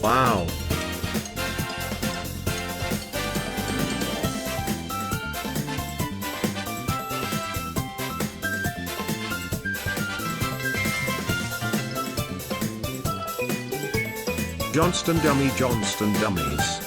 Wow. Johnstone Johnstone dummies.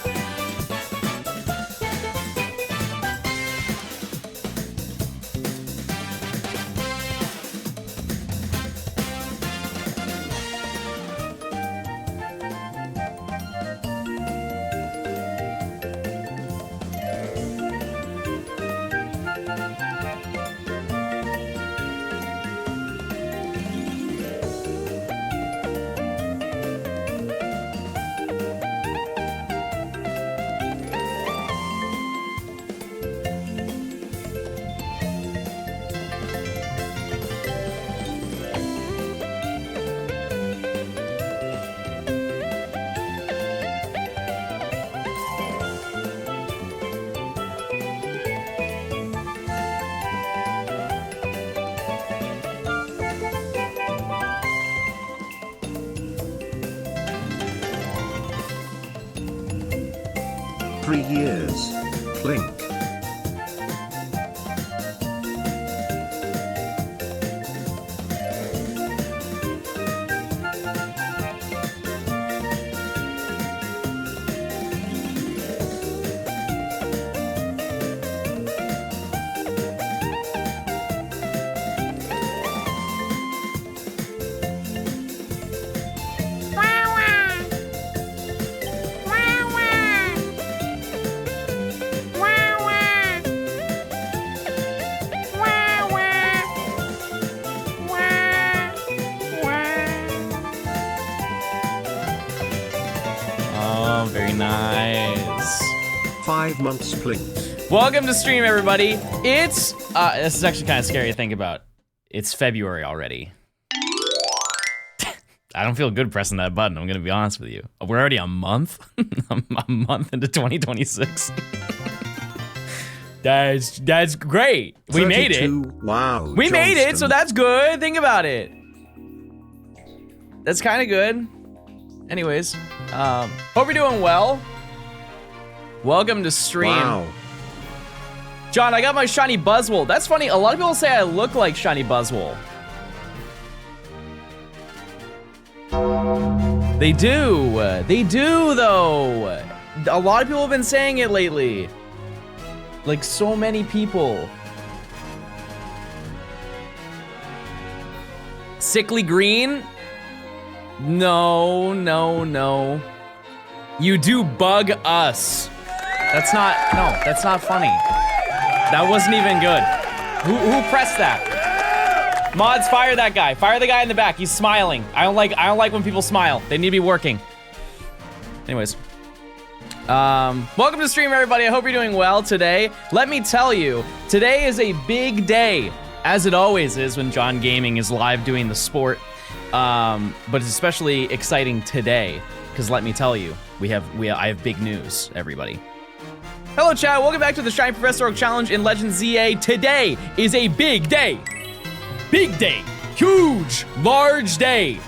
Three years. Clink. Oh, very nice. 5 months plink. Welcome to stream, everybody. It's, this is actually kind of scary to think about. It's February already. I don't feel good pressing that button, I'm gonna be honest with you. We're already a month? a month into 2026. That's great. We made it. Wow. We made it, so that's good. Think about it. That's kind of good. Anyways, hope you're doing well. Welcome to stream. Wow. John, I got my shiny Buzzwole. That's funny. A lot of people say I look like shiny Buzzwole. They do. They do, though. A lot of people have been saying it lately. Like, so many people. Sickly green? No, no, no. You do bug us. That's not, no, that's not funny. That wasn't even good. Who pressed that? Mods, fire that guy. Fire the guy in the back. He's smiling. I don't like when people smile. They need to be working. Anyways. Welcome to the stream, everybody. I hope you're doing well today. Let me tell you, today is a big day, as it always is when John Gaming is live doing the sport. But it's especially exciting today, because let me tell you, I have big news, everybody. Hello, chat. Welcome back to the Shiny Professor Oak Challenge in Legend ZA. Today is a big day. Big day. Huge, large day.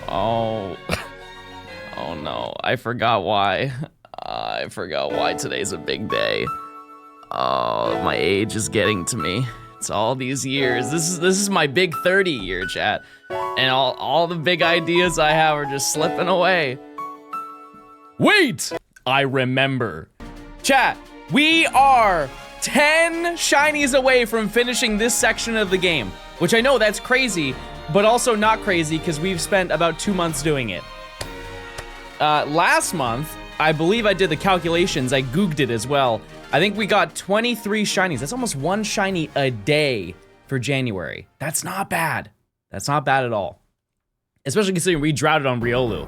Oh. Oh no, I forgot why. I forgot why today's a big day. Oh, my age is getting to me. It's all these years. This is my big 30 year, chat. And all the big ideas I have are just slipping away. Wait! I remember. Chat, we are 10 shinies away from finishing this section of the game. Which I know that's crazy, but also not crazy because we've spent about 2 months doing it. Last month, I believe I did the calculations. I googled it as well. I think we got 23 shinies. That's almost 1 shiny a day for January. That's not bad. That's not bad at all. Especially considering we droughted on Riolu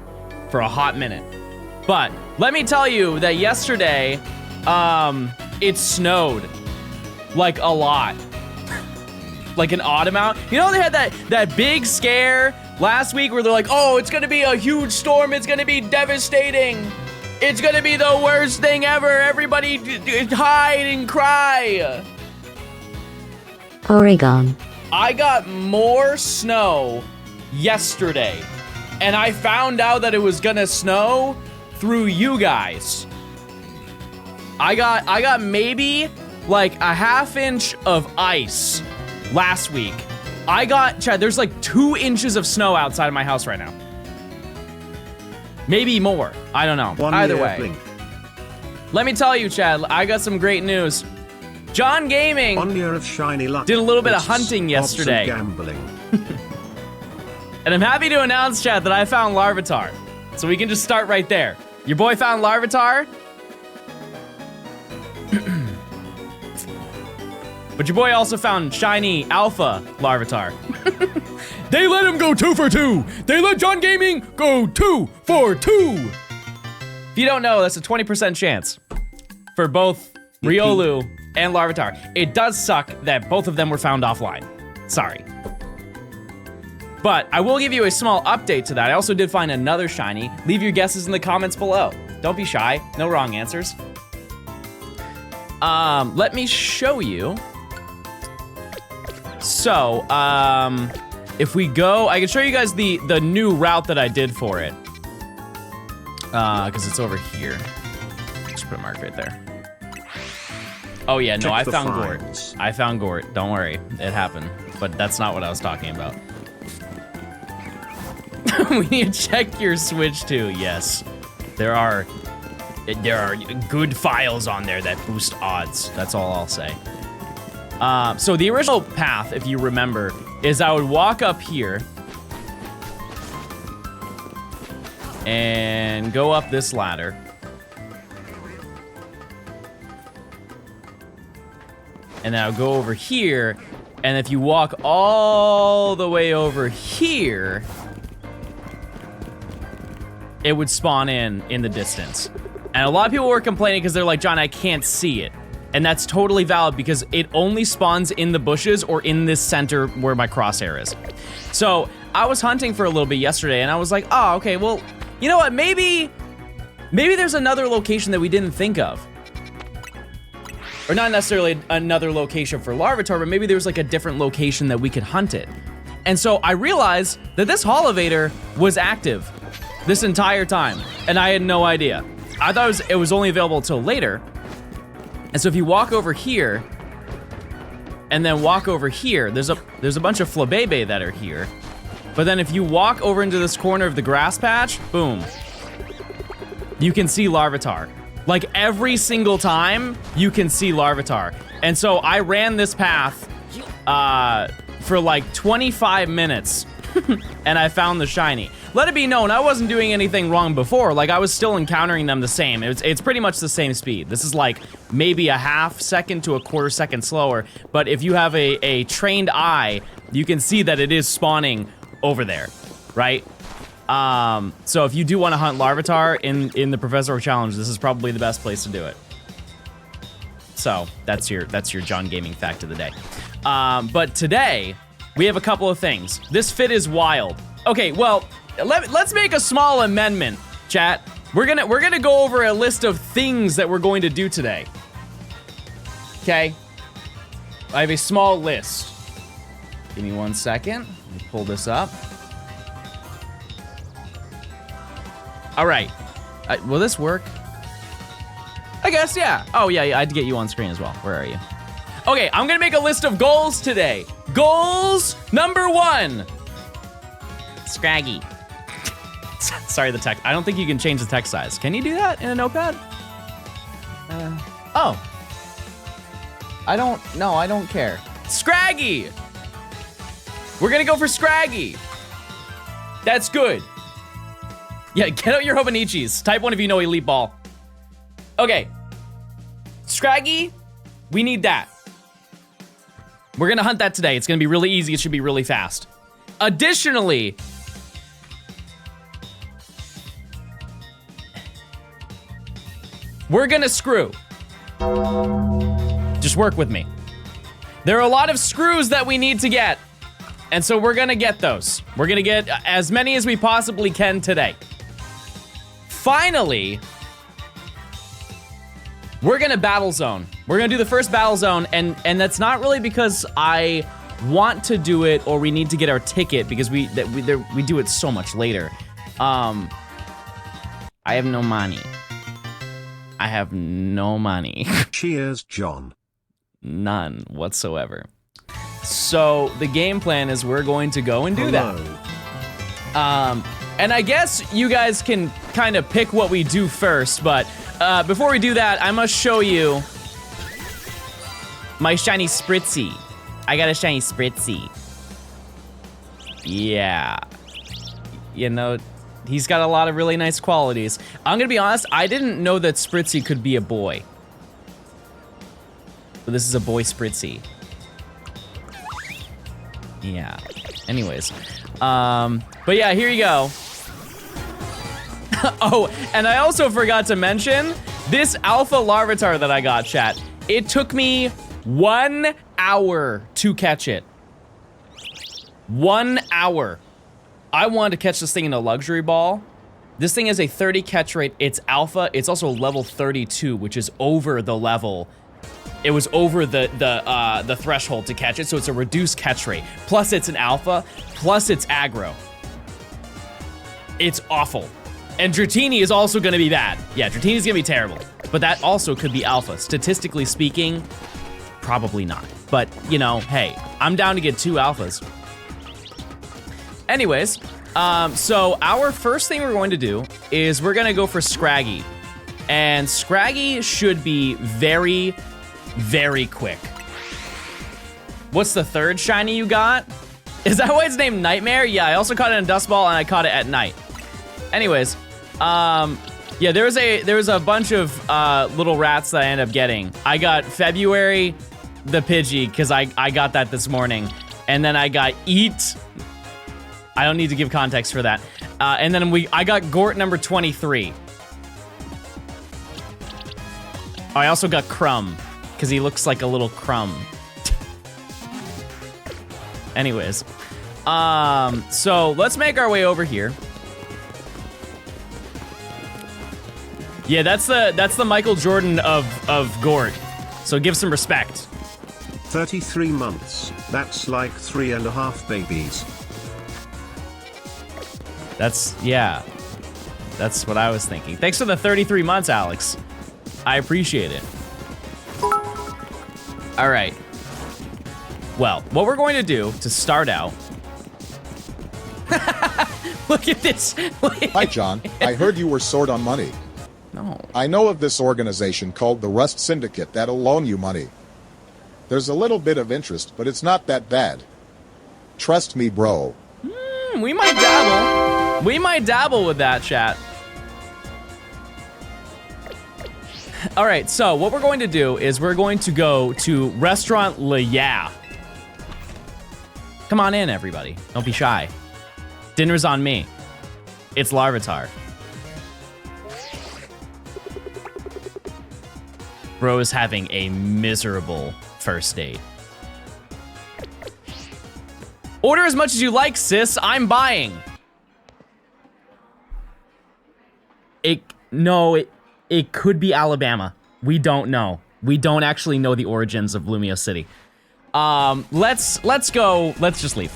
for a hot minute. But let me tell you that yesterday, it snowed. Like a lot. Like an odd amount. You know they had that big scare last week where they're like, oh, it's gonna be a huge storm, it's gonna be devastating. It's gonna be the worst thing ever. Everybody hide and cry. Oregon. I got more snow yesterday And I found out that it was gonna snow through you guys. I got maybe like a ½ inch of ice last week. Chad, there's like 2 inches of snow outside of my house right now. Maybe more. I don't know. Either way. Blink. Let me tell you, Chad, I got some great news. John Gaming 1 year of shiny luck. did a little bit of It's hunting yesterday. Gambling. And I'm happy to announce, Chad, that I found Larvitar. So we can just start right there. Your boy found Larvitar. But your boy also found shiny alpha Larvitar. They let him go 2 for 2. They let John Gaming go 2 for 2. If you don't know, that's a 20% chance for both Riolu and Larvitar. It does suck that both of them were found offline. Sorry. But I will give you a small update to that. I also did find another shiny. Leave your guesses in the comments below. Don't be shy. No wrong answers. Let me show you. So, if we go, I can show you guys the new route that I did for it. Because it's over here. Just put a mark right there. Oh yeah, no, I found Gort. I found Gort. Don't worry, it happened. But that's not what I was talking about. We need to check your Switch too. Yes, there are good files on there that boost odds. That's all I'll say. So the original path, if you remember, is I would walk up here and go up this ladder. And then I'll go over here, and if you walk all the way over here, it would spawn in the distance. And a lot of people were complaining because they're like, John, I can't see it. And that's totally valid because it only spawns in the bushes or in this center where my crosshair is. So I was hunting for a little bit yesterday and I was like, oh, okay, well, you know what? Maybe there's another location that we didn't think of. Or not necessarily another location for Larvitar, but maybe there was like a different location that we could hunt it. And so I realized that this Holovator was active this entire time, and I had no idea. I thought it was only available till later. And so if you walk over here, and then walk over here, there's a bunch of Flabebe that are here. But then if you walk over into this corner of the grass patch, boom, you can see Larvitar. Like every single time, you can see Larvitar. And so I ran this path for like 25 minutes, and I found the shiny. Let it be known, I wasn't doing anything wrong before. Like, I was still encountering them the same. It's pretty much the same speed. This is like maybe a ½ second to a ¼ second slower, but if you have a trained eye, you can see that it is spawning over there, right? So if you do want to hunt Larvitar in the Professor Challenge, this is probably the best place to do it. So that's your John Gaming fact of the day. But today we have a couple of things. This fit is wild. Okay, well, let's make a small amendment, chat. We're gonna go over a list of things that we're going to do today. Okay, I have a small list. Give me 1 second. Let me pull this up. All right, will this work? I guess, yeah. Oh, yeah, I had to get you on screen as well. Where are you? Okay, I'm gonna make a list of goals today. Goals number 1. Scraggy. Sorry, the text. I don't think you can change the text size. Can you do that in a notepad? Oh. I don't care. Scraggy! We're gonna go for Scraggy. That's good. Yeah, get out your Hobonichis. Type 1 if you know Elite Ball. Okay. Scraggy, we need that. We're gonna hunt that today. It's gonna be really easy. It should be really fast. Additionally, we're gonna screw. Just work with me. There are a lot of screws that we need to get, and so we're gonna get those. We're gonna get as many as we possibly can today. Finally, we're gonna battle zone. We're gonna do the first battle zone, and that's not really because I want to do it or we need to get our ticket, because we do it so much later. I have no money. I have no money. Cheers, John. None whatsoever. So the game plan is we're going to go and do that. And I guess you guys can kind of pick what we do first, but before we do that, I must show you my shiny Spritzy. I got a shiny Spritzy. Yeah. You know, he's got a lot of really nice qualities. I'm gonna be honest, I didn't know that Spritzy could be a boy. But this is a boy Spritzy. Yeah. Anyways. But yeah, here you go. Oh, and I also forgot to mention, this alpha larvitar that I got, chat, it took me 1 hour to catch it. 1 hour. I wanted to catch this thing in a luxury ball. This thing has a 30 catch rate. It's alpha. It's also level 32, which is over the level. It was over the threshold to catch it, so it's a reduced catch rate. Plus it's an alpha, plus it's aggro. It's awful. And Dratini is also gonna be bad. Yeah, Dratini's gonna be terrible. But that also could be alpha. Statistically speaking, probably not. But, you know, hey, I'm down to get 2 alphas. Anyways, so our first thing we're going to do is we're gonna go for Scraggy. And Scraggy should be very, very quick. What's the third shiny you got? Is that why it's named Nightmare? Yeah, I also caught it in a dust ball and I caught it at night. Anyways, yeah, there was a bunch of little rats that I ended up getting. I got February the Pidgey, because I got that this morning. And then I got Eat. I don't need to give context for that. And then I got Gort number 23. I also got Crumb, because he looks like a little crumb. Anyways, so let's make our way over here. Yeah, that's the Michael Jordan of Gort. So give some respect. 33 months. That's like 3.5 babies. Yeah. That's what I was thinking. Thanks for the 33 months, Alex. I appreciate it. All right. Well, what we're going to do to start out. Look at this. Hi, John. I heard you were short on money. No. I know of this organization called the Rust Syndicate that'll loan you money. There's a little bit of interest, but it's not that bad. Trust me, bro. We might dabble. We might dabble with that, chat. All right, so what we're going to do is we're going to go to Restaurant Le Yeah. Come on in, everybody. Don't be shy. Dinner's on me. It's Larvitar. Bro is having a miserable first date. Order as much as you like, sis. I'm buying. It could be Alabama. We don't know. We don't actually know the origins of Lumio City. Let's go. Let's just leave.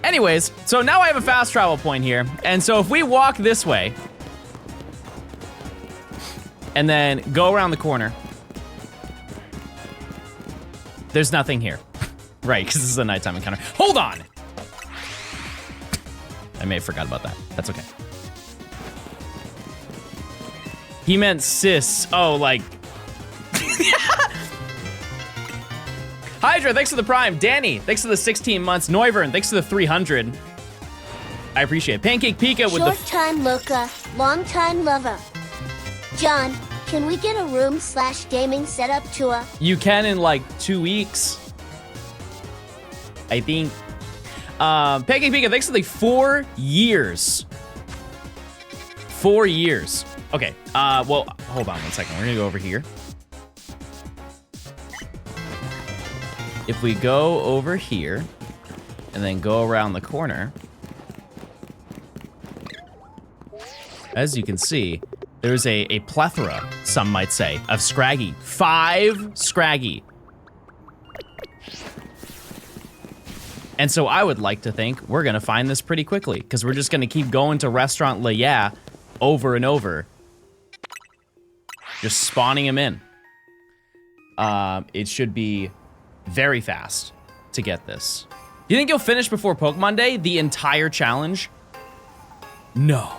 Anyways, so now I have a fast travel point here. And so if we walk this way and then go around the corner, there's nothing here. Right, because this is a nighttime encounter. Hold on! I may have forgot about that. That's okay. He meant sis. Oh, like... Hydra, thanks for the Prime. Danny, thanks for the 16 months. Noivern, thanks for the 300. I appreciate it. Pancake Pika with the... Short time looker, long time lover. John, can we get a room/gaming setup tour? You can in like 2 weeks. I think. Pancake Pika, thanks for the 4 years. 4 years. Okay, well, hold on one second. We're gonna go over here. If we go over here and then go around the corner, as you can see, there's a plethora, some might say, of Scraggy. 5 Scraggy. And so I would like to think we're gonna find this pretty quickly, because we're just gonna keep going to Restaurant Le Yeah over and over. Just spawning him in. It should be very fast to get this. Do you think you'll finish before Pokemon Day? The entire challenge? No.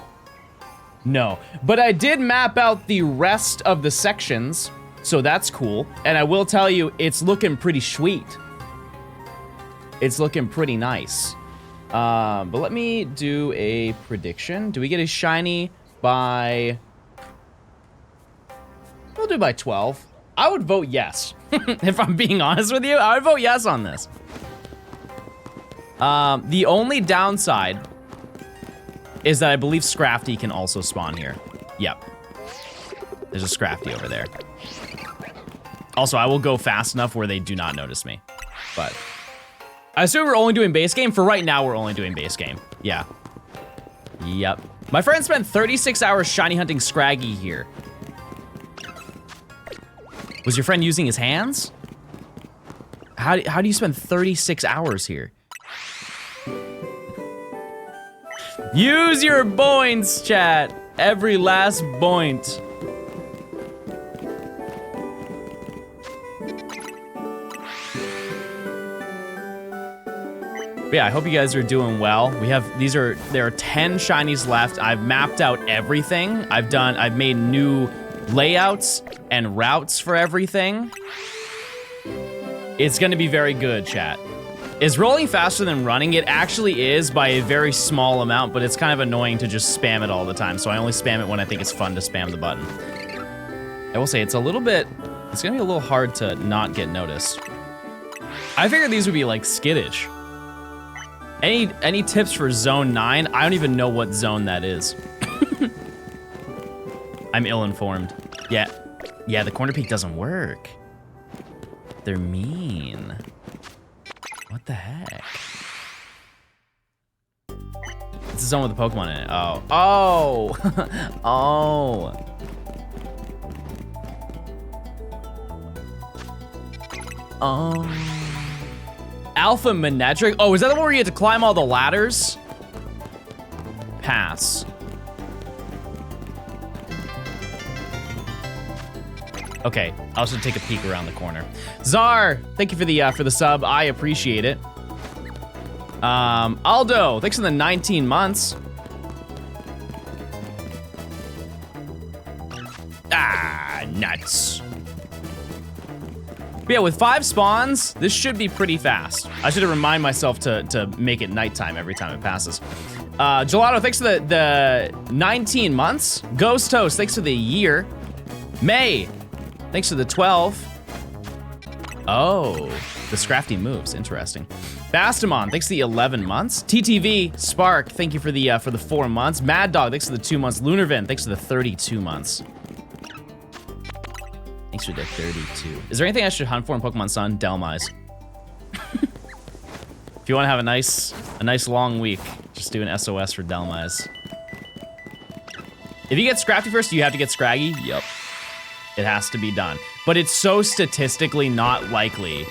No. But I did map out the rest of the sections, so that's cool. And I will tell you, it's looking pretty sweet. It's looking pretty nice. But let me do a prediction. Do we get a shiny by... We'll do by 12. I would vote yes. If I'm being honest with you, I would vote yes on this. The only downside is that I believe Scrafty can also spawn here. Yep. There's a Scrafty over there. Also, I will go fast enough where they do not notice me. But I assume we're only doing base game. For right now, we're only doing base game. Yeah. Yep. My friend spent 36 hours shiny hunting Scraggy here. Was your friend using his hands? How do you spend 36 hours here? Use your points, chat. Every last point. But yeah, I hope you guys are doing well. There are 10 shinies left. I've mapped out everything. I've made new layouts and routes for everything. It's gonna be very good, chat. Is rolling faster than running? It actually is by a very small amount, but it's kind of annoying to just spam it all the time. So I only spam it when I think it's fun to spam the button. I will say it's gonna be a little hard to not get noticed. I figured these would be like skittish. Any tips for zone 9? I don't even know what zone that is. I'm ill-informed. Yeah, the corner peak doesn't work. They're mean. What the heck? It's a zone with a Pokemon in it. Oh. Oh. Oh. Alpha Manedric. Oh, is that the one where you have to climb all the ladders? Pass. Okay, I'll just take a peek around the corner. Czar, thank you for the sub. I appreciate it. Aldo, thanks for the 19 months. Ah, nuts. But yeah, with 5 spawns, this should be pretty fast. I should have reminded myself to make it nighttime every time it passes. Gelato, thanks for the 19 months. Ghost Toast, thanks for the year. May, thanks for the 12. Oh, the Scrafty moves, interesting. Bastamon, thanks for the 11 months. TTV, Spark, thank you for the 4 months. Mad Dog, thanks for the 2 months. Lunarvin, thanks for the 32 months. Thanks for the 32. Is there anything I should hunt for in Pokemon Sun? Delmise. If you want to have a nice long week, just do an SOS for Delmise. If you get Scrafty first, you have to get Scraggy. Yep. It has to be done. But it's so statistically not likely.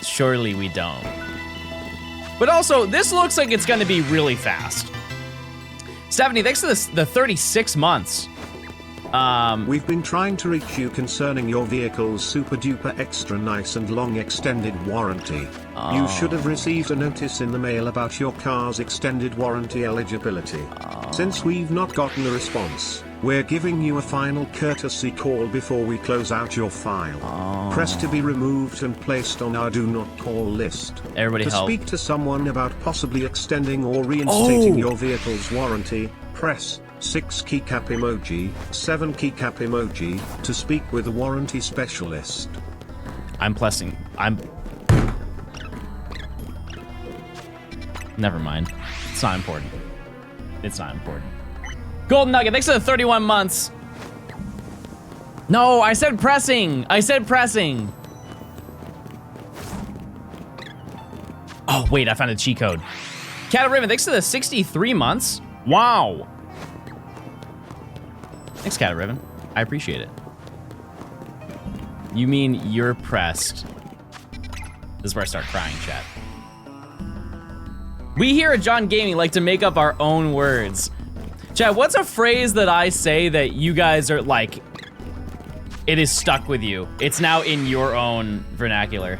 Surely we don't. But also, this looks like it's gonna be really fast. Stephanie, thanks for the 36 months. We've been trying to reach you concerning your vehicle's super duper extra nice and long extended warranty. You should have received a notice in the mail about your car's extended warranty eligibility. Since we've not gotten a response, we're giving you a final courtesy call before we close out your file. Press to be removed and placed on our do not call list. Everybody help. To speak to someone about possibly extending or reinstating your vehicle's warranty, press 6 keycap emoji, 7 keycap emoji, to speak with a warranty specialist. Never mind. It's not important. It's not important. Golden Nugget, thanks for the 31 months. No, I said pressing. Oh, wait, I found a cheat code. Cat Raven, thanks for the 63 months. Wow. Thanks, Cat Ribbon. I appreciate it. You mean you're pressed. This is where I start crying, chat. We here at John Gaming like to make up our own words. Chat, what's a phrase that I say that you guys are like, it is stuck with you? It's now in your own vernacular.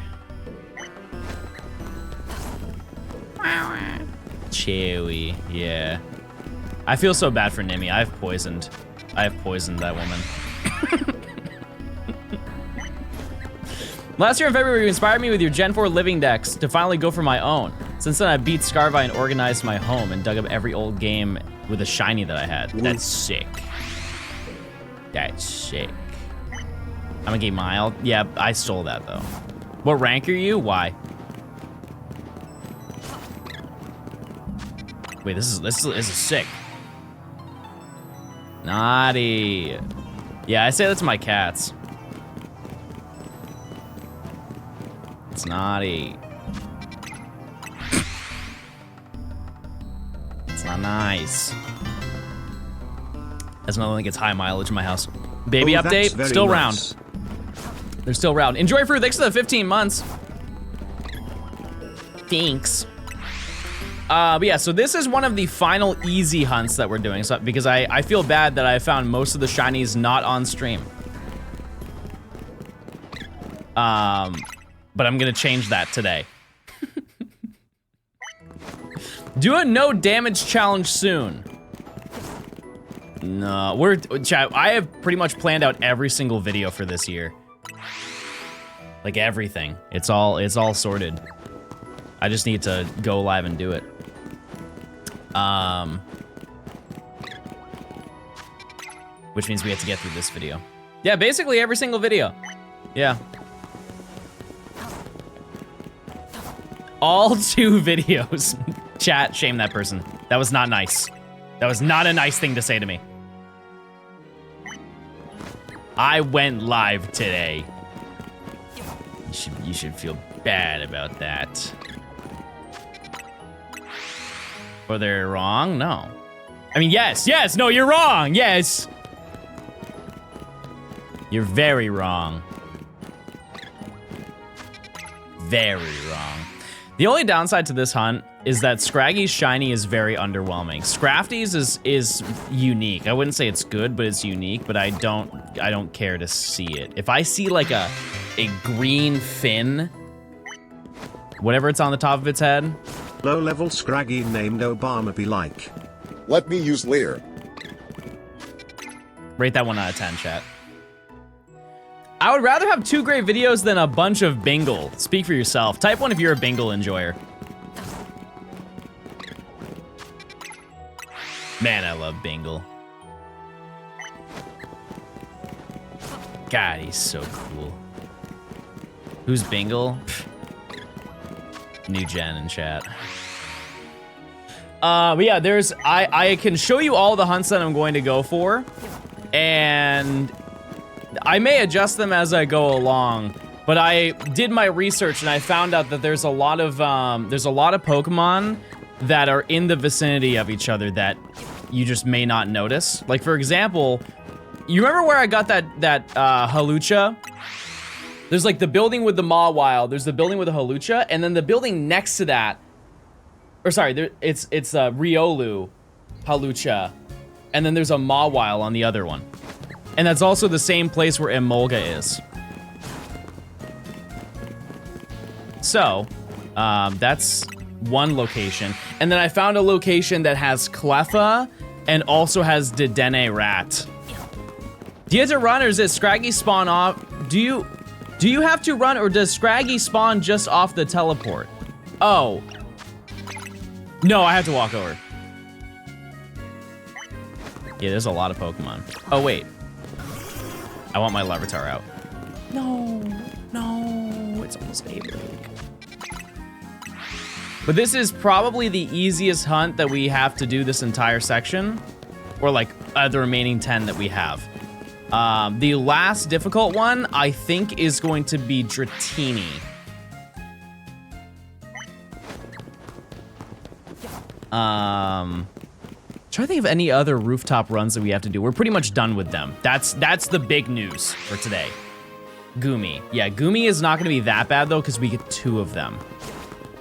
Chewy, yeah. I feel so bad for Nimi. I've poisoned that woman. Last year in February, you inspired me with your Gen 4 living decks to finally go for my own. Since then, I beat Scarvi and organized my home and dug up every old game with a shiny that I had. That's sick. That's sick. I'm a game mild. Yeah, I stole that though. What rank are you? Why? Wait, this is sick. Naughty. Yeah, I say that to my cats. It's naughty. It's not nice. That's another one that gets high mileage in my house. Baby update, still nice. round. They're still round. Enjoy fruit, thanks for the 15 months. Thanks. But yeah, so this is one of the final easy hunts that we're doing, so, because I feel bad that I found most of the shinies not on stream. But I'm gonna change that today. Do a no damage challenge soon. No, chat, I have pretty much planned out every single video for this year. Like everything. It's all sorted. I just need to go live and do it. Which means we have to get through this video. Yeah, basically every single video. Yeah. All 2 videos. Chat, shame that person. That was not nice. That was not a nice thing to say to me. I went live today. You should feel bad about that. Or they're wrong? No. I mean, yes, no, you're wrong, yes. You're very wrong. Very wrong. The only downside to this hunt is that Scraggy's shiny is very underwhelming. Scrafty's is unique. I wouldn't say it's good, but it's unique, but I don't care to see it. If I see like a green fin, whatever it's on the top of its head. Low-level Scraggy named Obama be like. Let me use Lear. Rate that 1 out of 10, chat. I would rather have 2 great videos than a bunch of bingle. Speak for yourself. Type 1 if you're a bingle enjoyer. Man, I love bingle. God, he's so cool. Who's bingle? Pfft. New gen in chat. But yeah, I can show you all the hunts that I'm going to go for, and I may adjust them as I go along, but I did my research and I found out that there's a lot of Pokemon that are in the vicinity of each other that you just may not notice. Like, for example, you remember where I got that Halucha? There's like the building with the Mawile, there's the building with the Halucha, and then the building next to that, or sorry, it's Riolu Halucha, and then there's a Mawile on the other one. And that's also the same place where Emolga is. So, that's one location. And then I found a location that has Cleffa and also has Dedenne Rat. Do you have to run, or does it Scraggy spawn off? Do you have to run, or does Scraggy spawn just off the teleport? Oh. No, I have to walk over. Yeah, there's a lot of Pokemon. Oh, wait. I want my Larvitar out. No, it's almost Abel. But this is probably the easiest hunt that we have to do this entire section, or like the remaining 10 that we have. The last difficult one, I think, is going to be Dratini. Try to think of any other rooftop runs that we have to do. We're pretty much done with them. That's the big news for today. Gumi. Yeah, Gumi is not going to be that bad, though, because we get 2 of them.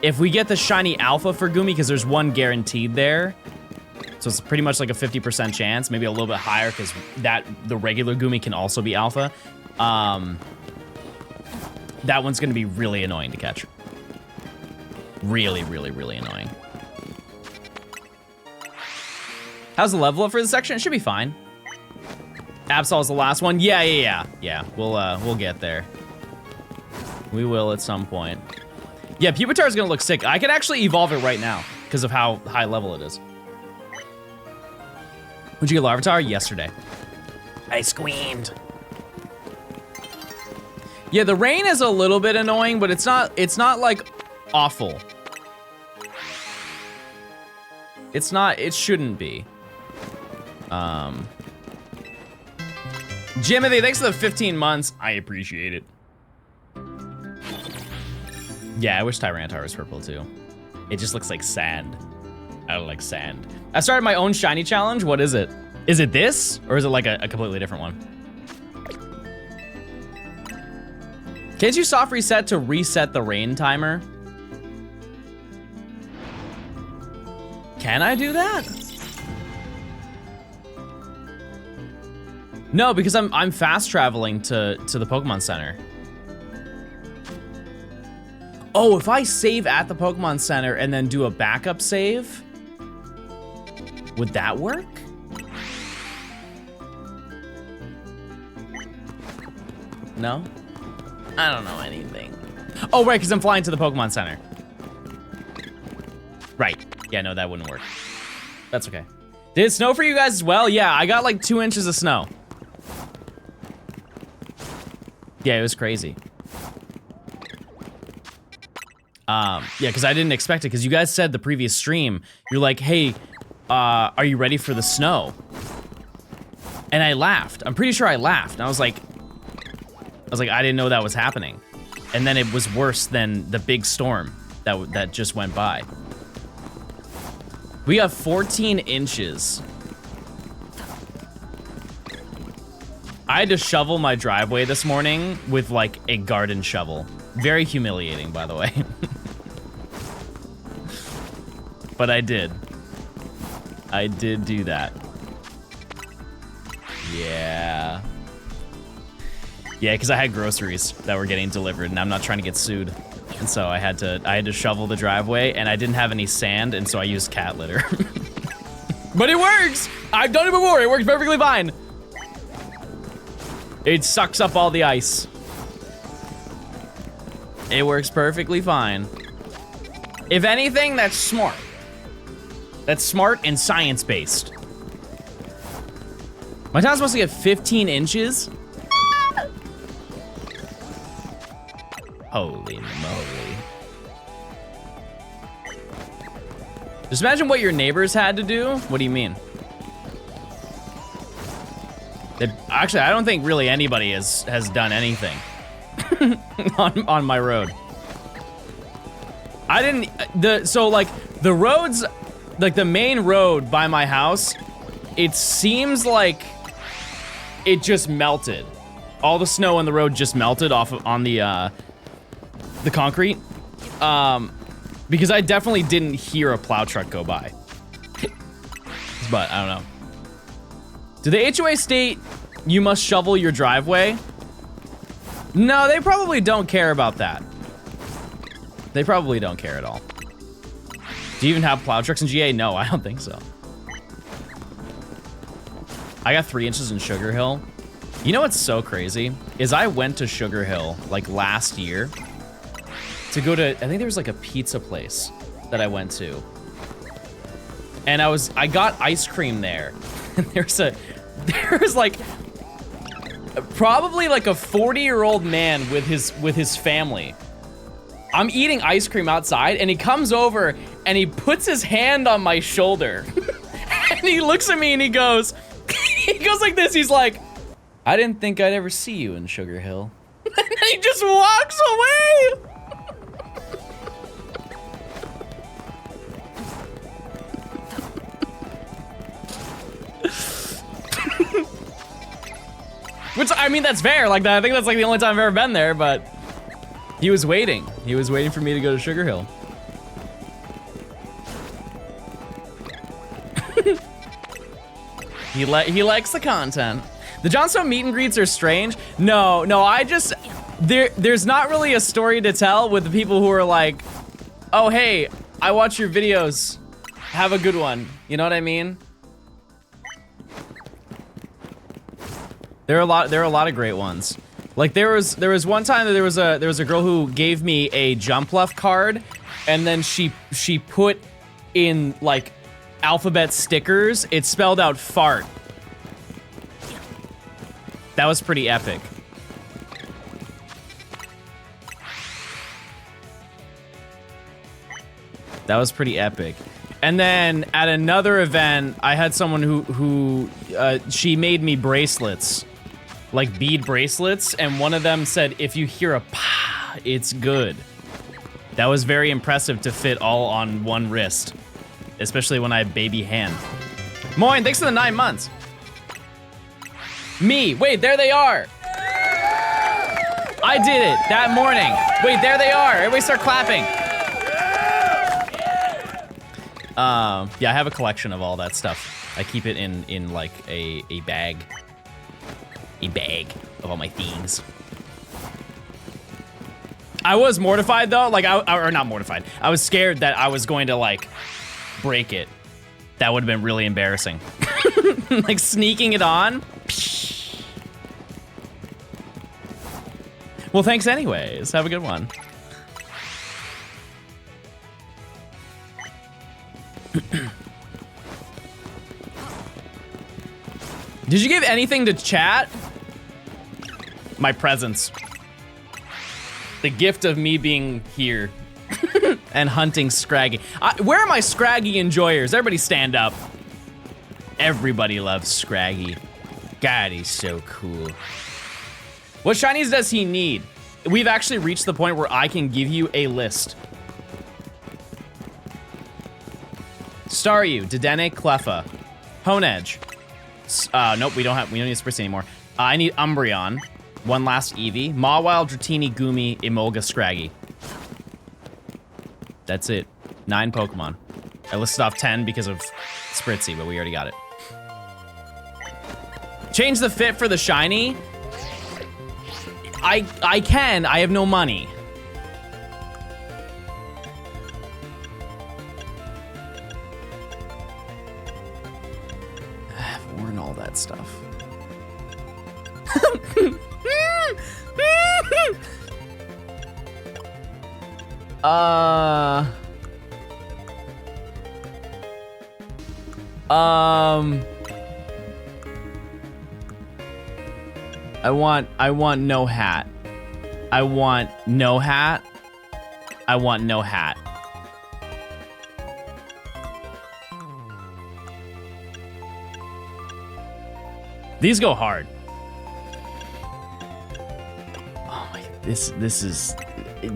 If we get the shiny alpha for Gumi, because there's 1 guaranteed there, so it's pretty much like a 50% chance, maybe a little bit higher, because the regular Gumi can also be alpha. That one's going to be really annoying to catch. Really, really, really annoying. How's the level up for this section? It should be fine. Absol's the last one. Yeah. We'll get there. We will at some point. Yeah, Pupitar is gonna look sick. I could actually evolve it right now because of how high level it is. When'd you get Larvitar? Yesterday. I screamed. Yeah, the rain is a little bit annoying, but it's not like awful. It shouldn't be. Jimothy, thanks for the 15 months. I appreciate it. Yeah, I wish Tyranitar was purple too. It just looks like sand. I don't like sand. I started my own shiny challenge. What is it? Is it this? Or is it like a completely different one? Can't you soft reset to reset the rain timer? Can I do that? No, because I'm fast traveling to the Pokemon Center. Oh, if I save at the Pokemon Center and then do a backup save, would that work? No? I don't know anything. Oh, right, because I'm flying to the Pokemon Center. Right. Yeah, no, that wouldn't work. That's okay. Did it snow for you guys as well? Yeah, I got like 2 inches of snow. Yeah, it was crazy. Yeah, because I didn't expect it, because you guys said the previous stream, you're like, hey, are you ready for the snow? And I laughed. I'm pretty sure I laughed. And I was like, I didn't know that was happening. And then it was worse than the big storm that just went by. We got 14 inches. I had to shovel my driveway this morning with like a garden shovel. Very humiliating, by the way. But I did. I did do that. Yeah. Yeah, because I had groceries that were getting delivered, and I'm not trying to get sued. And so I had to shovel the driveway, and I didn't have any sand, and so I used cat litter. But it works! I've done it before, it works perfectly fine. It sucks up all the ice. It works perfectly fine. If anything, that's smart. That's smart and science-based. My town's supposed to get 15 inches? Holy moly. Just imagine what your neighbors had to do. What do you mean? Actually, I don't think really anybody has done anything on my road. I didn't, so like the roads, like the main road by my house, it seems like it just melted. All the snow on the road just melted off on the concrete. Because I definitely didn't hear a plow truck go by. But I don't know. Do the HOA state you must shovel your driveway? No, they probably don't care about that. They probably don't care at all. Do you even have plow trucks in GA? No, I don't think so. I got 3 inches in Sugar Hill. You know what's so crazy? Is I went to Sugar Hill like last year to go to, I think there was like a pizza place that I went to. And I got ice cream there. And there's like, probably like a 40-year-old man with his family. I'm eating ice cream outside and he comes over and he puts his hand on my shoulder. And he looks at me and he goes like this, he's like, I didn't think I'd ever see you in Sugar Hill. And he just walks away. Which I mean, that's fair. Like, I think that's like the only time I've ever been there, but he was waiting. He was waiting for me to go to Sugar Hill. He likes the content. The Johnstone meet and greets are strange. No, I just, there's not really a story to tell with the people who are like, oh, hey, I watch your videos. Have a good one. You know what I mean? There are a lot of great ones. Like there was one time that there was a girl who gave me a Jump Left card, and then she put in like alphabet stickers. It spelled out fart. That was pretty epic. That was pretty epic. And then at another event, I had someone who she made me bracelets, like bead bracelets, and one of them said, if you hear a pa, it's good. That was very impressive to fit all on one wrist, especially when I have baby hand. Moin, thanks for the 9 months. Me, wait, there they are. I did it that morning. Wait, there they are. Everybody start clapping. Yeah, I have a collection of all that stuff. I keep it in like a bag. A bag of all my things. I was mortified though, like or not mortified. I was scared that I was going to like break it. That would have been really embarrassing. Like sneaking it on. Well, thanks anyways. Have a good one. Did you give anything to chat? My presence. The gift of me being here and hunting Scraggy. Where are my Scraggy enjoyers? Everybody stand up. Everybody loves Scraggy. God, he's so cool. What shinies does he need? We've actually reached the point where I can give you a list. Staryu, Dedenne, Cleffa, Honedge. Nope, we don't need Spritz anymore. I need Umbreon. One last Eevee. Mawile, Dratini, Gumi, Emolga, Scraggy. That's it. 9 Pokemon. I listed off 10 because of Spritzy, but we already got it. Change the fit for the shiny? I can. I have no money. I've worn all that stuff. I want no hat. I want no hat. I want no hat. These go hard. Oh my, this is,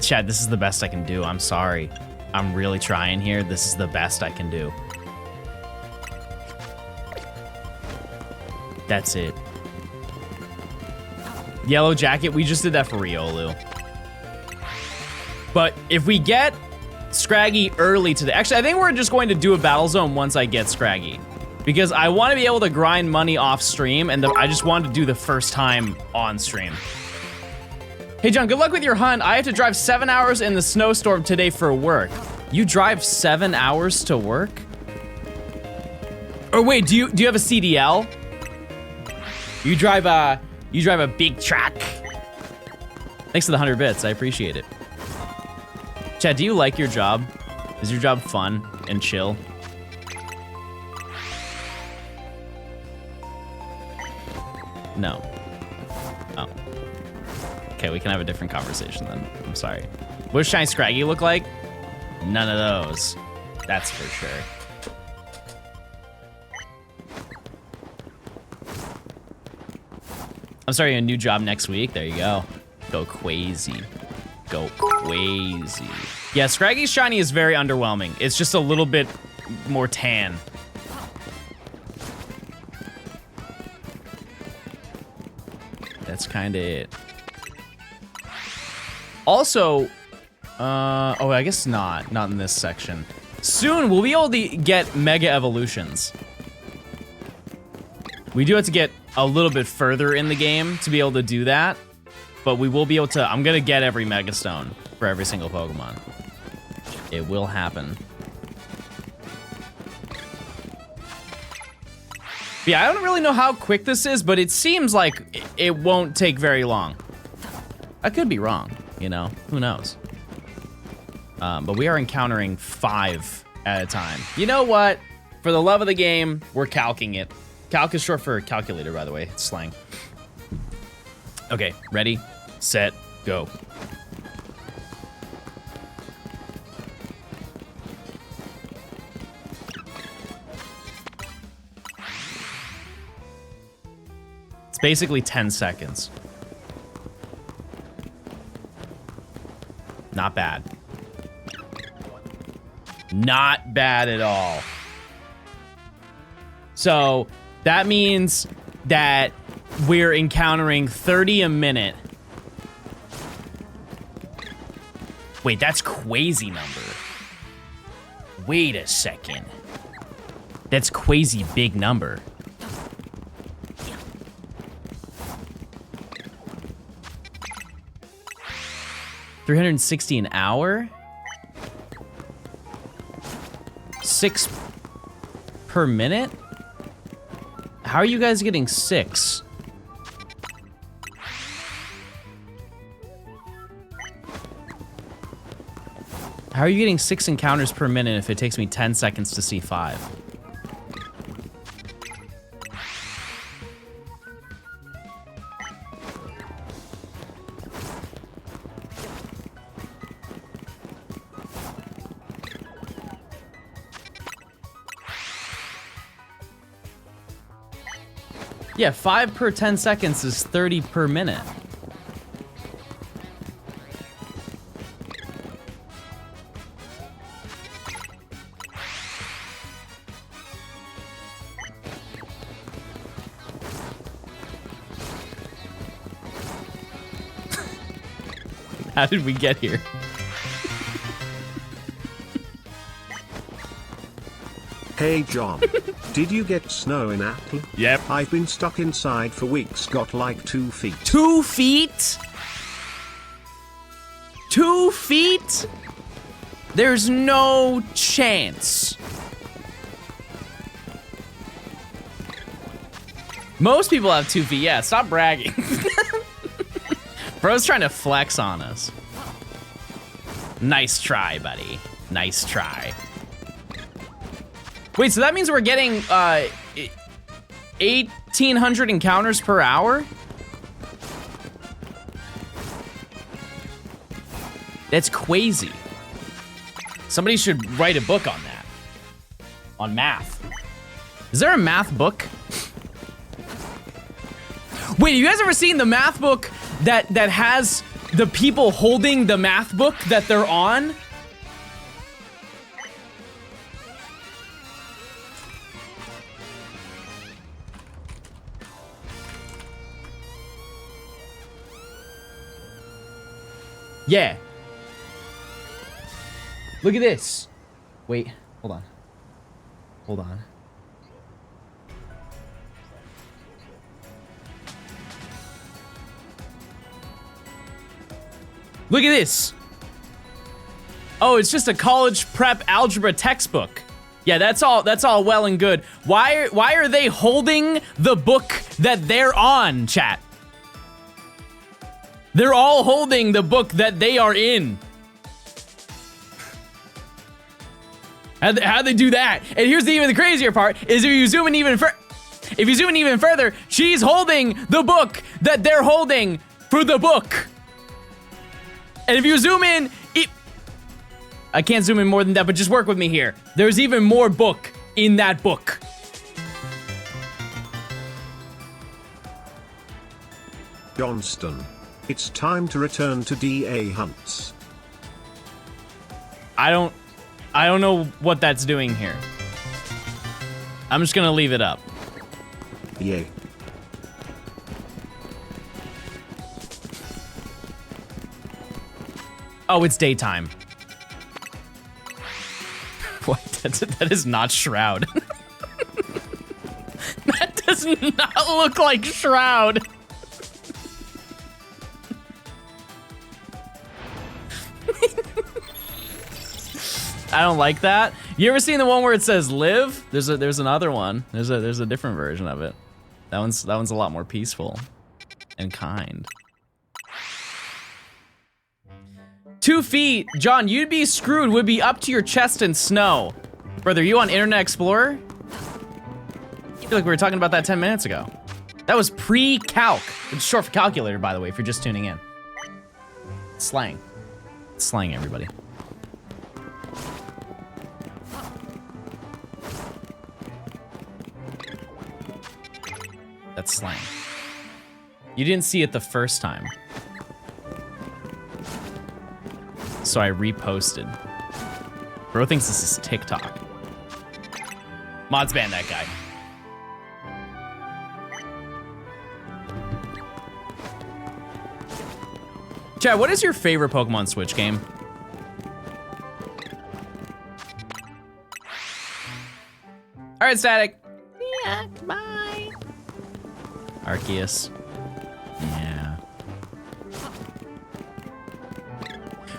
Chad, this is the best I can do. I'm sorry. I'm really trying here. This is the best I can do. That's it. Yellow Jacket, we just did that for Riolu. But if we get Scraggy early today, actually, I think we're just going to do a battle zone once I get Scraggy. Because I want to be able to grind money off stream, and I just wanted to do the first time on stream. Hey John, good luck with your hunt. I have to drive 7 hours in the snowstorm today for work. You drive 7 hours to work? Or wait, do you have a CDL? You drive a big truck. Thanks for the 100 bits, I appreciate it. Chad, do you like your job? Is your job fun and chill? No. Oh. Okay, we can have a different conversation then. I'm sorry. What does Shiny Scraggy look like? None of those. That's for sure. I'm starting a new job next week. There you go. Go crazy. Go crazy. Yeah, Scraggy's shiny is very underwhelming. It's just a little bit more tan. that's kind of it. Also, oh, I guess not in this section. Soon we'll be able to get mega evolutions. We do have to get a little bit further in the game to be able to do that, but we will be able to. I'm gonna get every Mega Stone for every single Pokemon. It will happen. Yeah, I don't really know how quick this is, but it seems like it won't take very long. I could be wrong, you know, who knows? But we are encountering 5 at a time. You know what? For the love of the game, we're calcing it. Calc is short for calculator, by the way. It's slang. Okay, ready, set, go. It's basically 10 seconds. Not bad. Not bad at all. So that means that we're encountering 30 a minute. Wait, that's crazy number. Wait a second. That's crazy big number. $360 an hour? 6 per minute? How are you guys getting 6? How are you getting 6 encounters per minute if it takes me 10 seconds to see 5? Yeah, 5 per 10 seconds is 30 per minute. How did we get here? Hey John, did you get snow in Apple? Yep. I've been stuck inside for weeks, got like 2 feet. 2 feet? 2 feet? There's no chance. Most people have 2 feet. Yeah, stop bragging. Bro's trying to flex on us. Nice try, buddy. Nice try. Wait, so that means we're getting 1,800 encounters per hour? That's crazy. Somebody should write a book on that. On math. Is there a math book? Wait, have you guys ever seen the math book that has the people holding the math book that they're on? Yeah. Look at this. Wait, hold on. Hold on. Look at this. Oh, it's just a college prep algebra textbook. Yeah, that's all well and good. Why are they holding the book that they're on, chat? They're all holding the book that they are in. How'd they do that? And here's even the crazier part, is if you zoom in even further, she's holding the book that they're holding for the book. And if you zoom in, I can't zoom in more than that, but just work with me here. There's even more book in that book. Johnstone, it's time to return to DA hunts. I don't know what that's doing here. I'm just gonna leave it up. Yay. Oh, it's daytime. What? That is not Shroud. That does not look like Shroud. I don't like that. You ever seen the one where it says live? There's another one. There's a different version of it. That one's a lot more peaceful and kind. 2 feet, John, you'd be screwed, would be up to your chest in snow. Brother, you on Internet Explorer? I feel like we were talking about that 10 minutes ago. That was pre-calc. It's short for calculator, by the way, if you're just tuning in. It's slang. It's slang, everybody. That's slang. You didn't see it the first time. So I reposted. Bro thinks this is TikTok. Mods ban that guy. Chad, what is your favorite Pokemon Switch game? All right, Static. Yeah, bye. Arceus. Yeah.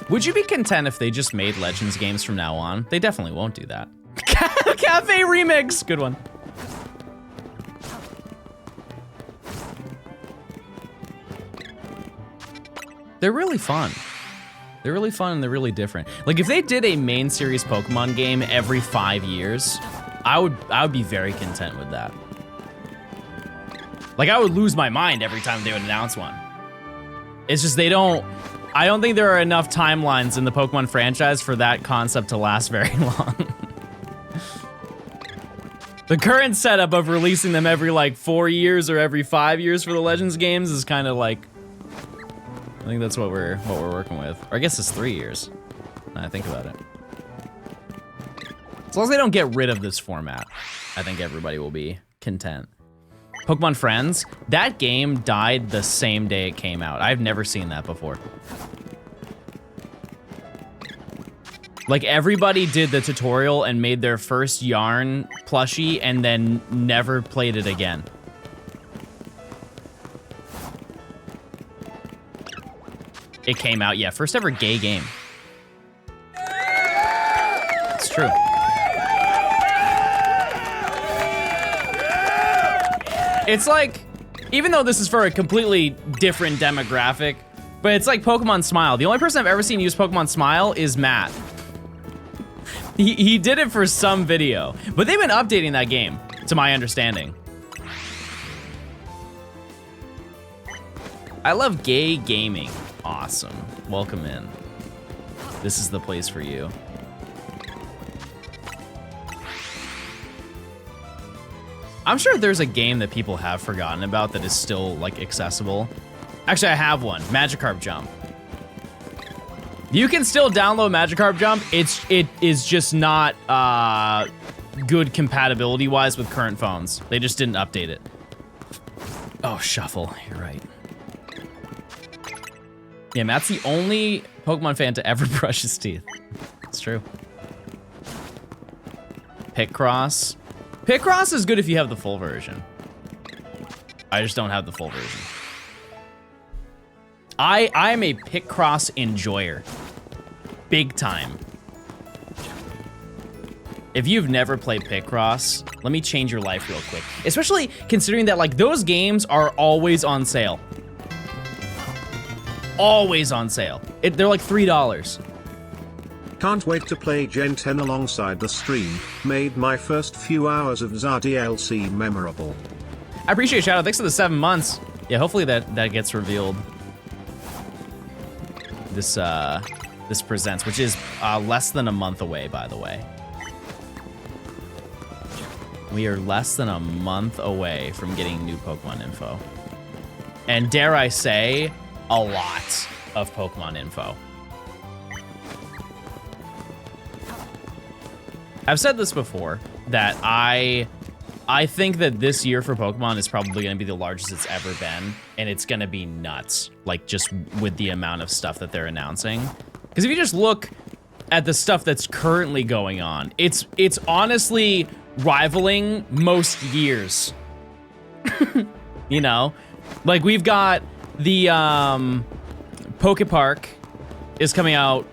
Would you be content if they just made Legends games from now on? They definitely won't do that. Cafe Remix, good one. They're really fun. They're really fun and they're really different. Like if they did a main series Pokemon game every 5 years, I would be very content with that. Like I would lose my mind every time they would announce one. It's just I don't think there are enough timelines in the Pokemon franchise for that concept to last very long. The current setup of releasing them every like 4 years or every 5 years for the Legends games is kind of like, I think that's what we're working with. Or I guess it's 3 years. Now I think about it. As long as they don't get rid of this format, I think everybody will be content. Pokemon Friends, that game died the same day it came out. I've never seen that before. Like everybody did the tutorial and made their first Yarn plushie and then never played it again. It came out, yeah, first ever gay game. It's true. It's like, even though this is for a completely different demographic, but it's like Pokemon Smile. The only person I've ever seen use Pokemon Smile is Matt. He did it for some video, but they've been updating that game, to my understanding. I love gay gaming. Awesome. Welcome in. This is the place for you. I'm sure there's a game that people have forgotten about that is still like accessible. Actually, I have one, Magikarp Jump. You can still download Magikarp Jump. It is just not good compatibility-wise with current phones. They just didn't update it. Oh, Shuffle, you're right. Yeah, Matt's the only Pokemon fan to ever brush his teeth. It's true. Picross. Picross is good if you have the full version. I just don't have the full version. I'm a Picross enjoyer. Big time. If you've never played Picross, let me change your life real quick. Especially considering that like those games are always on sale. Always on sale. They're like $3. Can't wait to play Gen 10 alongside the stream. Made my first few hours of ZA DLC memorable. I appreciate it, Shadow. Thanks for the 7 months. Yeah, hopefully that gets revealed. This presents, which is less than a month away, by the way. We are less than a month away from getting new Pokemon info. And dare I say, a lot of Pokemon info. I've said this before, that I think that this year for Pokemon is probably going to be the largest it's ever been, and it's going to be nuts, like just with the amount of stuff that they're announcing. Because Because if you just look at the stuff that's currently going on, it's honestly rivaling most years. You know? Like, we've got the, Poke Park is coming out,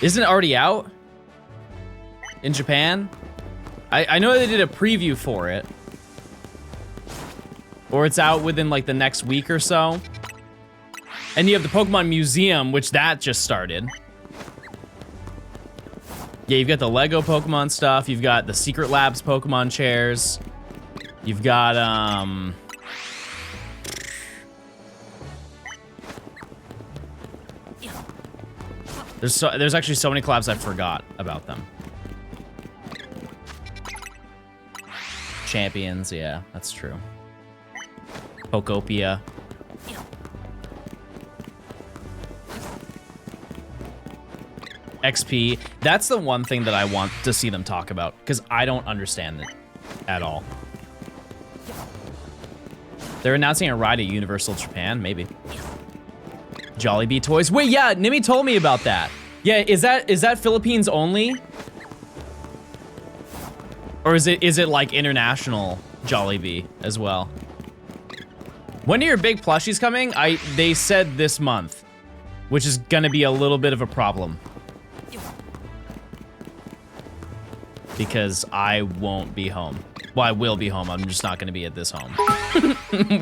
isn't it already out? In Japan? I know they did a preview for it. Or it's out within, like, the next week or so. And you have the Pokemon Museum, which that just started. Yeah, you've got the Lego Pokemon stuff. You've got the Secret Labs Pokemon chairs. You've got, There's actually so many collabs I forgot about them. Champions, yeah, that's true. Pokopia. XP. That's the one thing that I want to see them talk about, because I don't understand it at all. They're announcing a ride at Universal Japan, maybe. Jollibee toys. Wait, yeah, Nimi told me about that. Yeah, is that Philippines only? Or is it like international Jollibee as well? When are your big plushies coming? They said this month, which is gonna be a little bit of a problem. Because I won't be home. Well, I will be home, I'm just not gonna be at this home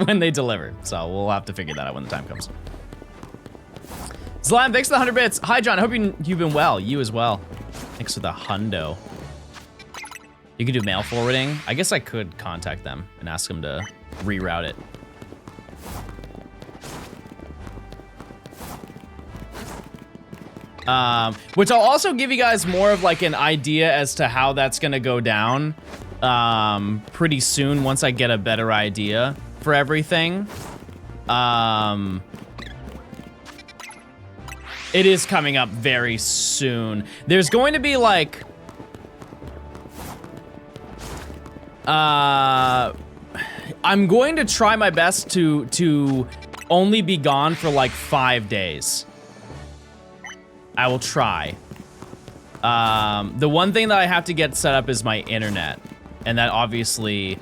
when they deliver. So we'll have to figure that out when the time comes. Slime, thanks for the 100 bits. Hi, John, I hope you've been well. You as well. Thanks for the hundo. You can do mail forwarding. I guess I could contact them and ask them to reroute it. Which I'll also give you guys more of like an idea as to how that's gonna go down pretty soon once I get a better idea for everything. It is coming up very soon. There's going to be like, I'm going to try my best to only be gone for like 5 days. I will try. The one thing that I have to get set up is my internet, and that obviously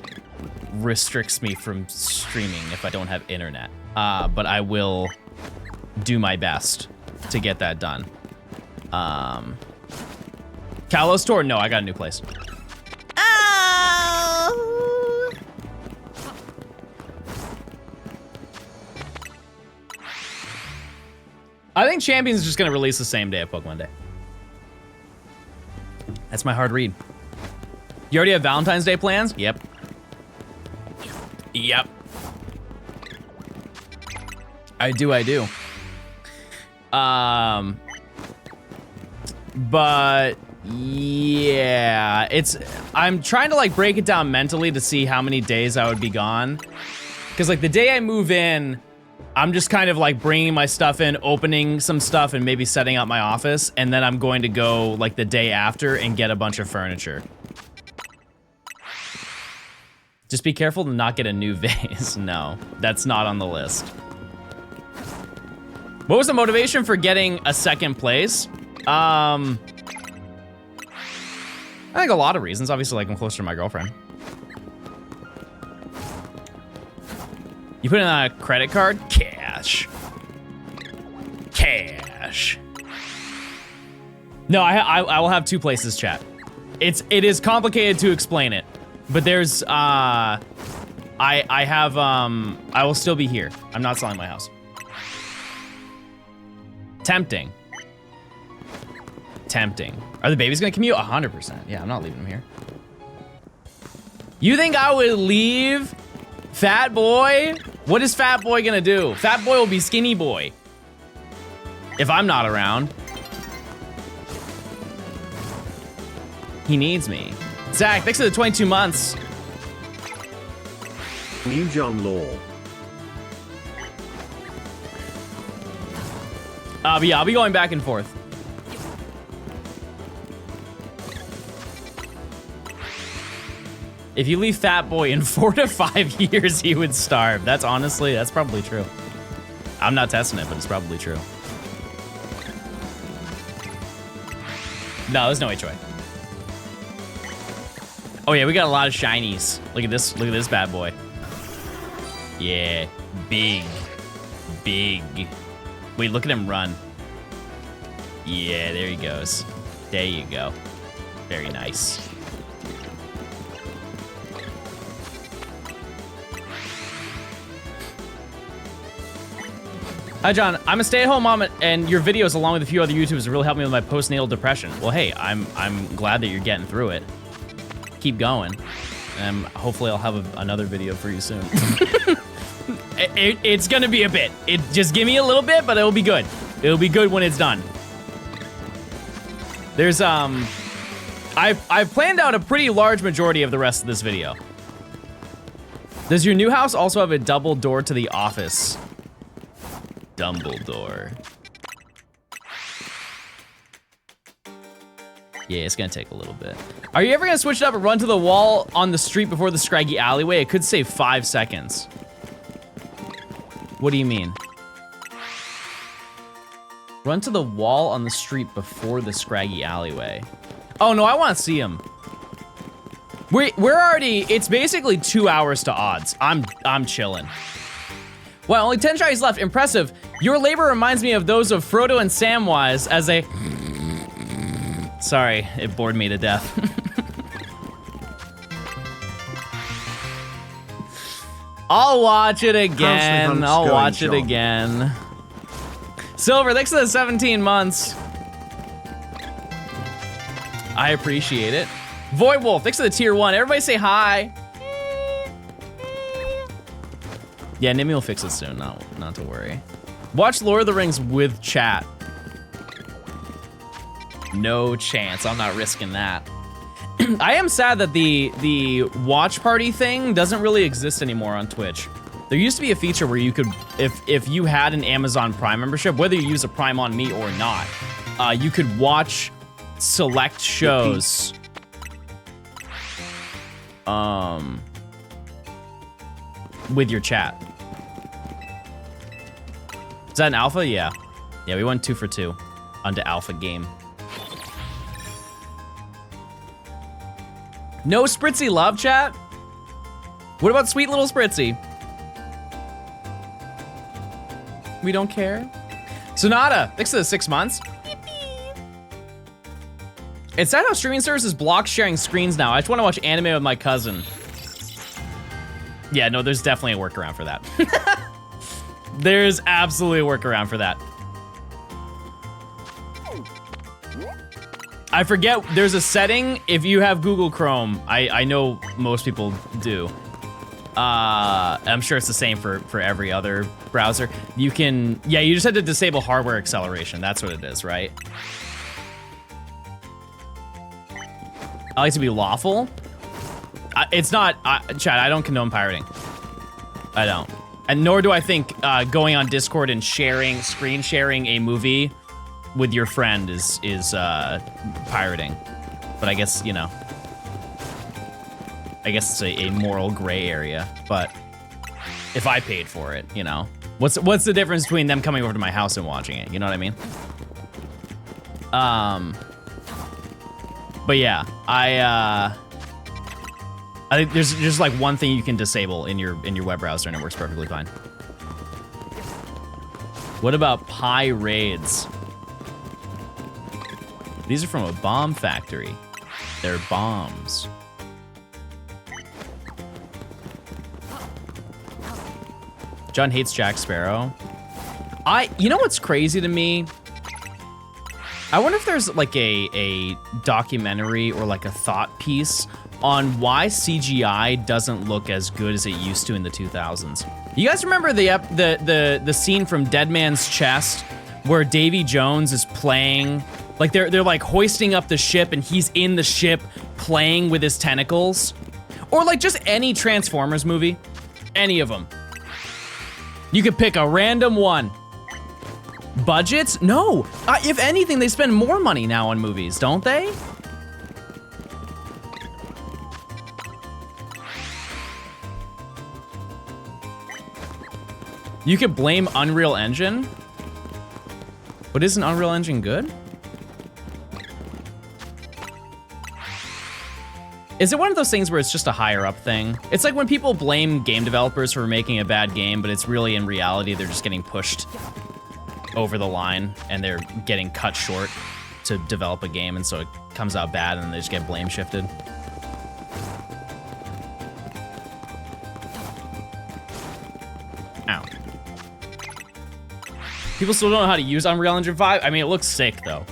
restricts me from streaming if I don't have internet. But I will do my best to get that done. Kalos Tour? No, I got a new place. Oh. I think Champions is just gonna release the same day of Pokemon Day. That's my hard read. You already have Valentine's Day plans? Yep. Yep. I do. But yeah, I'm trying to like break it down mentally to see how many days I would be gone. Cause like the day I move in, I'm just kind of like bringing my stuff in, opening some stuff and maybe setting up my office. And then I'm going to go like the day after and get a bunch of furniture. Just be careful to not get a new vase. No, that's not on the list. What was the motivation for getting a second place? I think a lot of reasons. Obviously, like I'm closer to my girlfriend. You put in a credit card? Cash. Cash. No, I will have 2 places, chat. It is complicated to explain it, but there's I will still be here. I'm not selling my house. Tempting. Are the babies gonna commute? 100%. Yeah, I'm not leaving them here. You think I would leave Fat Boy? What is Fat Boy gonna do? Fat Boy will be Skinny Boy. If I'm not around. He needs me. Zach, thanks for the 22 months. New John Law. But yeah, I'll be going back and forth. If you leave Fat Boy in 4 to 5 years, he would starve. That's probably true. I'm not testing it, but it's probably true. No, there's no HOA. Oh yeah, we got a lot of shinies. Look at this bad boy. Yeah, big. Wait, look at him run. Yeah, there he goes. There you go. Very nice. Hi, John. I'm a stay-at-home mom, and your videos, along with a few other YouTubers, really helped me with my postnatal depression. Well, hey, I'm glad that you're getting through it. Keep going. Hopefully, I'll have another video for you soon. It's gonna be a bit. Just give me a little bit, but it'll be good. It'll be good when it's done. There's I've planned out a pretty large majority of the rest of this video. Does your new house also have a double door to the office? Dumbledore. Yeah, it's gonna take a little bit. Are you ever gonna switch it up and run to the wall on the street before the scraggy alleyway? It could save 5 seconds. What do you mean? Run to the wall on the street before the scraggy alleyway. Oh no, I wanna see him. We're already, it's basically 2 hours to odds. I'm chilling. Well, only 10 tries left. Impressive. Your labor reminds me of those of Frodo and Samwise as they... Sorry, it bored me to death. I'll watch it again. I'll watch it again. Silver, thanks for the 17 months. I appreciate it. Void Wolf, thanks for the tier 1. Everybody say hi. Yeah, Nimmy will fix it soon, not to worry. Watch Lord of the Rings with chat. No chance, I'm not risking that. I am sad that the watch party thing doesn't really exist anymore on Twitch. There used to be a feature where you could, if you had an Amazon Prime membership, whether you use a Prime on Me or not, you could watch select shows. With your chat. Is that an alpha? Yeah. Yeah, we went 2 for 2 onto alpha game. No Spritzy love chat? What about sweet little Spritzy? We don't care. Sonata, thanks for the 6 months. It's sad how streaming services block sharing screens now. I just want to watch anime with my cousin. Yeah, no, there's definitely a workaround for that. There's absolutely a workaround for that. I forget, there's a setting if you have Google Chrome. I know most people do. I'm sure it's the same for every other browser. You can, yeah, you just had to disable hardware acceleration. That's what it is, right? I like to be lawful. It's not, Chad, I don't condone pirating. I don't. And nor do I think going on Discord and screen sharing a movie with your friend is pirating. But I guess, you know, I guess it's a moral gray area. But if I paid for it, you know, what's the difference between them coming over to my house and watching it? You know what I mean? But yeah, I think there's just like one thing you can disable in your web browser and it works perfectly fine. What about pie raids? These are from a bomb factory. They're bombs. John hates Jack Sparrow. You know what's crazy to me? I wonder if there's like a documentary or like a thought piece on why CGI doesn't look as good as it used to in the 2000s. You guys remember the scene from Dead Man's Chest where Davy Jones is playing, like they're like hoisting up the ship and he's in the ship playing with his tentacles? Or like just any Transformers movie, any of them. You could pick a random one. Budgets? No. If anything, they spend more money now on movies, don't they? You could blame Unreal Engine? But isn't Unreal Engine good? Is it one of those things where it's just a higher up thing? It's like when people blame game developers for making a bad game, but it's really in reality they're just getting pushed over the line and they're getting cut short to develop a game, and so it comes out bad and they just get blame shifted. Ow. People still don't know how to use Unreal Engine 5? I mean, it looks sick though.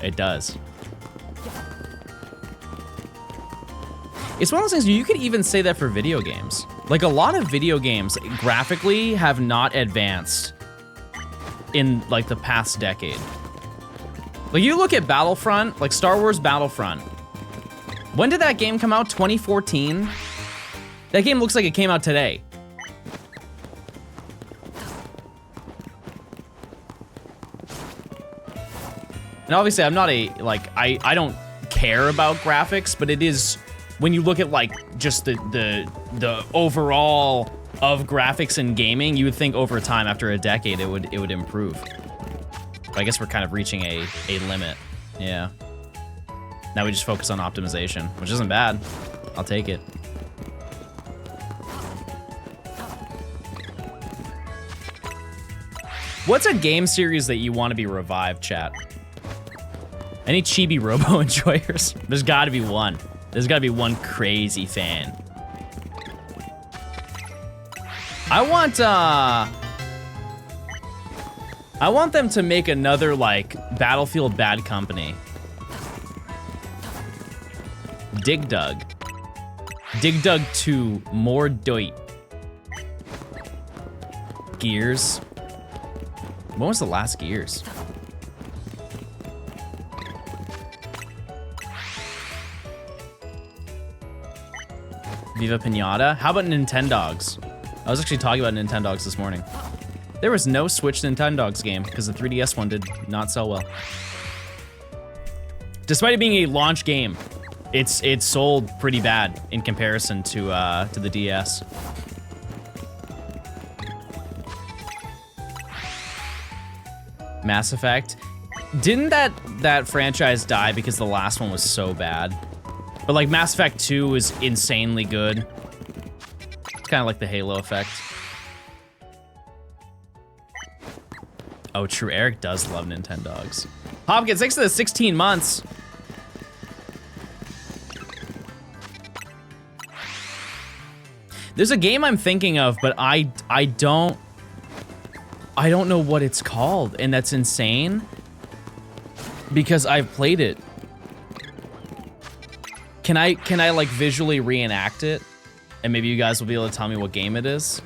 It does. It's one of those things, you could even say that for video games. Like, a lot of video games graphically have not advanced in, like, the past decade. Like, you look at Battlefront, like Star Wars Battlefront. When did that game come out? 2014? That game looks like it came out today. And obviously, I'm not a, like, I don't care about graphics, but it is... When you look at like just the overall of graphics in gaming, you would think over time, after a decade, it would improve. But I guess we're kind of reaching a limit. Yeah. Now we just focus on optimization, which isn't bad. I'll take it. What's a game series that you want to be revived, chat? Any Chibi Robo enjoyers? There's got to be one. There's gotta be one crazy fan. I want them to make another, like, Battlefield Bad Company. Dig Dug. Dig Dug 2, more Deut. Gears. When was the last Gears? Viva Pinata? How about Nintendogs? I was actually talking about Nintendogs this morning. There was no Switch Nintendogs game because the 3DS one did not sell well. Despite it being a launch game, it sold pretty bad in comparison to the DS. Mass Effect. Didn't that franchise die because the last one was so bad? But like Mass Effect 2 is insanely good. It's kind of like the Halo effect. Oh, true. Eric does love Nintendogs. Hopkins, thanks for the 16 months. There's a game I'm thinking of, but I don't know what it's called, and that's insane because I've played it. Can I like visually reenact it? And maybe you guys will be able to tell me what game it is?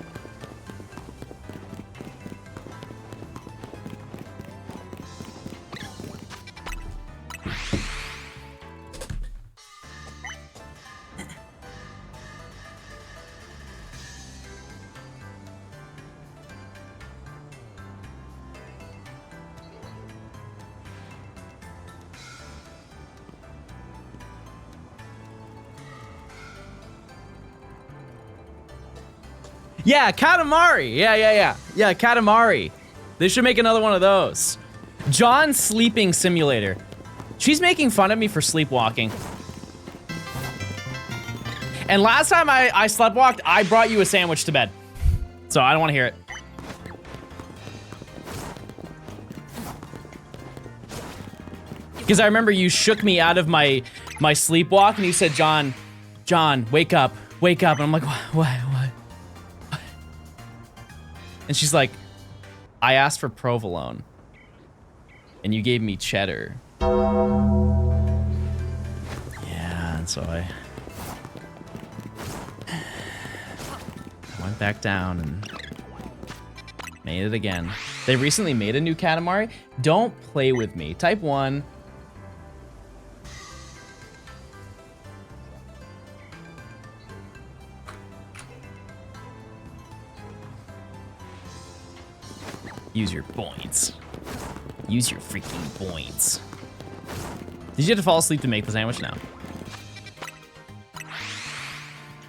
Yeah, Katamari. Yeah, Katamari. They should make another one of those. John's Sleeping Simulator. She's making fun of me for sleepwalking. And last time I sleptwalked, I brought you a sandwich to bed. So I don't want to hear it. Because I remember you shook me out of my sleepwalk and you said, John, wake up. And I'm like, what? And she's like, I asked for provolone, and you gave me cheddar. Yeah, and so I went back down and made it again. They recently made a new Katamari. Don't play with me. Type 1. Use your points. Use your freaking points. Did you have to fall asleep to make the sandwich? No.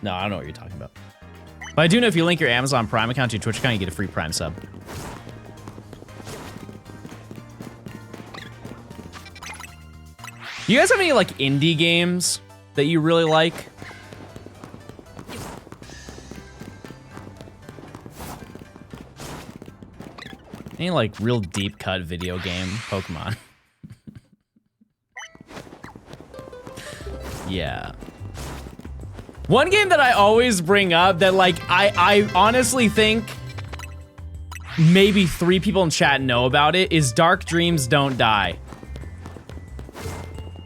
No, I don't know what you're talking about. But I do know if you link your Amazon Prime account to your Twitch account, you get a free Prime sub. You guys have any like indie games that you really like? Any like real deep cut video game? Pokemon. Yeah. One game that I always bring up that like I honestly think maybe 3 people in chat know about it is Dark Dreams Don't Die.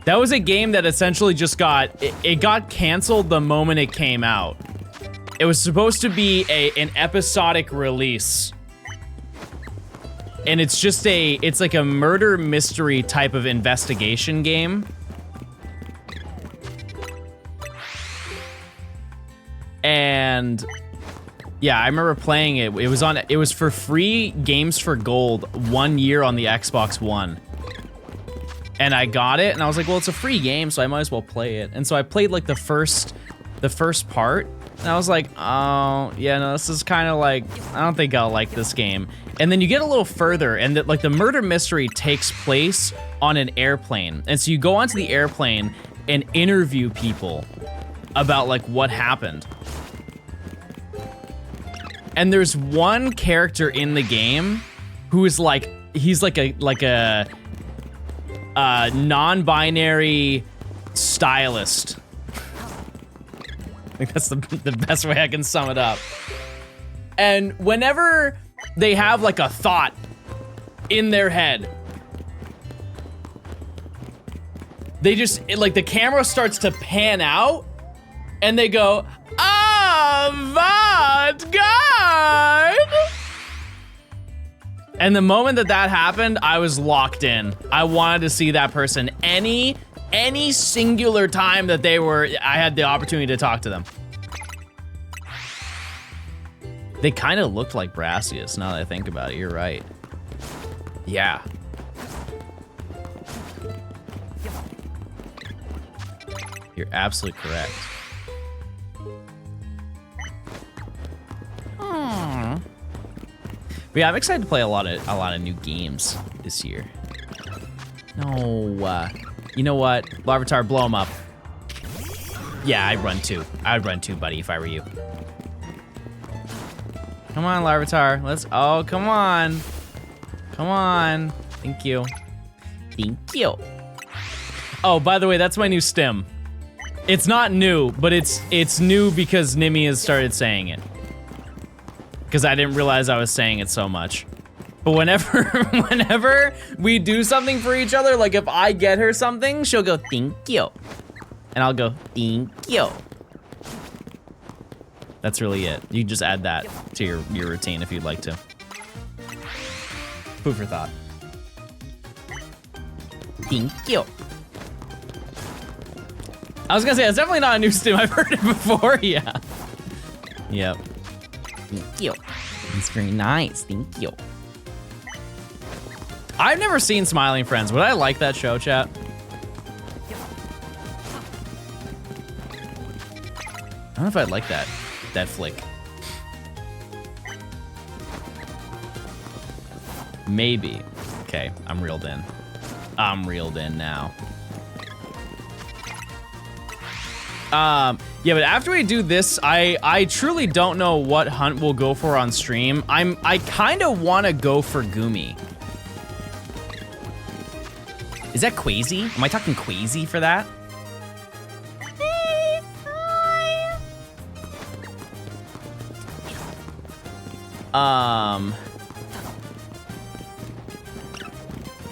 That was a game that essentially just it got canceled the moment it came out. It was supposed to be an episodic release. And it's just it's like a murder mystery type of investigation game. And yeah, I remember playing it. It was for free Games for Gold 1 year on the Xbox One. And I got it and I was like, well, it's a free game, so I might as well play it. And so I played like the first part. And I was like, oh, yeah, no, this is kind of like, I don't think I'll like this game. And then you get a little further and like the murder mystery takes place on an airplane. And so you go onto the airplane and interview people about like what happened. And there's one character in the game who is like, he's like a non-binary stylist. I think that's the best way I can sum it up. And whenever they have like a thought in their head, they just, like the camera starts to pan out and they go, avant-garde! And the moment that happened, I was locked in. I wanted to see that person any singular time that I had the opportunity to talk to them. They kind of looked like Brassius, now that I think about it. You're right. Yeah. You're absolutely correct. Aww. But yeah, I'm excited to play a lot of new games this year. No, you know what? Larvitar, blow him up. Yeah, I'd run too. I'd run too, buddy, if I were you. Come on, Larvitar. Oh, come on. Come on. Thank you. Thank you. Oh, by the way, that's my new stim. It's not new, but it's new because Nimi has started saying it. Because I didn't realize I was saying it so much. But whenever we do something for each other, like if I get her something, she'll go, thank you. And I'll go, thank you. That's really it. You can just add that to your routine if you'd like to. Food for thought. Thank you. I was gonna say, it's definitely not a new stim. I've heard it before, yeah. Yep. Thank you. It's very nice, thank you. I've never seen Smiling Friends. Would I like that show, chat? I don't know if I'd like that flick. Maybe. Okay, I'm reeled in. I'm reeled in now. Yeah, but after we do this, I truly don't know what hunt we'll go for on stream. I kind of want to go for Gumi. Is that Quasi? Am I talking Quasi for that?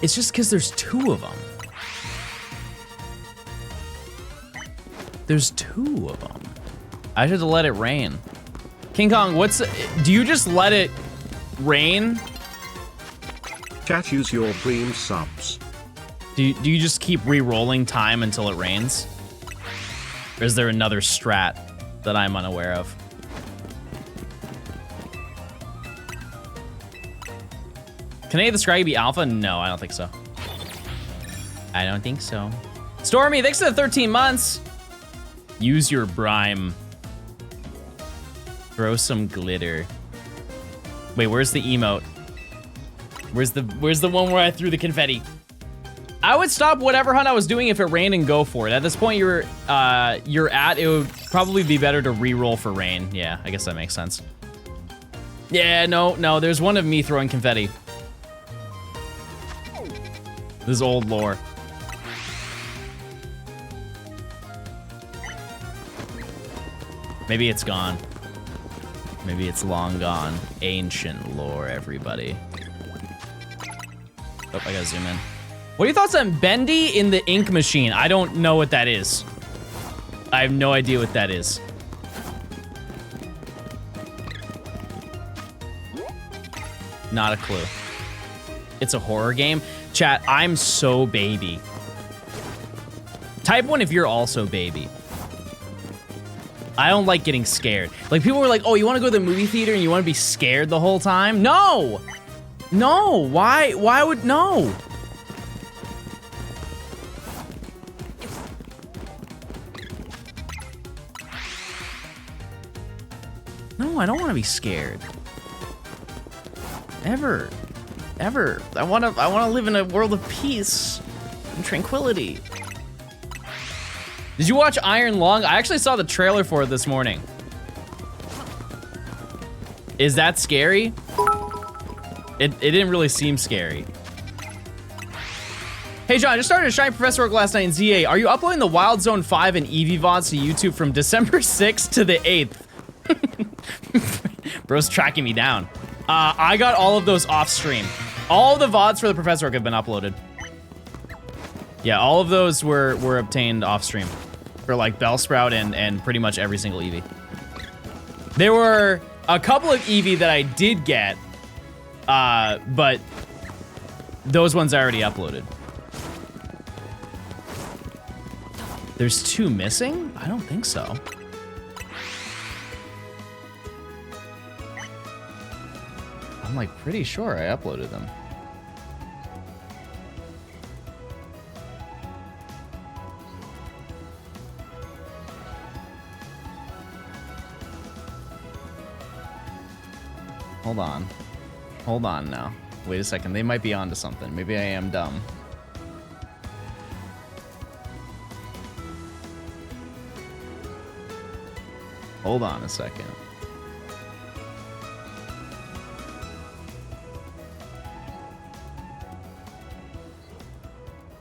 It's just because there's 2 of them. There's 2 of them. I should let it rain. King Kong, do you just let it rain? Chat, use your Prime subs. Do you just keep re-rolling time until it rains? Or is there another strat that I'm unaware of? Can any of the Scraggy be alpha? No, I don't think so. I don't think so. Stormy, thanks for the 13 months. Use your brime. Throw some glitter. Wait, where's the emote? Where's the one where I threw the confetti? I would stop whatever hunt I was doing if it rained and go for it. At this point you're at, it would probably be better to re-roll for rain. Yeah, I guess that makes sense. Yeah, no, there's one of me throwing confetti. This is old lore. Maybe it's gone. Maybe it's long gone. Ancient lore, everybody. Oh, I gotta zoom in. What are your thoughts on Bendy in the ink machine? I don't know what that is. I have no idea what that is. Not a clue. It's a horror game? Chat, I'm so baby. Type 1 if you're also baby. I don't like getting scared. Like, people were like, oh, you want to go to the movie theater and you want to be scared the whole time? No! No! Why would... No! No, I don't want to be scared. Ever. Ever. I want to live in a world of peace and tranquility. Did you watch Iron Lung? I actually saw the trailer for it this morning. Is that scary? It didn't really seem scary. Hey John, I just started a Shiny Professor work last night in ZA. Are you uploading the Wild Zone 5 and Eevee VODs to YouTube from December 6th to the 8th? Bro's tracking me down. I got all of those off stream. All the VODs for the Professor work have been uploaded. Yeah, all of those were obtained off stream for like Bellsprout and pretty much every single Eevee. There were a couple of Eevee that I did get, but those ones I already uploaded. There's 2 missing? I don't think so. I'm like pretty sure I uploaded them. Hold on. Hold on now. Wait a second. They might be onto something. Maybe I am dumb. Hold on a second.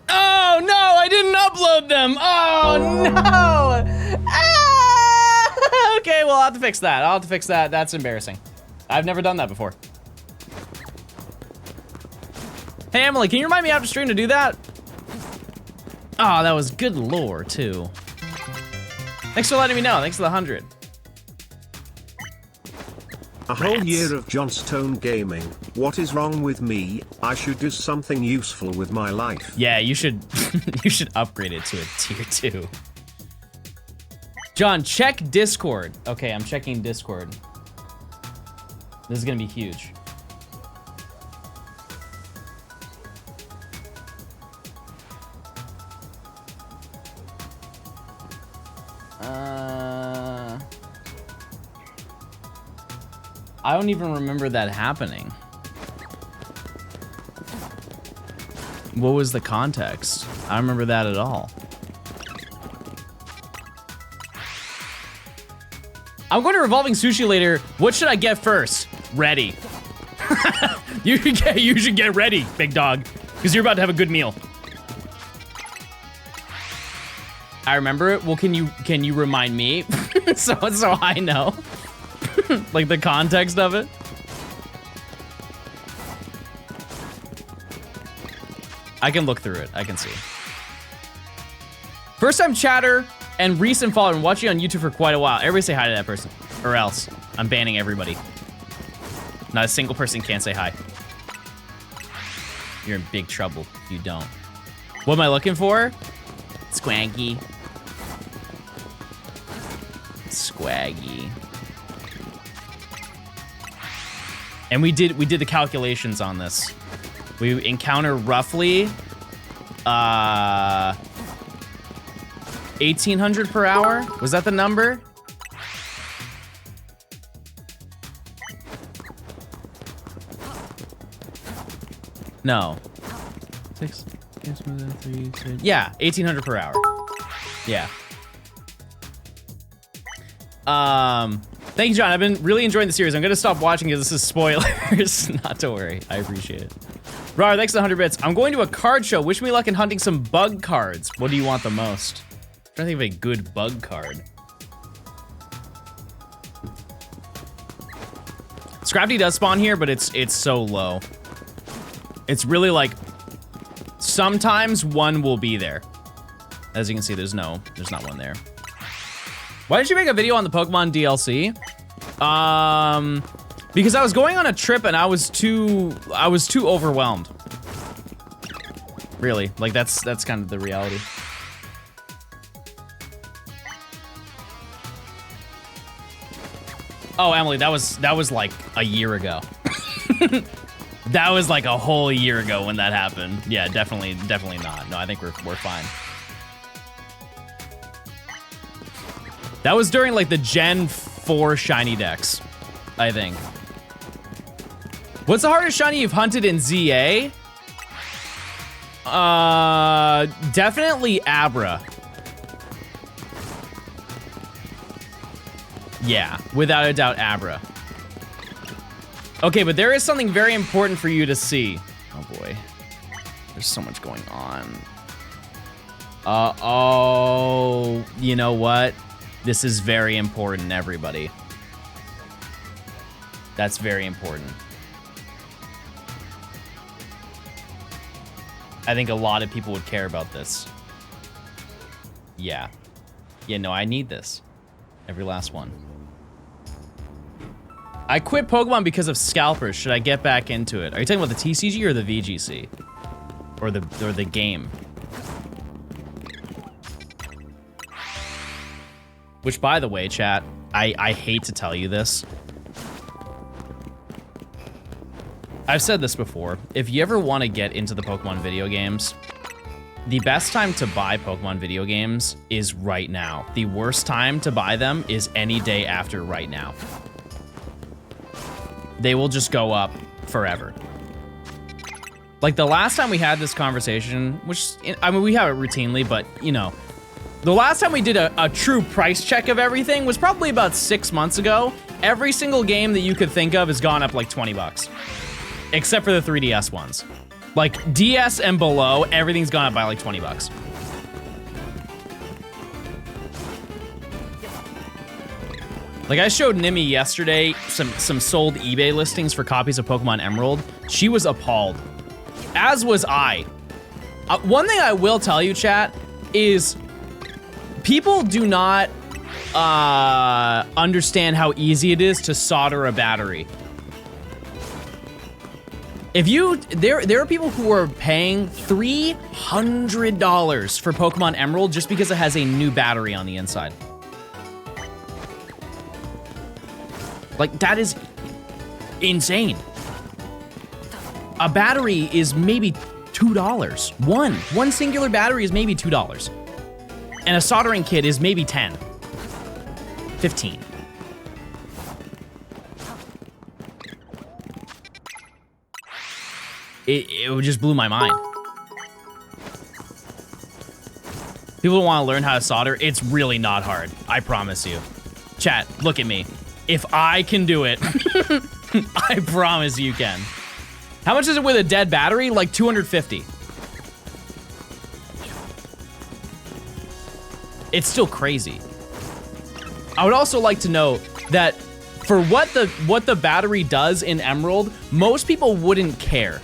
Oh no, I didn't upload them. Oh no. Ah! Okay, well, I'll have to fix that. I'll have to fix that. That's embarrassing. I've never done that before. Hey, Emily, can you remind me after stream to do that? Oh, that was good lore, too. Thanks for letting me know. Thanks for the 100. A whole year of Johnstone gaming. What is wrong with me? I should do something useful with my life. Yeah, you should you should upgrade it to a tier 2. John, check Discord. Okay, I'm checking Discord. This is gonna be huge. I don't even remember that happening. What was the context? I don't remember that at all. I'm going to Revolving Sushi later. What should I get first? Ready. You should get ready, big dog, because you're about to have a good meal. I remember it. Well, can you remind me so I know? Like the context of it? I can look through it. I can see. First time chatter and recent follower. I'm watching on YouTube for quite a while. Everybody say hi to that person, or else I'm banning everybody. Not a single person can say hi. You're in big trouble if you don't. What am I looking for? Squaggy. Squaggy. And we did the calculations on this. We encounter roughly 1800 per hour. Was that the number? No. 6. Yeah, 1800 per hour. Yeah. Thank you, John. I've been really enjoying the series. I'm gonna stop watching because this is spoilers. Not to worry. I appreciate it. Rar, thanks for the 100 bits. I'm going to a card show. Wish me luck in hunting some bug cards. What do you want the most? I'm trying to think of a good bug card. Scrafty does spawn here, but it's so low. It's really like sometimes one will be there. As you can see, there's not one there. Why did you make a video on the Pokemon DLC? Because I was going on a trip and I was too overwhelmed. Really, like that's kind of the reality. Oh, Emily, that was like a year ago. That was like a whole year ago when that happened. Yeah, definitely not. No, I think we're fine. That was during like the Gen 4 shiny decks, I think. What's the hardest shiny you've hunted in ZA? Definitely Abra. Yeah, without a doubt, Abra. Okay, but there is something very important for you to see. Oh boy, there's so much going on. Oh, you know what? This is very important, everybody. That's very important. I think a lot of people would care about this. Yeah. Yeah, no, I need this. Every last one. I quit Pokemon because of scalpers. Should I get back into it? Are you talking about the TCG or the VGC? Or the game? Which, by the way, chat, I hate to tell you this. I've said this before. If you ever want to get into the Pokemon video games, the best time to buy Pokemon video games is right now. The worst time to buy them is any day after right now. They will just go up forever. Like the last time we had this conversation, which, I mean, we have it routinely, but you know, the last time we did a true price check of everything was probably about 6 months ago. Every single game that you could think of has gone up like 20 bucks. Except for the 3DS ones. Like DS and below, everything's gone up by like 20 bucks. Like I showed Nimi yesterday some sold eBay listings for copies of Pokemon Emerald. She was appalled. As was I. One thing I will tell you, chat, is people do not understand how easy it is to solder a battery. If you, there are people who are paying $300 for Pokemon Emerald just because it has a new battery on the inside. Like, that is insane. A battery is maybe $2. One singular battery is maybe $2. And a soldering kit is maybe 10, 15. It just blew my mind. People want to learn how to solder. It's really not hard. I promise you. Chat, look at me. If I can do it, I promise you can. How much is it with a dead battery? Like 250. It's still crazy. I would also like to know that for what the battery does in Emerald, most people wouldn't care.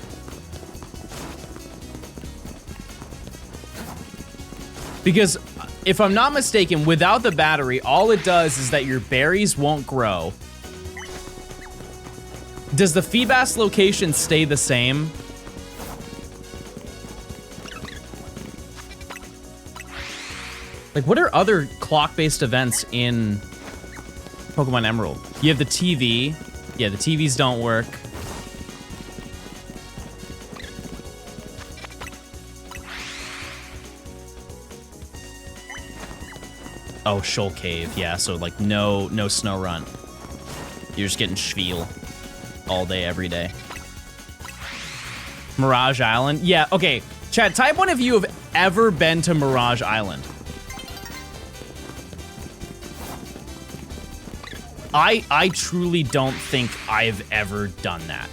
Because if I'm not mistaken, without the battery, all it does is that your berries won't grow. Does the Feebas location stay the same? Like, what are other clock-based events in Pokemon Emerald? You have the TV. Yeah, the TVs don't work. Oh, Shoal Cave, yeah, so like no snow run. You're just getting Schwiel all day, every day. Mirage Island. Yeah, okay. Chat, type one if you have ever been to Mirage Island. I truly don't think I've ever done that.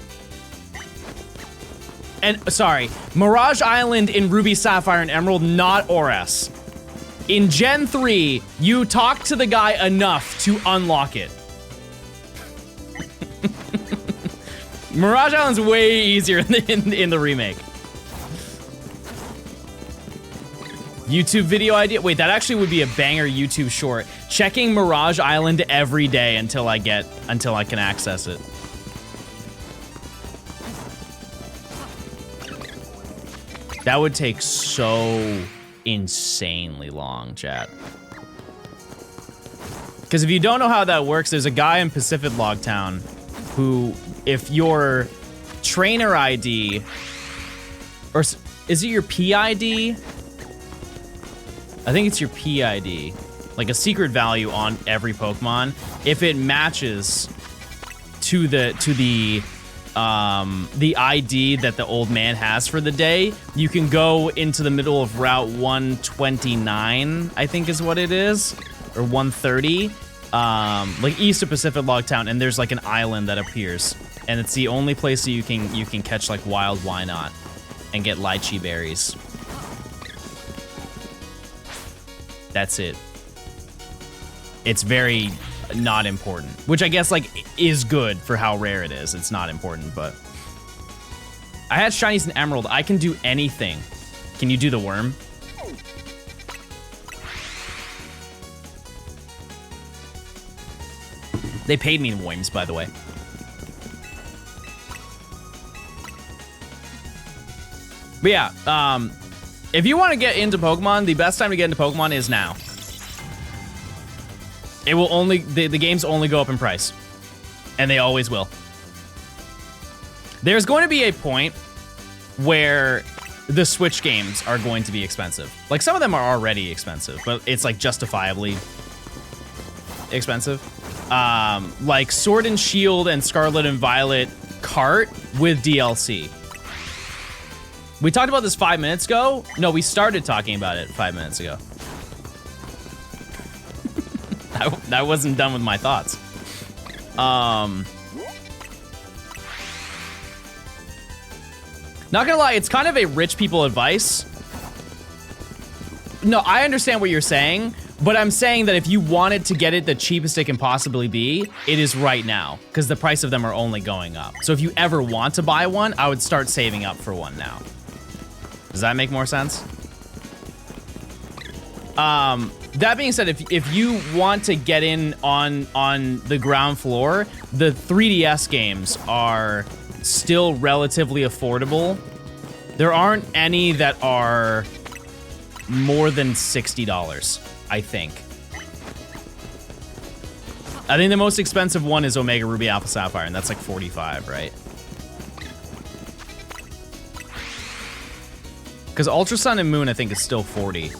And, sorry, Mirage Island in Ruby, Sapphire, and Emerald, not Ores. In Gen 3, you talk to the guy enough to unlock it. Mirage Island's way easier in the remake. YouTube video idea? Wait, that actually would be a banger YouTube short. Checking Mirage Island every day until I can access it. That would take so insanely long, chat. Because if you don't know how that works, there's a guy in Pacific Logtown who, if your trainer ID, or is it your PID? I think it's your PID, like a secret value on every Pokemon. If it matches to the ID that the old man has for the day, you can go into the middle of Route 129, I think is what it is, or 130, like east of Pacific Logtown, and there's like an island that appears, and it's the only place that you can catch like wild Wynot and get lychee berries. That's it. It's very not important, which I guess like is good for how rare it is. It's not important, but I had shinies and emerald. I can do anything. Can you do the worm? They paid me in worms, by the way. But yeah, if you want to get into Pokemon, the best time to get into Pokemon is now. It will only, the games only go up in price. And they always will. There's going to be a point where the Switch games are going to be expensive. Like, some of them are already expensive, but it's like justifiably expensive. Like Sword and Shield and Scarlet and Violet cart with DLC. We talked about this 5 minutes ago. No, we started talking about it 5 minutes ago. I wasn't done with my thoughts. Not gonna lie, it's kind of a rich people advice. No, I understand what you're saying, but I'm saying that if you wanted to get it the cheapest it can possibly be, it is right now, because the price of them are only going up. So if you ever want to buy one, I would start saving up for one now. Does that make more sense? That being said, if you want to get in on the ground floor, the 3DS games are still relatively affordable. There aren't any that are more than $60, I think. I think the most expensive one is Omega Ruby Alpha Sapphire, and that's like $45, right? Because Ultra Sun and Moon, I think, is still $40.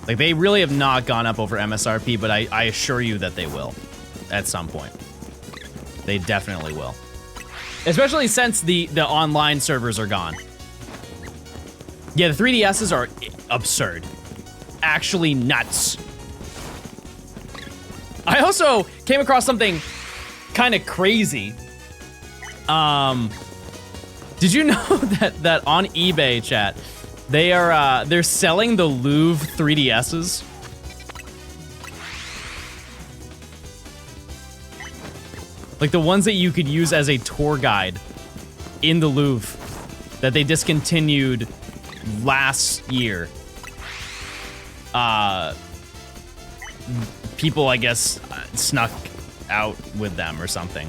Like, they really have not gone up over MSRP, but I assure you that they will at some point. They definitely will. Especially since the online servers are gone. Yeah, the 3DSs are absurd. Actually nuts. I also came across something kind of crazy. Did you know that on eBay, chat, they're selling the Louvre 3DSs? Like the ones that you could use as a tour guide in the Louvre that they discontinued last year. People, I guess, snuck out with them or something.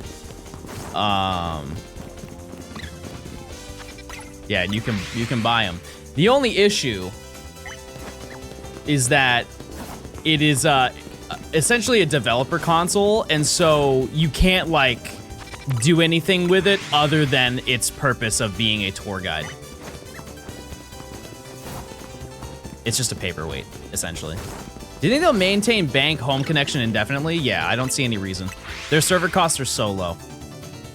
Yeah, and you can buy them. The only issue is that it is essentially a developer console, and so you can't like do anything with it other than its purpose of being a tour guide. It's just a paperweight, essentially. Do you think they'll maintain bank home connection indefinitely? Yeah, I don't see any reason. Their server costs are so low.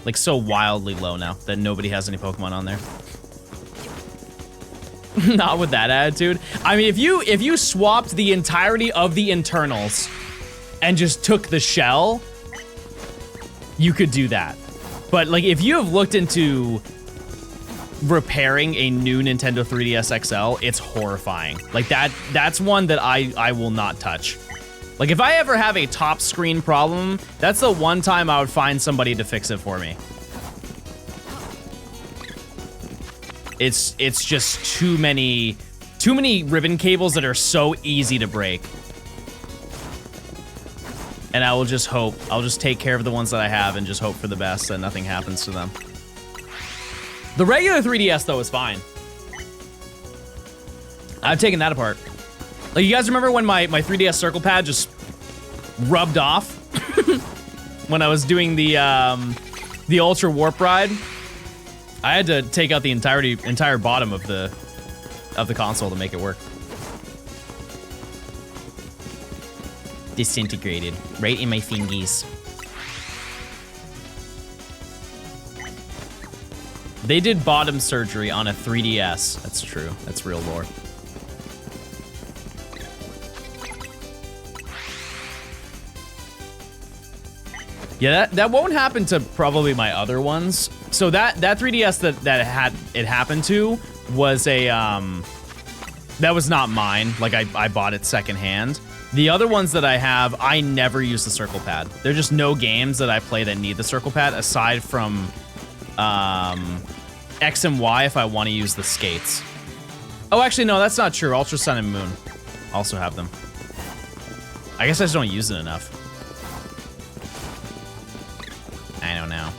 Like, so wildly low now that nobody has any Pokemon on there. Not with that attitude. I mean, if you swapped the entirety of the internals and just took the shell, you could do that. But like, if you have looked into repairing a new Nintendo 3DS XL, it's horrifying. Like that's one that I will not touch. Like if I ever have a top screen problem, that's the one time I would find somebody to fix it for me. It's just too many ribbon cables that are so easy to break. And I will just hope, I'll just take care of the ones that I have and just hope for the best that nothing happens to them. The regular 3DS though is fine. I've taken that apart. Like, you guys remember when my 3DS circle pad just rubbed off when I was doing the Ultra Warp Ride? I had to take out the entire bottom of the console to make it work. Disintegrated right in my fingies. They did bottom surgery on a 3DS. That's true. That's real lore. Yeah, that won't happen to probably my other ones. So that 3DS that it happened to was a that was not mine. Like I bought it secondhand. The other ones that I have, I never use the circle pad. There's just no games that I play that need the circle pad aside from X and Y if I want to use the skates. Oh, actually, no, that's not true. Ultra Sun and Moon also have them. I guess I just don't use it enough. I don't know.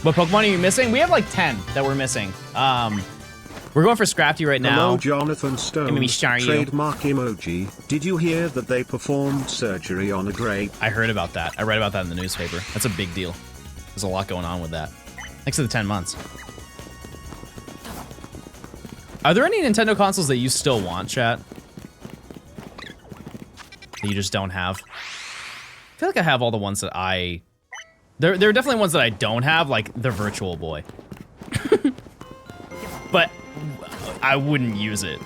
What Pokemon are you missing? We have like 10 that we're missing. We're going for Scrafty right now. Hello, Jonathan Stone. Trademark emoji. Did you hear that they performed surgery on a grape? I heard about that. I read about that in the newspaper. That's a big deal. There's a lot going on with that. Thanks to the 10 months. Are there any Nintendo consoles that you still want, chat? That you just don't have? I feel like I have all the ones that I... There are definitely ones that I don't have, like the Virtual Boy. But I wouldn't use it.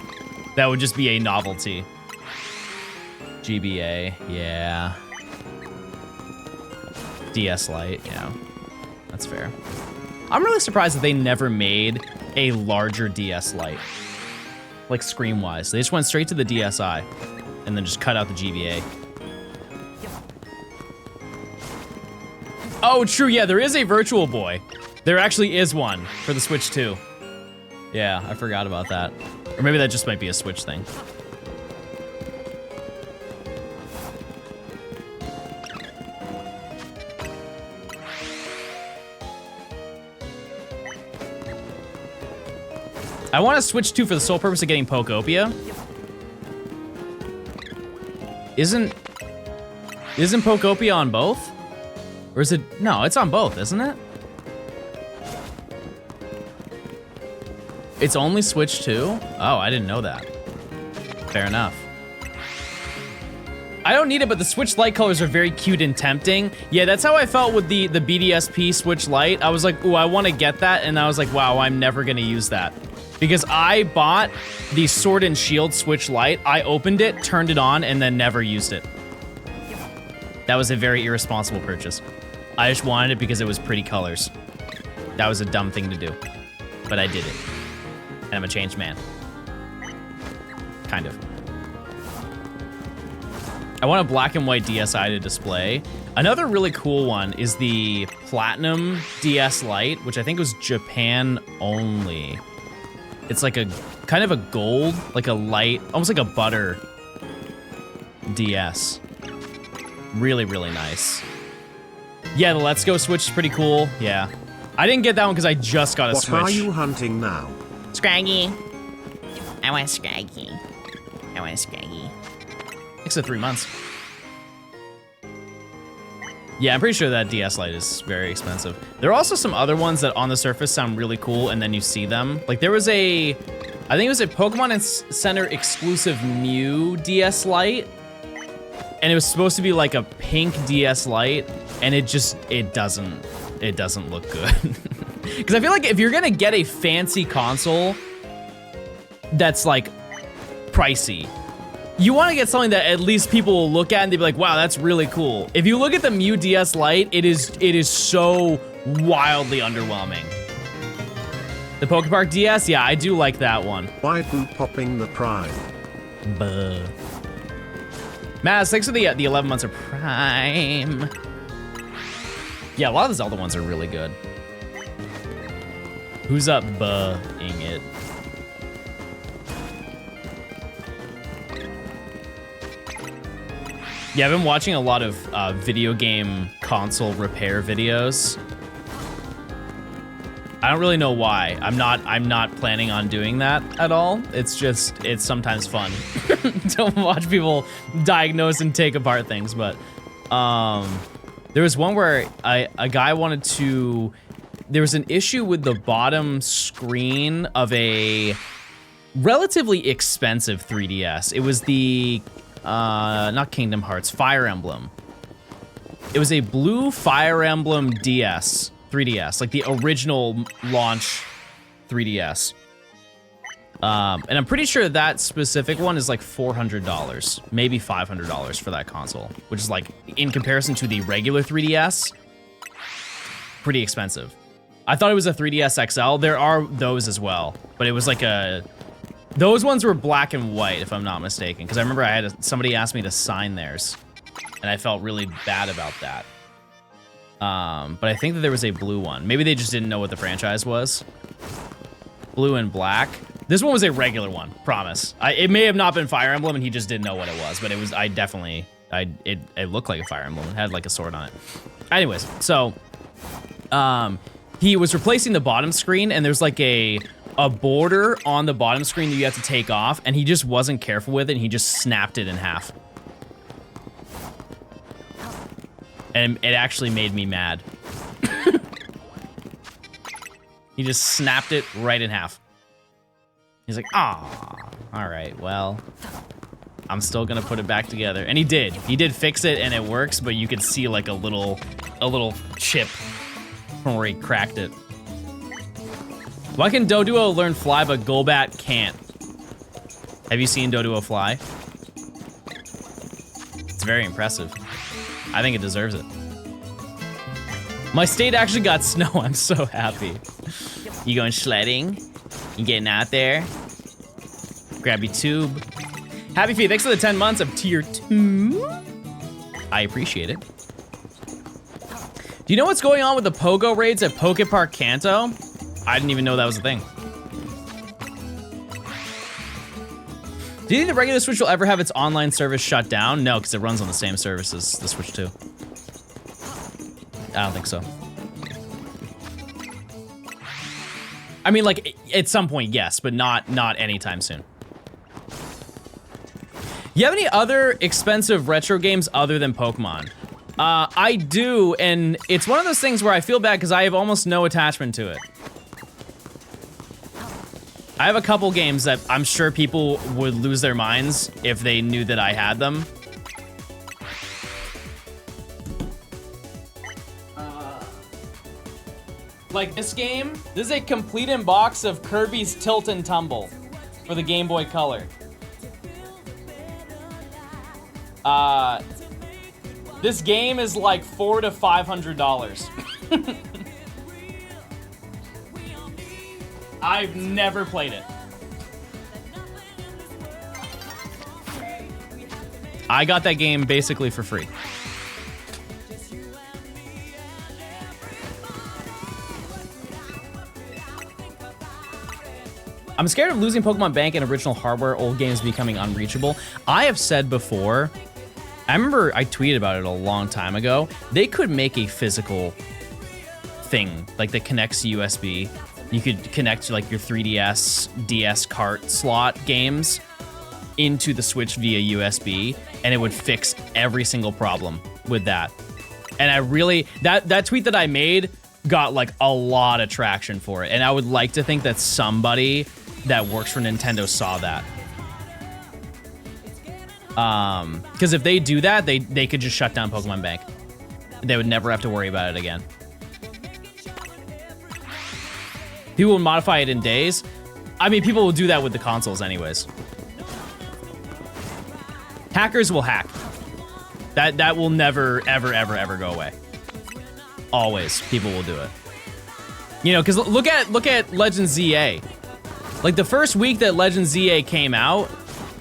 That would just be a novelty. GBA, yeah. DS Lite, yeah. That's fair. I'm really surprised that they never made a larger DS Lite. Like screen-wise. They just went straight to the DSi and then just cut out the GBA. Oh, true, yeah, there is a Virtual Boy. There actually is one for the Switch 2. Yeah, I forgot about that. Or maybe that just might be a Switch thing. I want to Switch 2 for the sole purpose of getting Pokopia. Isn't Pokopia on both? Or is it? No, it's on both, isn't it? It's only Switch 2? Oh, I didn't know that. Fair enough. I don't need it, but the Switch Lite colors are very cute and tempting. Yeah, that's how I felt with the BDSP Switch Lite. I was like, ooh, I want to get that, and I was like, wow, I'm never gonna use that. Because I bought the Sword and Shield Switch Lite, I opened it, turned it on, and then never used it. That was a very irresponsible purchase. I just wanted it because it was pretty colors. That was a dumb thing to do. But I did it. And I'm a changed man. Kind of. I want a black and white DSi to display. Another really cool one is the Platinum DS Lite, which I think was Japan only. It's like a kind of a gold, like a light, almost like a butter DS. Really, really nice. Yeah, the Let's Go Switch is pretty cool. Yeah. I didn't get that one because I just got a Switch. What are you hunting now? Scraggy. I want Scraggy. I want Scraggy. Thanks for 3 months. Yeah, I'm pretty sure that DS Lite is very expensive. There are also some other ones that on the surface sound really cool and then you see them. Like there was a, I think it was a Pokemon Center exclusive Mew DS Lite. And it was supposed to be like a pink DS Lite, and it doesn't look good. Because I feel like if you're gonna get a fancy console, that's like pricey. You want to get something that at least people will look at and they'll be like, wow, that's really cool. If you look at the Mew DS Lite, it is so wildly underwhelming. The Pokepark DS, yeah, I do like that one. Why boo popping the Prime? Buh. Maz, thanks for the 11 months of Prime. Yeah, a lot of the Zelda ones are really good. Who's up buh-ing it? Yeah, I've been watching a lot of video game console repair videos. I don't really know why. I'm not planning on doing that at all. It's just, it's sometimes fun to watch people diagnose and take apart things. But there was one where a guy wanted to, there was an issue with the bottom screen of a relatively expensive 3DS. It was the, not Kingdom Hearts, Fire Emblem. It was a blue Fire Emblem DS. 3DS, like the original launch 3DS. And I'm pretty sure that specific one is like $400, maybe $500 for that console, which is like, in comparison to the regular 3DS, pretty expensive. I thought it was a 3DS XL. There are those as well, but it was like those ones were black and white, if I'm not mistaken, because I remember somebody asked me to sign theirs, and I felt really bad about that. But I think that there was a blue one. Maybe they just didn't know what the franchise was. Blue and black. This one was a regular one, promise. It may have not been Fire Emblem and he just didn't know what it was, but it was, it looked like a Fire Emblem. It had like a sword on it. Anyways, so, he was replacing the bottom screen and there's like a border on the bottom screen that you have to take off, and he just wasn't careful with it and he just snapped it in half. And it actually made me mad. He just snapped it right in half. He's like, ah, all right, well, I'm still gonna put it back together. And he did fix it and it works, but you could see like a little chip from where he cracked it. Why can Doduo learn fly, but Golbat can't? Have you seen Doduo fly? It's very impressive. I think it deserves it. My state actually got snow. I'm so happy. You going sledding? You getting out there? Grab your tube. Happy Feet, thanks for the 10 months of tier 2. I appreciate it. Do you know what's going on with the Pogo raids at Pokepark Kanto? I didn't even know that was a thing. Do you think the regular Switch will ever have its online service shut down? No, because it runs on the same service as the Switch 2. I don't think so. I mean, like, at some point, yes, but not anytime soon. You have any other expensive retro games other than Pokemon? I do, and it's one of those things where I feel bad because I have almost no attachment to it. I have a couple games that I'm sure people would lose their minds if they knew that I had them. Like this game, this is a complete in box of Kirby's Tilt and Tumble for the Game Boy Color. This game is like $400 to $500. I've never played it. I got that game basically for free. I'm scared of losing Pokemon Bank and original hardware, old games becoming unreachable. I have said before, I remember I tweeted about it a long time ago, they could make a physical thing, like that connects to USB. You could connect like your 3DS, DS cart slot games into the Switch via USB, and it would fix every single problem with that. And I really, that tweet that I made got like a lot of traction for it. And I would like to think that somebody that works for Nintendo saw that. Because if they do that, they could just shut down Pokemon Bank. They would never have to worry about it again. People would modify it in days. I mean, people will do that with the consoles anyways. Hackers will hack. That will never, ever, ever, ever go away. Always, people will do it. You know, because look at Legend ZA. Like, the first week that Legend ZA came out,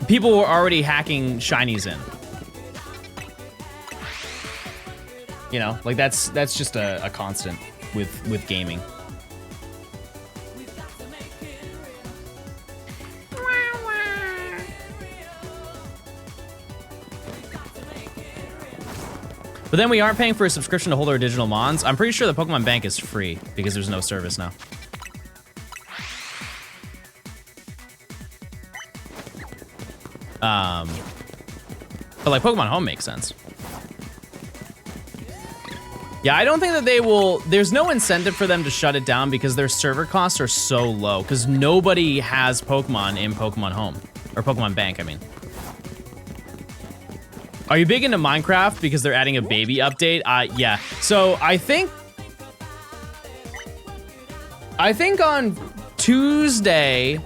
people were already hacking shinies in. You know, like that's just a constant with gaming. But then we aren't paying for a subscription to hold our digital mons. I'm pretty sure the Pokemon Bank is free because there's no service now. But like Pokemon Home makes sense. Yeah, I don't think that they will, there's no incentive for them to shut it down because their server costs are so low because nobody has Pokemon in Pokemon Home, or Pokemon Bank, I mean. Are you big into Minecraft because they're adding a baby update? Yeah. So I think on Tuesday,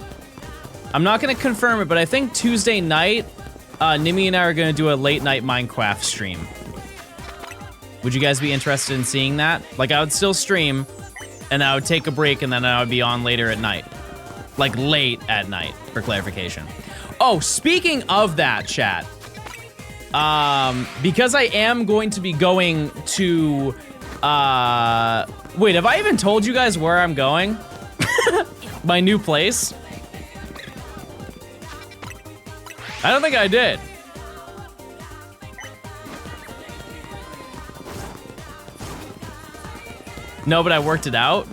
I'm not gonna confirm it, but I think Tuesday night, Nimi and I are gonna do a late night Minecraft stream. Would you guys be interested in seeing that? Like, I would still stream, and I would take a break, and then I would be on later at night. Like, late at night, for clarification. Oh, speaking of that, chat, because I am going to be going to, wait, have I even told you guys where I'm going? My new place? I don't think I did. No, but I worked it out.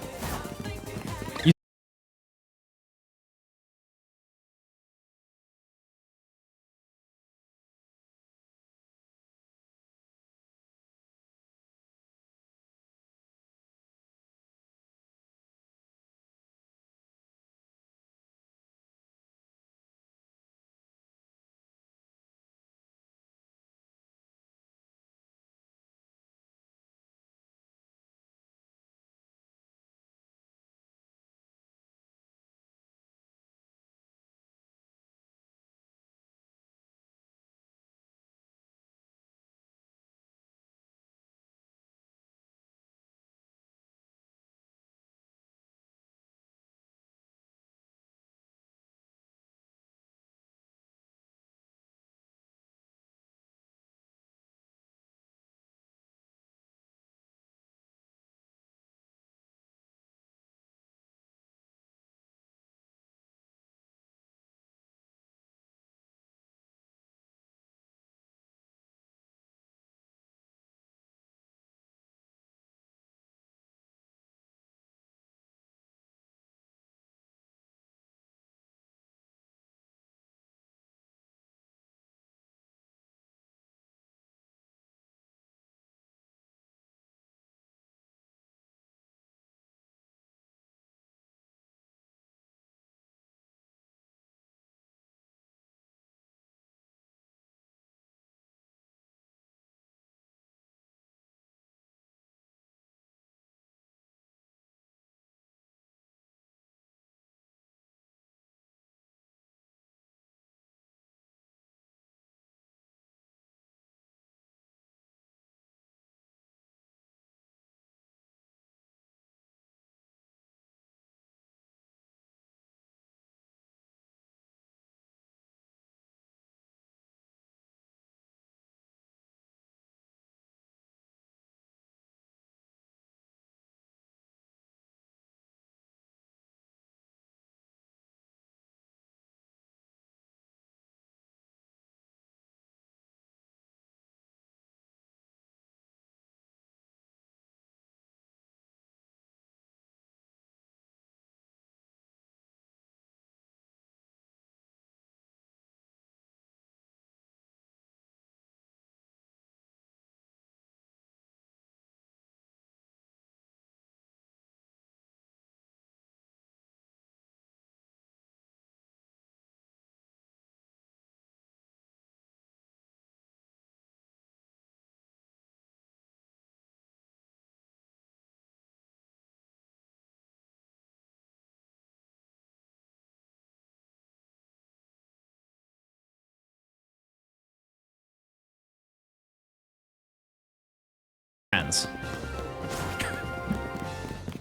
friends.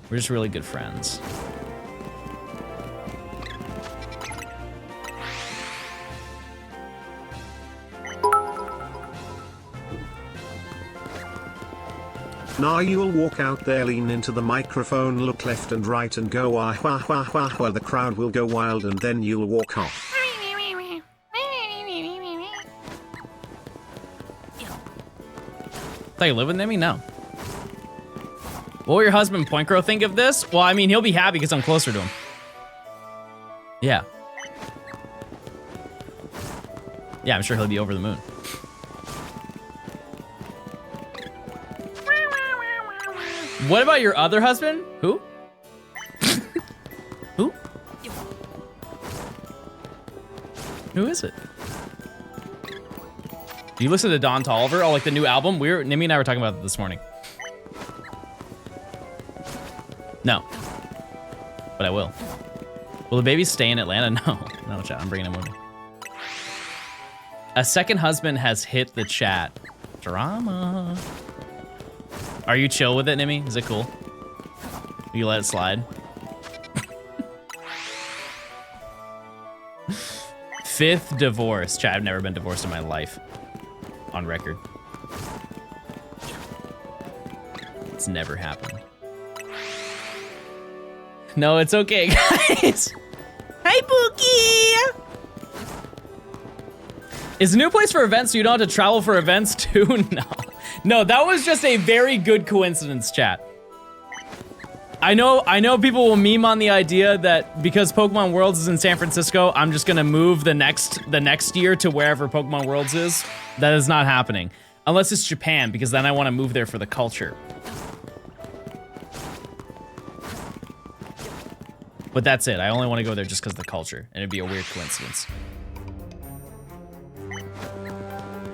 We're just really good friends. Now you'll walk out there, lean into the microphone, look left and right and go wah wah wah wah wah. The crowd will go wild and then you'll walk off. Thought you live with Nemi? No. What will your husband Pointcrow think of this? Well, I mean, he'll be happy because I'm closer to him. Yeah. Yeah, I'm sure he'll be over the moon. What about your other husband? Who? Who? Who is it? Do you listen to Don Tolliver? Oh, like the new album? Nimi and I were talking about it this morning. No. But I will. Will the baby stay in Atlanta? No. No, chat. I'm bringing him with me. A second husband has hit the chat. Drama. Are you chill with it, Nimi? Is it cool? You let it slide? Fifth divorce. Chat, I've never been divorced in my life. On record. It's never happened. No, it's okay, guys. Hi, Pookie! Is a new place for events so you don't have to travel for events too? No. No, that was just a very good coincidence, chat. I know people will meme on the idea that because Pokemon Worlds is in San Francisco, I'm just gonna move the next year to wherever Pokemon Worlds is. That is not happening. Unless it's Japan, because then I want to move there for the culture. But that's it. I only want to go there just because of the culture, and it'd be a weird coincidence.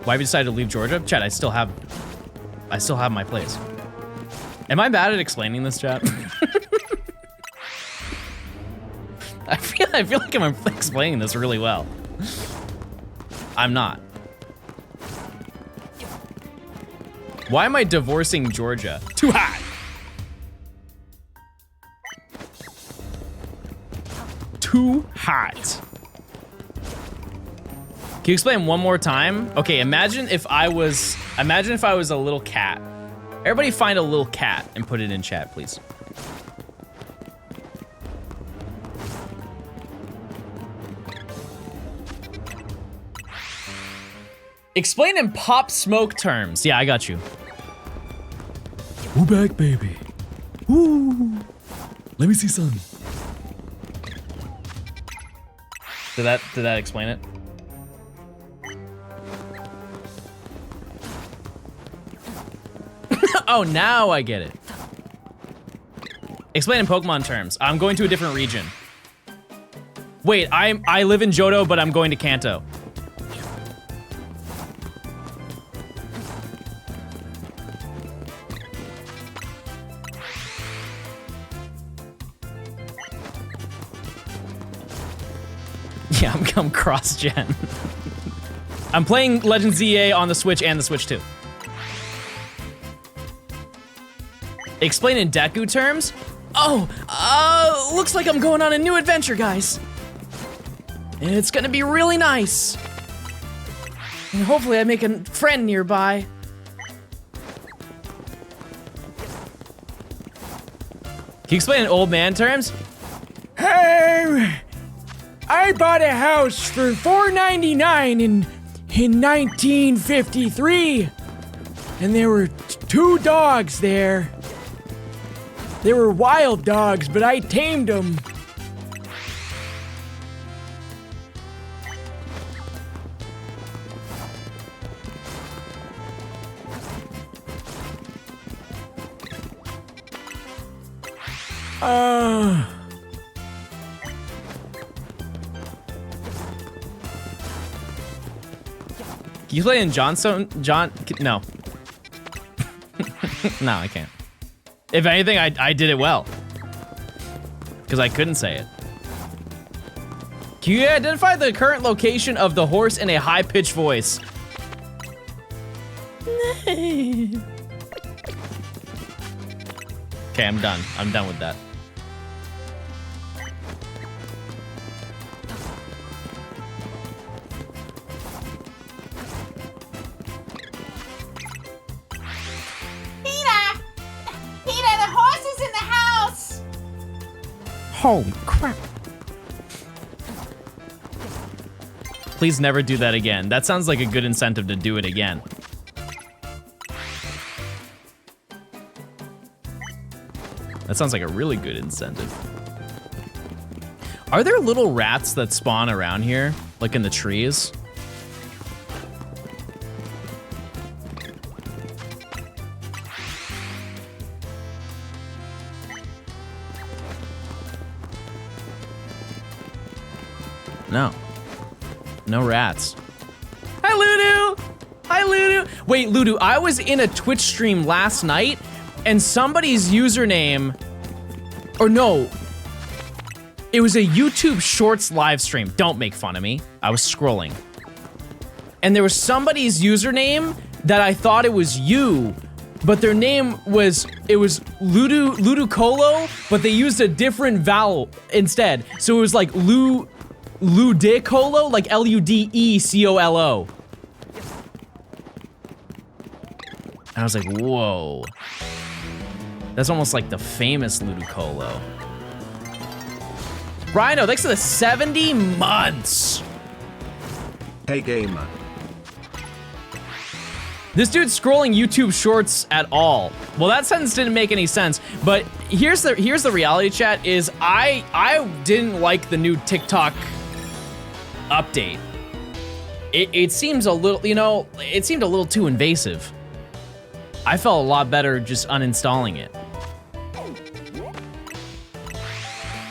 Why have you decided to leave Georgia? Chat, I still have my place. Am I bad at explaining this, chat? I feel like I'm explaining this really well. I'm not. Why am I divorcing Georgia? Too hot. Too hot. Can you explain one more time? Okay, imagine if I was a little cat. Everybody find a little cat and put it in chat, please. Explain in Pop Smoke terms. Yeah, I got you. Who back, baby? Woo! Let me see some. Did that explain it? Oh, now I get it. Explain in Pokemon terms. I'm going to a different region. Wait, I live in Johto, but I'm going to Kanto. Yeah, I'm cross-gen. I'm playing Legends ZA on the Switch and the Switch 2. Explain in Deku terms? Oh, looks like I'm going on a new adventure, guys. It's gonna be really nice. And hopefully I make a friend nearby. Can you explain in old man terms? Hey, I bought a house for $4.99 in 1953, and there were two dogs there. They were wild dogs, but I tamed them. Can you play in Johnstone? No. No, I can't. If anything, I did it well. Because I couldn't say it. Can you identify the current location of the horse in a high-pitched voice? Okay, I'm done. I'm done with that. Peter! Peter, the horse is in the house! Holy crap. Please never do that again. That sounds like a good incentive to do it again. That sounds like a really good incentive. Are there little rats that spawn around here? Like in the trees? No. No rats. Hi, Ludu! Hi, Ludu! Wait, Ludu, I was in a Twitch stream last night, and somebody's username... Or no. It was a YouTube Shorts live stream. Don't make fun of me. I was scrolling. And there was somebody's username that I thought it was you, but their name was... It was Ludicolo, but they used a different vowel instead. So it was like Ludicolo, like Ludecolo. I was like, whoa. That's almost like the famous Ludicolo. Rhino, thanks for the 70 months. Hey gamer. This dude's scrolling YouTube Shorts at all. Well, that sentence didn't make any sense, but here's the reality, chat, is I didn't like the new TikTok update. It seems a little, you know, it seemed a little too invasive. I felt a lot better just uninstalling it.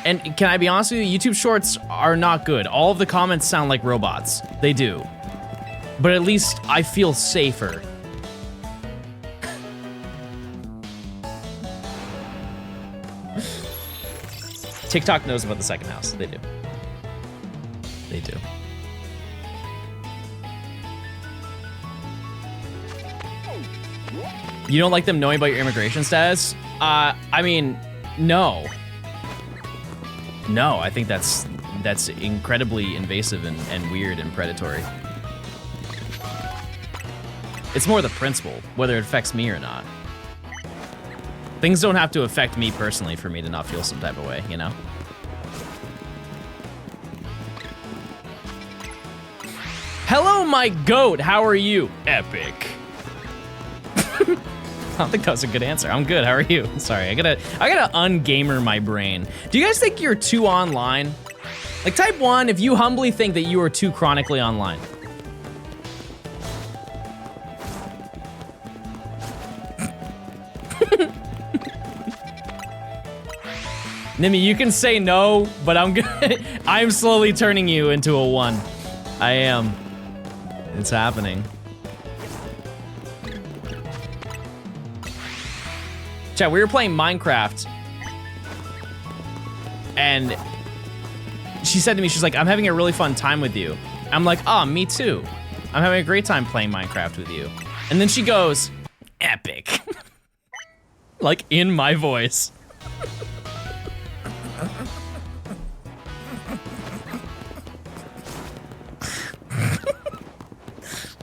And can I be honest with you, YouTube Shorts are not good. All of the comments sound like robots. They do. But at least I feel safer. TikTok knows about the second house. They do. They do. You don't like them knowing about your immigration status? I mean, no. No, I think that's incredibly invasive and weird and predatory. It's more the principle, whether it affects me or not. Things don't have to affect me personally for me to not feel some type of way, you know? Hello, my goat. How are you? Epic. I don't think that was a good answer. I'm good. How are you? Sorry, I gotta ungamer my brain. Do you guys think you're too online? Like, type 1 if you humbly think that you are too chronically online. Nimi, you can say no, but I'm slowly turning you into a 1. I am. It's happening. Chat, we were playing Minecraft, and she said to me, she's like, I'm having a really fun time with you. I'm like, oh, me too. I'm having a great time playing Minecraft with you. And then she goes, epic. Like, in my voice.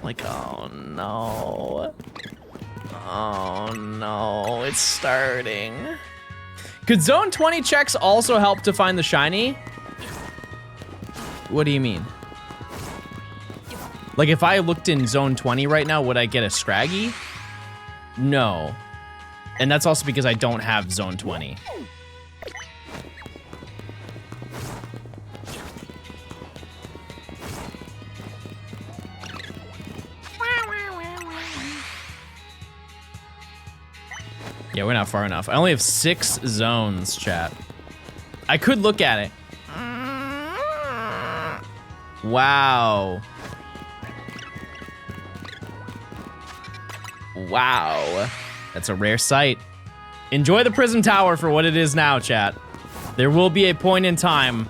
Like, oh no. Oh no, it's starting. Could Zone 20 checks also help to find the shiny? What do you mean? Like, if I looked in Zone 20 right now, would I get a Scraggy? No. And that's also because I don't have Zone 20. Yeah, we're not far enough. I only have 6 zones, chat. I could look at it. Wow. Wow. That's a rare sight. Enjoy the Prism Tower for what it is now, chat. There will be a point in time.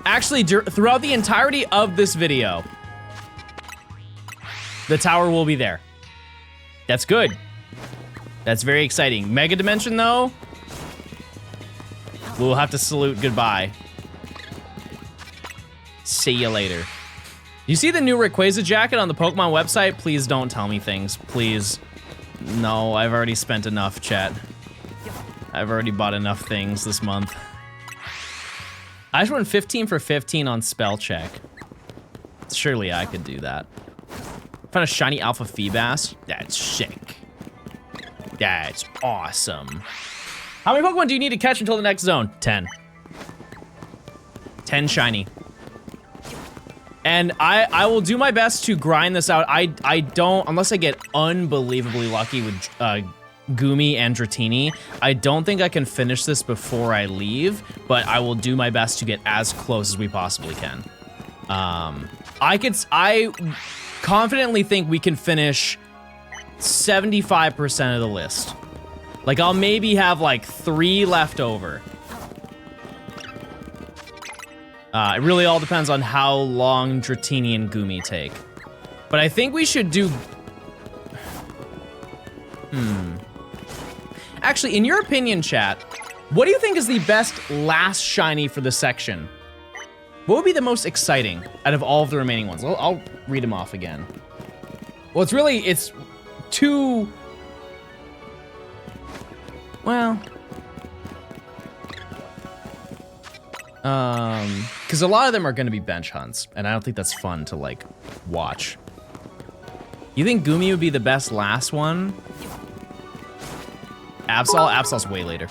Actually, throughout the entirety of this video, the tower will be there. That's good. That's very exciting. Mega Dimension, though, We'll have to salute goodbye. See you later. You see the new Rayquaza jacket on the Pokemon website? Please don't tell me things. Please. No, I've already spent enough, chat. I've already bought enough things this month. I just went 15 for 15 on spell check. Surely I could do that. Found a shiny Alpha Feebas. That's sick. That's awesome. How many Pokemon do you need to catch until the next zone? 10. 10 shiny. And I will do my best to grind this out. I don't, unless I get unbelievably lucky with Gumi and Dratini, I don't think I can finish this before I leave, but I will do my best to get as close as we possibly can. I confidently think we can finish 75% of the list. Like, I'll maybe have like 3 left over. It really all depends on how long Dratini and Gumi take. But I think we should do... Actually, in your opinion, chat, what do you think is the best last shiny for the section? What would be the most exciting out of all of the remaining ones? I'll read them off again. Well, it's two... Well... Because a lot of them are going to be bench hunts, and I don't think that's fun to, like, watch. You think Gumi would be the best last one? Absol? Absol's way later.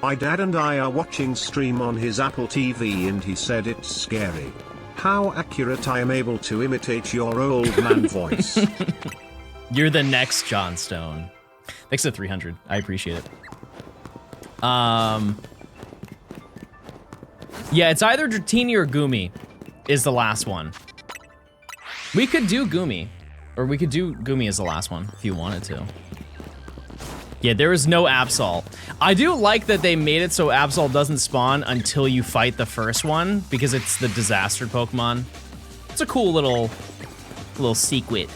My dad and I are watching stream on his Apple TV and he said it's scary. How accurate I am able to imitate your old man voice. You're the next Johnstone. Thanks to 300. I appreciate it. Yeah, it's either Dratini or Gumi is the last one. We could do Gumi. Or we could do Gumi as the last one, if you wanted to. Yeah, there is no Absol. I do like that they made it so Absol doesn't spawn until you fight the first one, because it's the disaster Pokemon. It's a cool little secret.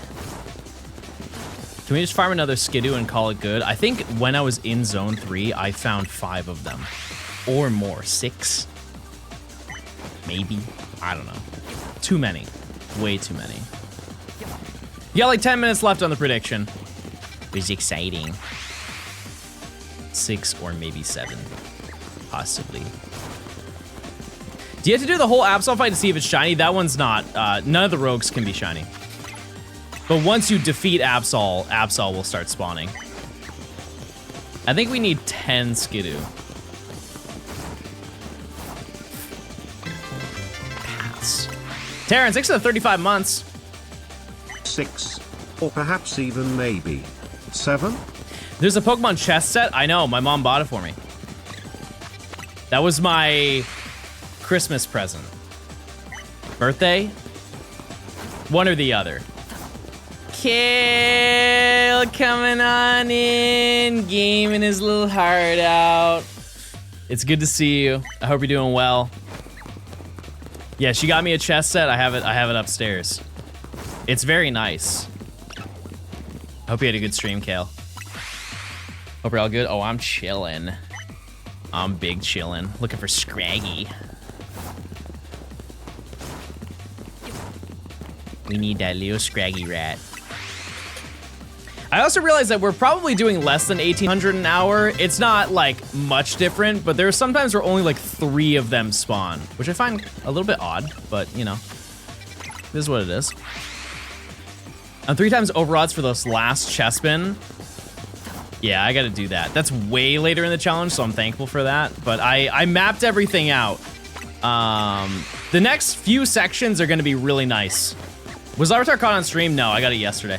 Can we just farm another Skidoo and call it good? I think when I was in Zone 3, I found 5 of them. Or more. 6? Maybe? I don't know. Too many. Way too many. You got like 10 minutes left on the prediction. It was exciting. 6 or maybe 7. Possibly. Do you have to do the whole Absol fight to see if it's shiny? That one's not. None of the rogues can be shiny. But once you defeat Absol, Absol will start spawning. I think we need 10 Skidoo. Pass. Terrence, thanks for the 35 months. 6. Or perhaps even maybe 7? There's a Pokemon chess set. I know, my mom bought it for me. That was my Christmas present. Birthday? One or the other. Kale coming on in, gaming his little heart out. It's good to see you. I hope you're doing well. Yeah, she got me a chess set. I have it upstairs. It's very nice. I hope you had a good stream, Kale. Hope you're all good. Oh, I'm chilling. I'm big chilling. Looking for Scraggy. We need that little Scraggy rat. I also realized that we're probably doing less than 1,800 an hour. It's not, like, much different, but there's sometimes where only, like, 3 of them spawn, which I find a little bit odd, but, you know, this is what it is. I'm 3 times over odds for this last Chespin. Yeah, I gotta do that. That's way later in the challenge, so I'm thankful for that. But I mapped everything out. The next few sections are gonna be really nice. Was Larvitar caught on stream? No, I got it yesterday.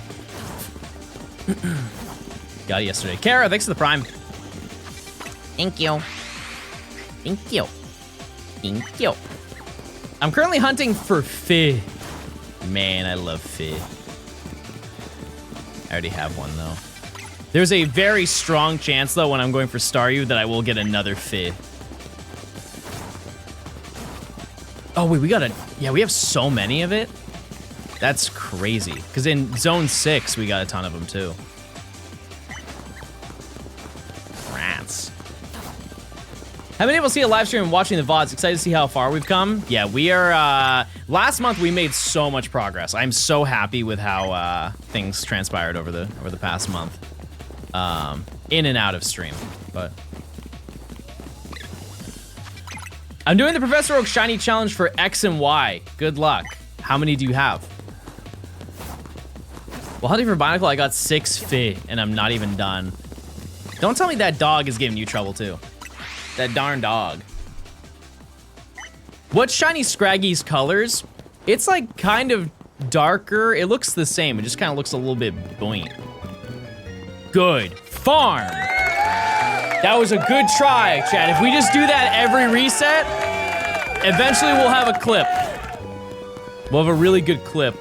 Got it yesterday. Kara, thanks for the Prime. Thank you. Thank you. Thank you. I'm currently hunting for Fi. Man, I love Fi. I already have one, though. There's a very strong chance, though, when I'm going for Staryu that I will get another Fi. Oh, wait, we got a... Yeah, we have so many of it. That's crazy. Because in Zone 6, we got a ton of them, too. Haven't been able to see a live stream and watching the VODs. Excited to see how far we've come. Yeah, we are, last month we made so much progress. I'm so happy with how things transpired over the past month. In and out of stream, but. I'm doing the Professor Oak Shiny Challenge for X and Y. Good luck. How many do you have? Well, hunting for Binacle, I got 6 fi, and I'm not even done. Don't tell me that dog is giving you trouble, too. That darn dog. What's Shiny Scraggy's colors? It's like kind of darker. It looks the same. It just kind of looks a little bit buoyant. Good. Farm. That was a good try, Chad. If we just do that every reset, eventually we'll have a clip. We'll have a really good clip.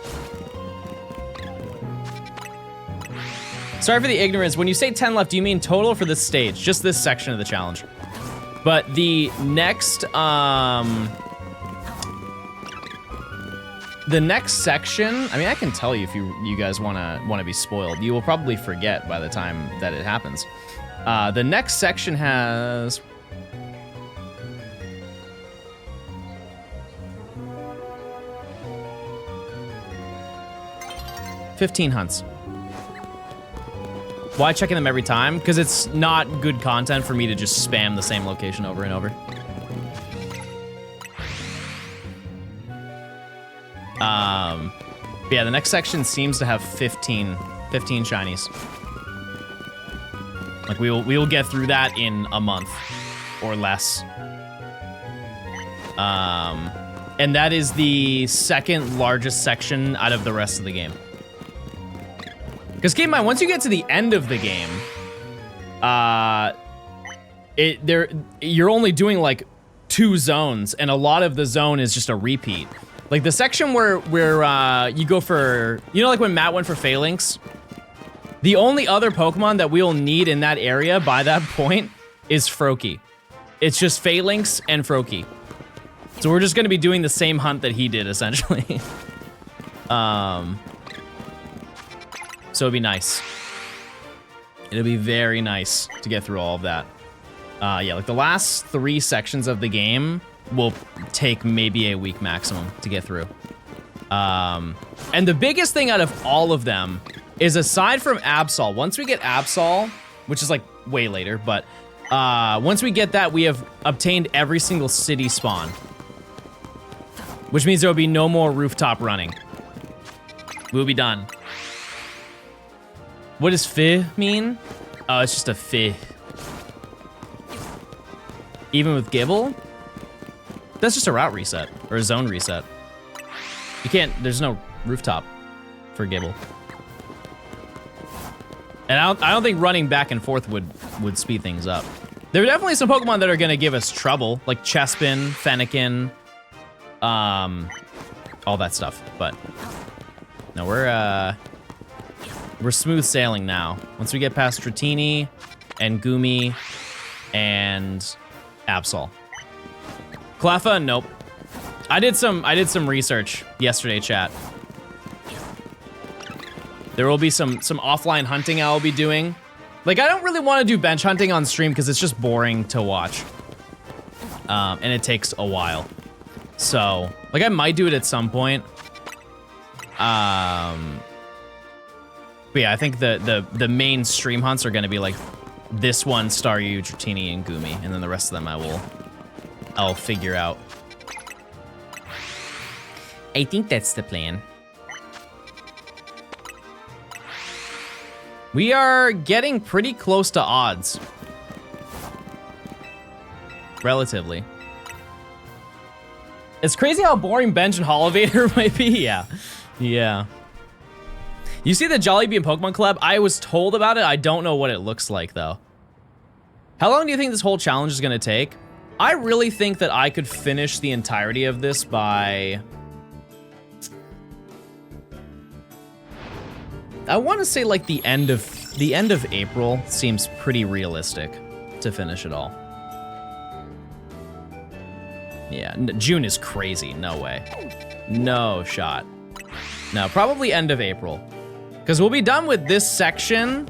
Sorry for the ignorance. When you say 10 left, do you mean total for this stage? Just this section of the challenge. But the next section, I mean, I can tell you if you guys wanna be spoiled. You will probably forget by the time that it happens. The next section has 15 hunts. Why checking them every time? Because it's not good content for me to just spam the same location over and over. Yeah, the next section seems to have 15 shinies. Like we will get through that in a month or less. And that is the second largest section out of the rest of the game. Because keep in mind, once you get to the end of the game, you're only doing like 2 zones, and a lot of the zone is just a repeat. Like the section where you go for, you know, like when Matt went for Phalanx, the only other Pokemon that we'll need in that area by that point is Froakie. It's just Phalanx and Froakie. So we're just gonna be doing the same hunt that he did, essentially. So it'd be nice. It'll be very nice to get through all of that. Yeah, like the last 3 sections of the game will take maybe a week maximum to get through. And the biggest thing out of all of them is, aside from Absol, once we get Absol, which is like way later, but once we get that, we have obtained every single city spawn. Which means there will be no more rooftop running. We'll be done. What does fi mean? Oh, it's just a fi. Even with Gibble? That's just a route reset, or a zone reset. You can't, there's no rooftop for Gibble. And I don't think running back and forth would speed things up. There are definitely some Pokemon that are gonna give us trouble, like Chespin, Fennekin, all that stuff, but no, we're smooth sailing now. Once we get past Dratini and Gumi and Absol. Cleffa, nope. I did some research yesterday, chat. There will be some offline hunting I will be doing. Like, I don't really want to do bench hunting on stream because it's just boring to watch. And it takes a while. So, like, I might do it at some point. But yeah, I think the main stream hunts are gonna be like this one, Staryu, Dratini, and Gumi, and then the rest of them I'll figure out. I think that's the plan. We are getting pretty close to odds. Relatively. It's crazy how boring Bench and Holovator might be. Yeah. Yeah. You see the Jollibee and Pokemon collab? I was told about it. I don't know what it looks like, though. How long do you think this whole challenge is going to take? I really think that I could finish the entirety of this by... I want to say like the end of April seems pretty realistic to finish it all. Yeah, June is crazy. No way. No shot. No, probably end of April. Because we'll be done with this section.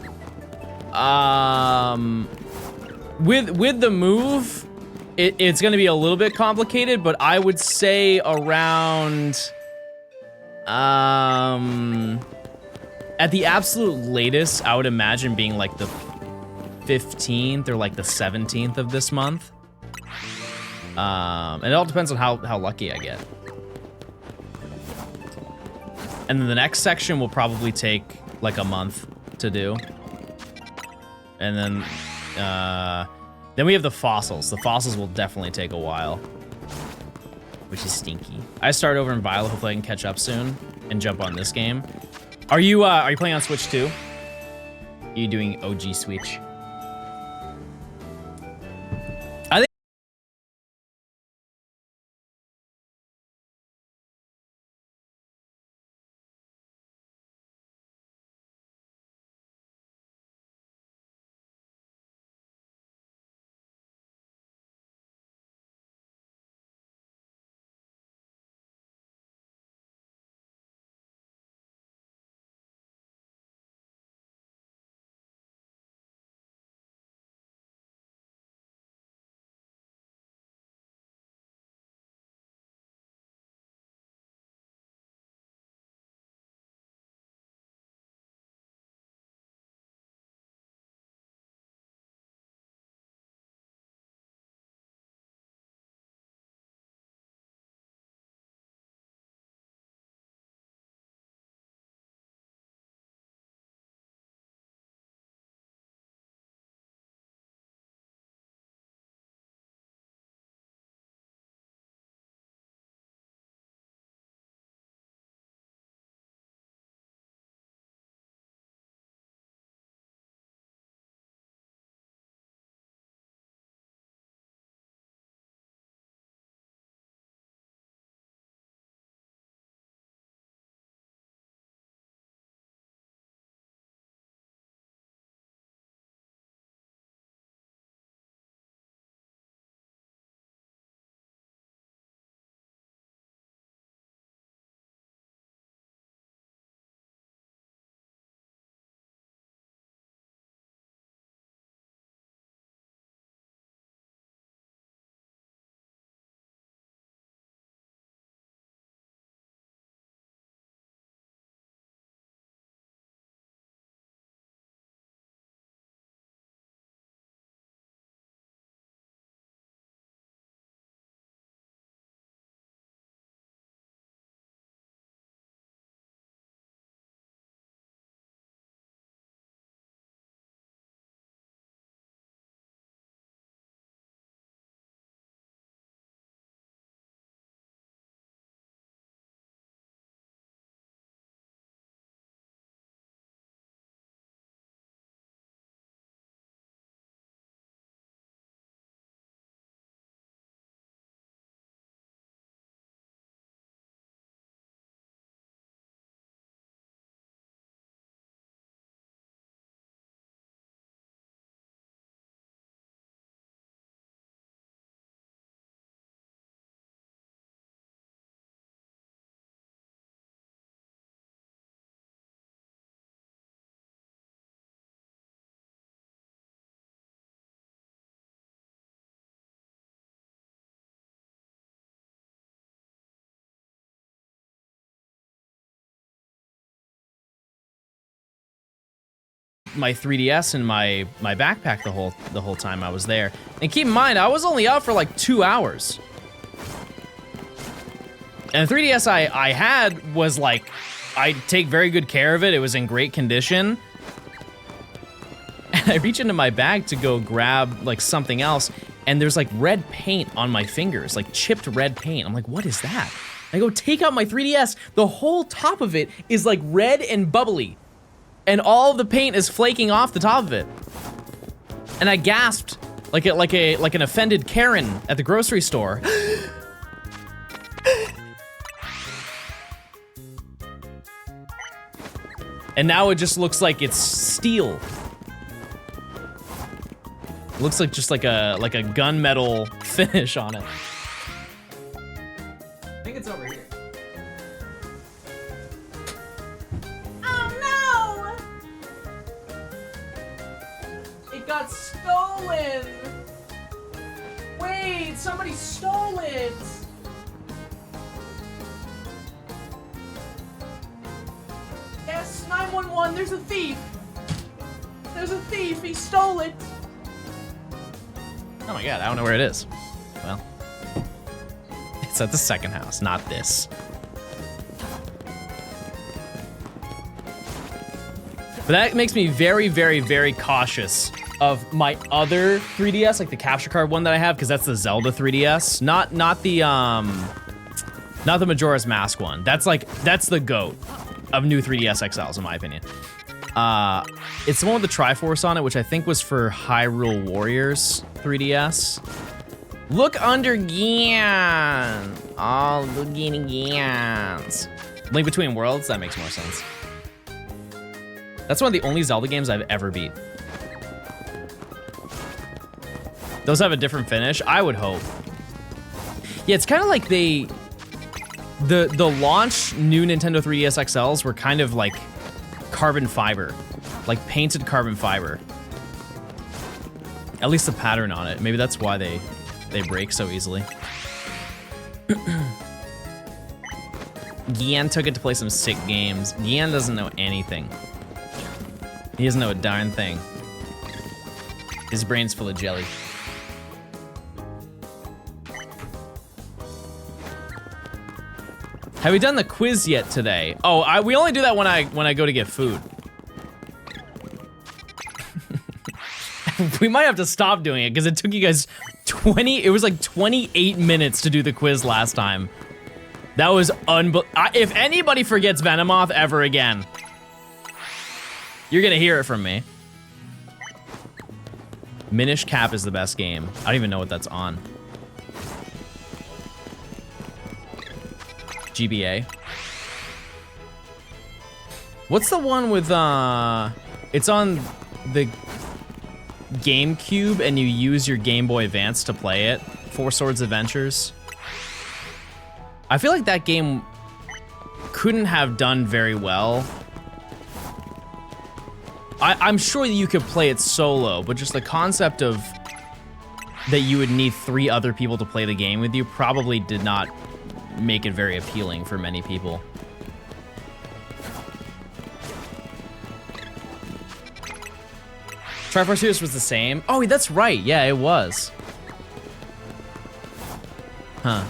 With the move, It's gonna be a little bit complicated, but I would say around, at the absolute latest, I would imagine being like the 15th or like the 17th of this month. And it all depends on how lucky I get. And then the next section will probably take like a month to do. And then we have the fossils. The fossils will definitely take a while, which is stinky. I start over in Violet. Hopefully I can catch up soon and jump on this game. Are you playing on Switch too? Are you doing OG Switch? I think my 3DS in my backpack the whole time I was there. And keep in mind, I was only out for like 2 hours. And the 3DS I had was like, I take very good care of it. It was in great condition. And I reach into my bag to go grab like something else, and there's like red paint on my fingers, like chipped red paint. I'm like, what is that? I go take out my 3DS. The whole top of it is like red and bubbly, and all of the paint is flaking off the top of it. And I gasped like an offended Karen at the grocery store. And now it just looks like it's steel. It looks like just like a gunmetal finish on it. I think it's over here. Oh no! It got stolen! Wait, somebody stole it. Yes, 911, there's a thief. There's a thief, he stole it. Oh my god, I don't know where it is. Well, it's at the second house, not this. But that makes me very, very, very cautious of my other 3DS, like the capture card one that I have, because that's the Zelda 3DS, not the Majora's Mask one. That's the GOAT of new 3DS XLs, in my opinion. It's the one with the Triforce on it, which I think was for Hyrule Warriors 3DS. Look under Gian. Oh, look at Gians. Link Between Worlds, that makes more sense. That's one of the only Zelda games I've ever beat. Those have a different finish, I would hope. Yeah, it's kind of like the launch new Nintendo 3DS XLs were kind of like carbon fiber, like painted carbon fiber. At least the pattern on it. Maybe that's why they break so easily. Gian took it to play some sick games. Gian doesn't know anything. He doesn't know a darn thing. His brain's full of jelly. Have we done the quiz yet today? Oh, we only do that when I go to get food. We might have to stop doing it because it took you guys it was like 28 minutes to do the quiz last time. That was if anybody forgets Venomoth ever again, you're gonna hear it from me. Minish Cap is the best game. I don't even know what that's on. GBA. What's the one with it's on the GameCube and you use your Game Boy Advance to play it? Four Swords Adventures. I feel like that game couldn't have done very well. I'm sure that you could play it solo, but just the concept of that you would need 3 other people to play the game with you probably did not make it very appealing for many people. Triforce Heroes was the same. Oh, that's right. Yeah, it was. Huh.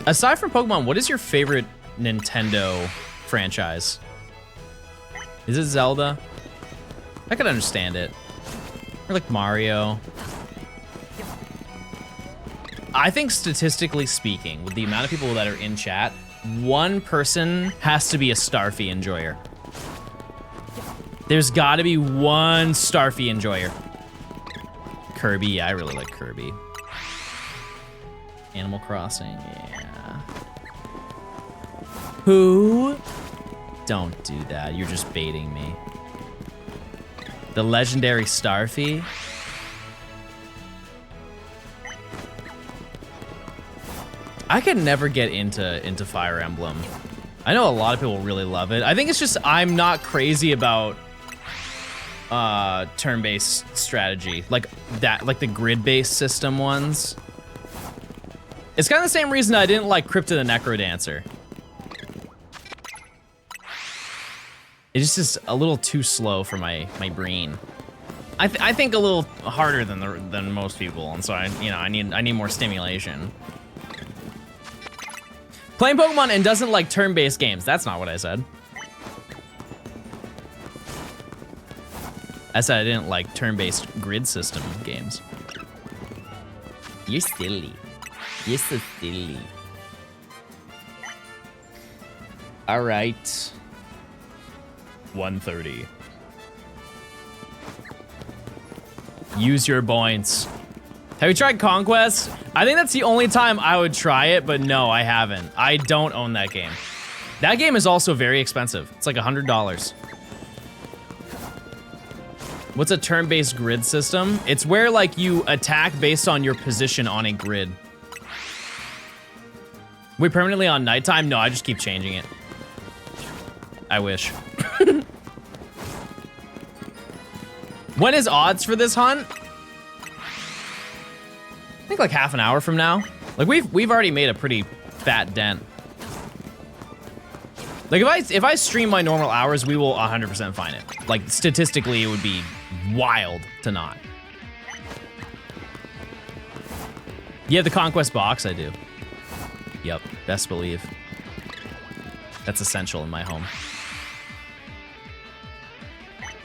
Aside from Pokemon, what is your favorite Nintendo franchise? Is it Zelda? I could understand it. Or like Mario. I think statistically speaking, with the amount of people that are in chat, one person has to be a Starfy enjoyer. There's gotta be one Starfy enjoyer. Kirby, yeah, I really like Kirby. Animal Crossing, yeah. Who? Don't do that, you're just baiting me. The legendary Starfy? I could never get into Fire Emblem. I know a lot of people really love it. I think it's just I'm not crazy about turn-based strategy, like the grid-based system ones. It's kind of the same reason I didn't like Crypt of the Necrodancer. It's just a little too slow for my brain. I think a little harder than most people, and so I need more stimulation. Playing Pokemon and doesn't like turn-based games. That's not what I said. I said I didn't like turn-based grid system games. You're silly. You're so silly. All right. 1:30. Use your points. Have you tried Conquest? I think that's the only time I would try it, but no, I haven't. I don't own that game. That game is also very expensive. It's like $100. What's a turn-based grid system? It's where like you attack based on your position on a grid. We permanently on nighttime? No, I just keep changing it. I wish. When is odds for this hunt? I think like half an hour from now. Like we've already made a pretty fat dent. Like if I stream my normal hours, we will 100% find it. Like statistically, it would be wild to not. You have the Conquest box? I do. Yep, best believe. That's essential in my home.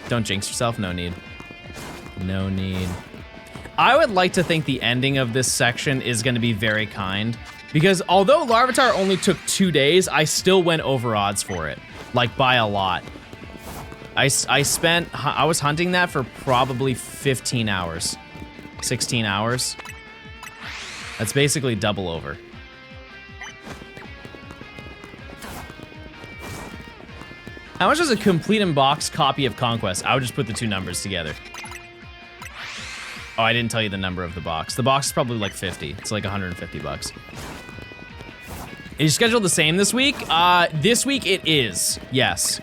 Don't jinx yourself, no need. No need. I would like to think the ending of this section is gonna be very kind, because although Larvitar only took 2 days, I still went over odds for it, like by a lot. I was hunting that for probably 15 hours, 16 hours. That's basically double over. How much is a complete in box copy of Conquest? I would just put the two numbers together. Oh, I didn't tell you the number of the box. The box is probably like 50. It's like 150 bucks. Is your schedule the same this week? This week it is, yes.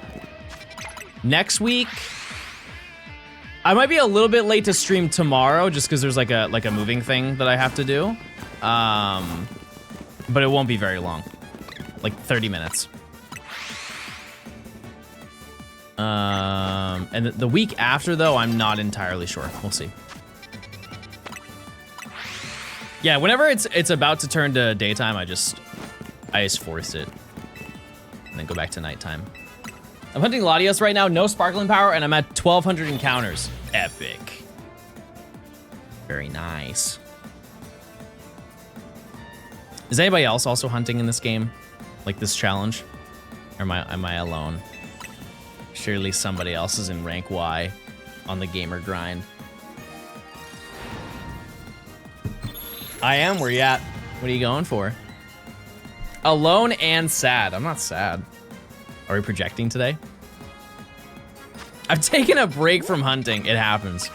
Next week, I might be a little bit late to stream tomorrow just because there's like a moving thing that I have to do. But it won't be very long. Like 30 minutes. And the week after though, I'm not entirely sure. We'll see. Yeah, whenever it's about to turn to daytime, I just force it. And then go back to nighttime. I'm hunting Latios right now, no sparkling power, and I'm at 1,200 encounters. Epic. Very nice. Is anybody else also hunting in this game? Like this challenge? Or am I alone? Surely somebody else is in rank Y on the gamer grind. I am, where you at? What are you going for? Alone and sad. I'm not sad. Are we projecting today? I've taken a break from hunting. It happens.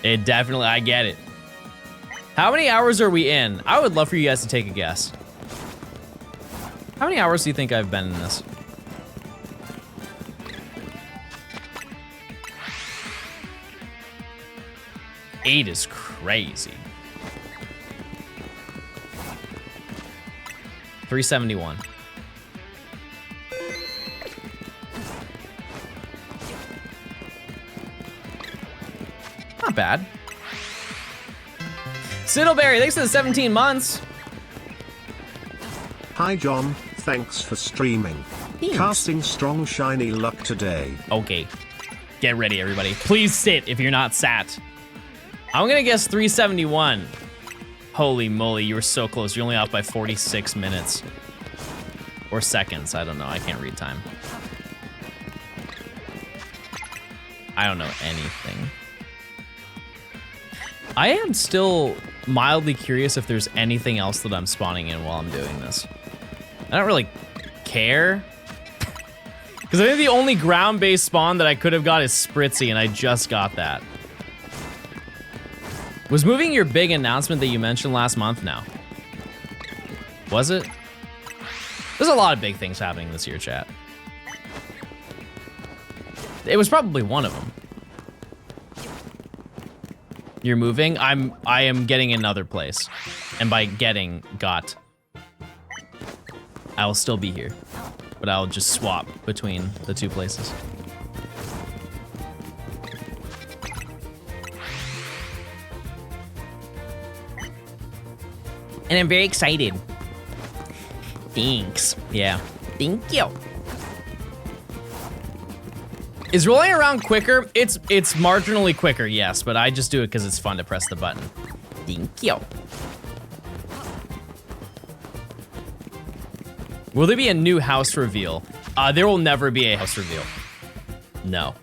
It definitely, I get it. How many hours are we in? I would love for you guys to take a guess. How many hours do you think I've been in this? Eight is crazy. 371. Not bad. Siddleberry, thanks for the 17 months. Hi John, thanks for streaming. Thanks. Casting strong shiny luck today. Okay, get ready everybody. Please sit if you're not sat. I'm gonna guess 371. Holy moly, you were so close. You're only off by 46 minutes. Or seconds, I don't know. I can't read time. I don't know anything. I am still mildly curious if there's anything else that I'm spawning in while I'm doing this. I don't really care. Because I think the only ground-based spawn that I could have got is Spritzy, and I just got that. Was moving your big announcement that you mentioned last month now? Was it? There's a lot of big things happening this year, chat. It was probably one of them. You're moving? I am getting another place. And by getting, got. I will still be here. But I'll just swap between the two places. And I'm very excited. Thanks. Yeah. Thank you. Is rolling around quicker? It's marginally quicker, yes, but I just do it because it's fun to press the button. Thank you. Will there be a new house reveal? There will never be a house reveal. No.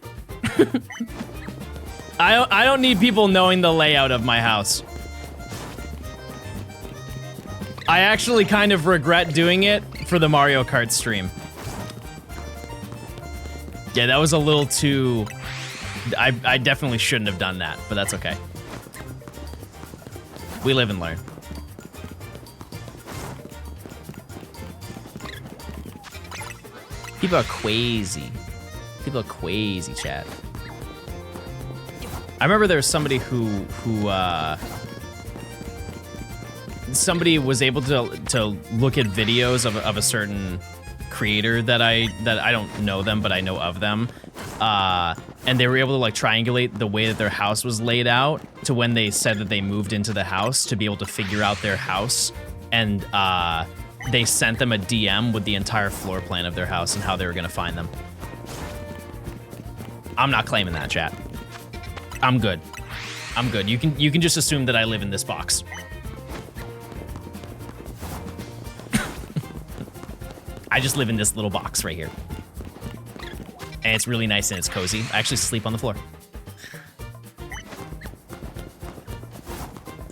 I don't need people knowing the layout of my house. I actually kind of regret doing it for the Mario Kart stream. Yeah, that was a little too... I definitely shouldn't have done that, but that's okay. We live and learn. People are crazy. People are crazy, chat. I remember there was somebody who somebody was able to look at videos of a certain creator that I don't know them, but I know of them. And they were able to like triangulate the way that their house was laid out to when they said that they moved into the house to be able to figure out their house. And they sent them a DM with the entire floor plan of their house and how they were gonna find them. I'm not claiming that, chat. I'm good. I'm good. You can just assume that I live in this box. I just live in this little box right here. And it's really nice and it's cozy. I actually sleep on the floor.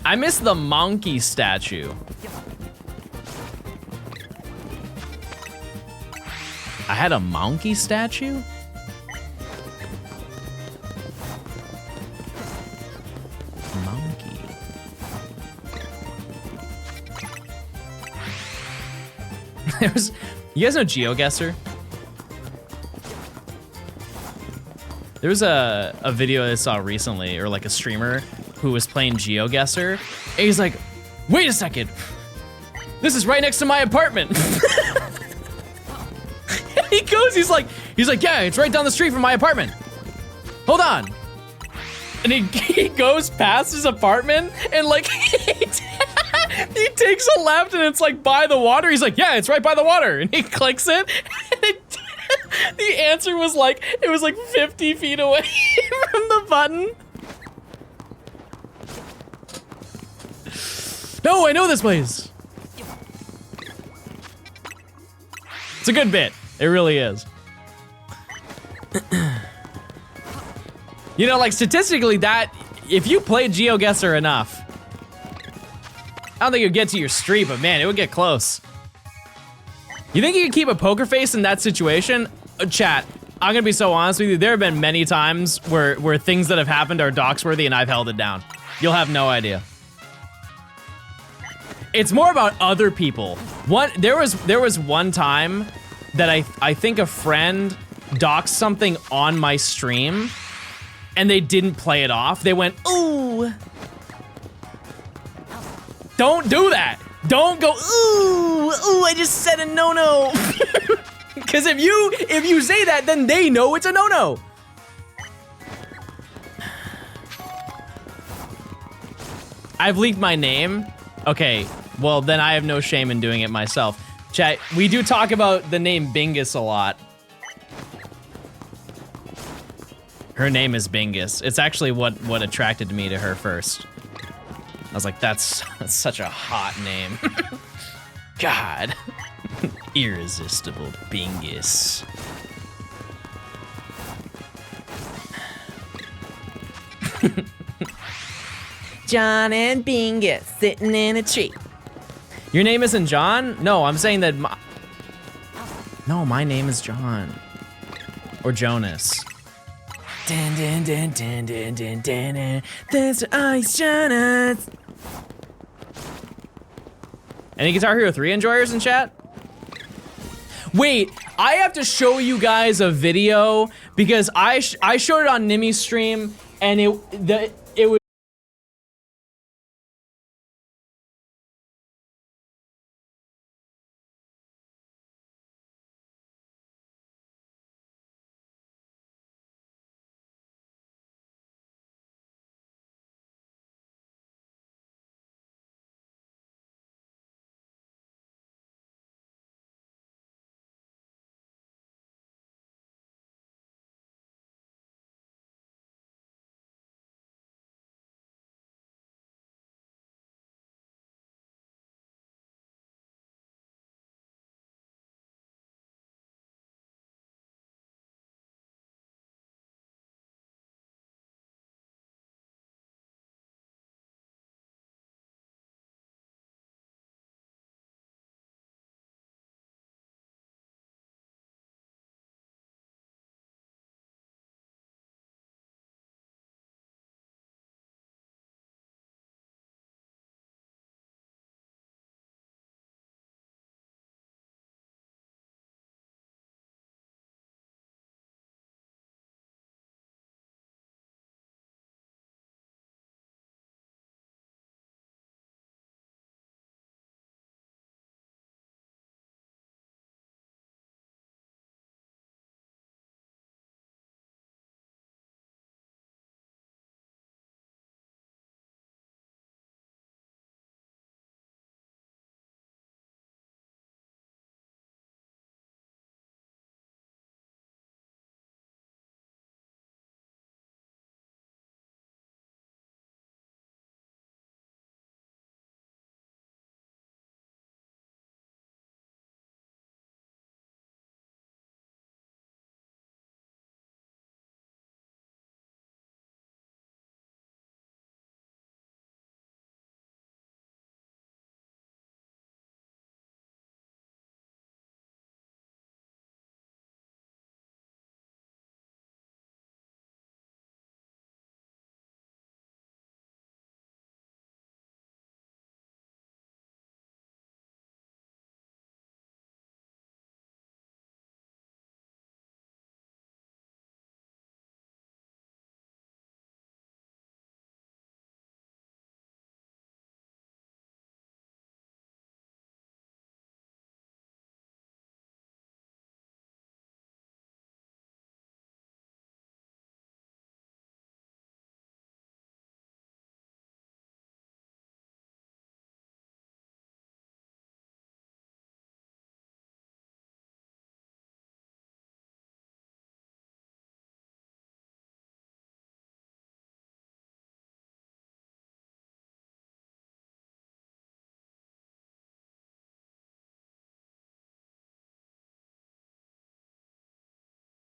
I miss the monkey statue. I had a monkey statue? Monkey. There's, you guys know GeoGuessr? There was a video I saw recently, or like a streamer who was playing GeoGuessr, and he's like, wait a second, this is right next to my apartment. And he goes, he's like, yeah, it's right down the street from my apartment. Hold on. And he goes past his apartment and like, he takes a left and it's like by the water. He's like, yeah, it's right by the water. And he clicks it, and the answer was like, it was like 50 feet away from the button. No, I know this place. It's a good bit. It really is. You know, like statistically that, if you play GeoGuessr enough, I don't think it would get to your street, but man, it would get close. You think you could keep a poker face in that situation? Chat, I'm gonna be so honest with you, there have been many times where things that have happened are doxworthy and I've held it down. You'll have no idea. It's more about other people. There was one time that I think a friend doxed something on my stream and they didn't play it off. They went, ooh. Don't do that. Don't go, ooh, I just said a no-no. Because if you say that, then they know it's a no-no. I've leaked my name. Okay, well then I have no shame in doing it myself. Chat, we do talk about the name Bingus a lot. Her name is Bingus. It's actually what attracted me to her first. I was like, that's such a hot name. God. Irresistible Bingus. John and Bingus sitting in a tree. Your name isn't John? No, I'm saying that no, my name is John. Or Jonas. Dun, dun, dun, dun, dun, dun, dun, dun. That's Ice Jonas. Any Guitar Hero 3 enjoyers in chat? Wait, I have to show you guys a video because I showed it on Nimmy's stream and it was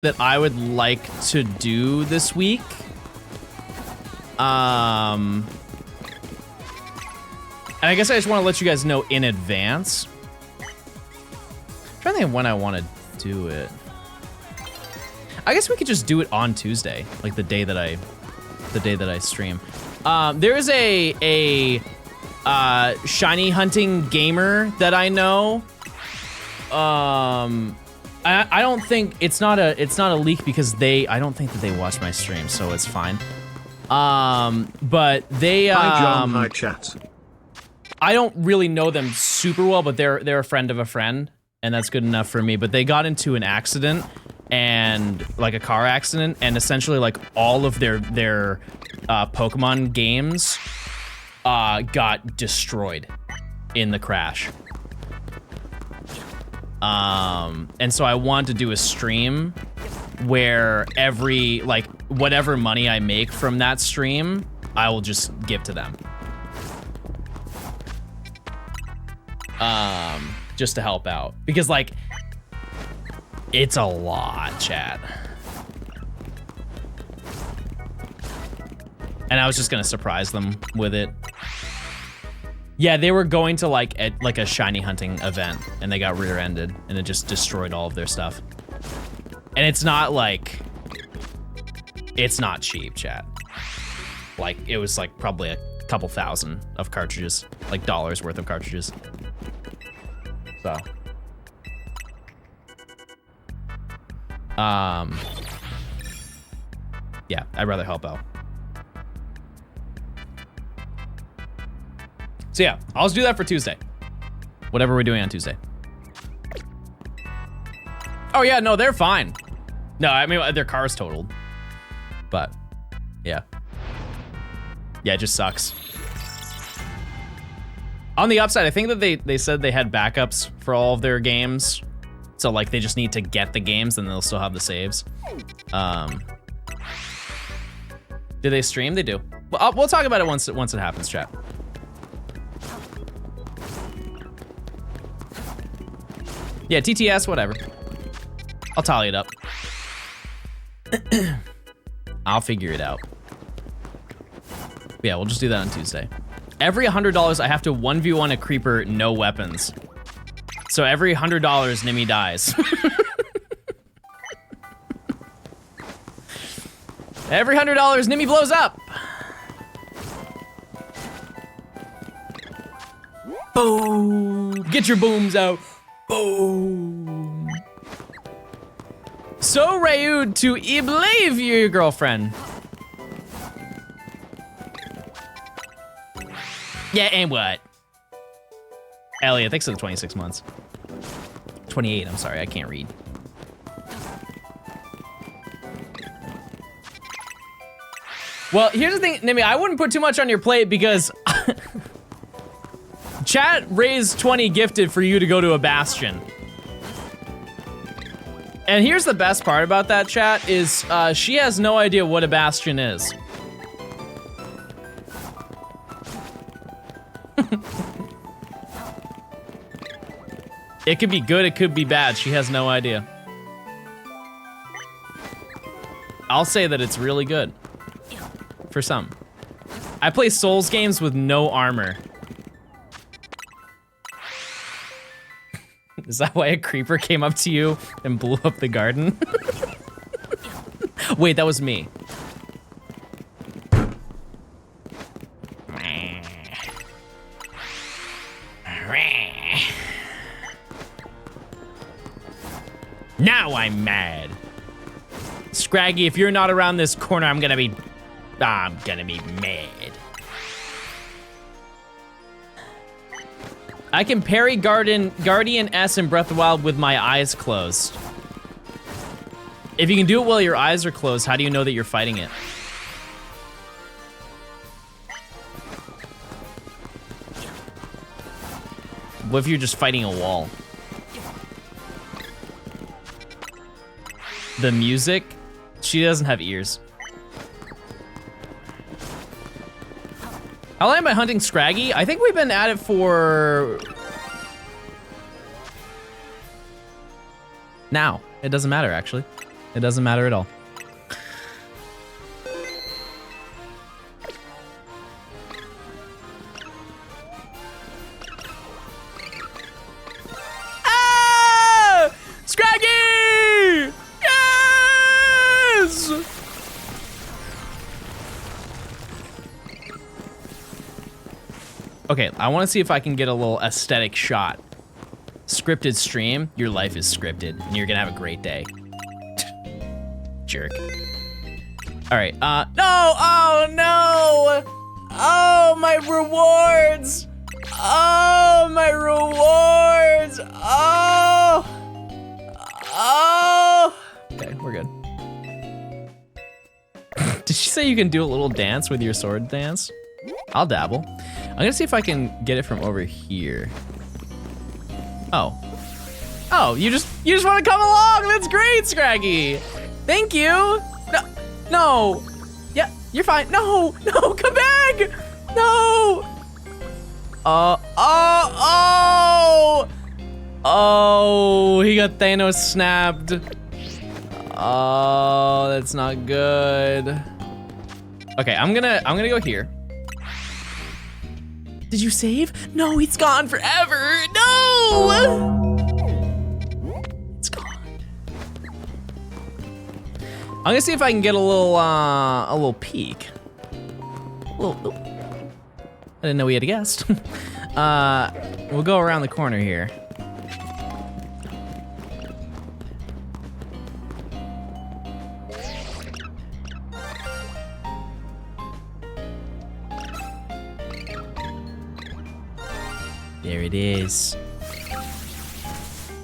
that I would like to do this week. And I guess I just want to let you guys know in advance. I'm trying to think of when I want to do it. I guess we could just do it on Tuesday, like the day that I stream. There is a shiny hunting gamer that I know. I don't think it's not a leak because I don't think that they watch my stream, so it's fine. But they Hi John, hi chat. I don't really know them super well, but they're a friend of a friend, and that's good enough for me. But they got into an accident, and like a car accident, and essentially like all of their Pokemon games got destroyed in the crash. And so I want to do a stream where whatever money I make from that stream, I will just give to them. Just to help out. Because like, it's a lot, chat. And I was just gonna surprise them with it. Yeah, they were going to like a shiny hunting event, and they got rear-ended, and it just destroyed all of their stuff. And it's not cheap, chat. Like, it was like probably a couple thousand of cartridges, like dollars worth of cartridges. So. Yeah, I'd rather help out. So yeah, I'll just do that for Tuesday. Whatever we're doing on Tuesday. Oh yeah, no, they're fine. No, I mean, their car's totaled. But, yeah. Yeah, it just sucks. On the upside, I think that they said they had backups for all of their games. So like, they just need to get the games and they'll still have the saves. Do they stream? They do. Well, we'll talk about it once it happens, chat. Yeah, TTS, whatever. I'll tally it up. I'll figure it out. Yeah, we'll just do that on Tuesday. Every $100, I have to 1v1 a creeper, no weapons. So every $100, Nimmy dies. Every $100, Nimmy blows up. Boom! Get your booms out. Boom! So rude to believe your girlfriend. Yeah, and what? Elliot, thanks for the 26 months. 28, I'm sorry, I can't read. Well, here's the thing, Nimmy, I wouldn't put too much on your plate because chat raised 20 gifted for you to go to a bastion. And here's the best part about that, chat, is she has no idea what a bastion is. It could be good, it could be bad. She has no idea. I'll say that it's really good. For some. I play Souls games with no armor. Is that why a creeper came up to you and blew up the garden? Wait, that was me. Now I'm mad. Scraggy, if you're not around this corner, I'm gonna be mad. I can parry Guardian S in Breath of the Wild with my eyes closed. If you can do it while your eyes are closed, how do you know that you're fighting it? What if you're just fighting a wall? The music? She doesn't have ears. How long am I hunting Scraggy? I think we've been at it for... Now. It doesn't matter, actually. It doesn't matter at all. Ah! Scraggy! Yes! Okay, I want to see if I can get a little aesthetic shot. Scripted stream, your life is scripted, and you're gonna have a great day. Jerk. All right, no, oh no! Oh, my rewards! Oh, my rewards! Oh! Oh! Okay, we're good. Did she say you can do a little dance with your sword dance? I'll dabble. I'm gonna see if I can get it from over here. Oh. Oh, you just want to come along. That's great, Scraggy. Thank you. No, no. Yeah, you're fine. No, no, come back. No. Oh, he got Thanos snapped. Oh, that's not good. Okay, I'm gonna go here. Did you save? No, it's gone forever. No! It's gone. I'm gonna see if I can get a little peek. Oh, I didn't know we had a guest. We'll go around the corner here. There it is.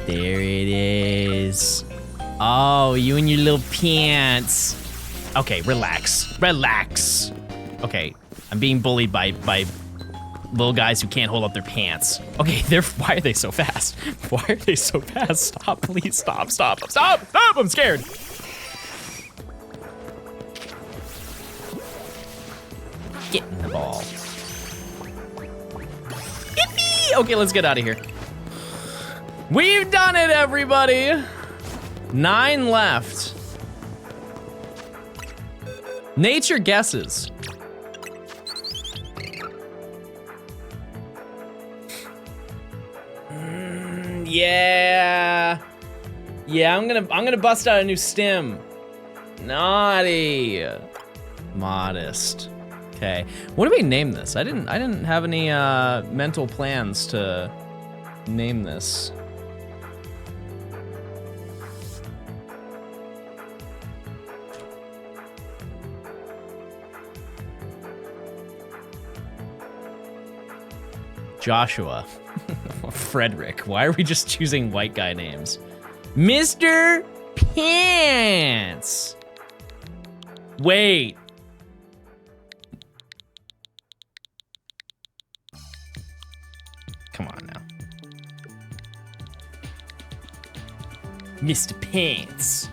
There it is. Oh, you and your little pants. Okay, relax. Relax. Okay, I'm being bullied by little guys who can't hold up their pants. Okay, why are they so fast? Why are they so fast? Stop, please, stop, stop, stop, stop, I'm scared. Get in the ball. Okay, let's get out of here. We've done it, everybody. 9 left. Nature guesses. Yeah. Yeah, I'm gonna bust out a new stim. Naughty. Modest. Okay. What do we name this? I didn't have any mental plans to name this. Joshua. Frederick. Why are we just choosing white guy names? Mr. Pants. Wait. Come on now. Mr. Pants.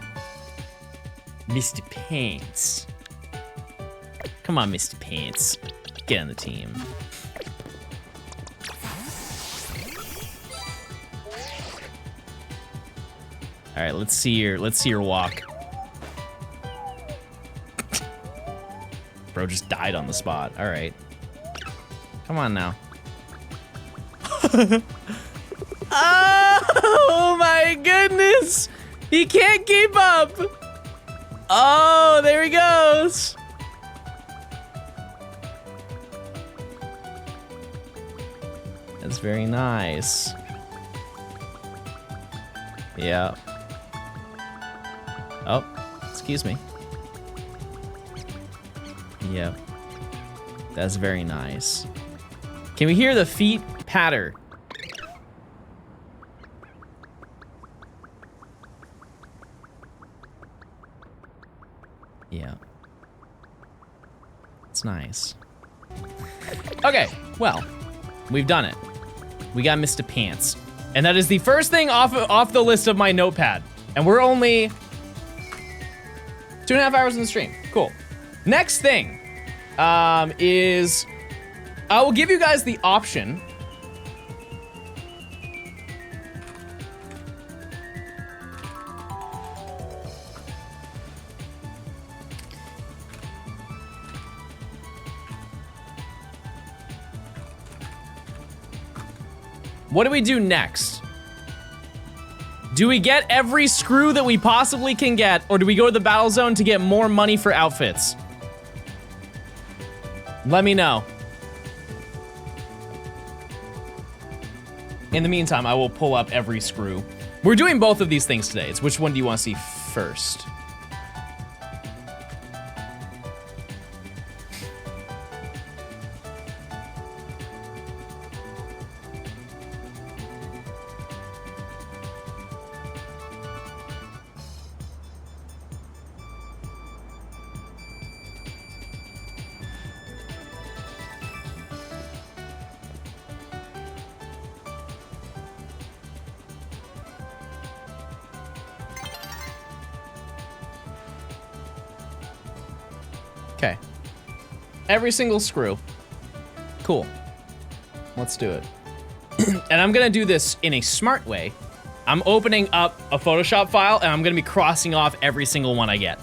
Mr. Pants. Come on, Mr. Pants. Get on the team. All right, let's see your walk. Bro just died on the spot. All right. Come on now. Oh my goodness! He can't keep up! Oh, there he goes! That's very nice. Yeah. Oh, excuse me. Yep. That's very nice. Can we hear the feet patter? Yeah. It's nice. Okay, well, we've done it. We got Mr. Pants. And that is the first thing off the list of my notepad. And we're only 2.5 hours in the stream. Cool. Next thing is I will give you guys the option. What do we do next? Do we get every screw that we possibly can get, or do we go to the battle zone to get more money for outfits? Let me know. In the meantime, I will pull up every screw. We're doing both of these things today. It's which one do you want to see first? Okay. Every single screw. Cool. Let's do it. And I'm gonna do this in a smart way. I'm opening up a Photoshop file and I'm gonna be crossing off every single one I get.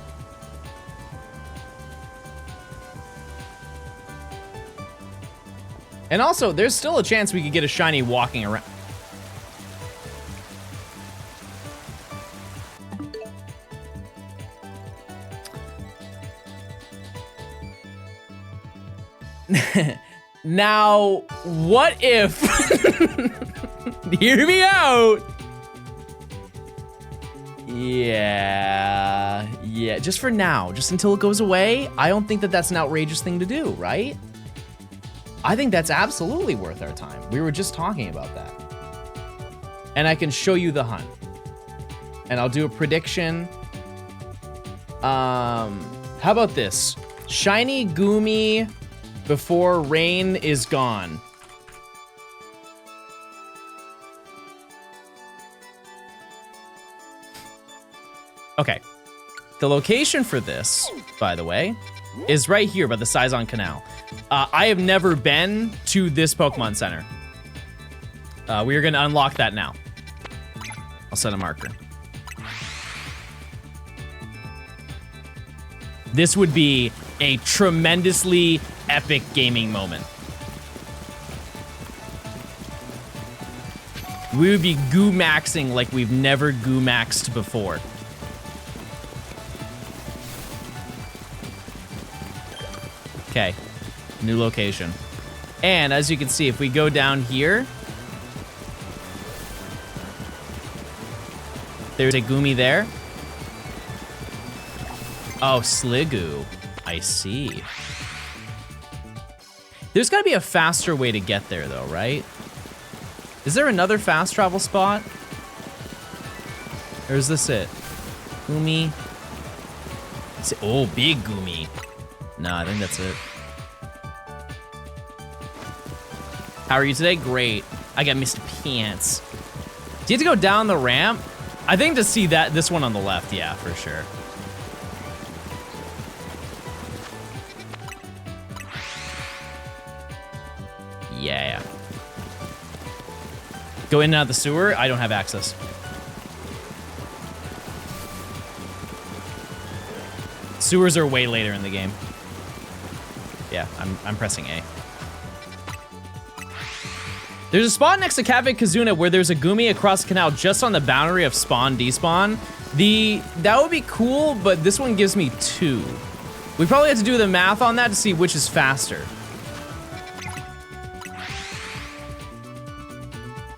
And also, there's still a chance we could get a shiny walking around. Now, what if... Hear me out! Yeah, just for now, just until it goes away, I don't think that that's an outrageous thing to do, right? I think that's absolutely worth our time. We were just talking about that. And I can show you the hunt. And I'll do a prediction. How about this? Shiny Goomy before rain is gone. Okay. The location for this, by the way, is right here by the Saison Canal. I have never been to this Pokemon Center. We are going to unlock that now. I'll set a marker. This would be a tremendously epic gaming moment. We would be goo maxing like we've never goo maxed before. Okay, new location. And as you can see, if we go down here, there's a Goomy there. Oh, Sliggoo. I see. There's gotta be a faster way to get there though, right? Is there another fast travel spot? Or is this it? Goomy. Oh, big Goomy. Nah, I think that's it. How are you today? Great. I got Mr. Pants. Do you have to go down the ramp? I think to see this one on the left, yeah, for sure. Yeah. Go in and out of the sewer? I don't have access. Sewers are way later in the game. Yeah, I'm pressing A. There's a spot next to Cafe Kazuna where there's a Goomy across the canal just on the boundary of spawn despawn. That would be cool, but this one gives me 2. We probably have to do the math on that to see which is faster.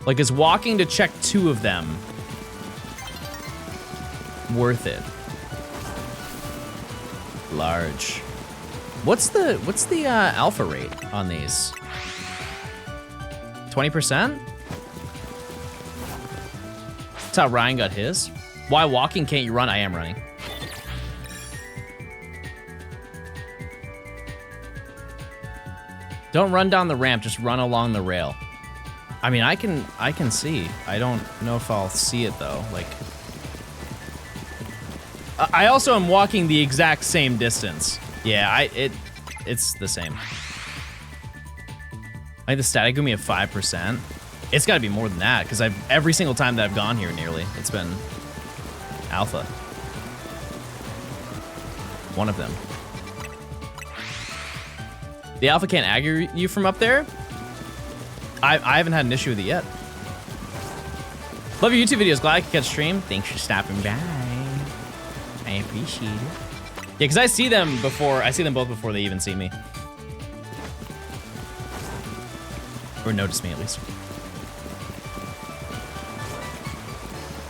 Like, is walking to check 2 of them worth it? Large. What's the alpha rate on these? 20%? That's how Ryan got his. Why walking can't you run? I am running. Don't run down the ramp, just run along the rail. I mean, I can see. I don't know if I'll see it though. Like, I also am walking the exact same distance. Yeah, it's the same. I think the static Goomy of 5%. It's got to be more than that because every single time that I've gone here, nearly, it's been alpha. One of them. The alpha can't aggro you from up there. I haven't had an issue with it yet. Love your YouTube videos. Glad I could catch stream. Thanks for stopping by. I appreciate it. Yeah, because I see them before. I see them both before they even see me. Or notice me, at least.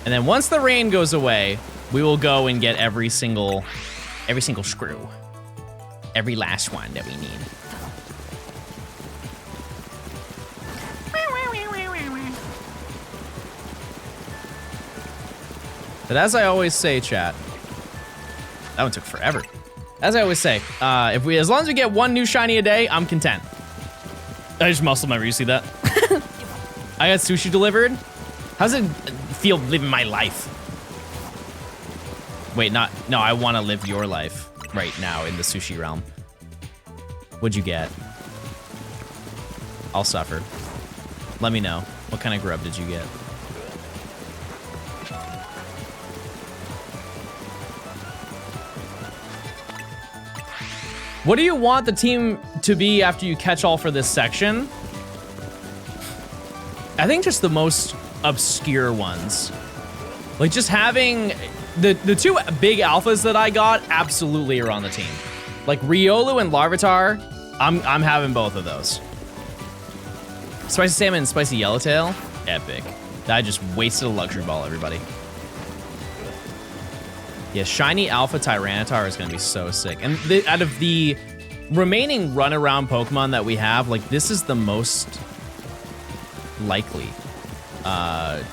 And then once the rain goes away, we will go and get every single screw. Every last one that we need. But as I always say, chat, that one took forever. As I always say, as long as we get one new shiny a day, I'm content. I just muscled my you see that? I got sushi delivered. How's it feel living my life? Wait, no, I want to live your life right now in the sushi realm. What'd you get? I'll suffer. Let me know. What kind of grub did you get? What do you want the team to be after you catch all for this section? I think just the most obscure ones. Like just having the two big alphas that I got absolutely are on the team. Like Riolu and Larvitar, I'm having both of those. Spicy salmon and spicy yellowtail, epic. I just wasted a luxury ball, everybody. Yeah, shiny alpha Tyranitar is gonna be so sick. And out of the remaining runaround Pokemon that we have, like this is the most likely to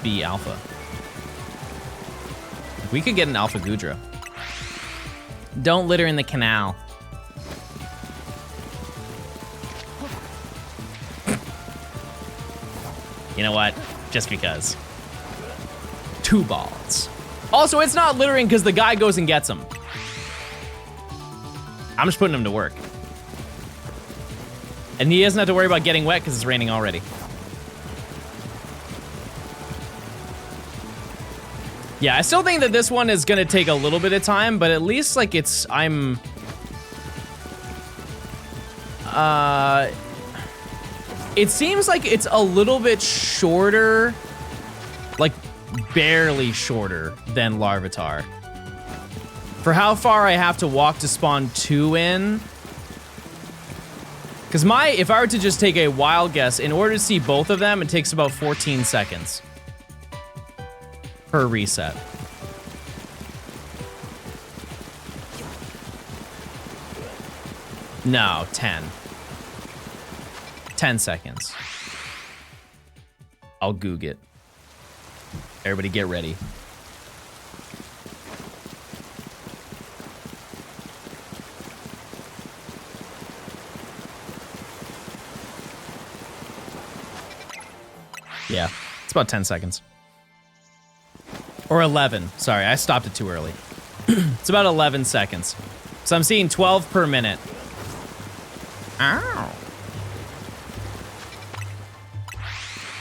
be alpha. We could get an alpha Gudra. Don't litter in the canal. You know what? Just because. 2 balls. Also, it's not littering because the guy goes and gets them. I'm just putting him to work. And he doesn't have to worry about getting wet because it's raining already. Yeah, I still think that this one is gonna take a little bit of time, but at least like it seems like it's a little bit shorter, like barely shorter than Larvitar. For how far I have to walk to spawn 2 in. Because if I were to just take a wild guess, in order to see both of them, it takes about 14 seconds per reset. No, 10. 10 seconds. I'll goog it. Everybody get ready. Yeah, it's about 10 seconds. Or 11. Sorry, I stopped it too early. It's about 11 seconds. So I'm seeing 12 per minute. Ow.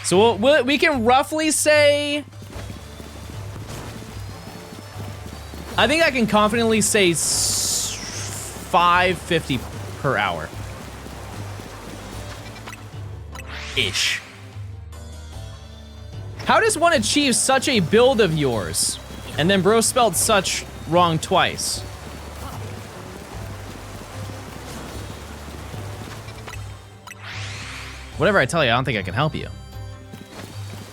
So we can roughly say... I think I can confidently say 550 per hour. Ish. How does one achieve such a build of yours? And then bro spelled such wrong twice. Whatever I tell you, I don't think I can help you.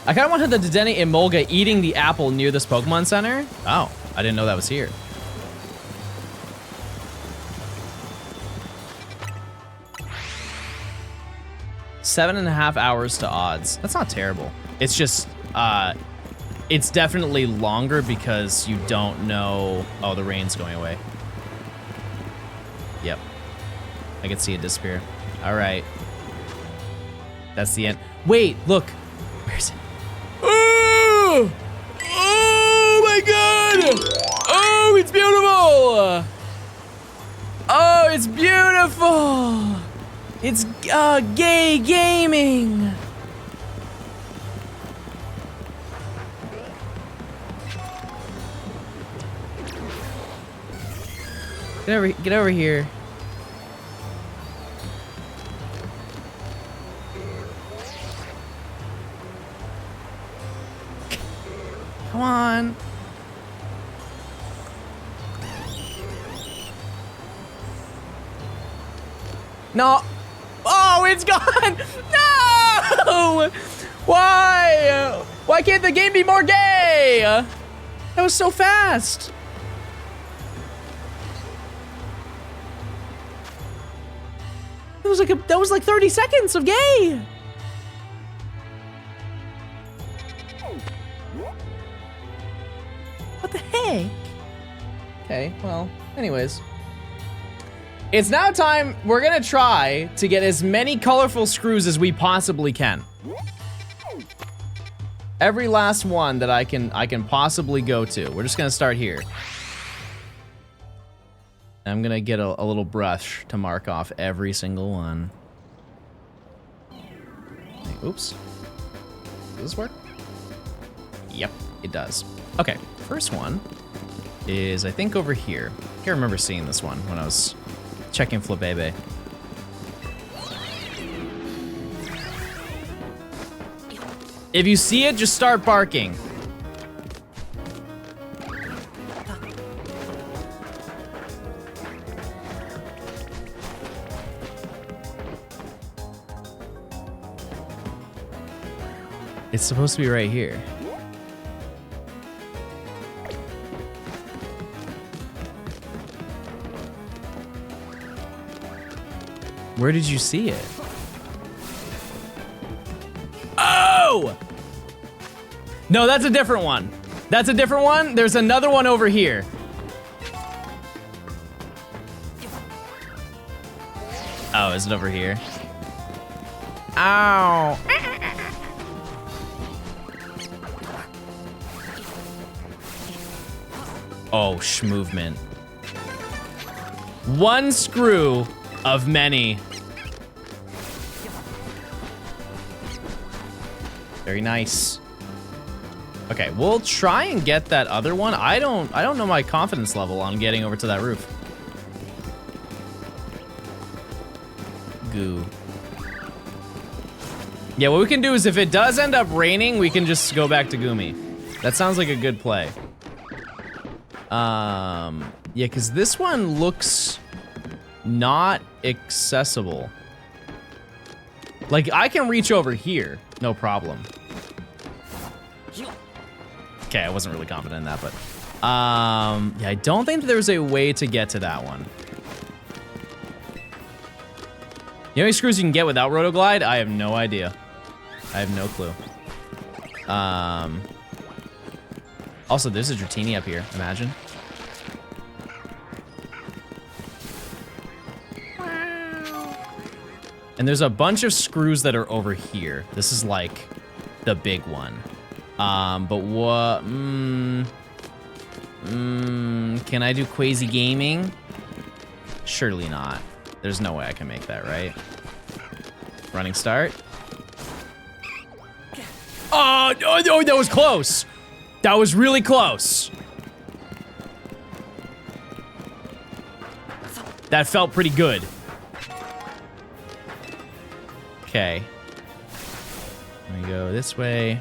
I kind of wanted the Dedenne Emolga eating the apple near this Pokemon Center. Oh, I didn't know that was here. Seven and a half hours to odds. That's not terrible. It's just, it's definitely longer because you don't know. Oh, the rain's going away. Yep. I can see it disappear. All right. That's the end. Wait, look. Where's it? Oh! Oh my god! Oh, it's beautiful! Oh, it's beautiful! It's gay gaming! Get over here. Come on. No. Oh, it's gone. No. Why? Why can't the game be more gay? That was so fast. That was like 30 seconds of gay. What the heck? Okay, well, anyways. It's now time, we're gonna try to get as many colorful screws as we possibly can. Every last one that I can possibly go to. We're just gonna start here. I'm gonna get a little brush to mark off every single one. Oops. Does this work? Yep, it does. Okay, first one is I think over here. I can't remember seeing this one when I was checking Flabebe. If you see it, just start barking. It's supposed to be right here. Where did you see it? Oh! No, that's a different one. That's a different one. There's another one over here. Oh, is it over here? Ow. Oh, movement. One screw of many. Very nice. Okay, we'll try and get that other one. I don't know my confidence level on getting over to that roof. Goo. Yeah, what we can do is if it does end up raining, we can just go back to Goomy. That sounds like a good play. Yeah, because this one looks not accessible. Like, I can reach over here, no problem. Okay, I wasn't really confident in that, but... yeah, I don't think there's a way to get to that one. You know how many screws you can get without Rotoglide? I have no idea. I have no clue. Also, there's a Dratini up here, imagine. And there's a bunch of screws that are over here. This is like the big one. But what? Can I do Quasi Gaming? Surely not. There's no way I can make that, right? Running start. Oh, no, that was close. That was really close. That felt pretty good. Okay. Let me go this way.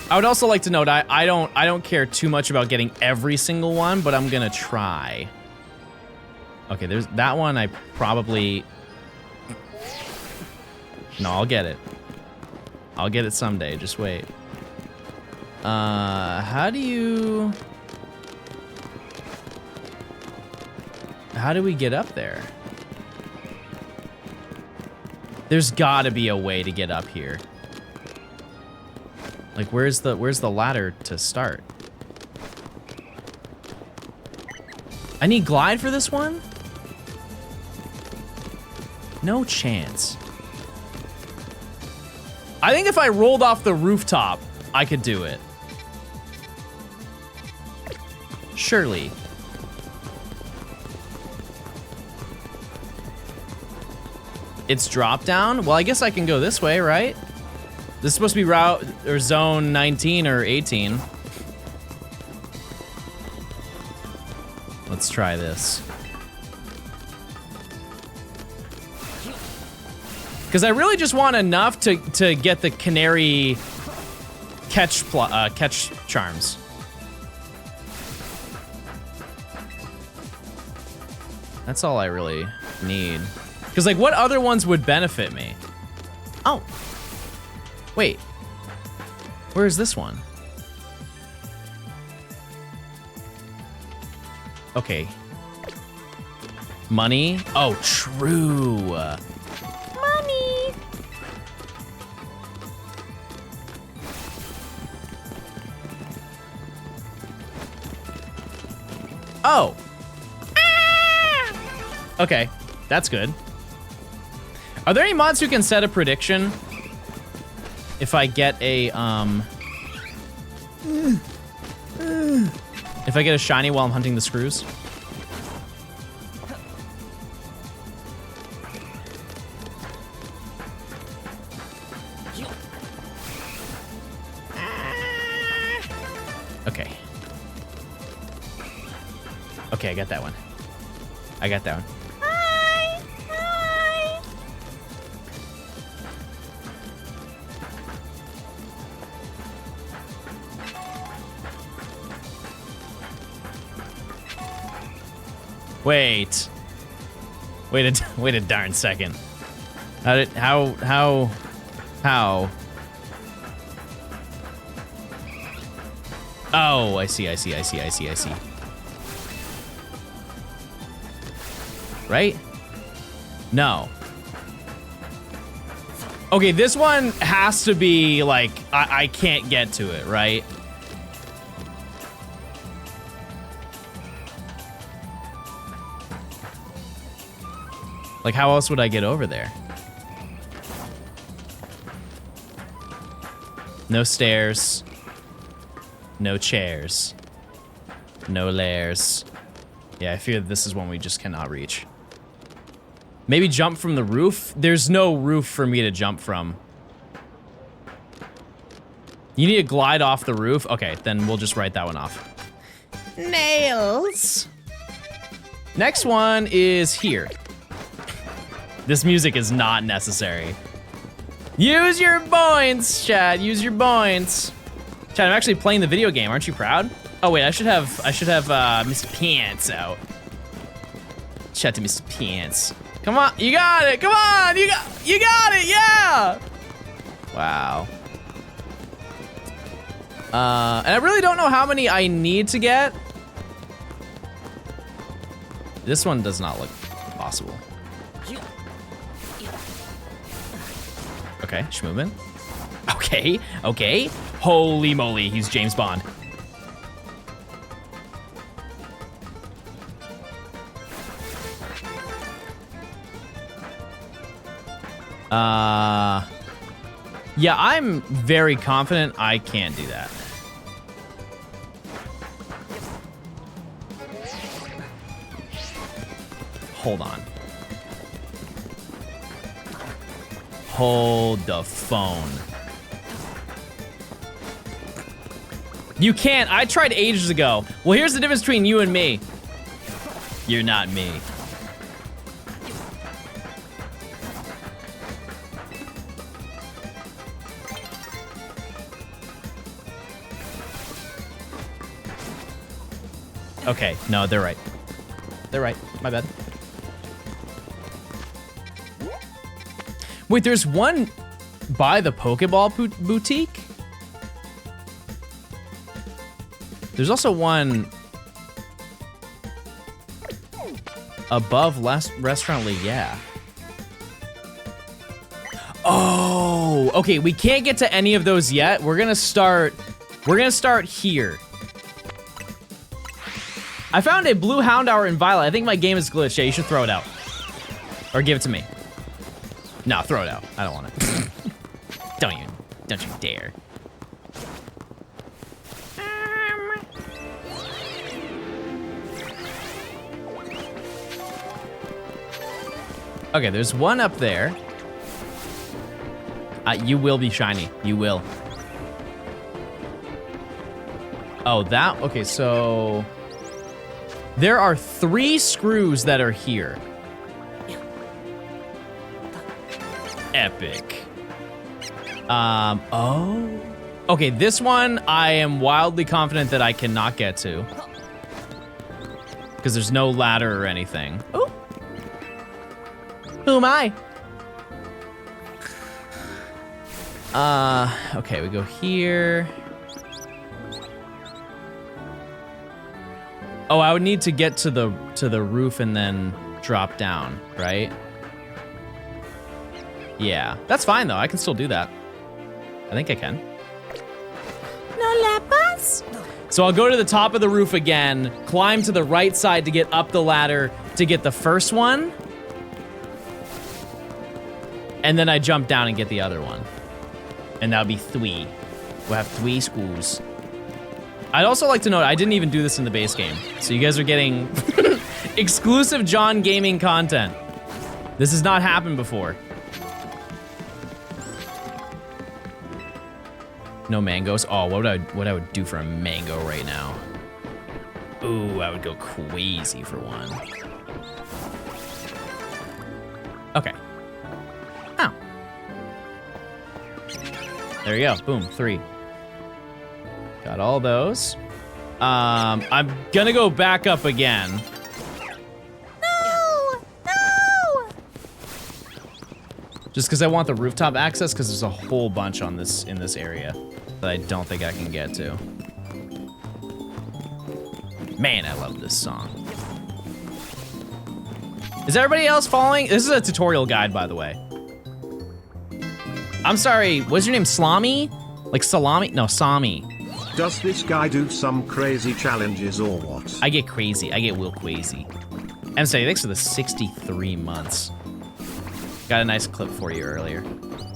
I would also like to note I don't care too much about getting every single one, but I'm gonna try. Okay, there's that one. I probably no, I'll get it. I'll get it someday. Just wait. How do we get up there? There's gotta be a way to get up here. Like, where's the ladder to start? I need glide for this one? No chance. I think if I rolled off the rooftop, I could do it. Surely. It's drop down? Well, I guess I can go this way, right? This is supposed to be route or zone 19 or 18. Let's try this. Because I really just want enough to get the canary catch charms. That's all I really need. Because, like, what other ones would benefit me? Oh. Wait. Where is this one? Okay. Money? Oh, true. Money. Oh. Okay, that's good. Are there any mods who can set a prediction if I get a if I get a shiny while I'm hunting the screws? Okay. Okay, I got that one. I got that one. Hi. Hi. Wait. Wait a darn second. How? Oh, I see. Right? No. Okay, this one has to be like, I can't get to it, right? Like, how else would I get over there? No stairs. No chairs. No lairs. Yeah, I fear this is one we just cannot reach. Maybe jump from the roof? There's no roof for me to jump from. You need to glide off the roof? Okay, then we'll just write that one off. Nails. Next one is here. This music is not necessary. Use your points, chat. Use your points. Chat, I'm actually playing the video game. Aren't you proud? Oh wait, I should have Mr. Pants out. Chat to Mr. Pants. Come on, you got it. Come on, you got it. Yeah. Wow. And I really don't know how many I need to get. This one does not look possible. Okay, Schmoovin. Okay. Holy moly, he's James Bond. Yeah, I'm very confident I can't do that. Hold on. Hold the phone. You can't. I tried ages ago. Well, here's the difference between you and me. You're not me. Okay, no, they're right. They're right. My bad. Wait, there's one by the Pokeball boutique? There's also one above Restaurant League, yeah. Oh, okay, we can't get to any of those yet. We're gonna start here. I found a blue Houndour in Violet. I think my game is glitched. Yeah, you should throw it out. Or give it to me. No, throw it out. I don't want it. Don't you dare. Okay, there's one up there. You will be shiny. You will. Oh, that? Okay, so... There are 3 screws that are here. Epic. Oh. Okay, this one I am wildly confident that I cannot get to. Because there's no ladder or anything. Oh. Who am I? Okay, we go here. Oh, I would need to get to the roof and then drop down, right? Yeah, that's fine though. I can still do that. I think I can. No lapas? So I'll go to the top of the roof again, climb to the right side to get up the ladder to get the first one. And then I jump down and get the other one. And that'll be 3. We'll have 3 schools. I'd also like to note, I didn't even do this in the base game. So you guys are getting exclusive John gaming content. This has not happened before. No mangoes. Oh, what I would do for a mango right now. Ooh, I would go crazy for one. Okay. Oh. There you go. Boom. 3. Got all those. I'm gonna go back up again. No! No! Just because I want the rooftop access, because there's a whole bunch on this in this area that I don't think I can get to. Man, I love this song. Is everybody else following? This is a tutorial guide, by the way. I'm sorry, what's your name? Slami? Like salami? No, Sami. Does this guy do some crazy challenges or what? I get crazy. I get real crazy. I'm sorry, thanks for the 63 months. Got a nice clip for you earlier.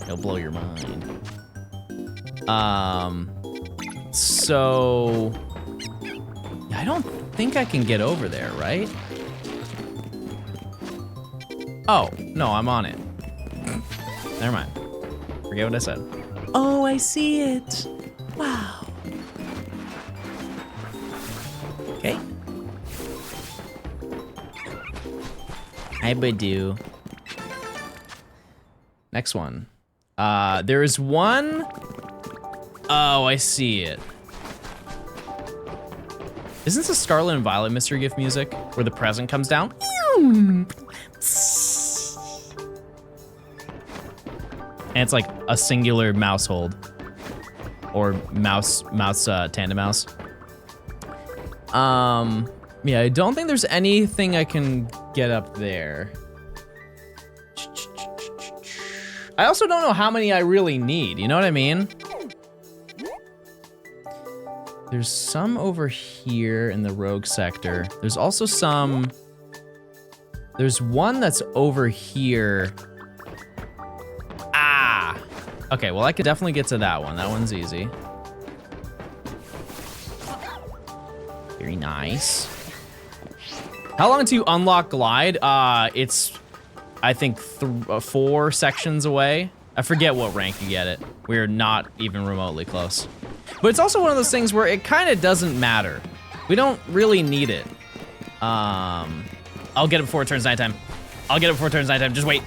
It'll blow your mind. So... I don't think I can get over there, right? Oh, no, I'm on it. Never mind. Forget what I said. Oh, I see it. Wow. Okay. Hi, Badoo. Next one. There is one. Oh, I see it. Isn't this a Scarlet and Violet mystery gift music where the present comes down? And it's like a singular mouse hold. Or mouse tandem mouse. Yeah, I don't think there's anything I can get up there. I also don't know how many I really need, you know what I mean? There's some over here in the rogue sector. There's also some... There's one that's over here. Ah! Okay, well I could definitely get to that one. That one's easy. Very nice. How long to unlock glide? It's, I think, 4 sections away. I forget what rank you get it. We're not even remotely close. But it's also one of those things where it kind of doesn't matter. We don't really need it. I'll get it before it turns nighttime. I'll get it before it turns nighttime. Just wait.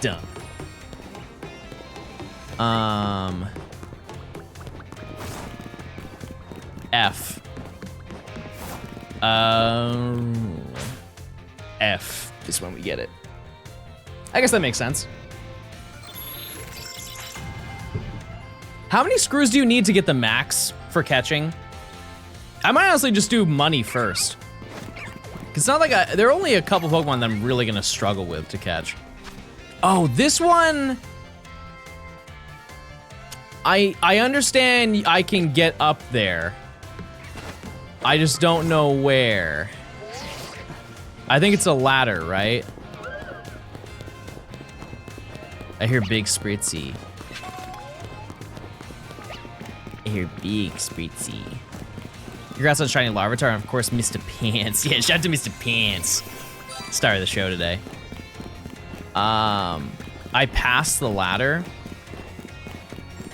Done. F. F is when we get it. I guess that makes sense. How many screws do you need to get the max for catching? I might honestly just do money first. It's not like there are only a couple Pokemon that I'm really gonna struggle with to catch. Oh, this one. I understand I can get up there. I just don't know where. I think it's a ladder, right? I hear Big Spritzy. I hear Big Spritzy. Congrats on shiny Larvitar, and of course, Mr. Pants. Yeah, shout out to Mr. Pants. Star of the show today. I passed the ladder.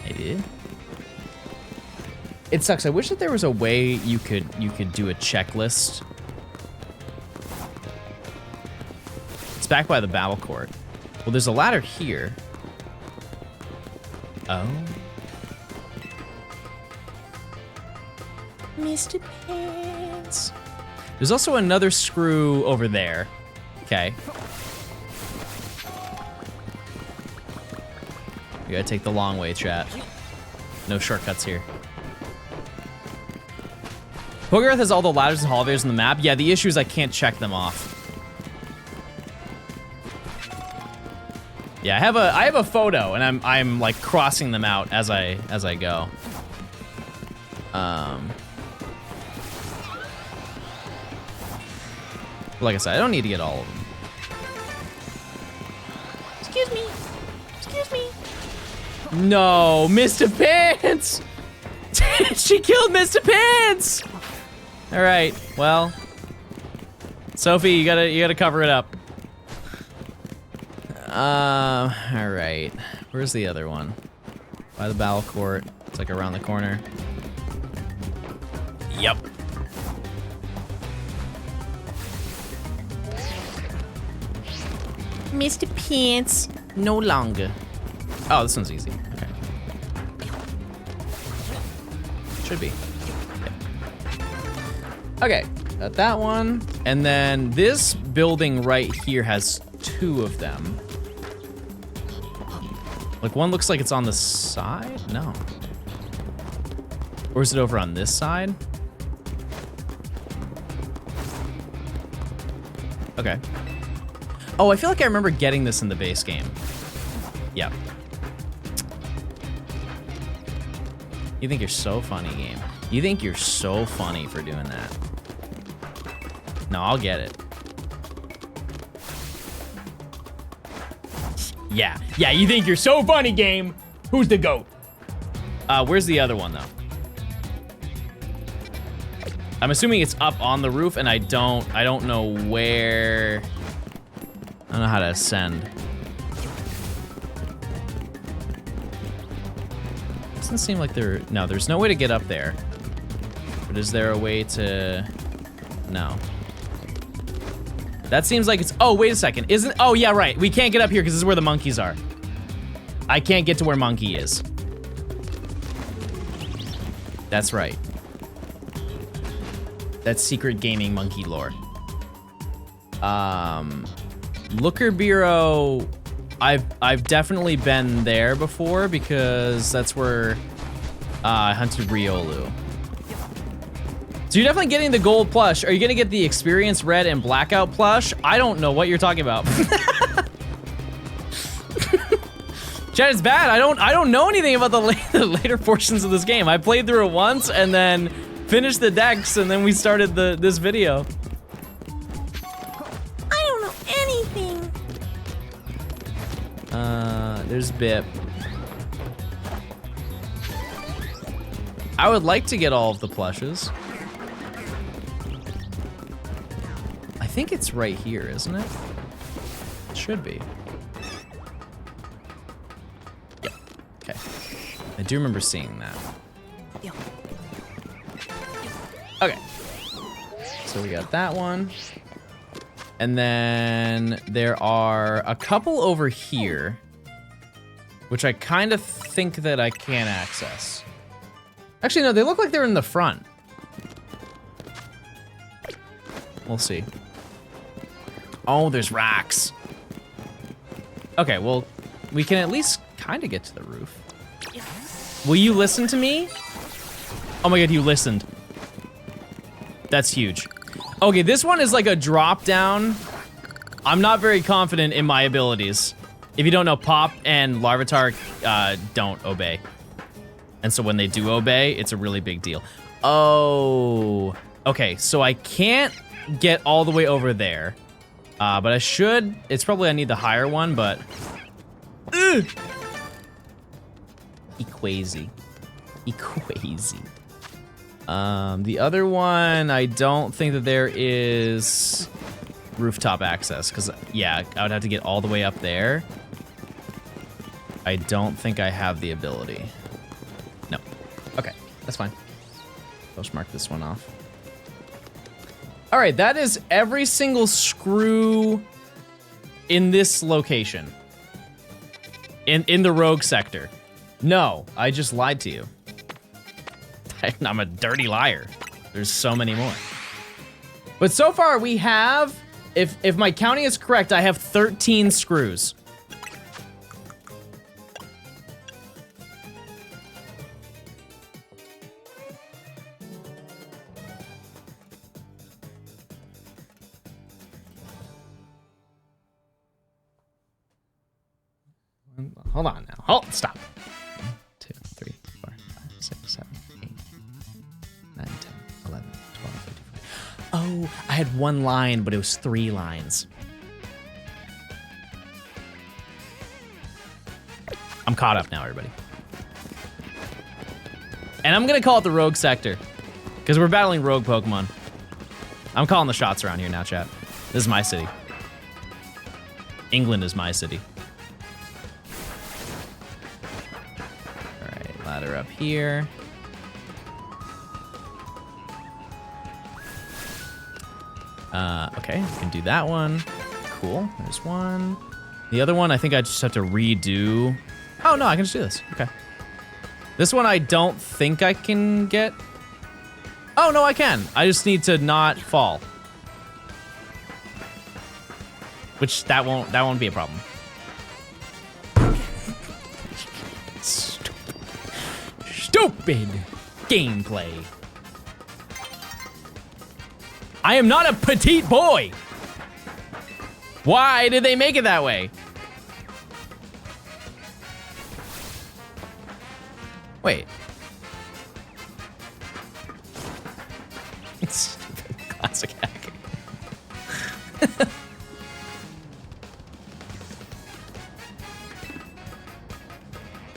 I did. It sucks. I wish that there was a way you could do a checklist. It's back by the battle court. Well, there's a ladder here. Oh. Mr. Pants. There's also another screw over there. Okay. You gotta take the long way, chat. No shortcuts here. Pokereath has all the ladders and hallways on the map. Yeah, the issue is I can't check them off. Yeah, I have a photo, and I'm like crossing them out as I go. Like I said, I don't need to get all of them. Excuse me. Excuse me. No, Mr. Pants! She killed Mr. Pants! All right, well, Sophie, you gotta cover it up. All right, where's the other one? By the battle court. It's like around the corner. Yep. Mr. Pants, no longer. Oh, this one's easy. Okay. Should be. Okay, got that one. And then this building right here has two of them. Like one looks like it's on the side? No. Or is it over on this side? Okay. Oh, I feel like I remember getting this in the base game. Yep. You think you're so funny, game. You think you're so funny for doing that. No, I'll get it. Yeah, you think you're so funny, game. Who's the GOAT? Where's the other one, though? I'm assuming it's up on the roof, and I don't know where. I don't know how to ascend. Doesn't seem like no, there's no way to get up there. But is there a way to, no. That seems like it's, oh, wait a second. Oh yeah, right. We can't get up here because this is where the monkeys are. I can't get to where Monkey is. That's right. That's secret gaming monkey lore. Looker Bureau, I've definitely been there before because that's where I hunted Riolu. So you're definitely getting the gold plush. Are you gonna get the experience red and blackout plush? I don't know what you're talking about. Chat, it's bad. I don't know anything about the later portions of this game. I played through it once and then finished the decks and then we started this video. I don't know anything. There's Bip. I would like to get all of the plushes. I think it's right here, isn't it? It should be. Yep. Okay. I do remember seeing that. Okay. So we got that one. And then there are a couple over here, which I kind of think that I can access. Actually, no, they look like they're in the front. We'll see. Oh, there's racks. Okay, well, we can at least kind of get to the roof. Will you listen to me? Oh my god, you listened. That's huge. Okay, this one is like a drop down. I'm not very confident in my abilities. If you don't know, Pop and Larvitar don't obey. And so when they do obey, it's a really big deal. Oh, okay, so I can't get all the way over there. But I should, it's probably I need the higher one, but. Equazy. The other one, I don't think that there is rooftop access, because, yeah, I would have to get all the way up there. I don't think I have the ability. No. Okay, that's fine. I'll just mark this one off. All right, that is every single screw in this location. In the rogue sector. No, I just lied to you. I'm a dirty liar. There's so many more. But so far we have, if my counting is correct, I have 13 screws. Hold on now. Hold, stop. 1, 2, 3, 4, 5, 6, 7, 8, 9, 10, 11, 12, 13, 14. Oh, I had one line, but it was 3 lines. I'm caught up now, everybody. And I'm gonna call it the rogue sector, because we're battling rogue Pokemon. I'm calling the shots around here now, chat. This is my city. England is my city. Ladder up here. Okay, we can do that one. Cool, there's one. The other one, I think I just have to redo. Oh no, I can just do this, okay. This one I don't think I can get. Oh no, I can. I just need to not fall. Which that won't be a problem. Stupid gameplay. I am not a petite boy. Why did they make it that way? Wait. It's classic hacking.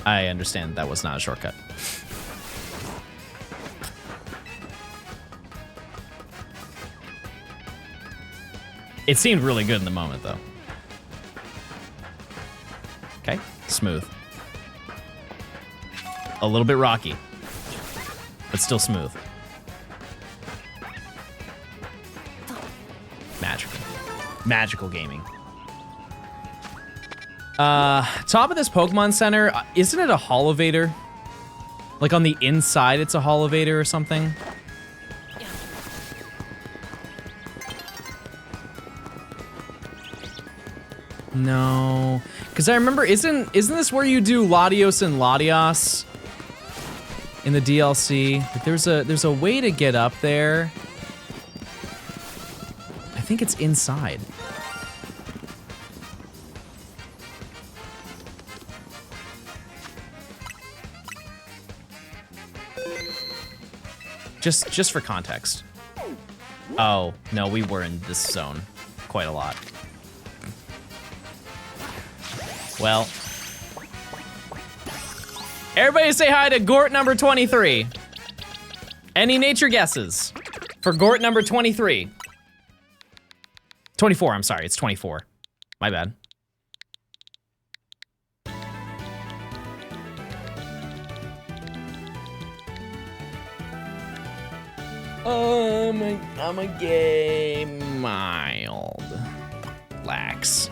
I understand that was not a shortcut. It seemed really good in the moment, though. Okay, smooth. A little bit rocky, but still smooth. Magical. Magical gaming. Top of this Pokemon Center, isn't it a Holovator? Like on the inside, it's a Holovator or something? No, because I remember, isn't this where you do Latios and Latias in the DLC? Like there's a way to get up there. I think it's inside. Just for context. Oh no, we were in this zone quite a lot. Well, everybody say hi to Gort number 23. Any nature guesses for Gort number 23? 24, I'm sorry, it's 24. My bad. I'm a gay mild. Lax.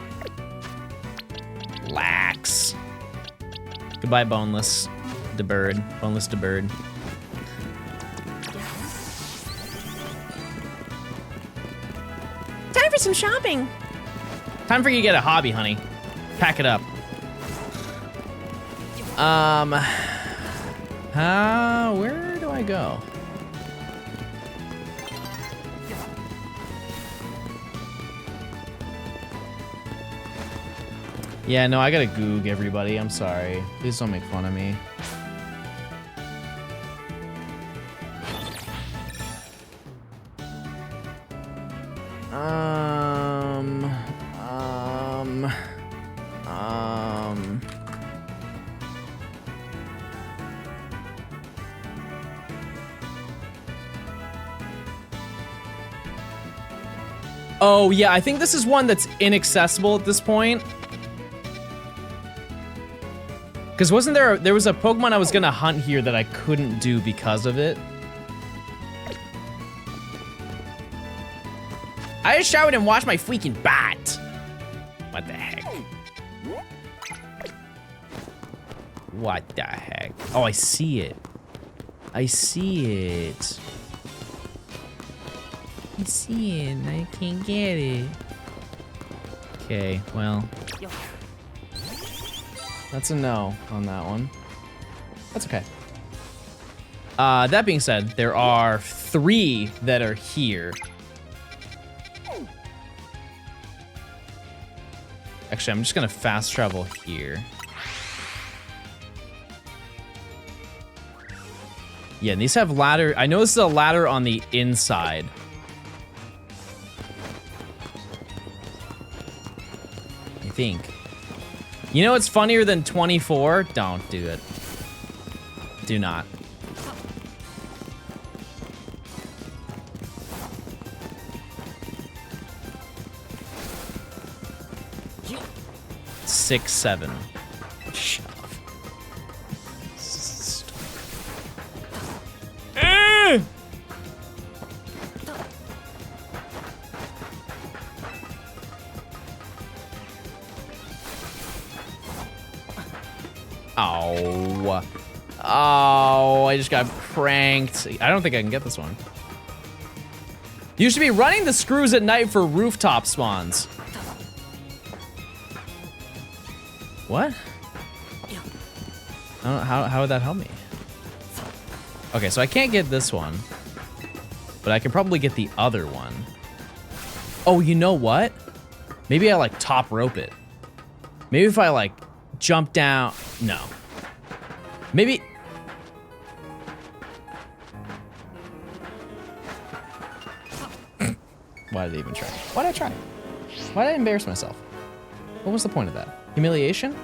Goodbye, Boneless the bird. Boneless the bird. Time for some shopping. Time for you to get a hobby, honey. Pack it up. Where do I go? Yeah, no, I gotta goog everybody. I'm sorry. Please don't make fun of me. Oh, yeah, I think this is one that's inaccessible at this point. Because there was a Pokemon I was gonna hunt here that I couldn't do because of it. I just showered and washed my freaking butt. What the heck? What the heck? Oh, I see it. I see it. I see it, and I can't get it. Okay, well. That's a no on that one. That's okay. That being said, there are 3 that are here. Actually, I'm just gonna fast travel here. Yeah, and these have ladder. I know this is a ladder on the inside. I think. You know what's funnier than 24? Don't do it. Do not. Six, 7. Shut up. Oh. Oh, I just got pranked. I don't think I can get this one. You should be running the screws at night for rooftop spawns. What? I don't know, how would that help me? Okay, so I can't get this one, but I can probably get the other one. Oh, you know what? Maybe I like top rope it. Maybe if I like jump down, no. Maybe. Why did I even try? Why did I try? Why did I embarrass myself? What was the point of that? Humiliation?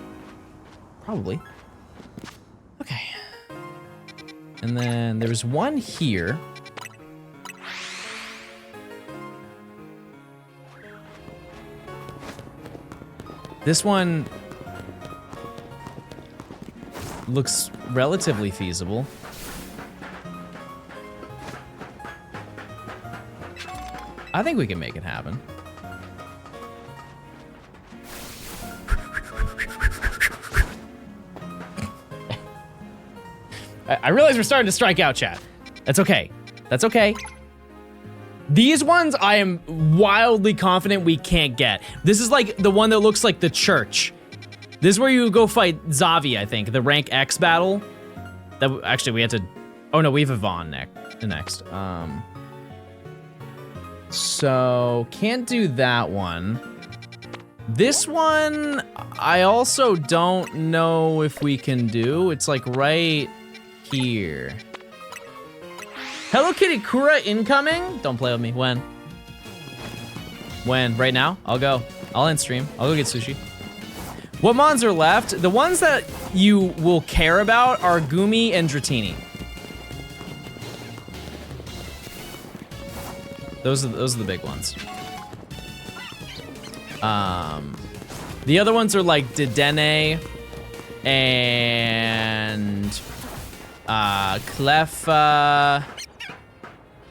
Probably. Okay. And then there's one here. This one looks relatively feasible. I think we can make it happen. I realize we're starting to strike out, chat. That's okay. That's okay. These ones I am wildly confident we can't get. This is like the one that looks like the church. This is where you go fight Zavi, I think, the rank X battle. That actually we had to. Oh no, we have Yvonne next. So can't do that one. This one I also don't know if we can do. It's like right here. Hello Kitty Kura incoming? Don't play with me. When? When? Right now? I'll go. I'll end stream. I'll go get sushi. What mons are left? The ones that you will care about are Gumi and Dratini. Those are the big ones. The other ones are like Dedenne and Cleffa.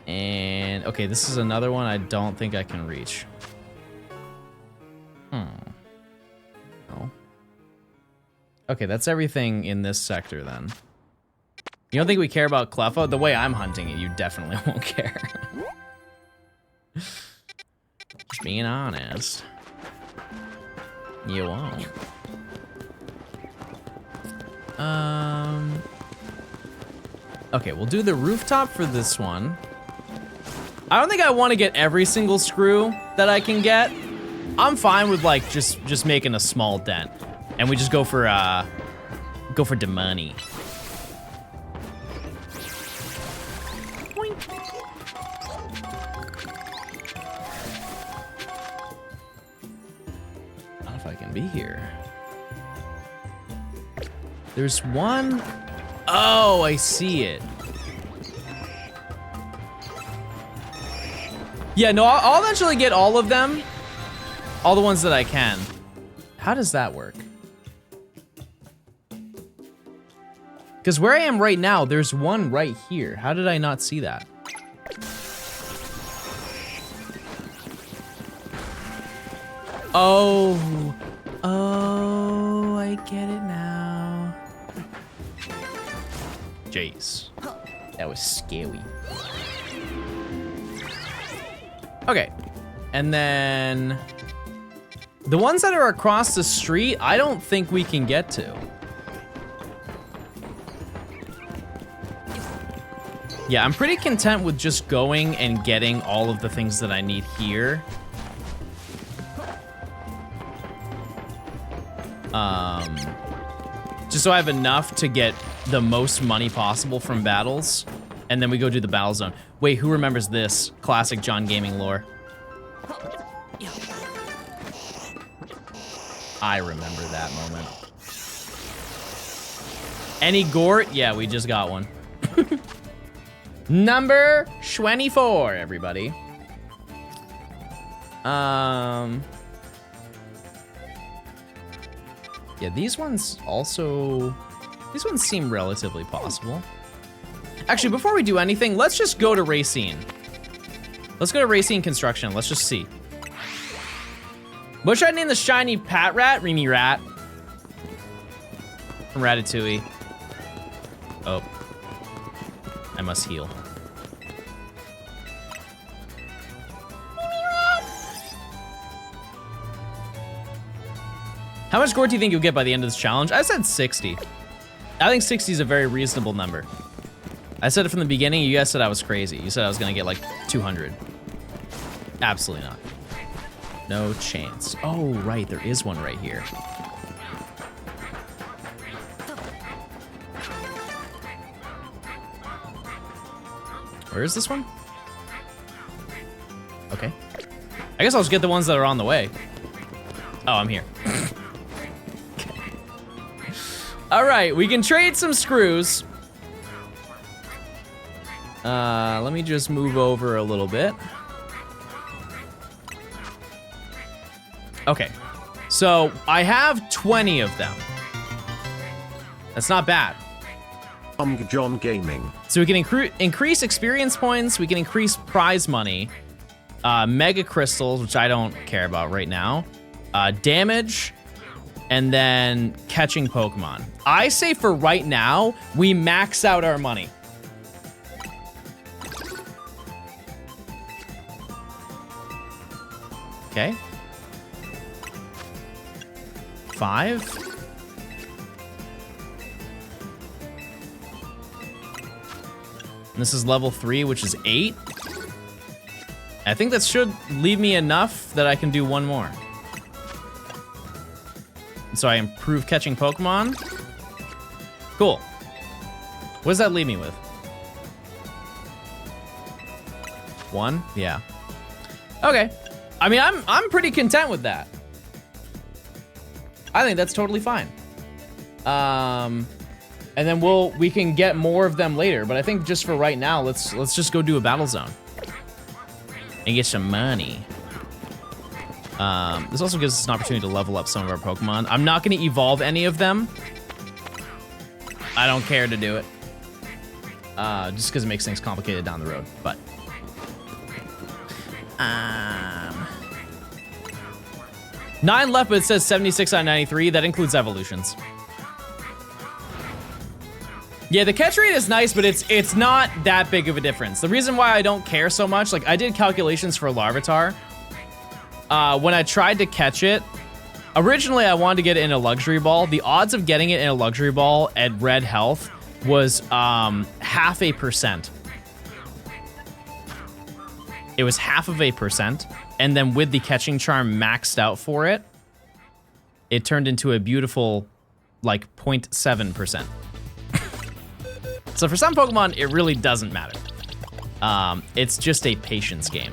And okay, this is another one I don't think I can reach. No. Okay, that's everything in this sector then. You don't think we care about Cleffa? The way I'm hunting it, you definitely won't care. Just being honest. You won't. Okay, we'll do the rooftop for this one. I don't think I want to get every single screw that I can get. I'm fine with like just making a small dent, and we just go for the money. Boink. I don't know if I can be here. There's one. Oh, I see it. Yeah, no, I'll eventually get all of them. All the ones that I can. How does that work? Because where I am right now, there's one right here. How did I not see that? Oh. Oh, I get it now. Jeez. That was scary. Okay. And then the ones that are across the street, I don't think we can get to. Yeah, I'm pretty content with just going and getting all of the things that I need here. Just so I have enough to get the most money possible from battles. And then we go do the battle zone. Wait, who remembers this? Classic John Gaming lore. I remember that moment. Any Gort? Yeah, we just got one. Number 24, everybody. Yeah, these ones seem relatively possible. Actually, before we do anything, let's just go to Racine. Let's go to Racine Construction. Let's just see. What should I name the shiny Pat Rat? Reamy Rat. From Ratatouille. Oh. I must heal. How much gold do you think you'll get by the end of this challenge? I said 60. I think 60 is a very reasonable number. I said it from the beginning. You guys said I was crazy. You said I was gonna get like 200. Absolutely not. No chance. Oh, right. There is one right here. Where is this one? Okay. I guess I'll just get the ones that are on the way. Oh, I'm here. All right, we can trade some screws. Let me just move over a little bit. Okay, so I have 20 of them. That's not bad. John Gaming. So we can increase experience points, we can increase prize money, mega crystals, which I don't care about right now, damage, and then catching Pokemon. I say for right now, we max out our money. Okay. 5. This is level 3, which is 8. I think that should leave me enough that I can do one more. So I improve catching Pokemon. Cool. What does that leave me with? 1? Yeah. Okay. I mean, I'm pretty content with that. I think that's totally fine. And then we can get more of them later, but I think just for right now, let's just go do a battle zone and get some money. This also gives us an opportunity to level up some of our Pokemon. I'm not going to evolve any of them. I don't care to do it. Just because it makes things complicated down the road, but. 9 left, but it says 76 out of 93. That includes evolutions. Yeah, the catch rate is nice, but it's not that big of a difference. The reason why I don't care so much, like I did calculations for Larvitar. When I tried to catch it, originally I wanted to get it in a luxury ball. The odds of getting it in a luxury ball at red health was 0.5%. It was 0.5%. And then with the catching charm maxed out for it, it turned into a beautiful like 0.7%. So for some Pokemon, it really doesn't matter. It's just a patience game.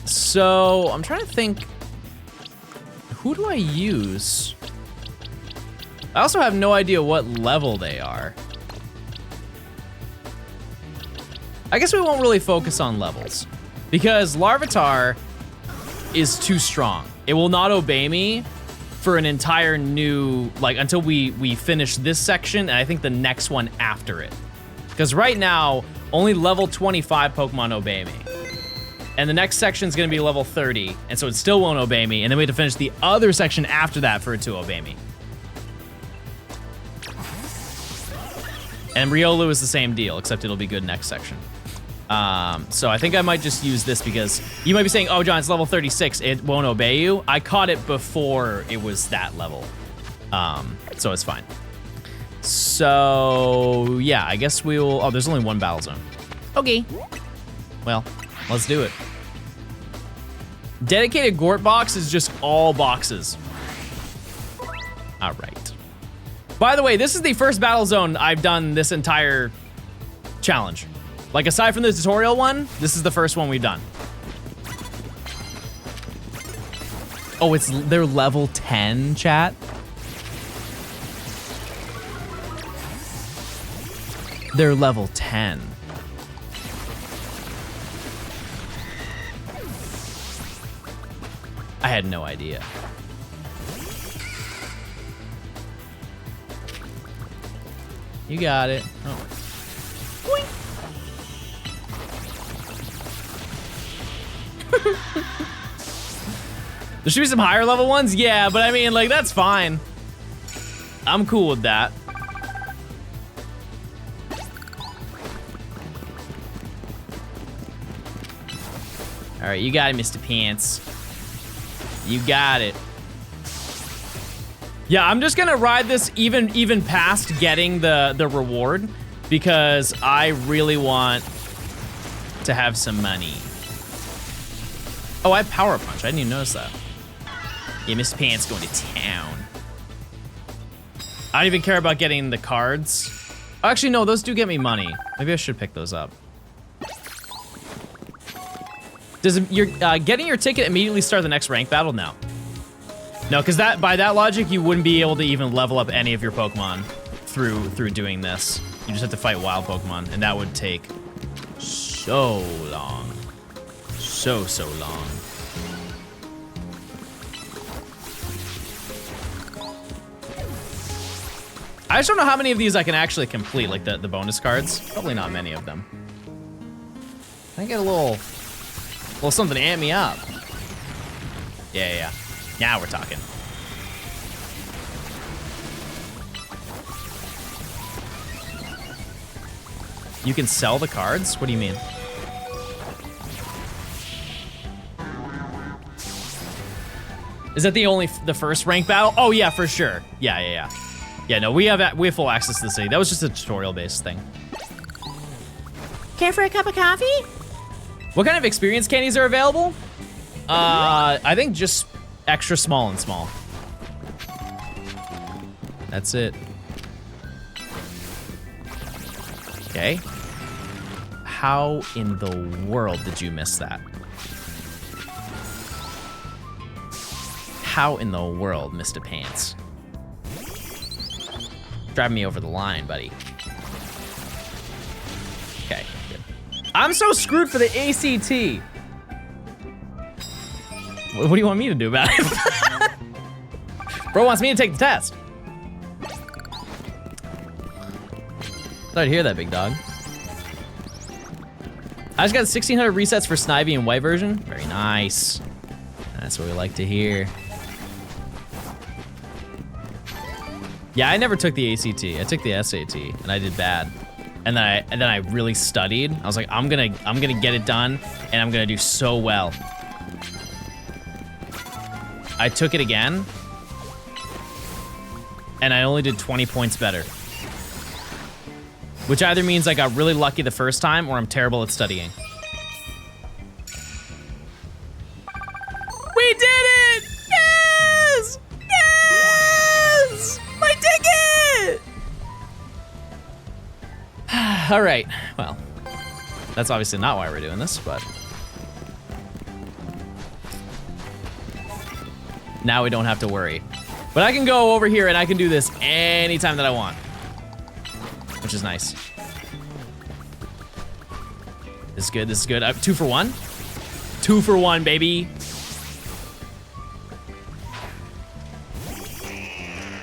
So I'm trying to think, who do I use? I also have no idea what level they are. I guess we won't really focus on levels because Larvitar is too strong. It will not obey me for an entire new, like until we finish this section and I think the next one after it. Because right now, only level 25 Pokemon obey me. And the next section is gonna be level 30, and so it still won't obey me, and then we have to finish the other section after that for it to obey me. And Riolu is the same deal, except it'll be good next section. So I think I might just use this because you might be saying, oh, John, it's level 36. It won't obey you. I caught it before it was that level. So it's fine. So yeah, I guess we'll, oh, there's only one battle zone. Okay. Well, let's do it. Dedicated Gort box is just all boxes. All right. By the way, this is the first battle zone I've done this entire challenge. Like, aside from the tutorial one, this is the first one we've done. Oh, they're level 10, chat? They're level 10. I had no idea. You got it. Oh. There should be some higher level ones? Yeah, but I mean, like, that's fine. I'm cool with that. All right, you got it, Mr. Pants. You got it. Yeah, I'm just gonna ride this even past getting the reward because I really want to have some money. Oh, I have Power Punch. I didn't even notice that. Yeah, Mr. Pants going to town. I don't even care about getting the cards. Oh, actually, no, those do get me money. Maybe I should pick those up. Does getting your ticket immediately start the next rank battle? No. No, because by that logic, you wouldn't be able to even level up any of your Pokemon through doing this. You just have to fight wild Pokemon, and that would take so long. So long. I just don't know how many of these I can actually complete, like the bonus cards. Probably not many of them. I get a little something to amp me up. Yeah. Now we're talking. You can sell the cards? What do you mean? Is that the first rank battle? Oh yeah, for sure. Yeah. Yeah, no, we have full access to the city. That was just a tutorial-based thing. Care for a cup of coffee? What kind of experience candies are available? I think just extra small and small. That's it. Okay. How in the world did you miss that? How in the world, Mr. Pants? Driving me over the line, buddy. Okay, good. I'm so screwed for the ACT. What do you want me to do about it? Bro wants me to take the test. Thought I'd hear that, big dog. I just got 1,600 resets for Snivy and white version. Very nice. That's what we like to hear. Yeah, I never took the ACT. I took the SAT, and I did bad. And then I really studied. I was like, I'm gonna get it done, and I'm gonna do so well. I took it again, and I only did 20 points better. Which either means I got really lucky the first time, or I'm terrible at studying. We did it! Yes! Yes! My ticket! All right, well, that's obviously not why we're doing this, but now we don't have to worry. But I can go over here and I can do this anytime that I want, which is nice. This is good, this is good. 2 for 1? 2 for 1, baby.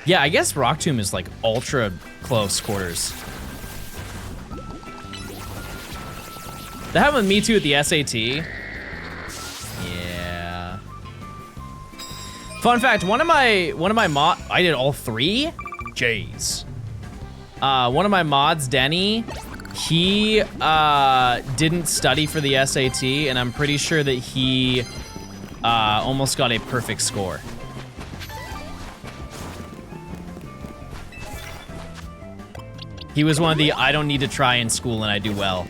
Yeah, I guess Rock Tomb is like ultra close quarters. That happened with me too at the SAT. Yeah. Fun fact, one of my I did all 3? Jeez. One of my mods, Denny, he didn't study for the SAT, and I'm pretty sure that he almost got a perfect score. He was one of the I don't need to try in school and I do well.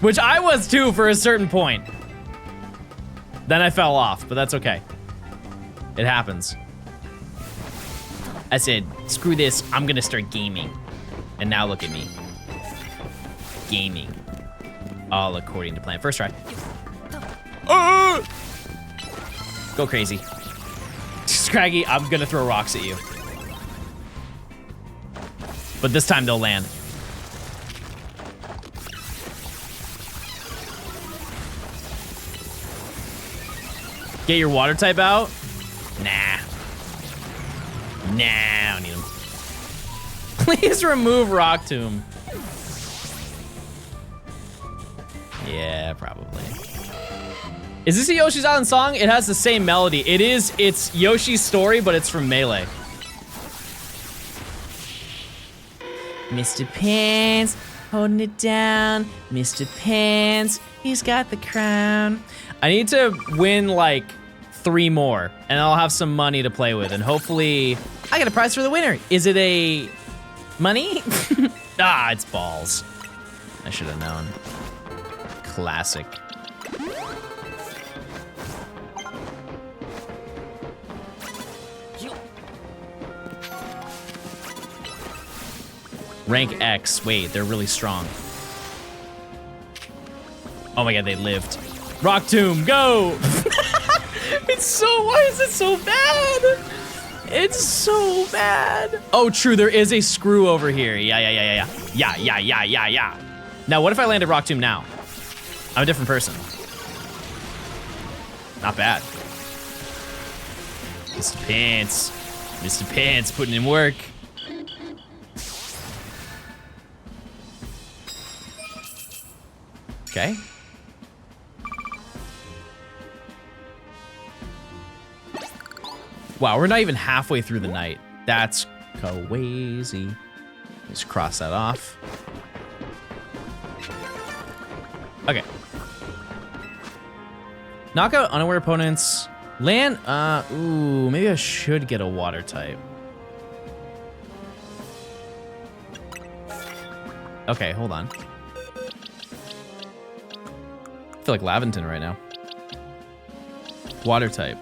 Which I was too for a certain point. Then I fell off, but that's okay. It happens. I said, screw this, I'm gonna start gaming. And now look at me. Gaming. All according to plan. First try. Go crazy. Scraggy, I'm gonna throw rocks at you. But this time they'll land. Get your water type out? Nah. Nah, I don't need him. Please remove Rock Tomb. Yeah, probably. Is this a Yoshi's Island song? It has the same melody. It's Yoshi's Story, but it's from Melee. Mr. Pants, holding it down. Mr. Pants, he's got the crown. I need to win like 3 more, and I'll have some money to play with, and hopefully I get a prize for the winner. Is it a money? Ah, it's balls. I should have known. Classic. Rank X. Wait, they're really strong. Oh my god, they lived. Rock Tomb, go! It's so, why is it so bad? It's so bad. Oh, true, there is a screw over here. Yeah. Now, what if I landed Rock Tomb now? I'm a different person. Not bad. Mr. Pants. Mr. Pants putting in work. Okay. Wow, we're not even halfway through the night. That's crazy. Just cross that off. Okay. Knock out unaware opponents. Land, ooh, maybe I should get a water type. Okay, hold on. I feel like Laventon right now. Water type.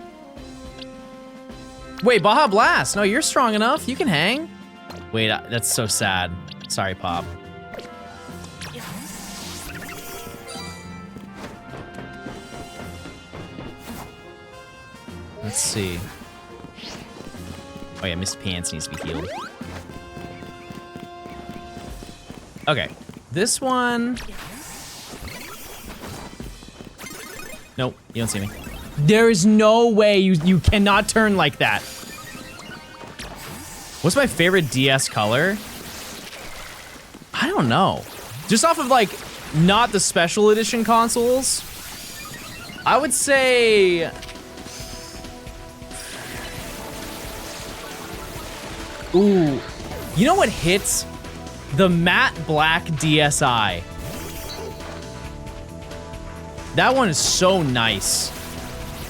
Wait, Baja Blast. No, you're strong enough. You can hang. Wait, that's so sad. Sorry, Pop. Let's see. Oh yeah, Mr. Pants needs to be healed. Okay, this one. Nope, you don't see me. There is no way you cannot turn like that. What's my favorite DS color? I don't know. Just off of like, not the special edition consoles, I would say... Ooh, you know what hits? The matte black DSi. That one is so nice.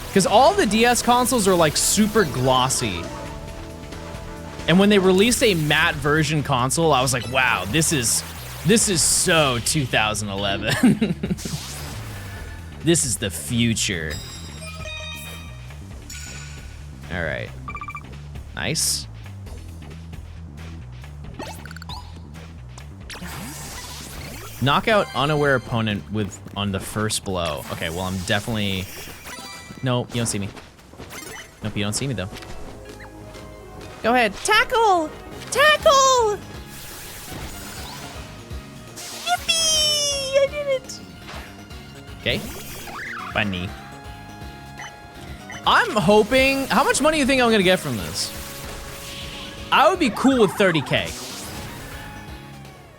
Because all the DS consoles are like super glossy. And when they released a matte version console, I was like, wow, this is so 2011. This is the future. All right, nice. Knock out unaware opponent on the first blow. Okay, well, I'm definitely... Nope, you don't see me. Nope, you don't see me, though. Go ahead. Tackle! Tackle! Yippee! I did it! Okay. Funny. I'm hoping... How much money do you think I'm gonna get from this? I would be cool with 30K.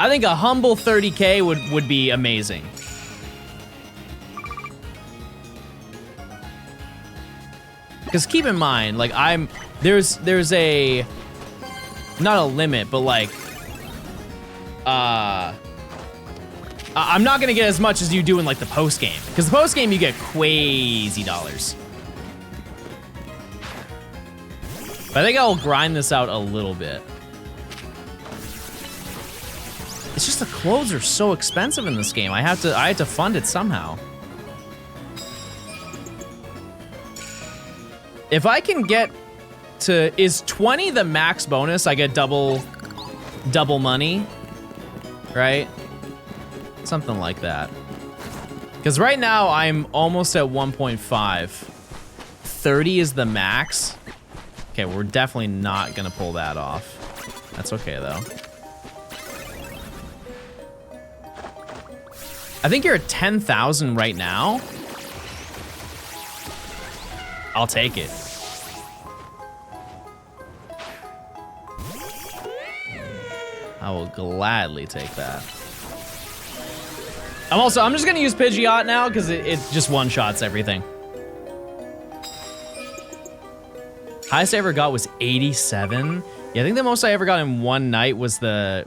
I think a humble 30K would be amazing. Because keep in mind, like there's a, not a limit, but like I'm not gonna get as much as you do in like the post game, because the post game you get crazy dollars. But I think I'll grind this out a little bit. It's just the clothes are so expensive in this game. I had to fund it somehow. If I can get to, is 20 the max bonus? I get double money, right? Something like that. Because right now I'm almost at 1.5. 30 is the max. Okay, we're definitely not gonna pull that off. That's okay though. I think you're at 10,000 right now. I'll take it. I will gladly take that. I'm just gonna use Pidgeot now because it just one-shots everything. Highest I ever got was 87. Yeah, I think the most I ever got in one night was the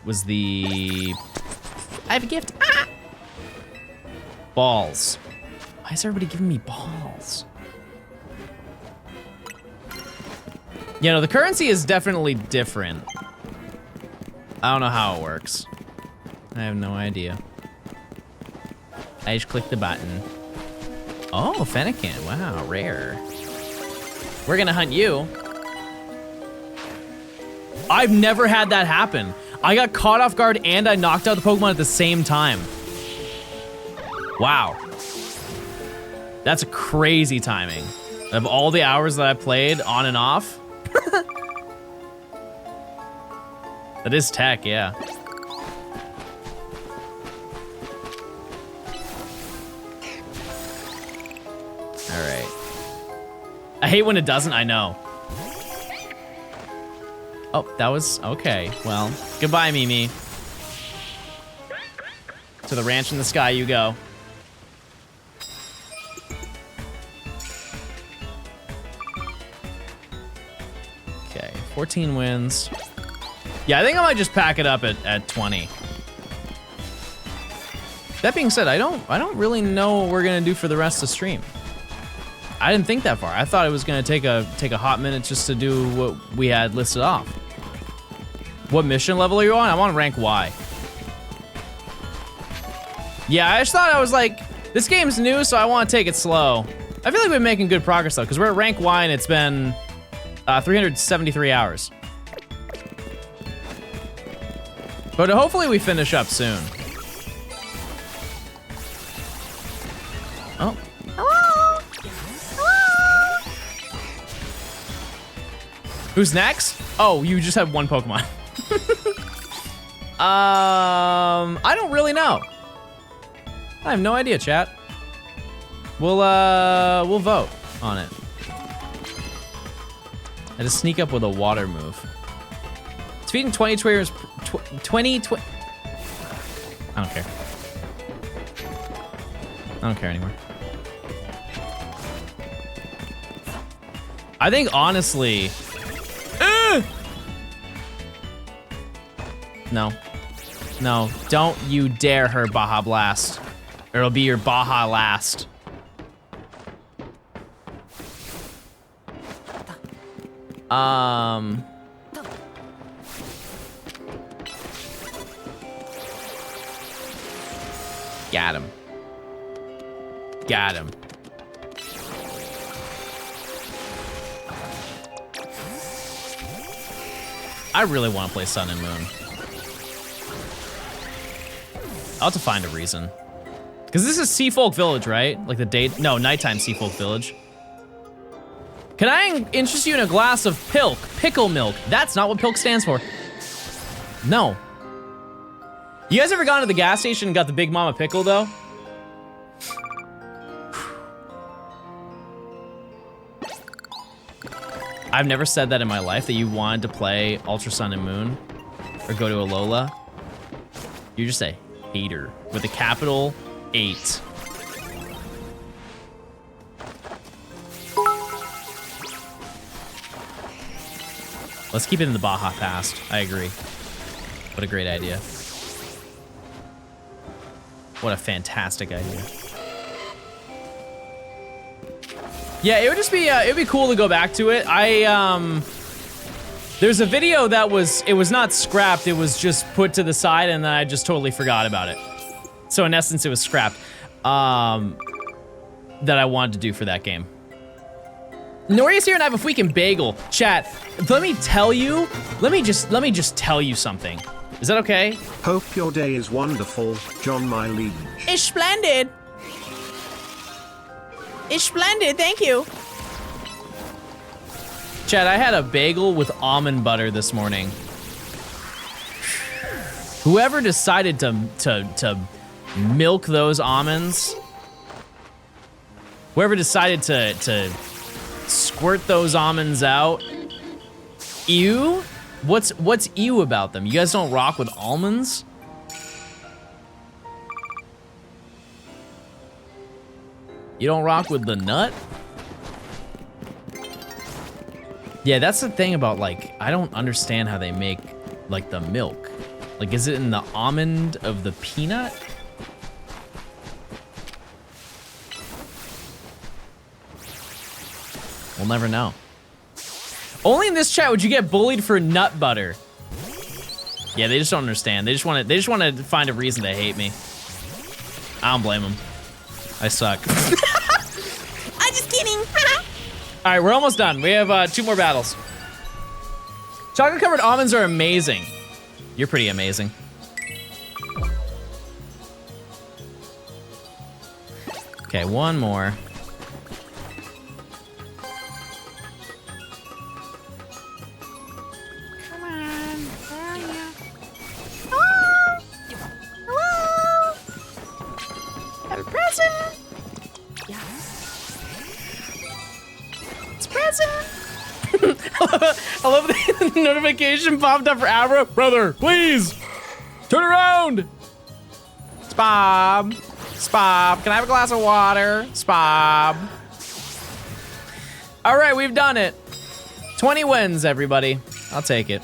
I have a gift. Ah! Balls. Why is everybody giving me balls? You know, the currency is definitely different. I don't know how it works. I have no idea. I just clicked the button. Oh, Fennekin. Wow, rare. We're gonna hunt you. I've never had that happen. I got caught off guard and I knocked out the Pokemon at the same time. Wow. That's a crazy timing. Of all the hours that I played on and off. That is tech, yeah. All right. I hate when it doesn't, I know. Oh, that was, okay. Well, goodbye, Mimi. To the ranch in the sky you go. Okay, 14 wins. Yeah, I think I might just pack it up at 20. That being said, I don't really know what we're gonna do for the rest of the stream. I didn't think that far. I thought it was gonna take a hot minute just to do what we had listed off. What mission level are you on? I'm on rank Y. Yeah, I just thought, I was like, this game's new, so I want to take it slow. I feel like we've been making good progress though, because we're at rank Y and it's been 373 hours. But hopefully we finish up soon. Oh. Hello? Hello? Who's next? Oh, you just have one Pokemon. I don't really know. I have no idea, chat. We'll vote on it. I just sneak up with a water move. It's feeding 20 trainers. 20. I don't care. I don't care anymore. I think honestly. No. No, don't you dare her Baja Blast. Or it'll be your Baja last. Got him. Got him. I really want to play Sun and Moon. I'll have to find a reason. Because this is Seafolk Village, right? Like the day, no, nighttime Seafolk Village. Can I interest you in a glass of pickle milk? That's not what pilk stands for. No. You guys ever gone to the gas station and got the Big Mama pickle though? I've never said that in my life, that you wanted to play Ultra Sun and Moon or go to Alola. You're just a hater with a capital 8. Let's keep it in the Baja past. I agree. What a great idea. What a fantastic idea. Yeah, it would just be, it'd be cool to go back to it. There's a video that it was not scrapped, it was just put to the side and then I just totally forgot about it. So in essence, it was scrapped, that I wanted to do for that game. Nori's here and I have a freaking bagel. Chat, let me just tell you something. Is that okay? Hope your day is wonderful, John my liege. It's splendid. It's splendid, thank you. Chat, I had a bagel with almond butter this morning. Whoever decided to milk those almonds, whoever decided to squirt those almonds out, ew? What's ew about them? You guys don't rock with almonds? You don't rock with the nut? Yeah, that's the thing about, like, I don't understand how they make, like, the milk. Like, is it in the almond of the peanut? We'll never know. Only in this chat would you get bullied for nut butter. Yeah, they just don't understand. They just want to find a reason to hate me. I don't blame them. I suck. I'm just kidding. All right, we're almost done. We have 2 more battles. Chocolate-covered almonds are amazing. You're pretty amazing. Okay, one more. Come on, where are you? Hello? Hello? Have a present? It's a present. I love the notification popped up for Abra. Brother, please, turn around. Spob. Spob, can I have a glass of water? Spob. All right, we've done it. 20 wins, everybody. I'll take it.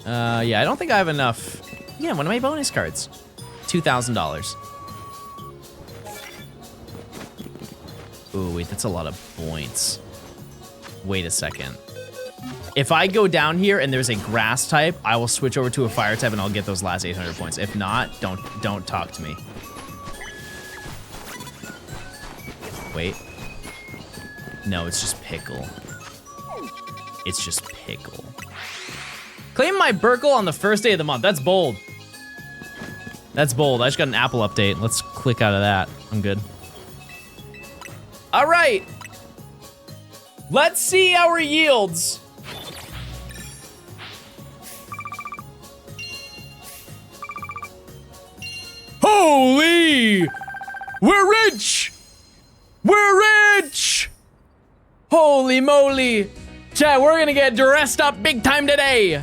Yeah, I don't think I have enough. Yeah, one of my bonus cards. $2,000. Ooh, wait, that's a lot of points. Wait a second. If I go down here and there's a grass type, I will switch over to a fire type and I'll get those last 800 points. If not, don't talk to me. Wait. No, it's just pickle. It's just pickle. Claim my Burkle on the first day of the month. That's bold. That's bold. I just got an Apple update. Let's click out of that. I'm good. All right. Let's see our yields. Holy! We're rich! We're rich! Holy moly! Chat, we're gonna get dressed up big time today!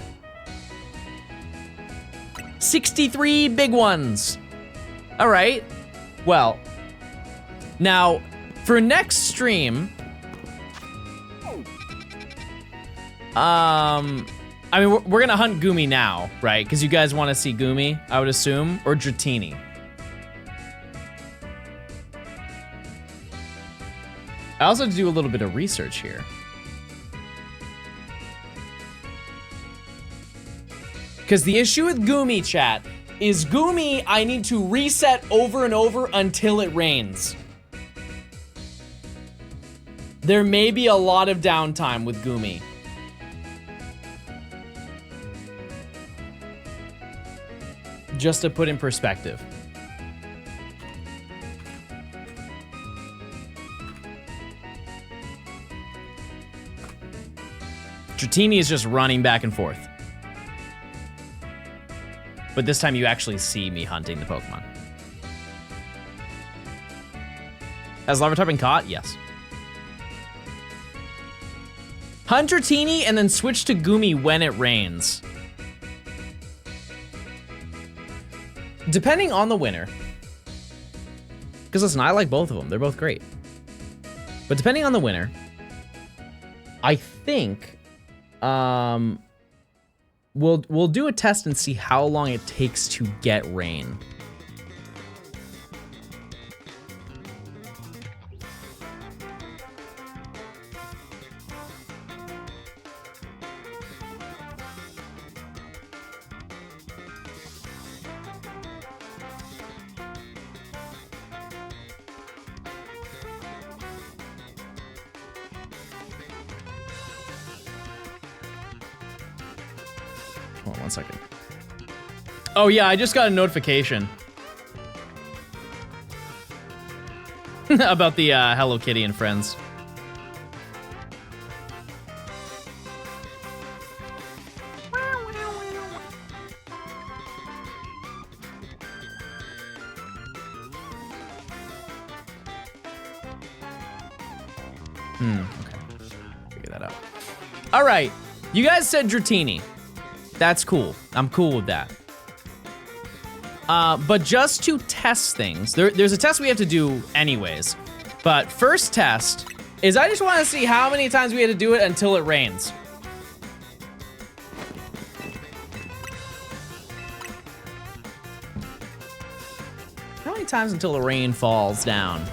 63 big ones. All right. Well, now, for next stream, I mean, we're gonna hunt Gumi now, right? Because you guys want to see Gumi, I would assume, or Dratini. I also have to do a little bit of research here. Because the issue with Gumi, chat, is Gumi, I need to reset over and over until it rains. There may be a lot of downtime with Gumi. Just to put in perspective. Dratini is just running back and forth. But this time you actually see me hunting the Pokemon. Has Larvitar been caught? Yes. Hunt Dratini and then switch to Gumi when it rains. Depending on the winner. Because listen, I like both of them. They're both great. But depending on the winner, I think, we'll do a test and see how long it takes to get rain. Hold on 1 second. Oh yeah, I just got a notification about the Hello Kitty and Friends. Okay. Figure that out. All right, you guys said Dratini. That's cool. I'm cool with that. But just to test things, there's a test we have to do anyways. But first test is I just want to see how many times we had to do it until it rains. How many times until the rain falls down?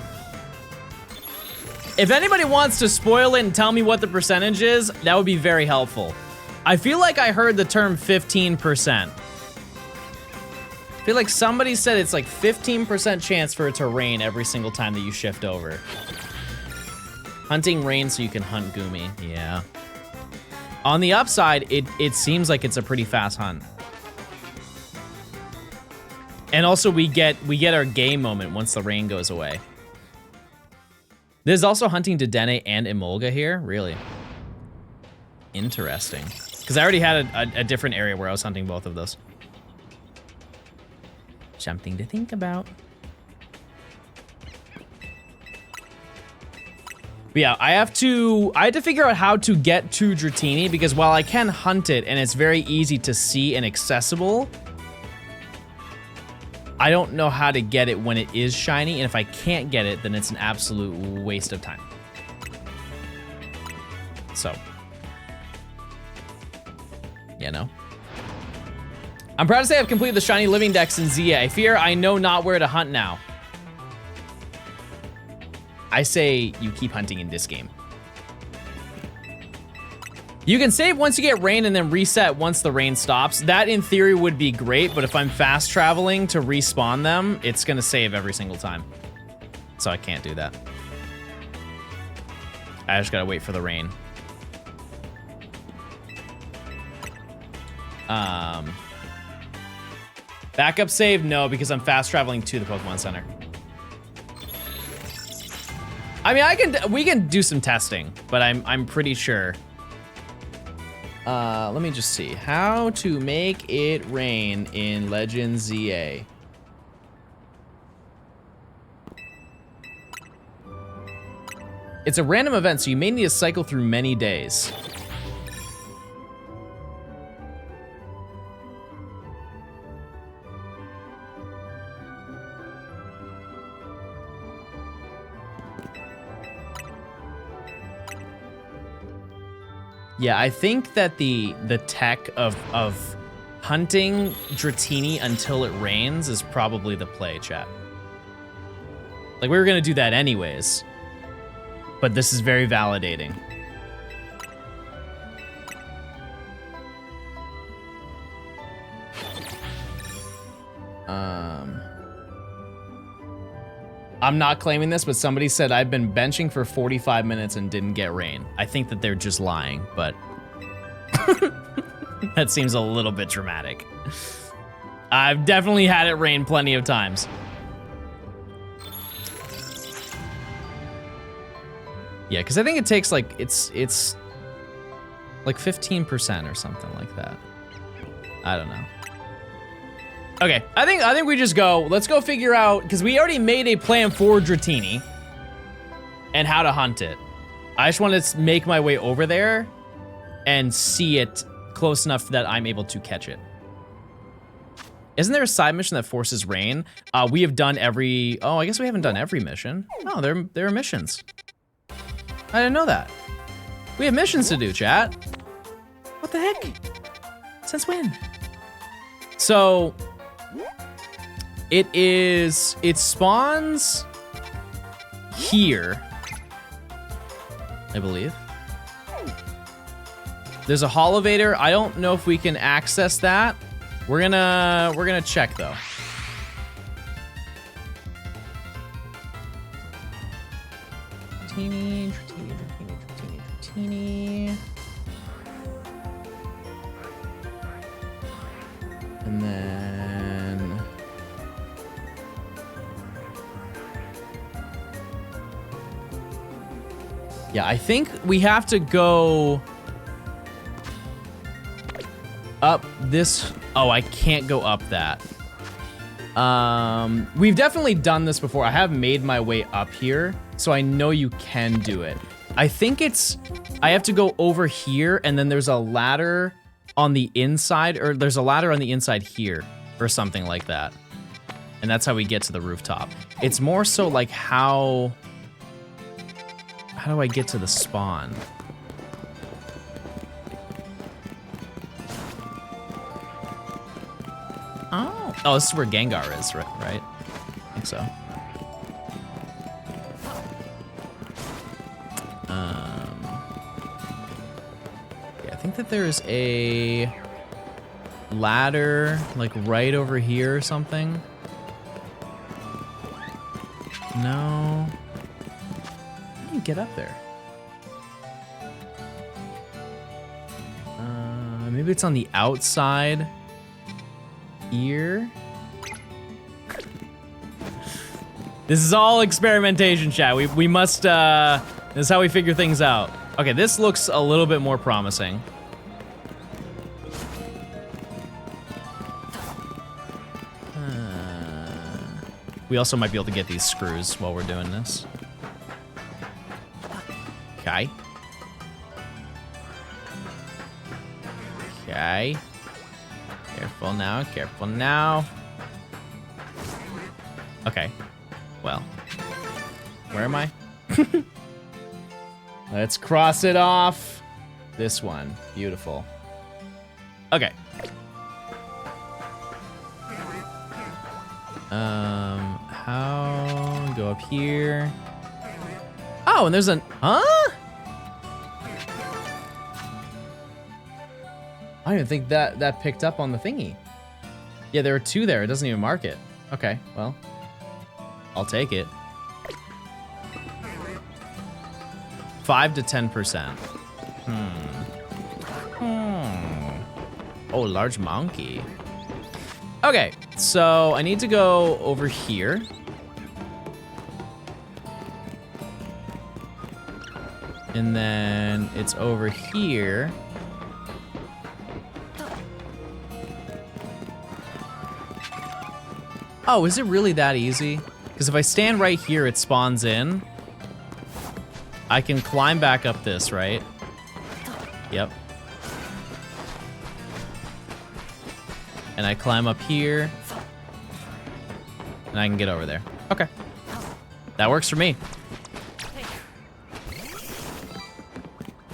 If anybody wants to spoil it and tell me what the percentage is, that would be very helpful. I feel like I heard the term 15%. I feel like somebody said it's like 15% chance for it to rain every single time that you shift over. Hunting rain so you can hunt Goomy, yeah. On the upside, it seems like it's a pretty fast hunt. And also we get our game moment once the rain goes away. There's also hunting Dedenne and Emolga here, really. Interesting. Because I already had a different area where I was hunting both of those. Something to think about. But yeah, I had to figure out how to get to Dratini because while I can hunt it and it's very easy to see and accessible, I don't know how to get it when it is shiny, and if I can't get it, then it's an absolute waste of time. So, you know. I'm proud to say I've completed the shiny living dex in ZA. I fear I know not where to hunt now. I say you keep hunting in this game. You can save once you get rain and then reset once the rain stops. That in theory would be great, but if I'm fast traveling to respawn them, it's gonna save every single time. So I can't do that. I just gotta wait for the rain. Backup save? No, because I'm fast traveling to the Pokemon Center. I mean, we can do some testing, but I'm pretty sure. Let me just see. How to make it rain in Legend ZA. It's a random event, so you may need to cycle through many days. Yeah, I think that the tech of hunting Dratini until it rains is probably the play, chat. Like, we were gonna do that anyways, but this is very validating. I'm not claiming this, but somebody said I've been benching for 45 minutes and didn't get rain. I think that they're just lying, but that seems a little bit dramatic. I've definitely had it rain plenty of times. Yeah, because I think it takes like, it's like 15% or something like that. I don't know. Okay, I think we just go. Let's go figure out, because we already made a plan for Dratini and how to hunt it. I just want to make my way over there and see it close enough that I'm able to catch it. Isn't there a side mission that forces rain? We have done every. Oh, I guess we haven't done every mission. No, there are missions. I didn't know that. We have missions to do, chat. What the heck? Since when? So it spawns here, I believe. There's a holovator. I don't know if we can access that. We're gonna check though. Teeny. And then yeah, I think we have to go up this. Oh, I can't go up that. We've definitely done this before. I have made my way up here, so I know you can do it. I think I have to go over here, and then there's a ladder on the inside, or there's a ladder on the inside here, or something like that. And that's how we get to the rooftop. It's more so like how do I get to the spawn? Oh, this is where Gengar is, right? I think so. Yeah, I think that there's a ladder, like right over here or something. No. How do you get up there? Maybe it's on the outside here. This is all experimentation, chat. We must, this is how we figure things out. Okay, this looks a little bit more promising. We also might be able to get these screws while we're doing this. Okay. Okay. Careful now, careful now. Okay. Well. Where am I? Let's cross it off. This one. Beautiful. Okay. How go up here? Oh, and there's an huh? I didn't think that picked up on the thingy. Yeah, there are two there. It doesn't even mark it. Okay, well, I'll take it. 5 to 10%. Oh, large monkey. Okay, so I need to go over here. And then it's over here. Oh, is it really that easy? Because if I stand right here, it spawns in. I can climb back up this, right? Yep. And I climb up here. And I can get over there. Okay. That works for me.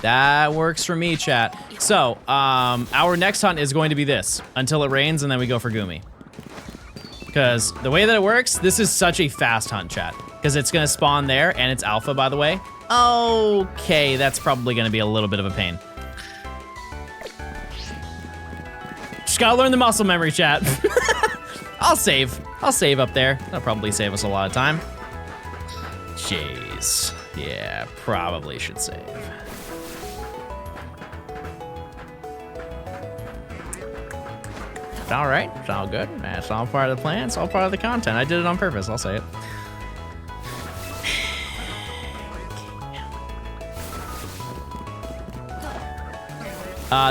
That works for me, chat. So, our next hunt is going to be this. Until it rains, and then we go for Goomy. Because the way that it works, this is such a fast hunt, chat. Because it's going to spawn there, and it's alpha, by the way. Okay, that's probably going to be a little bit of a pain. Just gotta learn the muscle memory, chat. I'll save. I'll save up there. That'll probably save us a lot of time. Jeez. Yeah, probably should save. It's all right. It's all good. It's all part of the plan. It's all part of the content. I did it on purpose. I'll say it.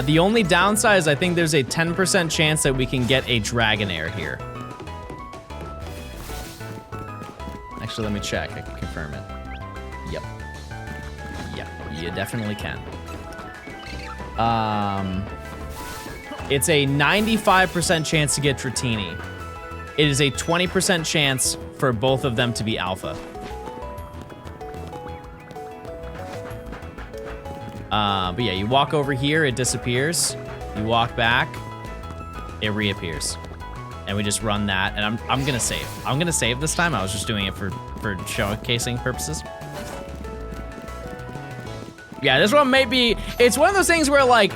The only downside is I think there's a 10% chance that we can get a Dragonair here. Actually, let me check. I can confirm it. Yep. Yep, you definitely can. It's a 95% chance to get Dratini. It is a 20% chance for both of them to be alpha. But yeah, you walk over here, it disappears. You walk back, it reappears. And we just run that, and I'm gonna save. I'm gonna save this time. I was just doing it for showcasing purposes. Yeah, this one may be, it's one of those things where like,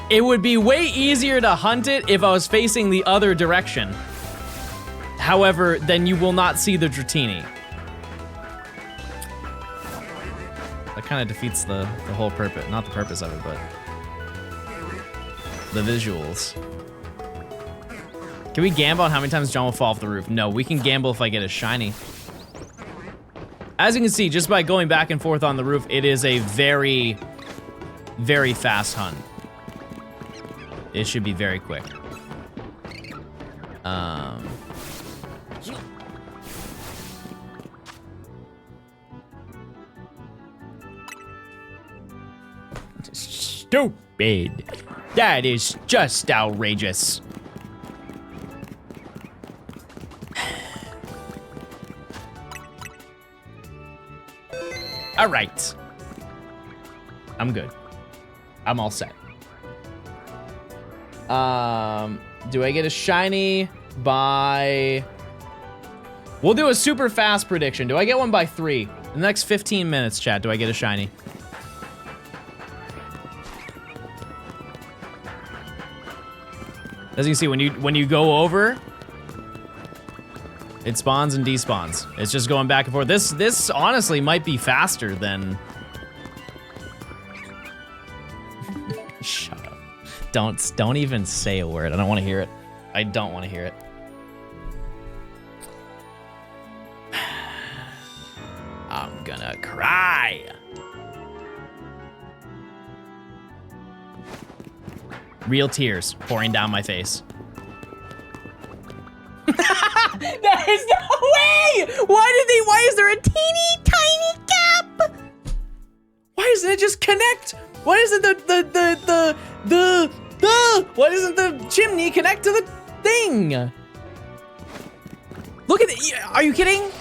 it would be way easier to hunt it if I was facing the other direction. However, then you will not see the Dratini. That kind of defeats the whole purpose, not the purpose of it, but the visuals. Can we gamble on how many times John will fall off the roof? No, we can gamble if I get a shiny. As you can see, just by going back and forth on the roof, it is a very, very fast hunt. It should be very quick. Stupid. That is just outrageous. All right. I'm good. I'm all set. Do I get a shiny by... We'll do a super fast prediction. Do I get one by 3? In the next 15 minutes, chat, do I get a shiny? As you can see, when you go over, it spawns and despawns. It's just going back and forth. This honestly might be faster than... Shut up. Don't even say a word. I don't want to hear it. I don't want to hear it. I'm gonna cry. Real tears pouring down my face. There is no way! Why is there a teeny tiny gap? Why doesn't it just connect? Why doesn't why doesn't the chimney connect to the thing? Look at it, are you kidding?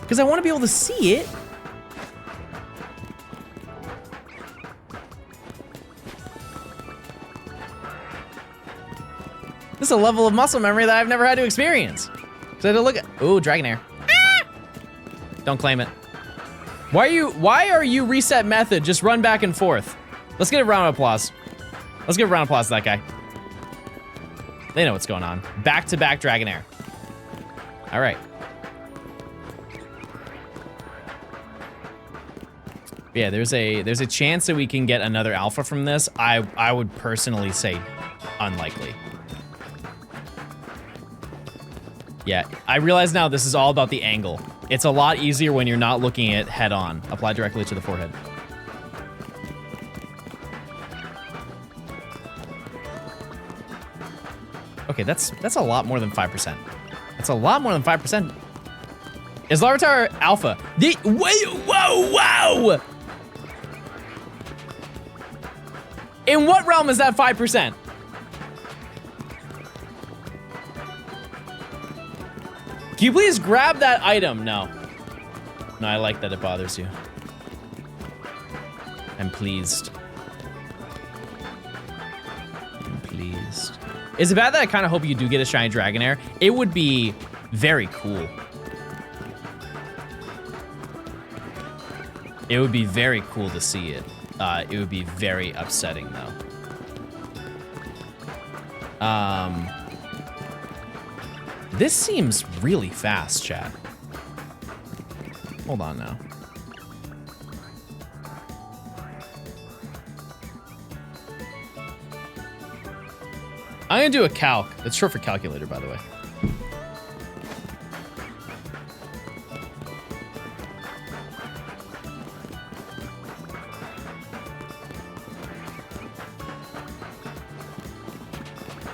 Because I want to be able to see it. This is a level of muscle memory that I've never had to experience. So I had to look at, ooh, Dragonair. Ah! Don't claim it. Why are you reset method? Just run back and forth. Let's get a round of applause. Let's give a round of applause to that guy. They know what's going on. Back-to-back Dragonair. All right. Yeah, there's a chance that we can get another alpha from this. I would personally say unlikely. Yeah, I realize now this is all about the angle. It's a lot easier when you're not looking at head on. Apply directly to the forehead. Okay, that's a lot more than 5%. That's a lot more than 5%. Is Larvitar alpha? Whoa! In what realm is that 5%? Can you please grab that item? No. No, I like that it bothers you. I'm pleased. I'm pleased. Is it bad that I kind of hope you do get a shiny Dragonair? It would be very cool. It would be very cool to see it. It would be very upsetting though. This seems really fast, chat. Hold on now. I'm gonna do a calc. That's short for calculator, by the way.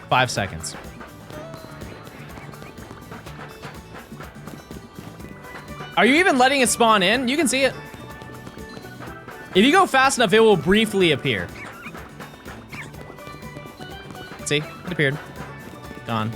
Five seconds. Are you even letting it spawn in? You can see it. If you go fast enough, it will briefly appear. See? It appeared. Gone.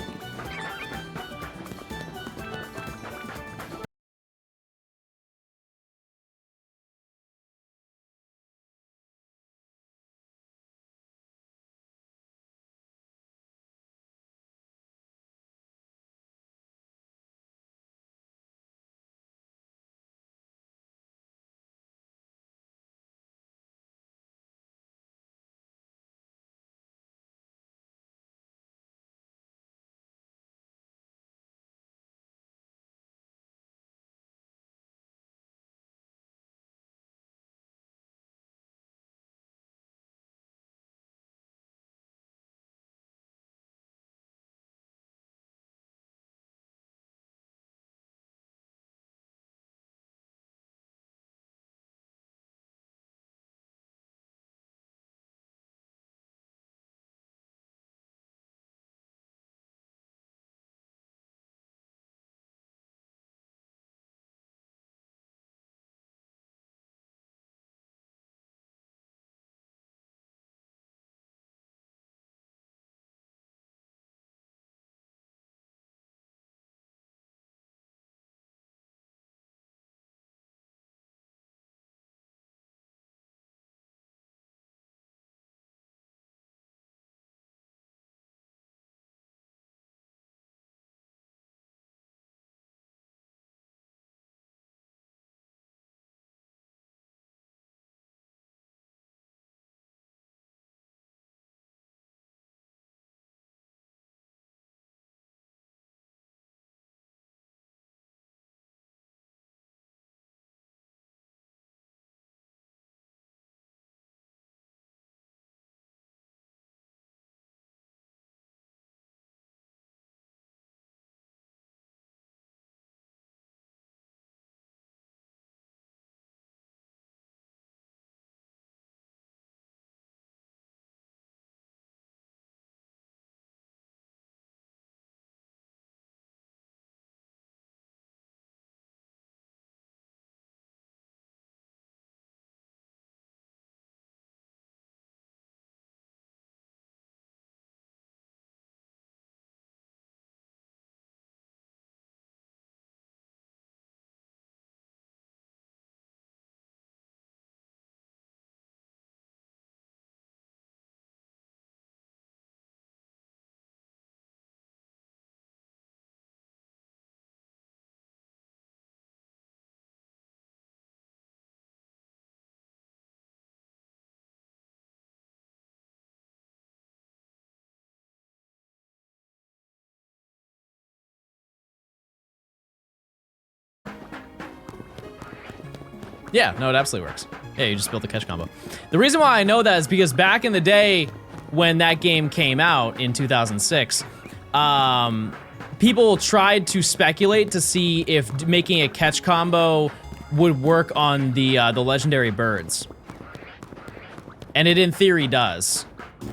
Yeah, no, it absolutely works. Yeah, you just built the catch combo. The reason why I know that is because back in the day when that game came out in 2006, people tried to speculate to see if making a catch combo would work on the legendary birds. And it in theory does.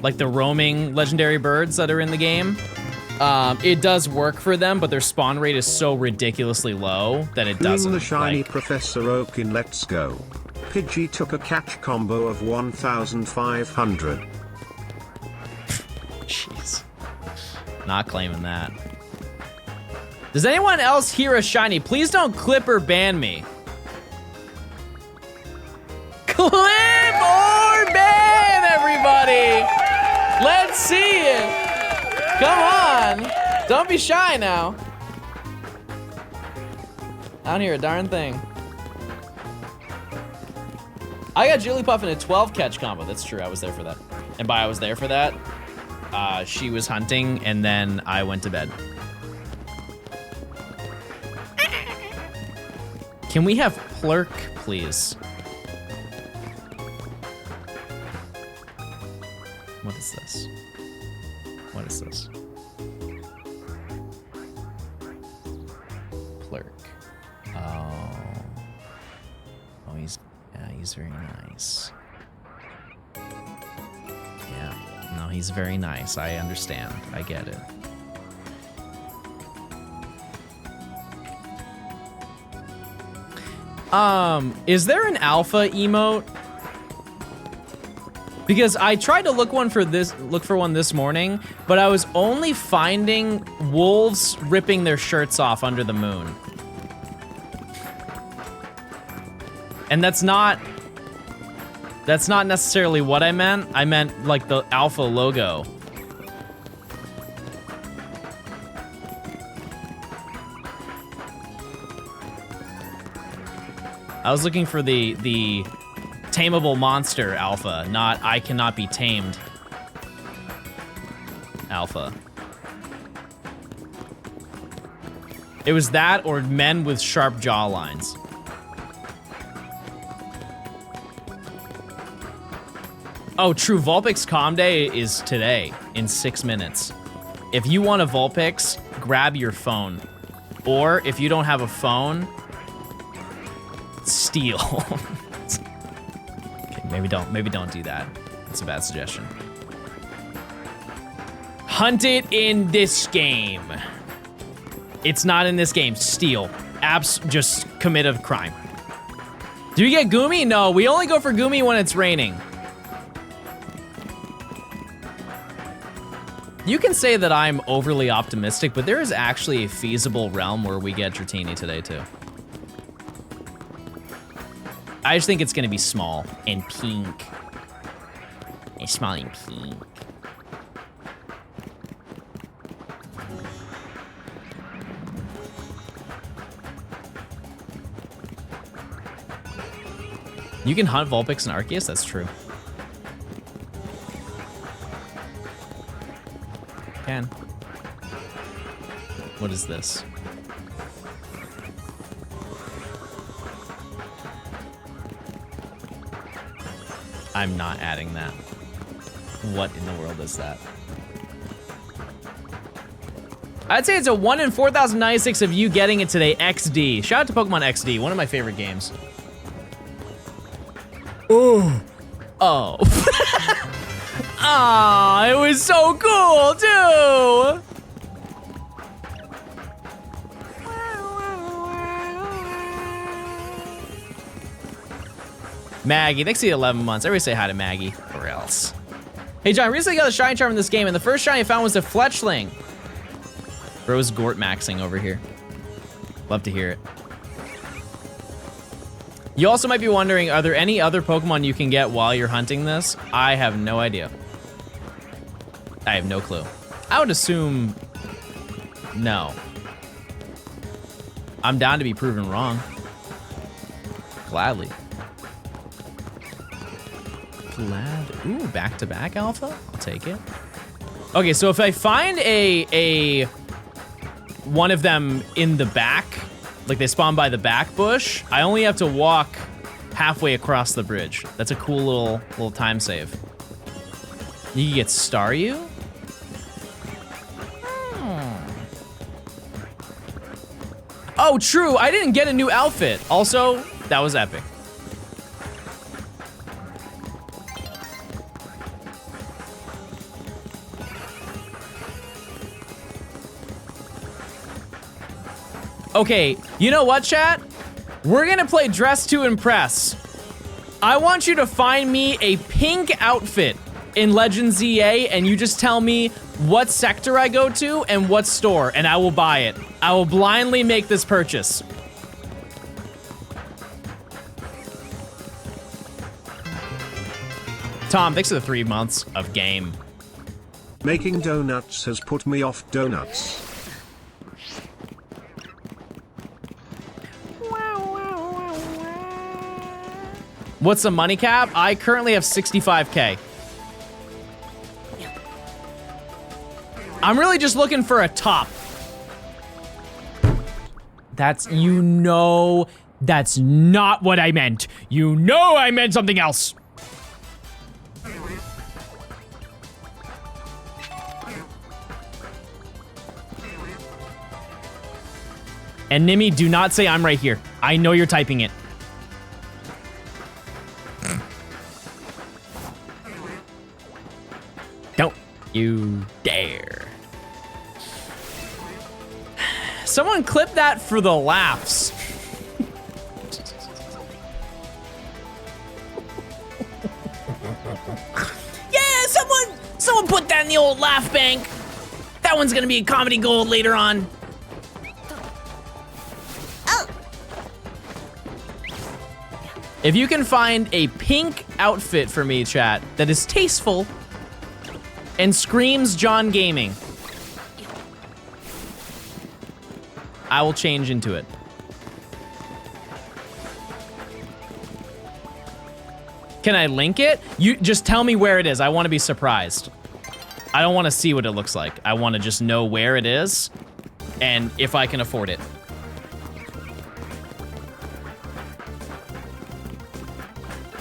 Like the roaming legendary birds that are in the game. It does work for them, but their spawn rate is so ridiculously low that it doesn't. The shiny like, Professor Oak in Let's Go. Pidgey took a catch combo of 1,500. Jeez. Not claiming that. Does anyone else hear a shiny? Please don't clip or ban me. Clip or ban, everybody! Let's see it! Come on! Don't be shy now. I don't hear a darn thing. I got Jigglypuff in a 12 catch combo. That's true, I was there for that. And by I was there for that, she was hunting and then I went to bed. Can we have Plurk, please? What is this? What is this? Plurk. Oh. Oh, he's very nice. Yeah. No, he's very nice. I understand. I get it. Is there an alpha emote? Because I tried to look for one this morning, but I was only finding wolves ripping their shirts off under the moon. And that's not necessarily what I meant. I meant like the alpha logo. I was looking for the tameable monster alpha, not I cannot be tamed alpha. It was that or men with sharp jawlines. Oh, true. Vulpix Calm Day is today in 6 minutes. If you want a Vulpix, grab your phone. Or if you don't have a phone, steal. Okay, maybe don't do that. It's a bad suggestion. Hunt it in this game. It's not in this game. Steal. Just commit a crime. Do you get Goomy? No, we only go for Goomy when it's raining. You can say that I'm overly optimistic, but there is actually a feasible realm where we get Dratini today, too. I just think it's gonna be small and pink. It's small and pink. You can hunt Vulpix and Arceus? That's true. Can. What is this? I'm not adding that. What in the world is that? I'd say it's a 1 in 4,096 of you getting it today. XD. Shout out to Pokemon XD, one of my favorite games. Oh. Oh. Aw, it was so cool, too! Maggie, thanks for the 11 months. Everybody say hi to Maggie, or else. Hey, John, recently got a shiny charm in this game, and the first shiny I found was a Fletchling. Bro's Gort maxing over here. Love to hear it. You also might be wondering, are there any other Pokemon you can get while you're hunting this? I have no idea. I have no clue. I would assume no. I'm down to be proven wrong. Gladly. Ooh, back-to-back alpha? I'll take it. Okay, so if I find a one of them in the back, like they spawn by the back bush, I only have to walk halfway across the bridge. That's a cool little time save. You can get Staryu? Oh, true. I didn't get a new outfit. Also, that was epic. Okay, you know what, chat? We're gonna play Dress to Impress. I want you to find me a pink outfit in Legends EA, and you just tell me what sector I go to and what store, and I will buy it. I will blindly make this purchase. Tom, thanks for the 3 months of game. Making donuts has put me off donuts. What's the money cap? I currently have 65K. I'm really just looking for a top. That's, you know, that's not what I meant. You know I meant something else. And Nimi, do not say I'm right here. I know you're typing it. Don't you dare. Someone clip that for the laughs. Yeah, someone put that in the old laugh bank. That one's gonna be a comedy gold later on. If you can find a pink outfit for me, chat, that is tasteful and screams John Gaming, I will change into it. Can I link it? You just tell me where it is. I want to be surprised. I don't want to see what it looks like. I want to just know where it is and if I can afford it.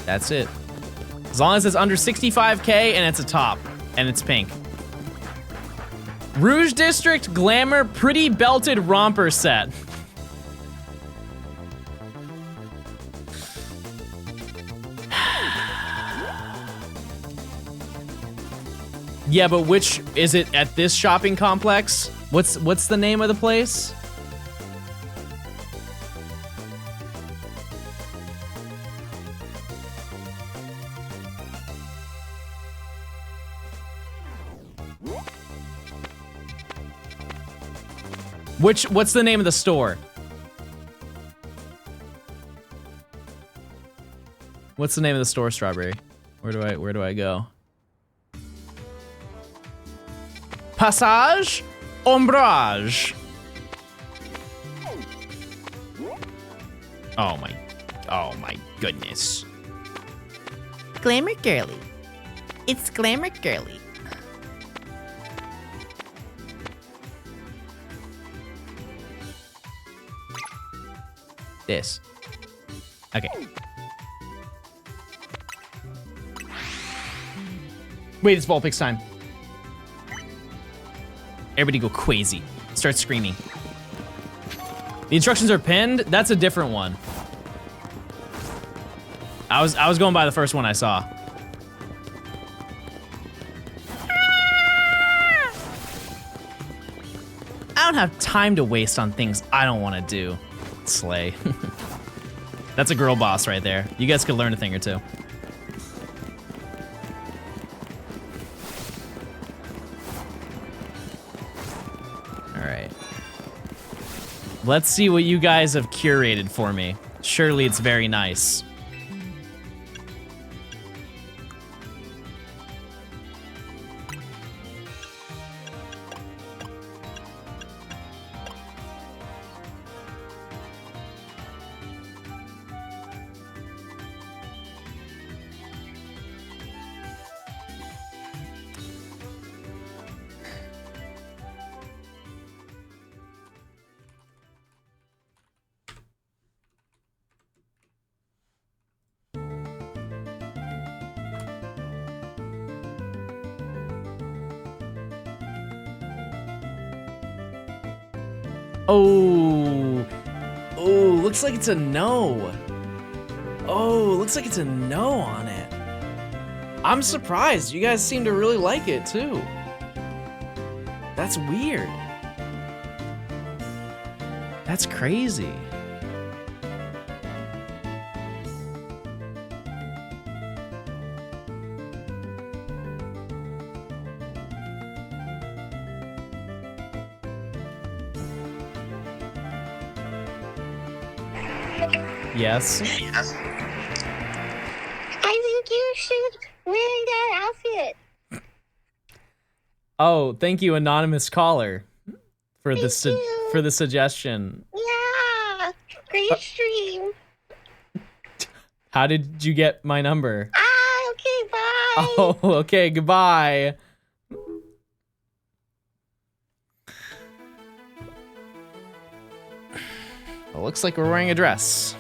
That's it. As long as it's under 65K and it's a top and it's pink. Rouge District Glamour Pretty Belted Romper Set. Yeah, but which is it at this shopping complex? What's the name of the place? What's the name of the store? What's the name of the store, Strawberry? Where do I go? Passage Ombrage. Oh my goodness. Glamour girly. It's glamour girly. This. Okay. Wait, it's Vulpix time. Everybody go crazy. Start screaming. The instructions are pinned? That's a different one. I was going by the first one I saw. I don't have time to waste on things I don't want to do. Slay. That's a girl boss right there. You guys could learn a thing or two. All right. Let's see what you guys have curated for me. Surely it's very nice. Oh. Oh, looks like it's a no. Oh, looks like it's a no on it. I'm surprised. You guys seem to really like it too. That's weird. That's crazy. Yes. I think you should wear that outfit. Oh, thank you, anonymous caller, for the Thank you. for the suggestion. Yeah, great stream. How did you get my number? Okay, bye. Oh, okay, goodbye. Well, looks like we're wearing a dress.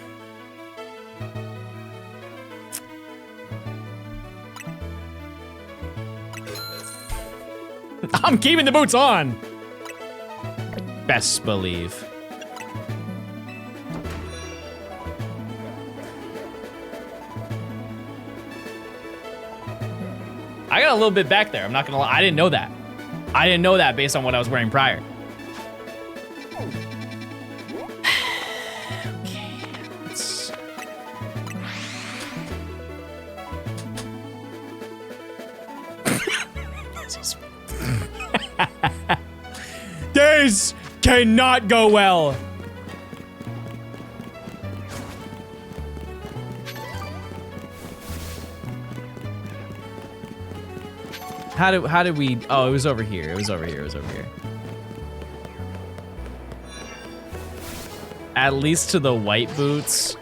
I'm keeping the boots on. Best believe. I got a little bit back there. I'm not gonna lie. I didn't know that. I didn't know that based on what I was wearing prior. Okay, let's... This cannot go well. How did we? Oh, it was over here. It was over here. It was over here. At least to the white boots.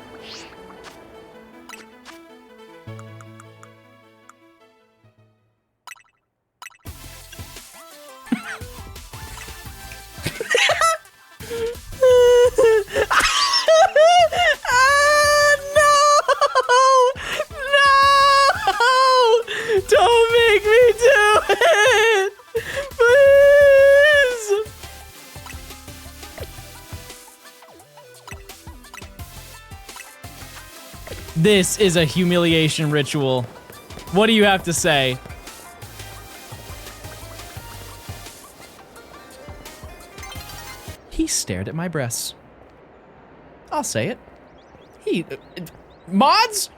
Don't make me do it! Please! This is a humiliation ritual. What do you have to say? He stared at my breasts. I'll say it. Mods?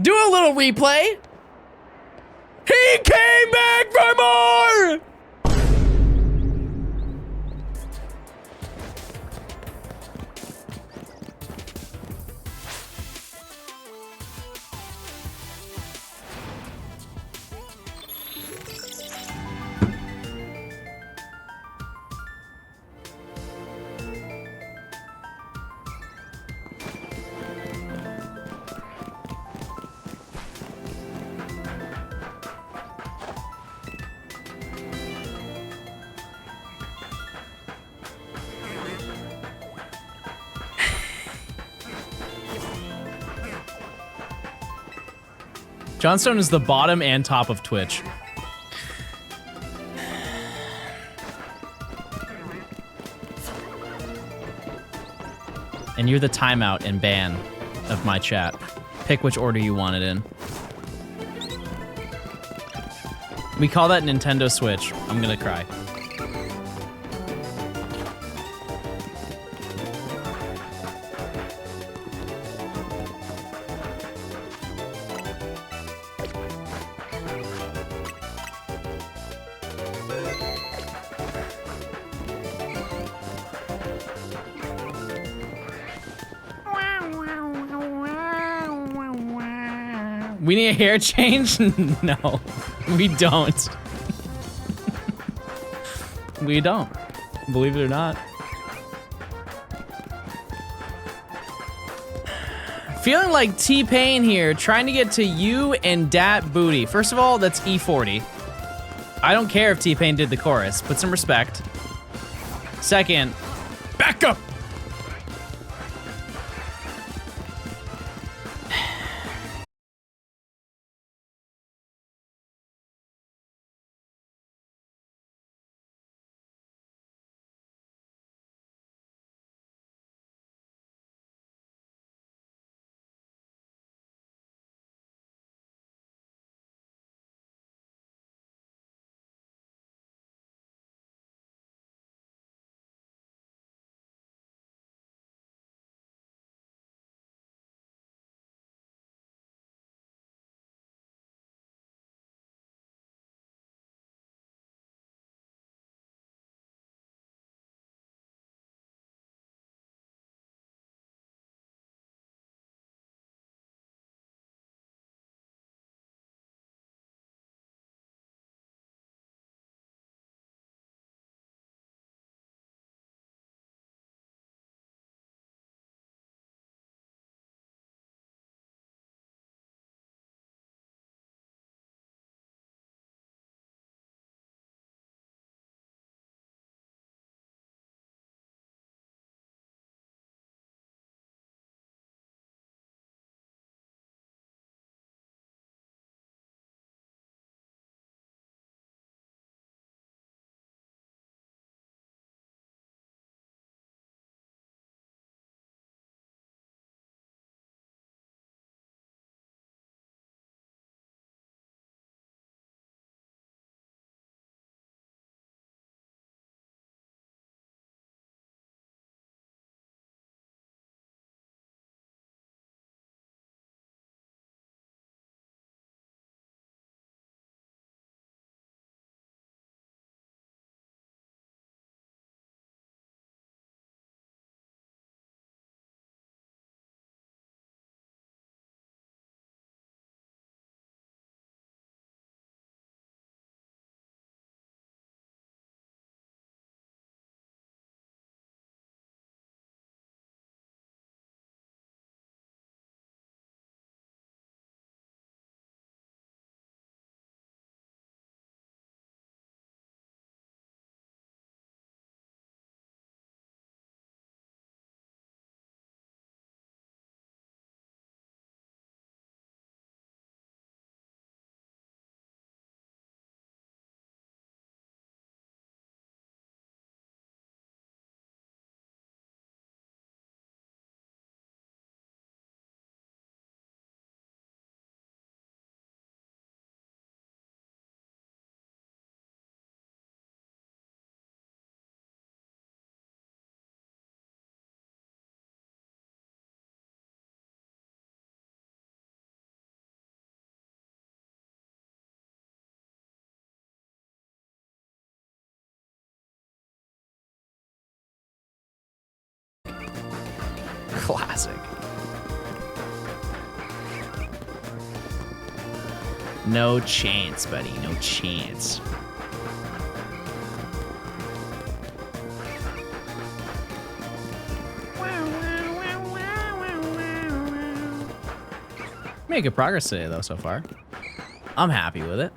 Do a little replay. He came back for more! Johnstone is the bottom and top of Twitch. And you're the timeout and ban of my chat. Pick which order you want it in. We call that Nintendo Switch. I'm gonna cry. We need a hair change? No, we don't. We don't, believe it or not. Feeling like T-Pain here, trying to get to you and Dat Booty. First of all, that's E40. I don't care if T-Pain did the chorus, put some respect. Second, back up. Classic. No chance, buddy. No chance. Made good progress today, though, so far. I'm happy with it.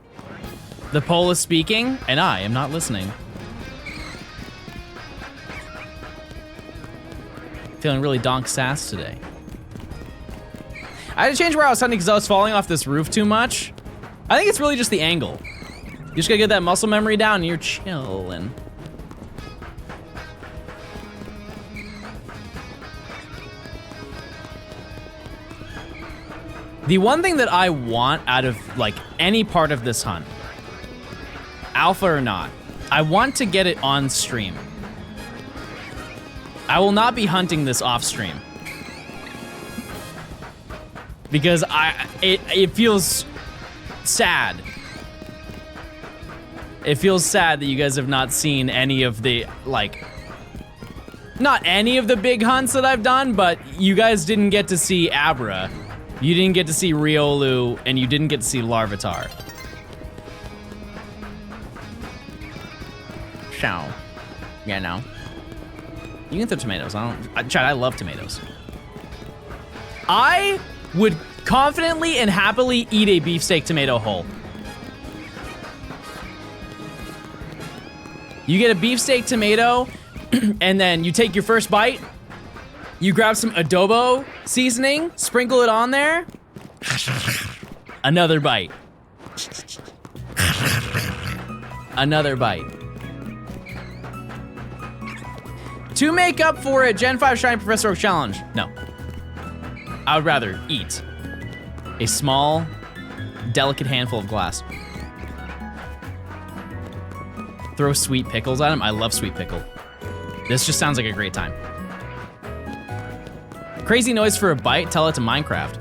The poll is speaking, and I am not listening. Feeling really donk sass today. I had to change where I was hunting because I was falling off this roof too much. I think it's really just the angle. You just gotta get that muscle memory down and you're chilling. The one thing that I want out of like any part of this hunt, alpha or not, I want to get it on stream. I will not be hunting this off stream. Because it feels sad. It feels sad that you guys have not seen any of the, like, not any of the big hunts that I've done, but you guys didn't get to see Abra. You didn't get to see Riolu, and you didn't get to see Larvitar. So, yeah, no. You can throw tomatoes. Chad, I love tomatoes. I would confidently and happily eat a beefsteak tomato whole. You get a beefsteak tomato, and then you take your first bite, you grab some adobo seasoning, sprinkle it on there, another bite. Another bite. To make up for a Gen 5 Shiny Professor Oak challenge, no. I would rather eat a small, delicate handful of glass. Throw sweet pickles at him. I love sweet pickle. This just sounds like a great time. Crazy noise for a bite, tell it to Minecraft.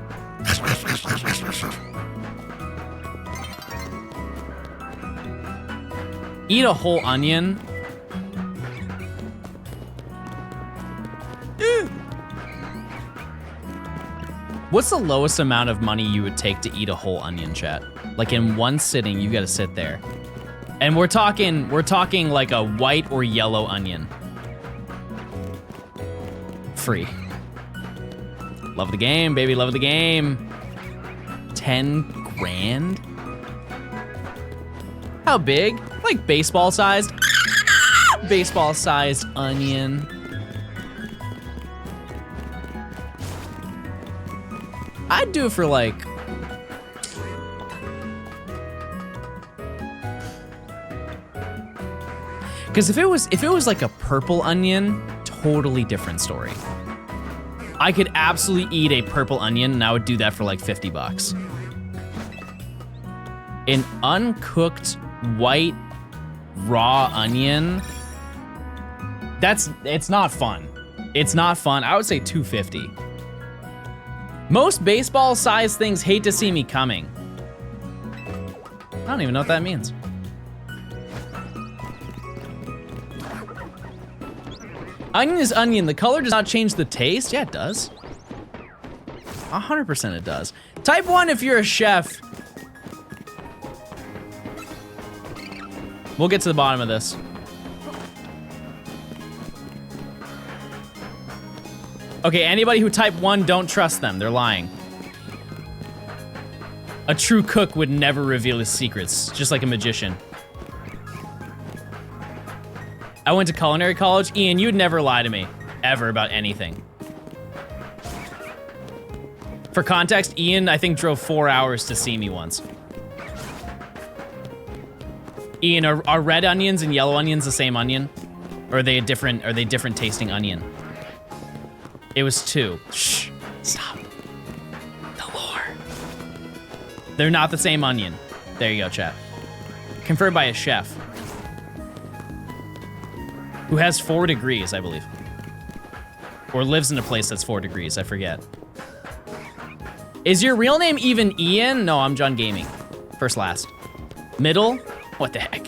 Eat a whole onion. What's the lowest amount of money you would take to eat a whole onion, chat? Like in one sitting, you gotta sit there. And we're talking like a white or yellow onion. Free. Love the game, baby, love the game. 10 grand? How big? Like baseball sized. Baseball sized onion. I'd do it for like, because if it was like a purple onion, totally different story. I could absolutely eat a purple onion and I would do that for like 50 bucks. An uncooked white raw onion, it's not fun. It's not fun. I would say 250. Most baseball-sized things hate to see me coming. I don't even know what that means. Onion is onion. The color does not change the taste. Yeah, it does. 100% it does. Type 1 if you're a chef. We'll get to the bottom of this. Okay, anybody who typed 1, don't trust them. They're lying. A true cook would never reveal his secrets, just like a magician. I went to culinary college. Ian, you'd never lie to me, ever, about anything. For context, Ian, I think, drove 4 hours to see me once. Ian, are red onions and yellow onions the same onion? Or are they different tasting onion? It was 2. Shh, stop. The lore. They're not the same onion. There you go, chat. Confirmed by a chef. Who has 4 degrees, I believe. Or lives in a place that's 4 degrees, I forget. Is your real name even Ian? No, I'm John Gaming. First, last. Middle? What the heck?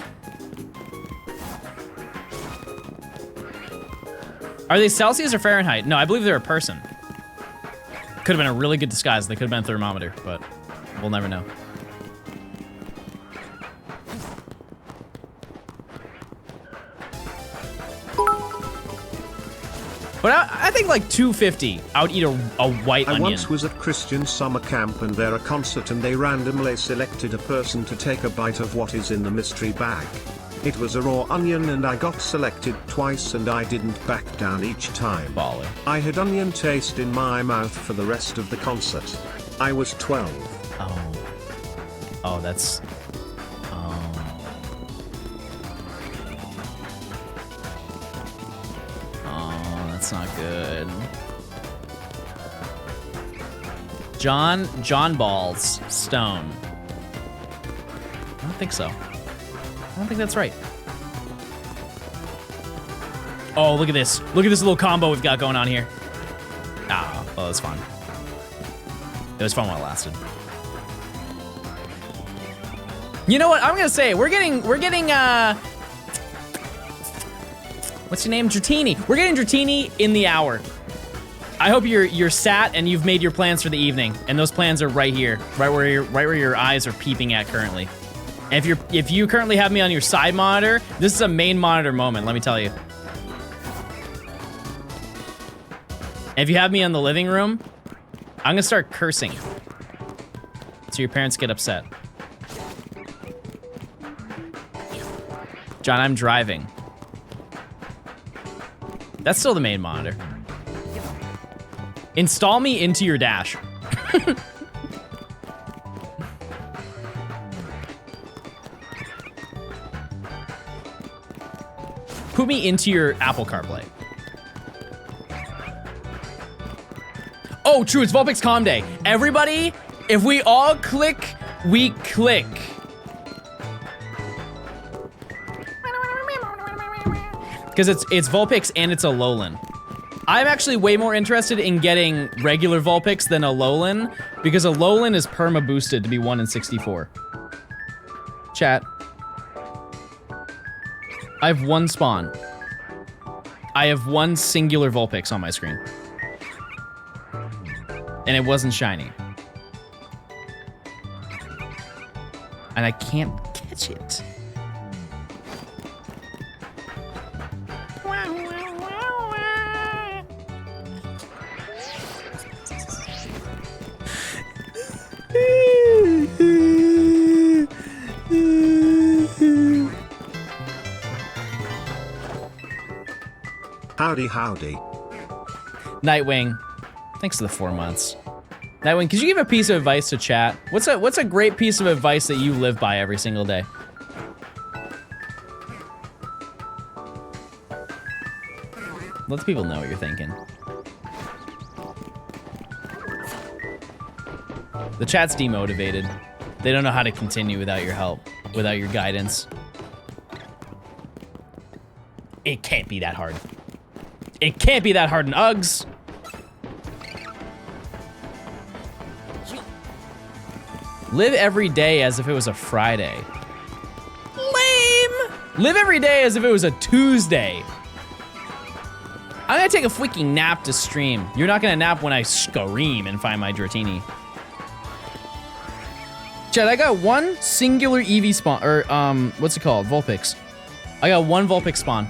Are they Celsius or Fahrenheit? No, I believe they're a person. Could have been a really good disguise. They could have been a thermometer, but we'll never know. But I think like 250, I would eat a white onion. I once was at Christian summer camp and there a concert and they randomly selected a person to take a bite of what is in the mystery bag. It was a raw onion and I got selected twice and I didn't back down each time. Baller. I had onion taste in my mouth for the rest of the concert. I was 12. Oh. Oh, that's... That's not good. John Balls Stone. I don't think so. I don't think that's right. Oh, look at this. Look at this little combo we've got going on here. Ah, well, that's fun. It was fun while it lasted. You know what? I'm gonna say we're getting what's your name? Dratini. We're getting Dratini in the hour. I hope you're sat and you've made your plans for the evening, and those plans are right here, right where your eyes are peeping at currently. And if you currently have me on your side monitor, this is a main monitor moment, let me tell you. And if you have me in the living room, I'm gonna start cursing, so your parents get upset. John, I'm driving. That's still the main monitor. Install me into your dash. Put me into your Apple CarPlay. Oh, true, it's Vulpix Calm Day. Everybody, if we all click, we click. Because it's Vulpix and it's Alolan. I'm actually way more interested in getting regular Vulpix than Alolan, because Alolan is perma boosted to be 1 in 64. Chat. I have one spawn. I have one singular Vulpix on my screen. And it wasn't shiny. And I can't catch it. Howdy, howdy. Nightwing, thanks for the 4 months. Nightwing, could you give a piece of advice to chat? What's a great piece of advice that you live by every single day? Let the people know what you're thinking. The chat's demotivated. They don't know how to continue without your help, without your guidance. It can't be that hard. It can't be that hard in Uggs. Live every day as if it was a Friday. Lame. Live every day as if it was a Tuesday. I'm gonna take a freaking nap to stream. You're not gonna nap when I scream and find my Dratini. Chad, I got one singular Eevee spawn, or what's it called? Vulpix. I got one Vulpix spawn.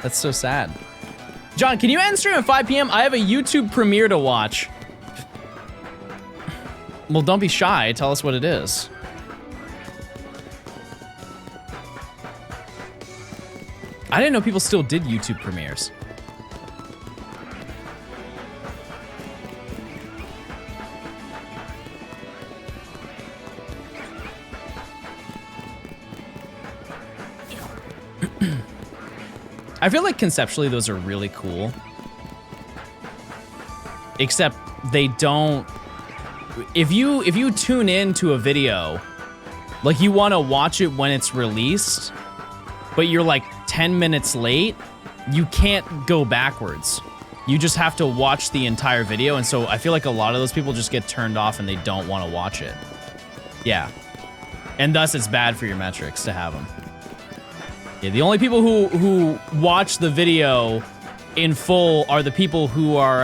That's so sad. John, can you end stream at 5 p.m.? I have a YouTube premiere to watch. Well, don't be shy. Tell us what it is. I didn't know people still did YouTube premieres. I feel like conceptually those are really cool. Except they don't... If you tune in to a video, like you want to watch it when it's released, but you're like 10 minutes late, you can't go backwards. You just have to watch the entire video, and so I feel like a lot of those people just get turned off and they don't want to watch it. Yeah. And thus it's bad for your metrics to have them. Yeah, the only people who watch the video in full are the people who are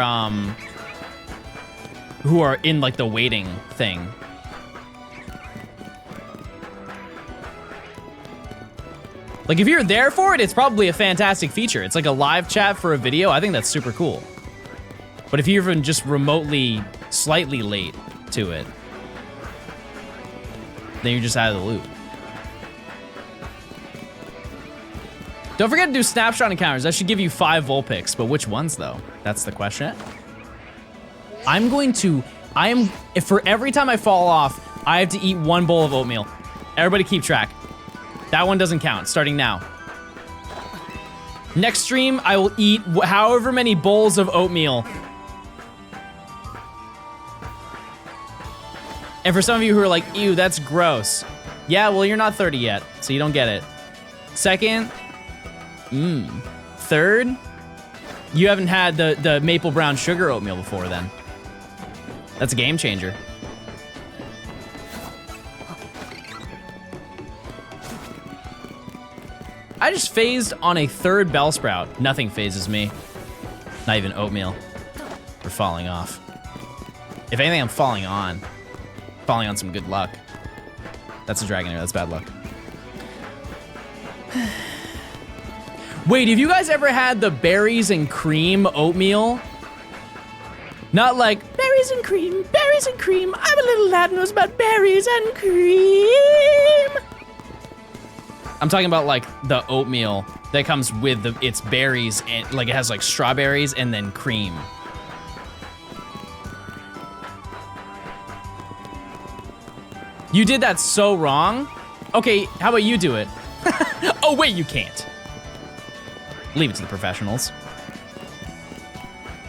in like the waiting thing. Like if you're there for it, it's probably a fantastic feature. It's like a live chat for a video. I think that's super cool. But if you're even just remotely slightly late to it, then you're just out of the loop. Don't forget to do snapshot encounters. That should give you 5 Vulpix, but which ones though? That's the question. For every time I fall off, I have to eat 1 bowl of oatmeal. Everybody keep track. That one doesn't count, starting now. Next stream, I will eat however many bowls of oatmeal. And for some of you who are like, ew, that's gross. Yeah, well, you're not 30 yet, so you don't get it. Second, third, you haven't had the maple brown sugar oatmeal before then. That's a game changer. I just phased on a 3rd Bellsprout. Nothing phases me. Not even oatmeal. We're falling off. If anything, I'm falling on. Falling on some good luck. That's a dragon here, that's bad luck. Wait, have you guys ever had the berries and cream oatmeal? Not like, berries and cream, I'm a little lad who knows about berries and cream. I'm talking about like the oatmeal that comes with its berries and like it has like strawberries and then cream. You did that so wrong. Okay, how about you do it? Oh wait, you can't. Leave it to the professionals.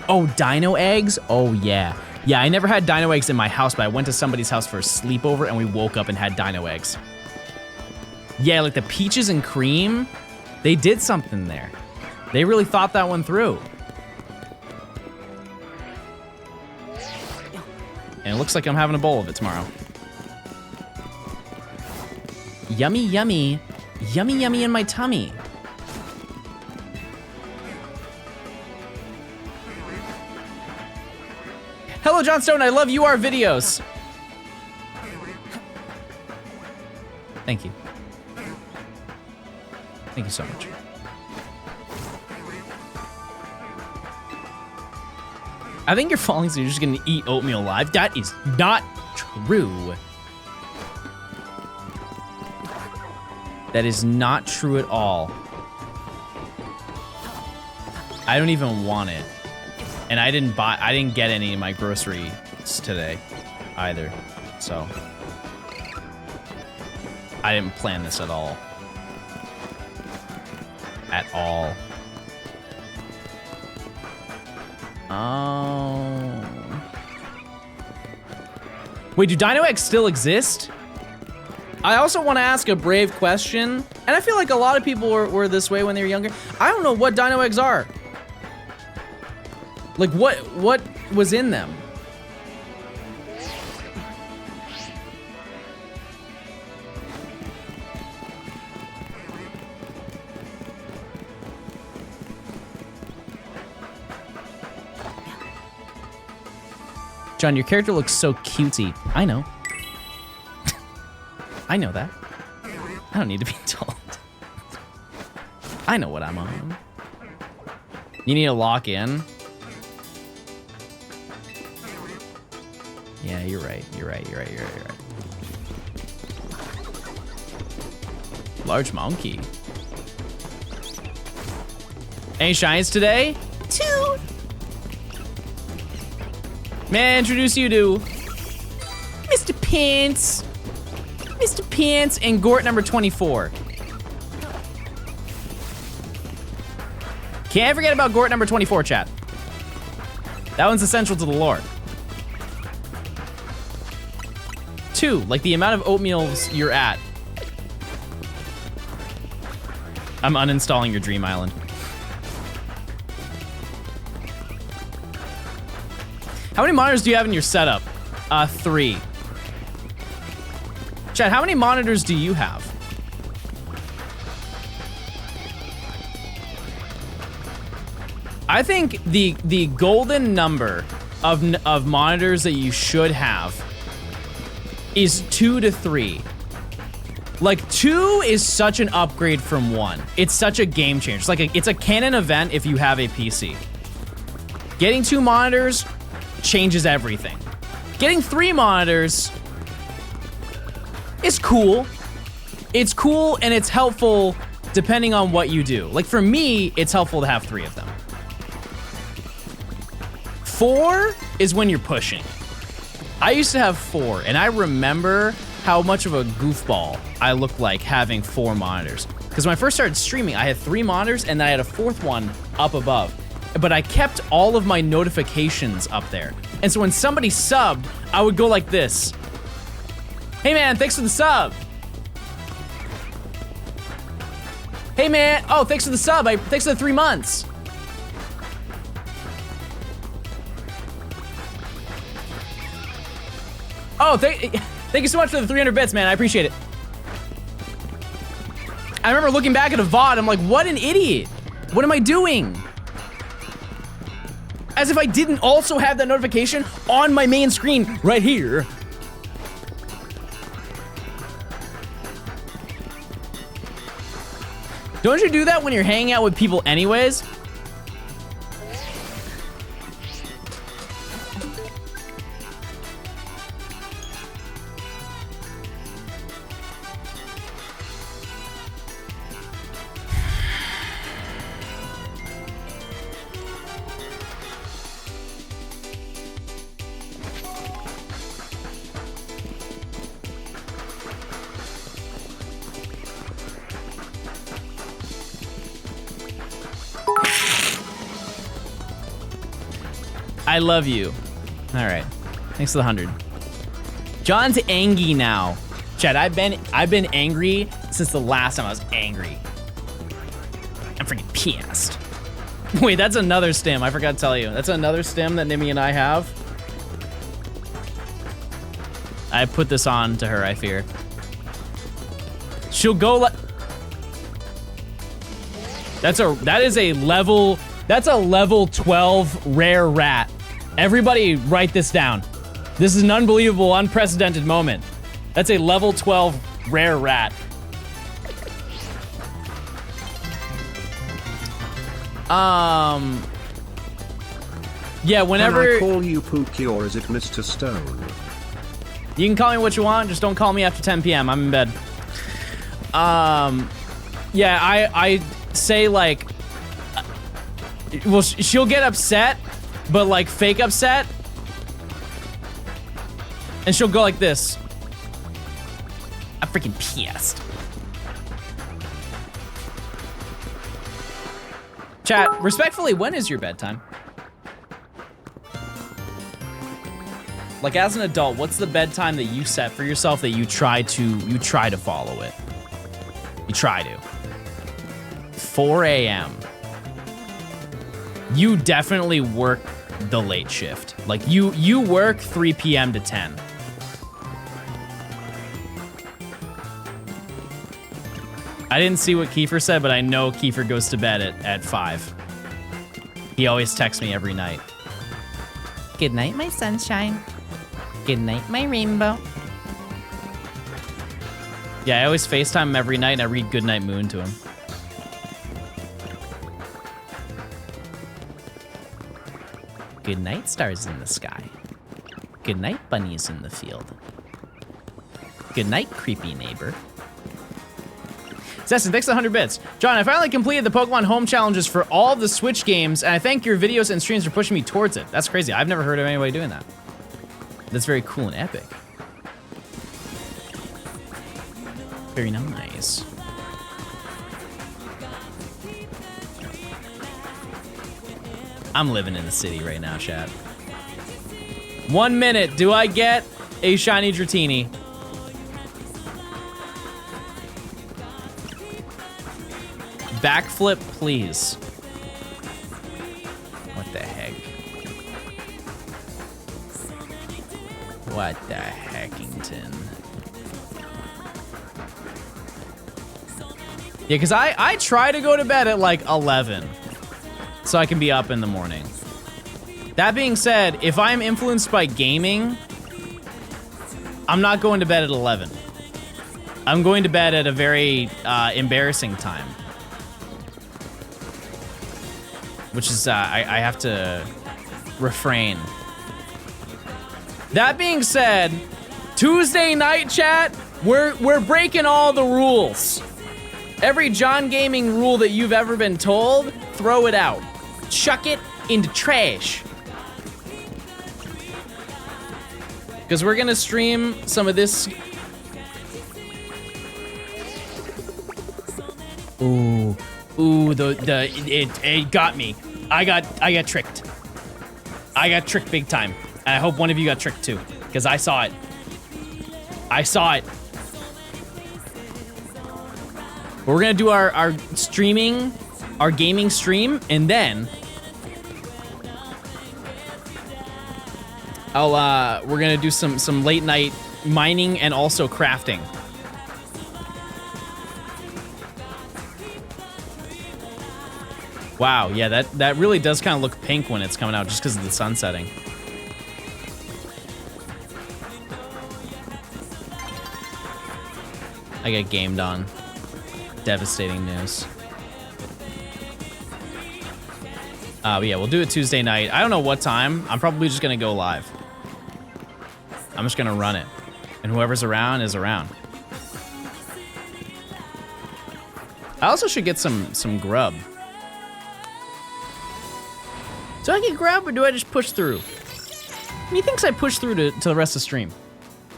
Oh, dino eggs? Oh yeah. Yeah, I never had dino eggs in my house, but I went to somebody's house for a sleepover and we woke up and had dino eggs. Yeah, like the peaches and cream, they did something there. They really thought that one through. And it looks like I'm having a bowl of it tomorrow. Yummy, yummy. Yummy, yummy in my tummy. Hello, Johnstone, I love UR videos. Thank you. Thank you so much. I think you're falling, so you're just gonna eat oatmeal live. That is not true. That is not true at all. I don't even want it. And I didn't get any in my groceries today either. So I didn't plan this at all. At all. Oh. Wait, do dino eggs still exist? I also want to ask a brave question, and I feel like a lot of people were this way when they were younger. I don't know what dino eggs are. Like, what was in them? John, your character looks so cutesy. I know. I know that. I don't need to be told. I know what I'm on. You need to lock in? Yeah, you're right. You're right. Large monkey. Any shines today? 2. May I introduce you to Mr. Pants. Mr. Pants and Gort number 24. Can't forget about Gort number 24, chat. That one's essential to the lore. 2, like the amount of oatmeals you're at. I'm uninstalling your Dream Island. How many monitors do you have in your setup? 3. Chad, how many monitors do you have? I think the golden number of monitors that you should have is 2 to 3. Like 2 is such an upgrade from 1. It's such a game changer. It's a canon event if you have a PC. Getting 2 monitors changes everything. Getting 3 monitors is cool. It's cool and it's helpful depending on what you do. Like for me, it's helpful to have 3 of them. 4 is when you're pushing. I used to have 4, and I remember how much of a goofball I looked like having 4 monitors. Because when I first started streaming, I had 3 monitors, and then I had a 4th one up above. But I kept all of my notifications up there. And so when somebody subbed, I would go like this. Hey man, thanks for the sub. Hey man, oh, thanks for the sub. Thanks for the 3 months. Oh, thank you so much for the 300 bits, man. I appreciate it. I remember looking back at a VOD, I'm like, what an idiot. What am I doing? As if I didn't also have that notification on my main screen right here. Don't you do that when you're hanging out with people anyways? I love you. All right. Thanks for the 100. John's angry now. Chad, I've been angry since the last time I was angry. I'm freaking pissed. Wait, that's another stim. I forgot to tell you. That's another stim that Nimmy and I have. I put this on to her, I fear. She'll go like... That's a level 12 rare rat. Everybody write this down. This is an unbelievable, unprecedented moment. That's a level 12 rare rat. Yeah, whenever... Can I call you Pookie or is it Mr. Stone? You can call me what you want, just don't call me after 10 p.m. I'm in bed. Yeah, I say like... Well, she'll get upset, but like fake upset. And she'll go like this. I'm freaking pissed. Chat, respectfully, when is your bedtime? Like as an adult, what's the bedtime that you set for yourself that you try to follow it? You try to. 4 a.m. You definitely work the late shift. Like you work 3 p.m. to 10. I didn't see what Kiefer said, but I know Kiefer goes to bed at 5. He always texts me every night. Good night, my sunshine. Good night, my rainbow. Yeah, I always FaceTime him every night and I read Goodnight Moon to him. Good night, stars in the sky. Good night, bunnies in the field. Good night, creepy neighbor. Zestin, thanks for the 100 bits. John, I finally completed the Pokemon Home Challenges for all of the Switch games, and I thank your videos and streams for pushing me towards it. That's crazy. I've never heard of anybody doing that. That's very cool and epic. Very nice. I'm living in the city right now, chat. 1 minute, do I get a shiny Dratini? Backflip, please. What the heck? What the heckington? Yeah, because I try to go to bed at like 11. so I can be up in the morning. That being said, if I'm influenced by gaming, I'm not going to bed at 11. I'm going to bed at a very embarrassing time. Which is, I have to refrain. That being said, Tuesday night chat, we're breaking all the rules. Every John Gaming rule that you've ever been told, throw it out. Chuck it into trash. Because we're gonna stream some of this. Ooh, it got me. I got tricked. I got tricked big time. And I hope one of you got tricked too, because I saw it. I saw it. But we're gonna do our streaming, our gaming stream, and then we're gonna do some late night mining and also crafting. Wow, yeah, that really does kind of look pink when it's coming out just because of the sun setting. I get gamed on. Devastating news. But yeah, we'll do it Tuesday night. I don't know what time. I'm probably just gonna go live. I'm just gonna run it. And whoever's around is around. I also should get some grub. Do I get grub or do I just push through? Methinks I push through to the rest of the stream.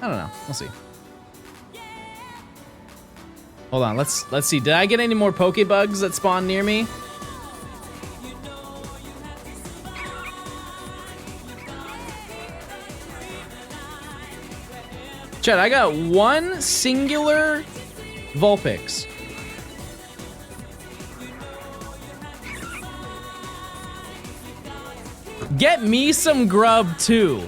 I don't know. We'll see. Hold on. Let's see. Did I get any more Pokebugs that spawn near me? Chat, I got one singular Vulpix. Get me some grub too.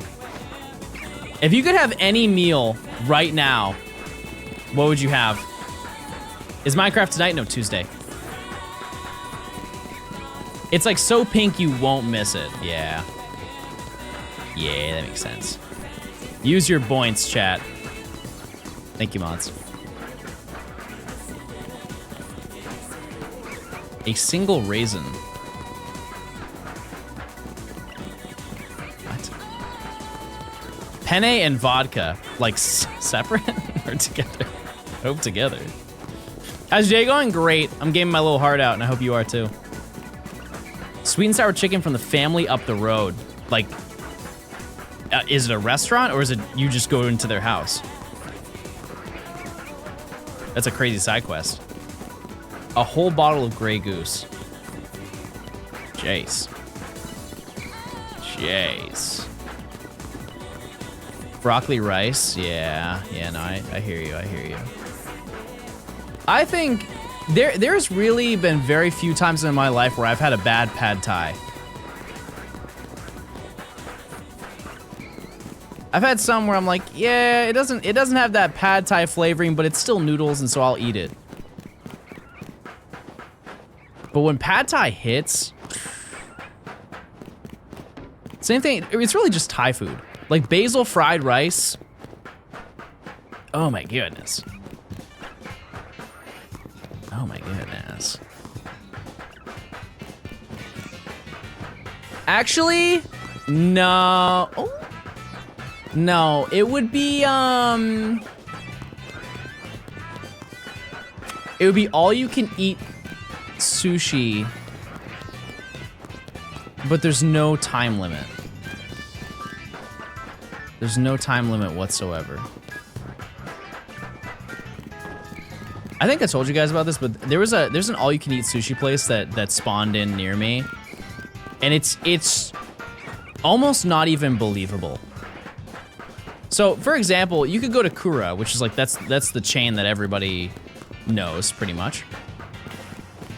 If you could have any meal right now, what would you have? Is Minecraft tonight? No, Tuesday. It's like so pink you won't miss it. Yeah. Yeah, that makes sense. Use your points, chat. Thank you, mods. A single raisin. What? Penne and vodka, like separate or together? I hope together. How's your day going? Great. I'm gaming my little heart out, and I hope you are too. Sweet and sour chicken from the family up the road. Like, is it a restaurant or is it you just go into their house? That's a crazy side quest. A whole bottle of Grey Goose. Jace. Jace. Broccoli rice. Yeah, no, I hear you, I hear you. I think there's really been very few times in my life where I've had a bad pad thai. I've had some where I'm like, yeah, it doesn't have that pad thai flavoring, but it's still noodles, and so I'll eat it. But when pad thai hits, same thing. It's really just Thai food, like basil fried rice. Oh my goodness. Oh my goodness. Actually, no. Oh. No, it would be all you can eat sushi, but there's no time limit. There's no time limit whatsoever. I think I told you guys about this, but there's an all you can eat sushi place that spawned in near me, and it's almost not even believable. So, for example, you could go to Kura, which is like, that's the chain that everybody knows, pretty much.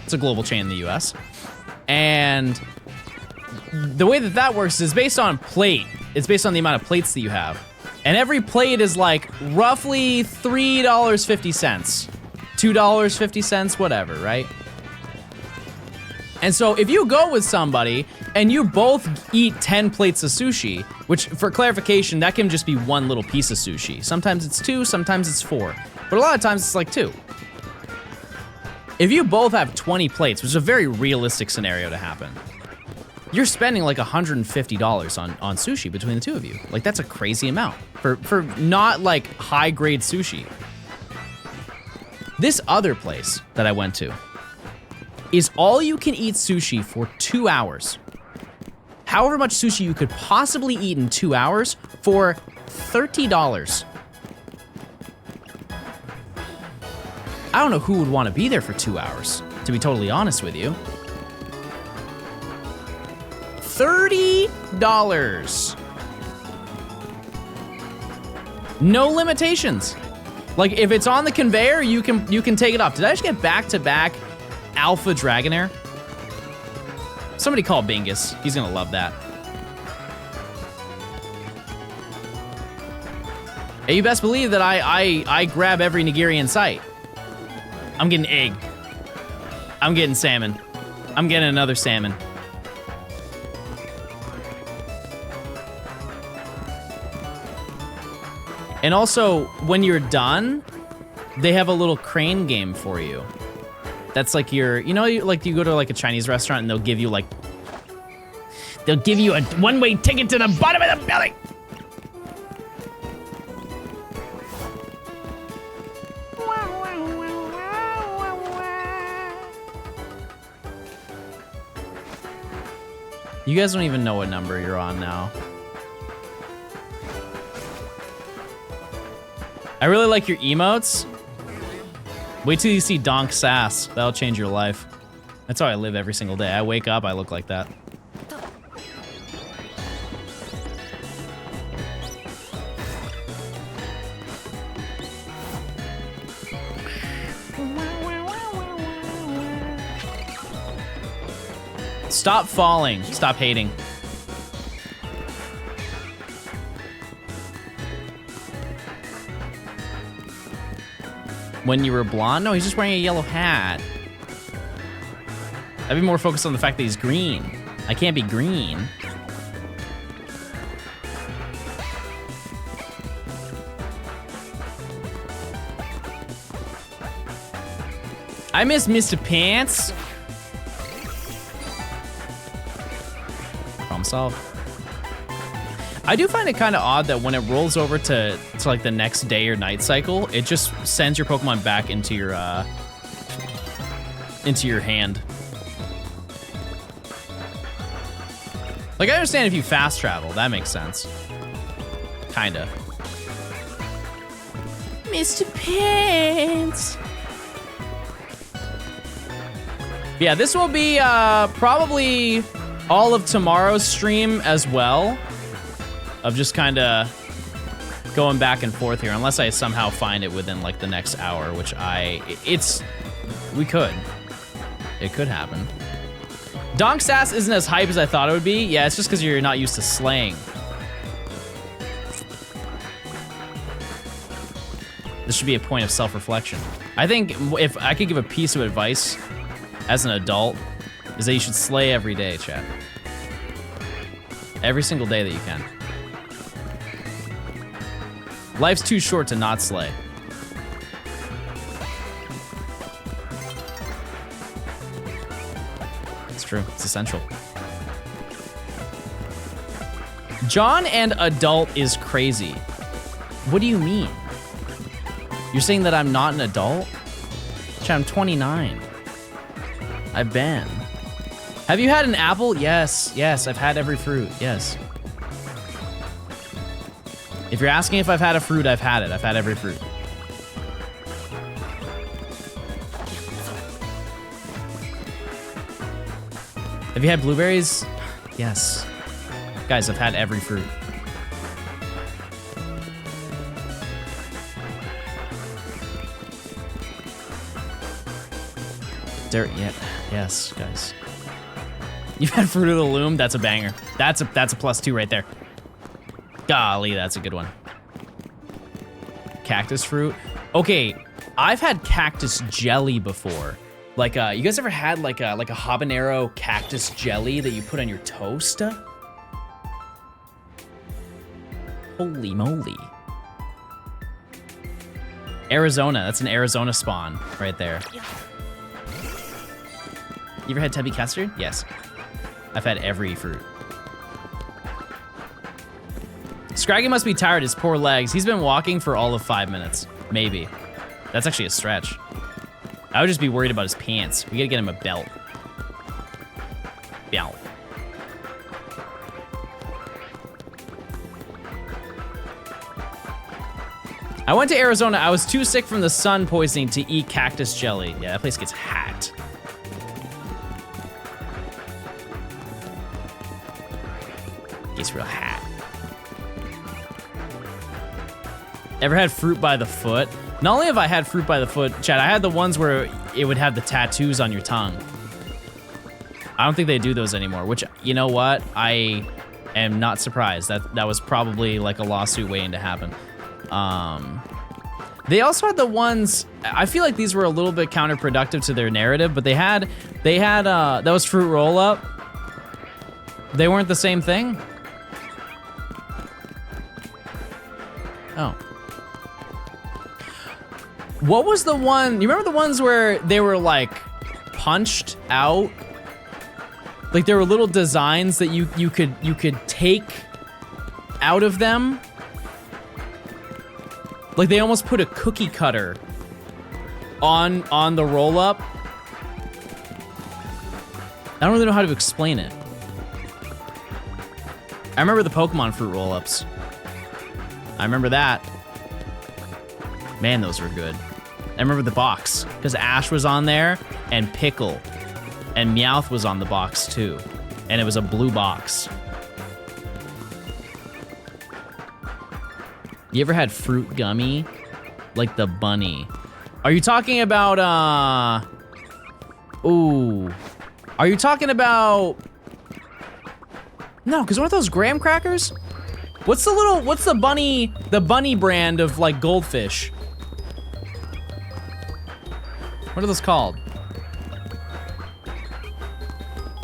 It's a global chain in the US. And the way that works is based on plate. It's based on the amount of plates that you have. And every plate is like roughly $3.50, $2.50, whatever, right? And so if you go with somebody and you both eat 10 plates of sushi, which for clarification, that can just be one little piece of sushi. Sometimes it's 2, sometimes it's 4, but a lot of times it's like 2. If you both have 20 plates, which is a very realistic scenario to happen, you're spending like $150 on sushi between the two of you. Like that's a crazy amount for not like high grade sushi. This other place that I went to is all you can eat sushi for 2 hours. However much sushi you could possibly eat in 2 hours for $30. I don't know who would want to be there for 2 hours, to be totally honest with you. $30. No limitations. Like if it's on the conveyor, you can take it off. Did I just get back-to-back Alpha Dragonair? Somebody call Bingus. He's gonna love that. Hey, you best believe that I grab every nigiri in sight. I'm getting egg. I'm getting salmon. I'm getting another salmon. And also, when you're done, they have a little crane game for you. That's like your, you know, like you go to like a Chinese restaurant and they'll give you like, they'll give you a one-way ticket to the bottom of the building. You guys don't even know what number you're on now. I really like your emotes. Wait till you see Donk Sass. That'll change your life. That's how I live every single day. I wake up, I look like that. Stop falling. Stop hating. When you were blonde? No, he's just wearing a yellow hat. I'd be more focused on the fact that he's green. I can't be green. I miss Mr. Pants. Problem solved. I do find it kind of odd that when it rolls over to like the next day or night cycle, it just sends your Pokemon back into your hand. Like, I understand if you fast travel, that makes sense. Kinda. Mr. Pants. Yeah, this will be probably all of tomorrow's stream as well. Of just kind of going back and forth here, unless I somehow find it within like the next hour, which we could. It could happen. Donk Sass isn't as hype as I thought it would be. Yeah, it's just because you're not used to slaying. This should be a point of self-reflection. I think if I could give a piece of advice as an adult, is that you should slay every day, chat. Every single day that you can. Life's too short to not slay. It's true. It's essential. John and adult is crazy. What do you mean? You're saying that I'm not an adult? Chat, I'm 29. I've been. Have you had an apple? Yes. Yes, I've had every fruit. Yes. If you're asking if I've had a fruit, I've had it. I've had every fruit. Have you had blueberries? Yes. Guys, I've had every fruit. Yeah, yes, guys. You've had Fruit of the Loom? That's a banger. That's a +2 right there. Golly, that's a good one. Cactus fruit. Okay, I've had cactus jelly before. Like, you guys ever had like a habanero cactus jelly that you put on your toast? Holy moly. Arizona, that's an Arizona spawn right there. You ever had tubby custard? Yes. I've had every fruit. Scraggy must be tired, his poor legs. He's been walking for all of 5 minutes, maybe. That's actually a stretch. I would just be worried about his pants. We gotta get him a belt. Belt. I went to Arizona. I was too sick from the sun poisoning to eat cactus jelly. Yeah, that place gets hot. Gets real hot. Ever had fruit by the foot? Not only have I had fruit by the foot, Chad, I had the ones where it would have the tattoos on your tongue. I don't think they do those anymore, which, you know what? I am not surprised. That was probably like a lawsuit waiting to happen. They also had the ones, I feel like these were a little bit counterproductive to their narrative, but they had that was fruit roll up. They weren't the same thing? Oh. What was the one, you remember the ones where they were like punched out? Like there were little designs that you could take out of them? Like they almost put a cookie cutter on the roll up. I don't really know how to explain it. I remember the Pokemon fruit roll ups. I remember that. Man, those were good. I remember the box, because Ash was on there, and Pickle, and Meowth was on the box too, and it was a blue box. You ever had fruit gummy? Like the bunny. Are you talking about, ooh. Are you talking about... No, because weren't those graham crackers? What's the bunny brand of like goldfish? What are those called?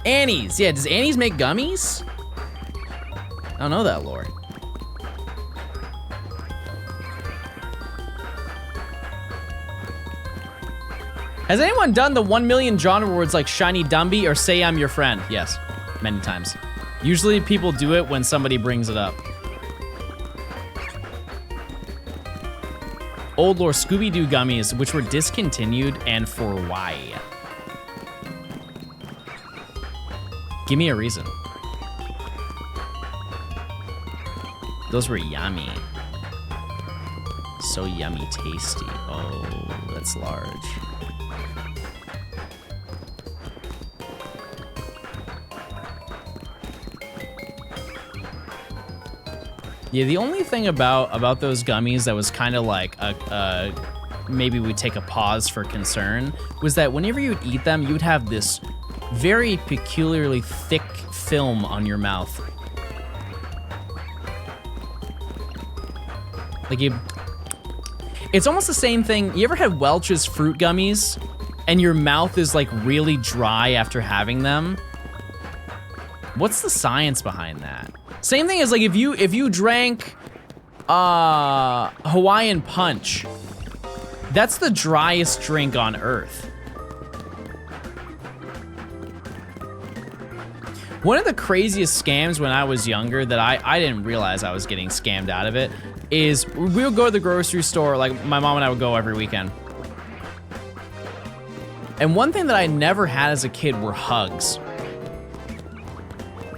Annie's. Yeah, does Annie's make gummies? I don't know that lore. Has anyone done the 1 million John rewards like Shiny Dumby or Say I'm Your Friend? Yes, many times. Usually people do it when somebody brings it up. Old lore Scooby-Doo gummies, which were discontinued, and for why? Give me a reason. Those were yummy. So yummy tasty. Oh, that's large. Yeah, the only thing about those gummies that was kind of like maybe we take a pause for concern was that whenever you would eat them, you would have this very peculiarly thick film on your mouth. Like it's almost the same thing. You ever had Welch's fruit gummies and your mouth is like really dry after having them? What's the science behind that? Same thing as like if you drank Hawaiian Punch, that's the driest drink on earth. One of the craziest scams when I was younger that I didn't realize I was getting scammed out of it is we would go to the grocery store, like my mom and I would go every weekend. And one thing that I never had as a kid were hugs.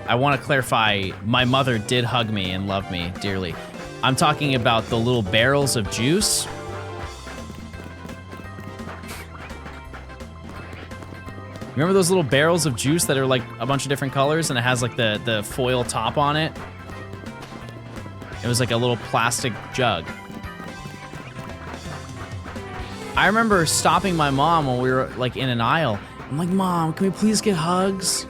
I want to clarify, my mother did hug me and love me dearly. I'm talking about the little barrels of juice. Remember those little barrels of juice that are like a bunch of different colors and it has like the foil top on it? It was like a little plastic jug. I remember stopping my mom when we were like in an aisle. I'm like, Mom, can we please get hugs?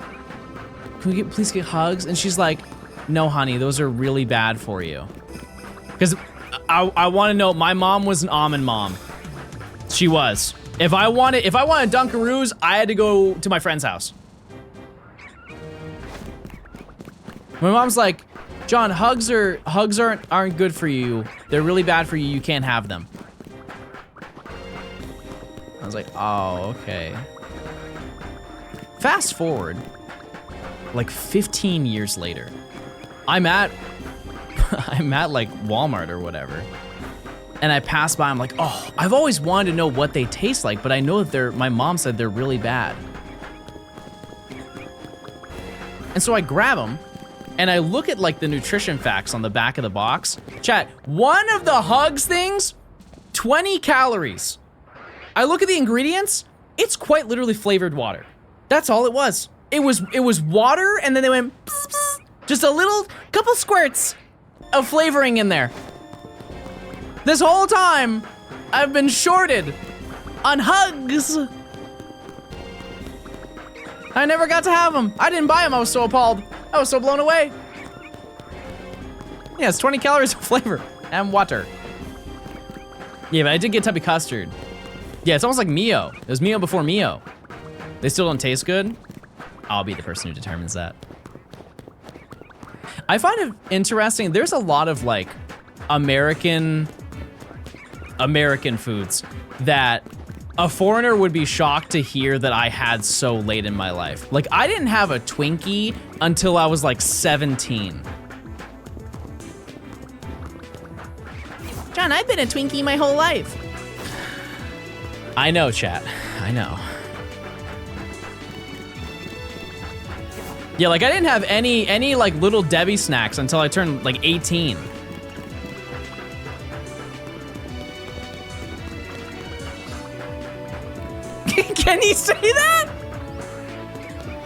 Can we please get hugs? And she's like, no, honey, those are really bad for you. Because I want to know, my mom was an almond mom. She was. If I wanted Dunkaroos, I had to go to my friend's house. My mom's like, John, hugs aren't good for you. They're really bad for you. You can't have them. I was like, oh, okay. Fast forward, like 15 years later, I'm at like Walmart or whatever. And I pass by, I'm like, oh, I've always wanted to know what they taste like, but I know that my mom said they're really bad. And so I grab them, and I look at like the nutrition facts on the back of the box. Chat, one of the Hugs things, 20 calories. I look at the ingredients, it's quite literally flavored water. That's all it was. It was water, and then they went, pss, pss, just a little, couple squirts of flavoring in there. This whole time, I've been shorted on Hugs. I never got to have them. I didn't buy them, I was so appalled. I was so blown away. Yeah, it's 20 calories of flavor and water. Yeah, but I did get Tubby Custard. Yeah, it's almost like Mio. It was Mio before Mio. They still don't taste good. I'll be the person who determines that. I find it interesting, there's a lot of like American foods that a foreigner would be shocked to hear that I had so late in my life. Like, I didn't have a Twinkie until I was like 17. John, I've been a Twinkie my whole life. I know, chat. I know. Yeah, like I didn't have any like Little Debbie snacks until I turned like 18. Can he say that?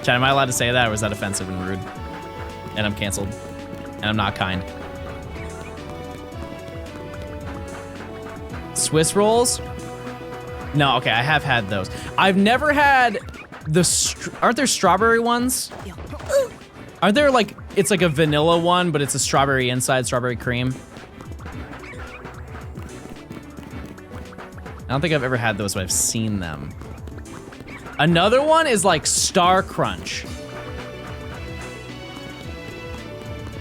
Chat, am I allowed to say that, or is that offensive and rude? And I'm canceled. And I'm not kind. Swiss rolls? No, okay, I have had those. I've never had aren't there strawberry ones? Aren't there like, it's like a vanilla one, but it's a strawberry inside, strawberry cream? I don't think I've ever had those, but I've seen them. Another one is like Star Crunch.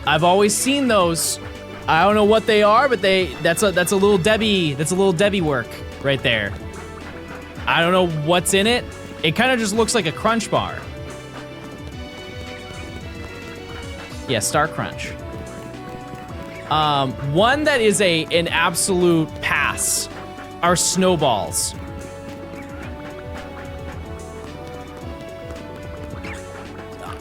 I've always seen those. I don't know what they are, but that's a Little Debbie work right there. I don't know what's in it. It kind of just looks like a Crunch bar. Yeah, Star Crunch. One that is an absolute pass are Snowballs.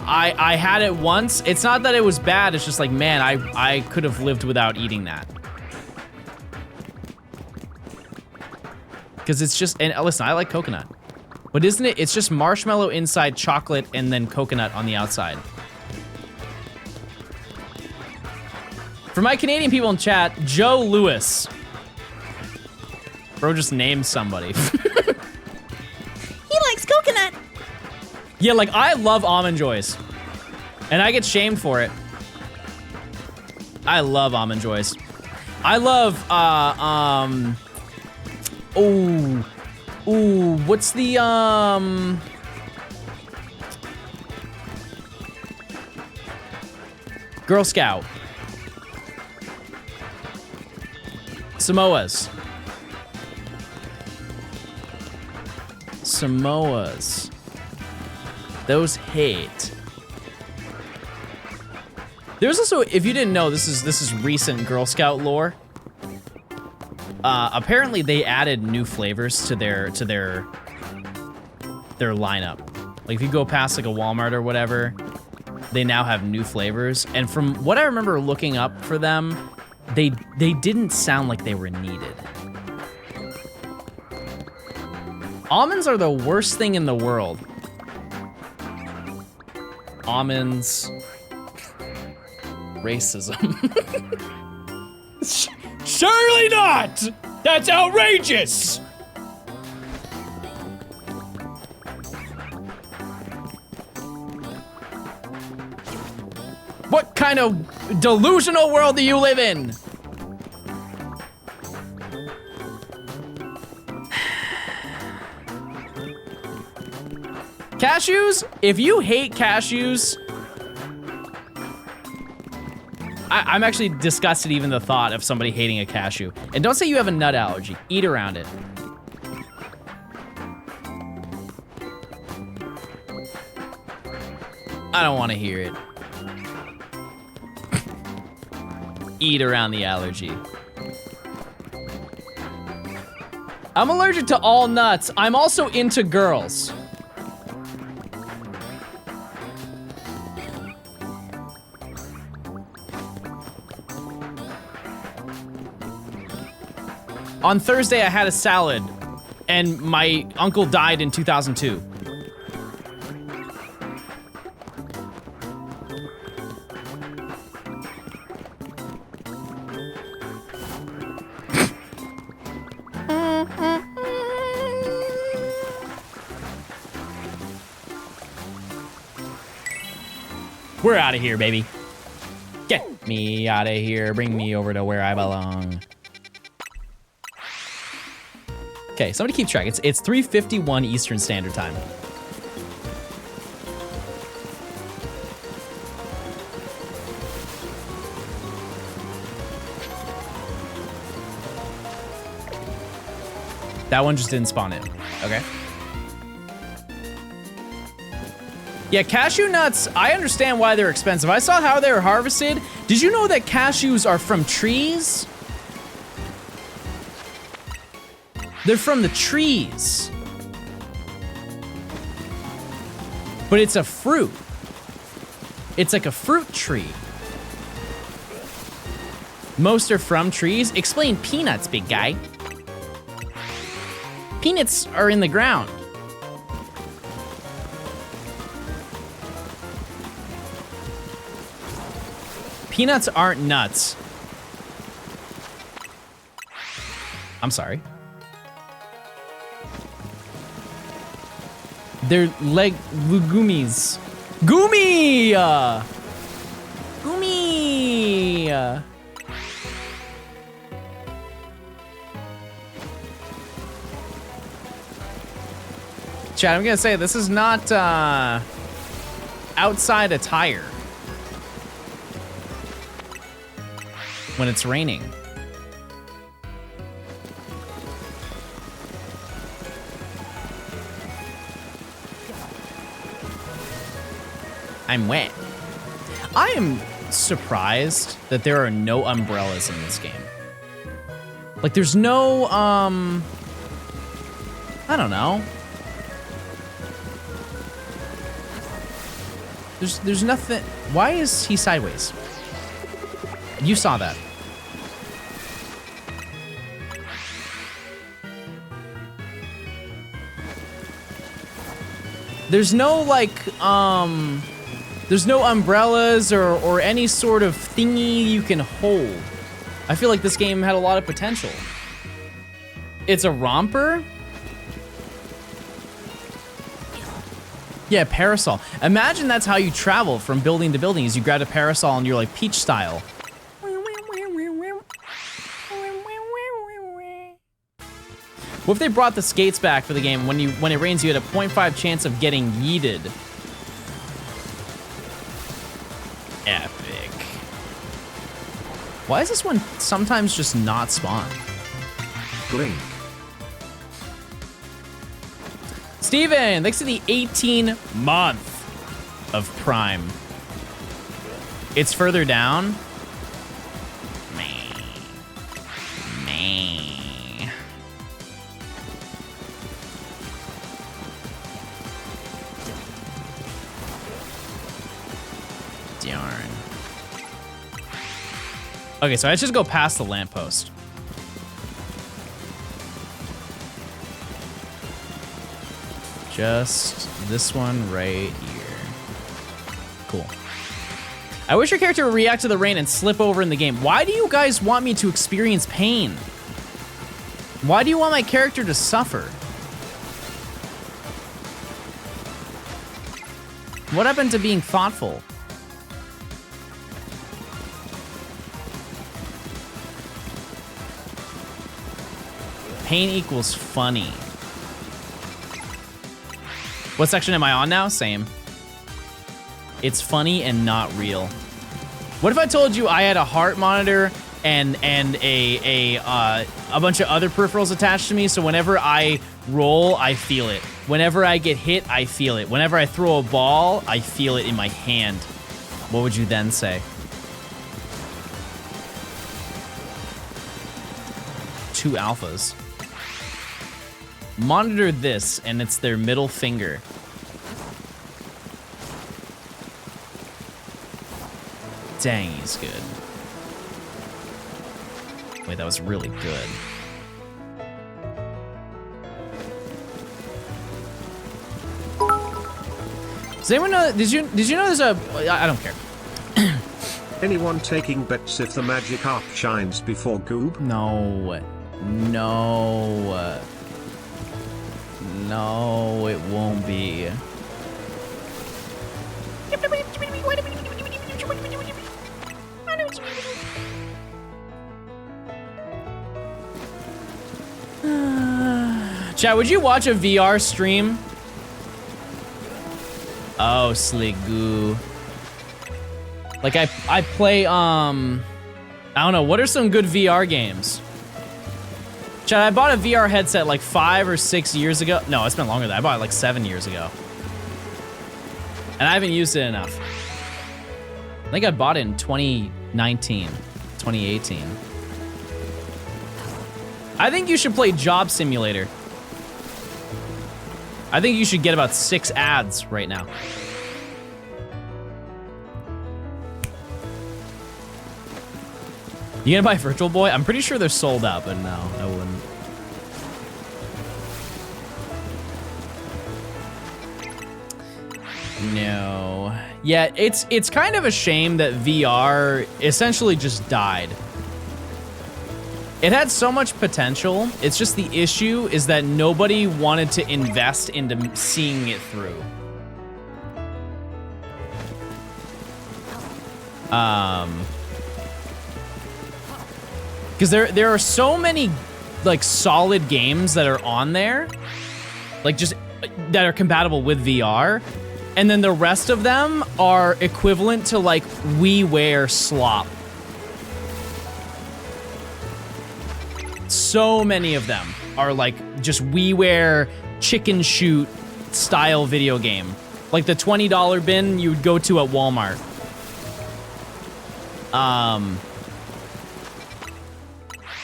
I had it once. It's not that it was bad, it's just like, man, I could have lived without eating that. Because it's just, and listen, I like coconut. But isn't it, it's just marshmallow inside, chocolate, and then coconut on the outside. For my Canadian people in chat, Joe Lewis. Bro just named somebody. He likes coconut. Yeah, like I love Almond Joys. And I get shamed for it. I love Almond Joys. I love, what's the, Girl Scout. Samoas. Samoas. Those hate. There's also, if you didn't know, this is recent Girl Scout lore. Apparently they added new flavors to their lineup. Like if you go past like a Walmart or whatever, they now have new flavors. And from what I remember looking up for them, they didn't sound like they were needed. Almonds are the worst thing in the world. Almonds. Racism. Surely not! That's outrageous! What kind of delusional world do you live in? Cashews, if you hate cashews, I'm actually disgusted even the thought of somebody hating a cashew. And don't say you have a nut allergy. Eat around it. I don't want to hear it. Eat around the allergy. I'm allergic to all nuts. I'm also into girls. On Thursday, I had a salad, and my uncle died in 2002. We're out of here, baby. Get me out of here. Bring me over to where I belong. Okay, somebody keep track. It's 3:51 Eastern Standard Time. That one just didn't spawn in. Okay. Yeah, cashew nuts, I understand why they're expensive. I saw how they were harvested. Did you know that cashews are from trees? They're from the trees. But it's a fruit. It's like a fruit tree. Most are from trees. Explain peanuts, big guy. Peanuts are in the ground. Peanuts aren't nuts. I'm sorry. They're legumes. Gumi! Gumi! Chad, I'm gonna say this is not outside attire when it's raining. I'm wet. I am surprised that there are no umbrellas in this game. Like, there's no, I don't know. There's nothing. Why is he sideways? You saw that. There's no, like, there's no umbrellas or any sort of thingy you can hold. I feel like this game had a lot of potential. It's a romper? Yeah, parasol. Imagine that's how you travel from building to building, is you grab a parasol and you're like Peach style. What if they brought the skates back for the game? When it rains, you had a 0.5 chance of getting yeeted. Epic. Why is this one sometimes just not spawn? Blink. Steven, thanks to the 18 month of Prime. It's further down. Darn. Okay, so I just go past the lamppost. Just this one right here. Cool. I wish your character would react to the rain and slip over in the game. Why do you guys want me to experience pain? Why do you want my character to suffer? What happened to being thoughtful? Pain equals funny. What section am I on now? Same. It's funny and not real. What if I told you I had a heart monitor and a bunch of other peripherals attached to me, so whenever I roll, I feel it. Whenever I get hit, I feel it. Whenever I throw a ball, I feel it in my hand. What would you then say? Two alphas. Monitor this, and it's their middle finger. Dang, he's good. Wait, that was really good. Does anyone know? Did you know there's a? I don't care. Anyone taking bets if the magic arc shines before Goob? No. No. No, it won't be. Chat, would you watch a VR stream? Oh, slick goo. Like I play, I don't know, what are some good VR games? Chat, I bought a VR headset like 5 or 6 years ago. No, it's been longer than that. I bought it like 7 years ago. And I haven't used it enough. I think I bought it in 2019, 2018. I think you should play Job Simulator. I think you should get about 6 ads right now. You gonna buy Virtual Boy? I'm pretty sure they're sold out, but no, I wouldn't. No. Yeah, it's kind of a shame that VR essentially just died. It had so much potential. It's just the issue is that nobody wanted to invest into seeing it through. Because there are so many like solid games that are on there, like just that are compatible with VR, and then the rest of them are equivalent to like WiiWare slop. So many of them are like just WiiWare chicken shoot style video game, like the $20 bin you would go to at Walmart.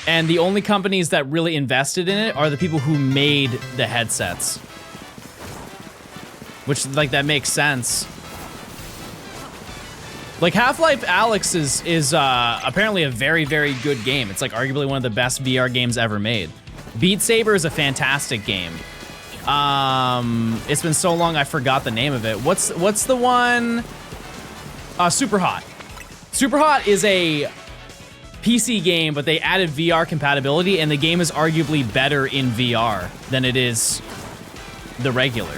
And the only companies that really invested in it are the people who made the headsets. Which, like, that makes sense. Like, Half-Life Alyx is apparently a very, very good game. It's, like, arguably one of the best VR games ever made. Beat Saber is a fantastic game. It's been so long I forgot the name of it. What's the one? Super Hot. Super Hot is a PC game, but they added VR compatibility, and the game is arguably better in VR than it is the regular.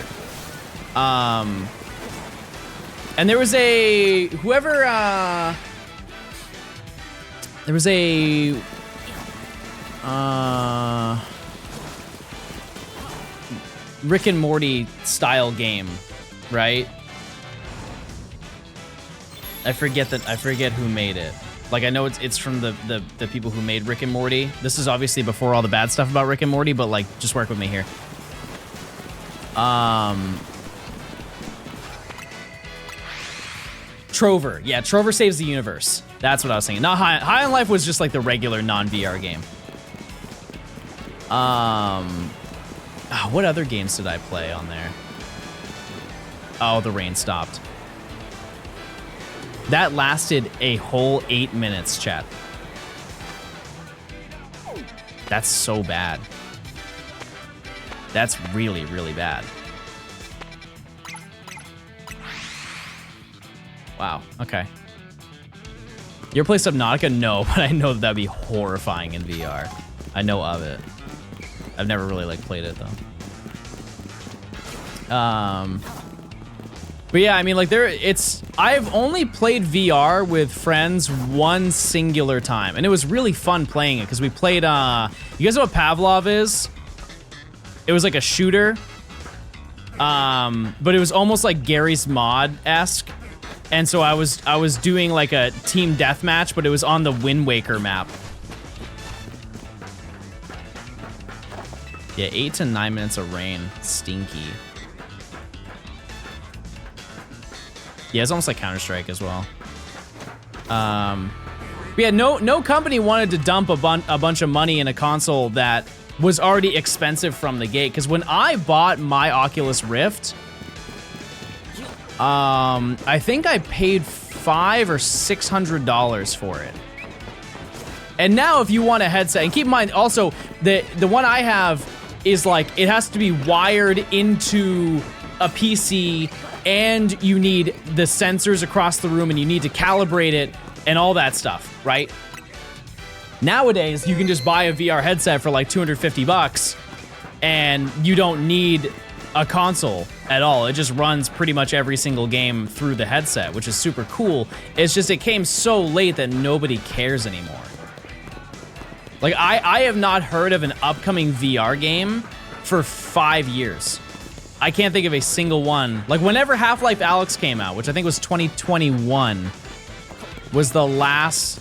And there was a there was a Rick and Morty style game, right? I forget who made it. Like, I know it's from the people who made Rick and Morty. This is obviously before all the bad stuff about Rick and Morty, but like, just work with me here. Trover. Yeah, Trover Saves the Universe. That's what I was saying. Not High on Life was just like the regular non-VR game. What other games did I play on there? Oh, the rain stopped. That lasted a whole 8 minutes, chat. That's so bad. That's really, really bad. Wow, okay. You ever play Subnautica? No, but I know that'd be horrifying in VR. I know of it. I've never really like played it though. But yeah, I mean, like I've only played VR with friends one singular time, and it was really fun playing it because we played, you guys know what Pavlov is? It was like a shooter. But it was almost like Gary's Mod-esque. And so I was doing like a team deathmatch, but it was on the Wind Waker map. Yeah, 8 to 9 minutes of rain. Stinky. Yeah, it's almost like Counter-Strike as well. Yeah, no company wanted to dump a bunch of money in a console that was already expensive from the gate. Because when I bought my Oculus Rift, I think I paid $500 or $600 for it. And now if you want a headset, and keep in mind also, the one I have is like, it has to be wired into a PC, and you need the sensors across the room, and you need to calibrate it, and all that stuff, right? Nowadays, you can just buy a VR headset for like 250 bucks, and you don't need a console at all. It just runs pretty much every single game through the headset, which is super cool. It's just it came so late that nobody cares anymore. Like, I have not heard of an upcoming VR game for 5 years. I can't think of a single one. Like, whenever Half-Life Alyx came out, which I think was 2021, was the last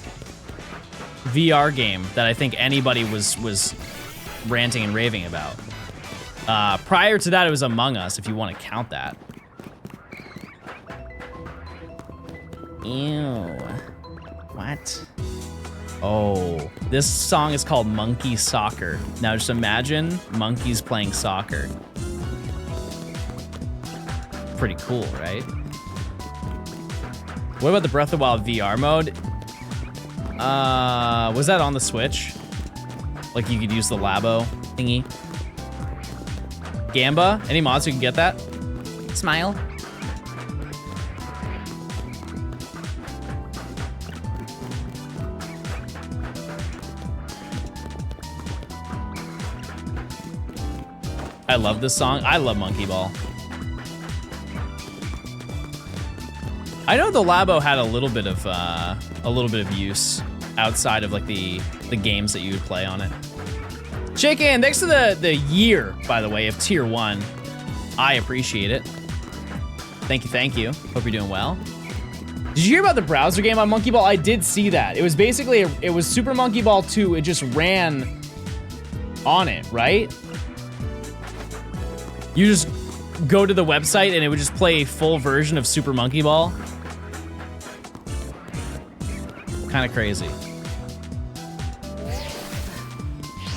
VR game that I think anybody was ranting and raving about. Prior to that, it was Among Us, if you want to count that. Ew. What? Oh, this song is called Monkey Soccer. Now just imagine monkeys playing soccer. Pretty cool, right? What about the Breath of the Wild VR mode? Was that on the Switch? Like you could use the Labo thingy? Gamba? Any mods who can get that? Smile. I love this song. I love Monkey Ball. I know the Labo had a little bit of use outside of like the games that you would play on it. Chicken, thanks for the year, by the way, of tier 1. I appreciate it. Thank you. Hope you're doing well. Did you hear about the browser game on Monkey Ball? I did see that. It was basically it was Super Monkey Ball 2. It just ran on it, right? You just go to the website and it would just play a full version of Super Monkey Ball. Kind of crazy.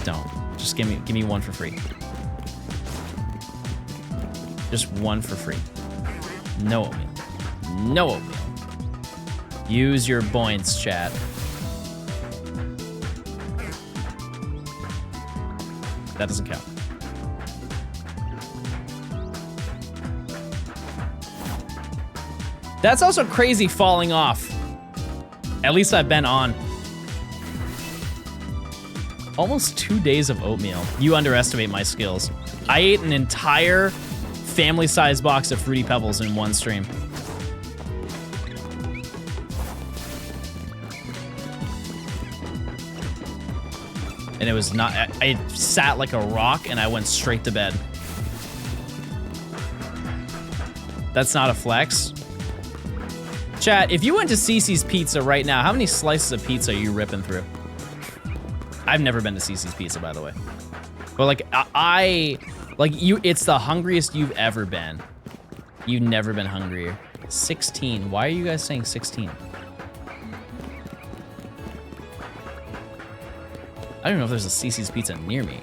Don't. Just give me one for free. Just one for free. No oatmeal. No oatmeal. Use your points, chat. That doesn't count. That's also crazy falling off. At least I've been on. Almost 2 days of oatmeal. You underestimate my skills. I ate an entire family-sized box of Fruity Pebbles in one stream. And it was not, I sat like a rock and I went straight to bed. That's not a flex. Chat, if you went to CC's Pizza right now, how many slices of pizza are you ripping through? I've never been to CC's Pizza, by the way. But like, it's the hungriest you've ever been. You've never been hungrier. 16, why are you guys saying 16? I don't know if there's a CC's Pizza near me.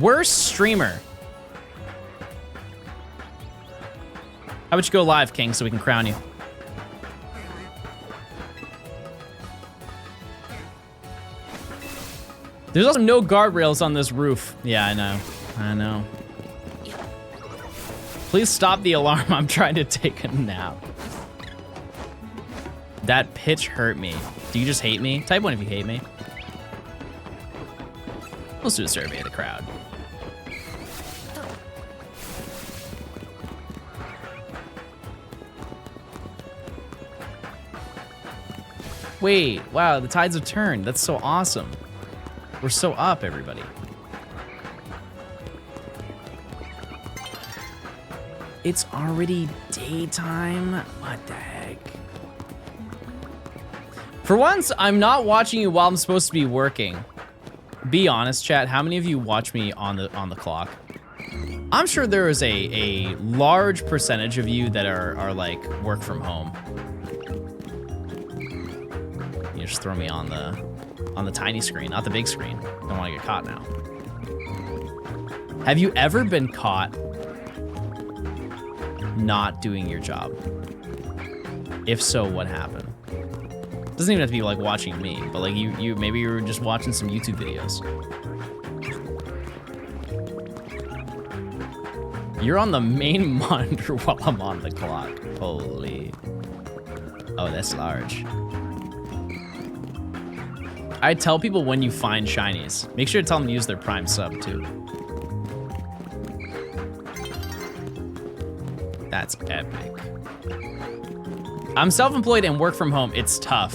Worst streamer. How about you go live, King, so we can crown you? There's also no guardrails on this roof. Yeah, I know. I know. Please stop the alarm. I'm trying to take a nap. That pitch hurt me. Do you just hate me? Type 1 if you hate me. Let's do a survey of the crowd. Wait, wow, the tides have turned. That's so awesome. We're so up, everybody. It's already daytime? What the heck? For once, I'm not watching you while I'm supposed to be working. Be honest, chat, how many of you watch me on the clock? I'm sure there is a large percentage of you that are like work from home. You just throw me on the tiny screen, not the big screen. Don't want to get caught now. Have you ever been caught not doing your job? If so, what happened? Doesn't even have to be like watching me, but like you maybe you were just watching some YouTube videos. You're on the main monitor while I'm on the clock. Holy. Oh, that's large. I tell people when you find shinies. Make sure to tell them to use their Prime sub too. That's epic. I'm self-employed and work from home. It's tough.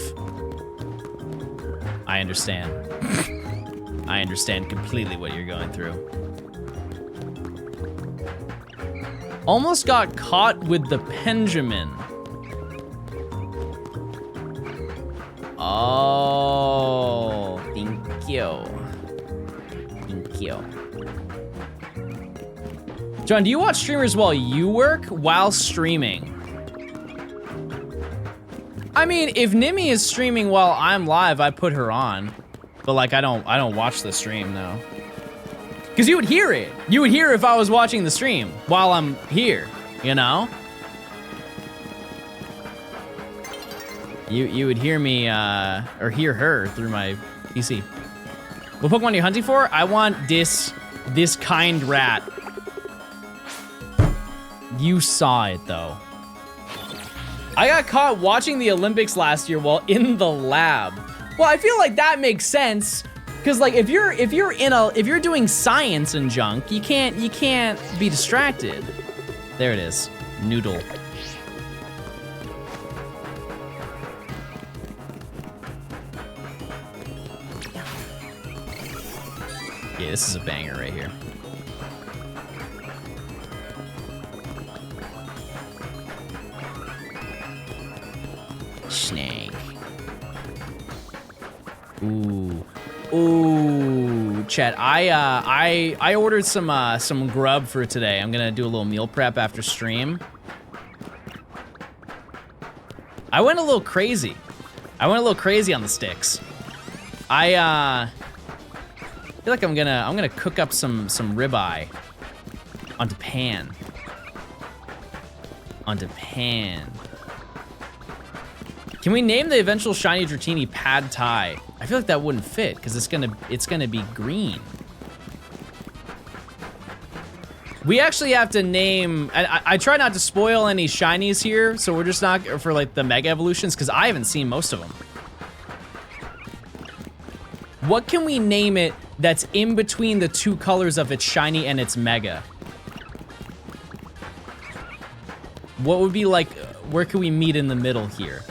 I understand. I understand completely what you're going through. Almost got caught with the Benjamin. Oh, thank you. Thank you. John, do you watch streamers while you work? While streaming? I mean, if Nimi is streaming while I'm live, I put her on. But like, I don't watch the stream, no. Because you would hear it. You would hear if I was watching the stream while I'm here, you know? You would hear me, or hear her through my PC. What Pokemon are you hunting for? I want this kind rat. You saw it, though. I got caught watching the Olympics last year while in the lab. Well, I feel like that makes sense, because like if you're doing science and junk, you can't be distracted. There it is, noodle. Yeah, this is a banger right here. Snake. Ooh. Ooh, chat. I ordered some grub for today. I'm gonna do a little meal prep after stream. I went a little crazy. on the sticks. I feel like I'm gonna cook up some ribeye onto pan. Can we name the eventual shiny Dratini Pad Thai? I feel like that wouldn't fit because it's gonna be green. We actually have to name. I try not to spoil any shinies here, so we're just not for like the Mega Evolutions because I haven't seen most of them. What can we name it that's in between the two colors of its shiny and its Mega? What would be like? Where can we meet in the middle here?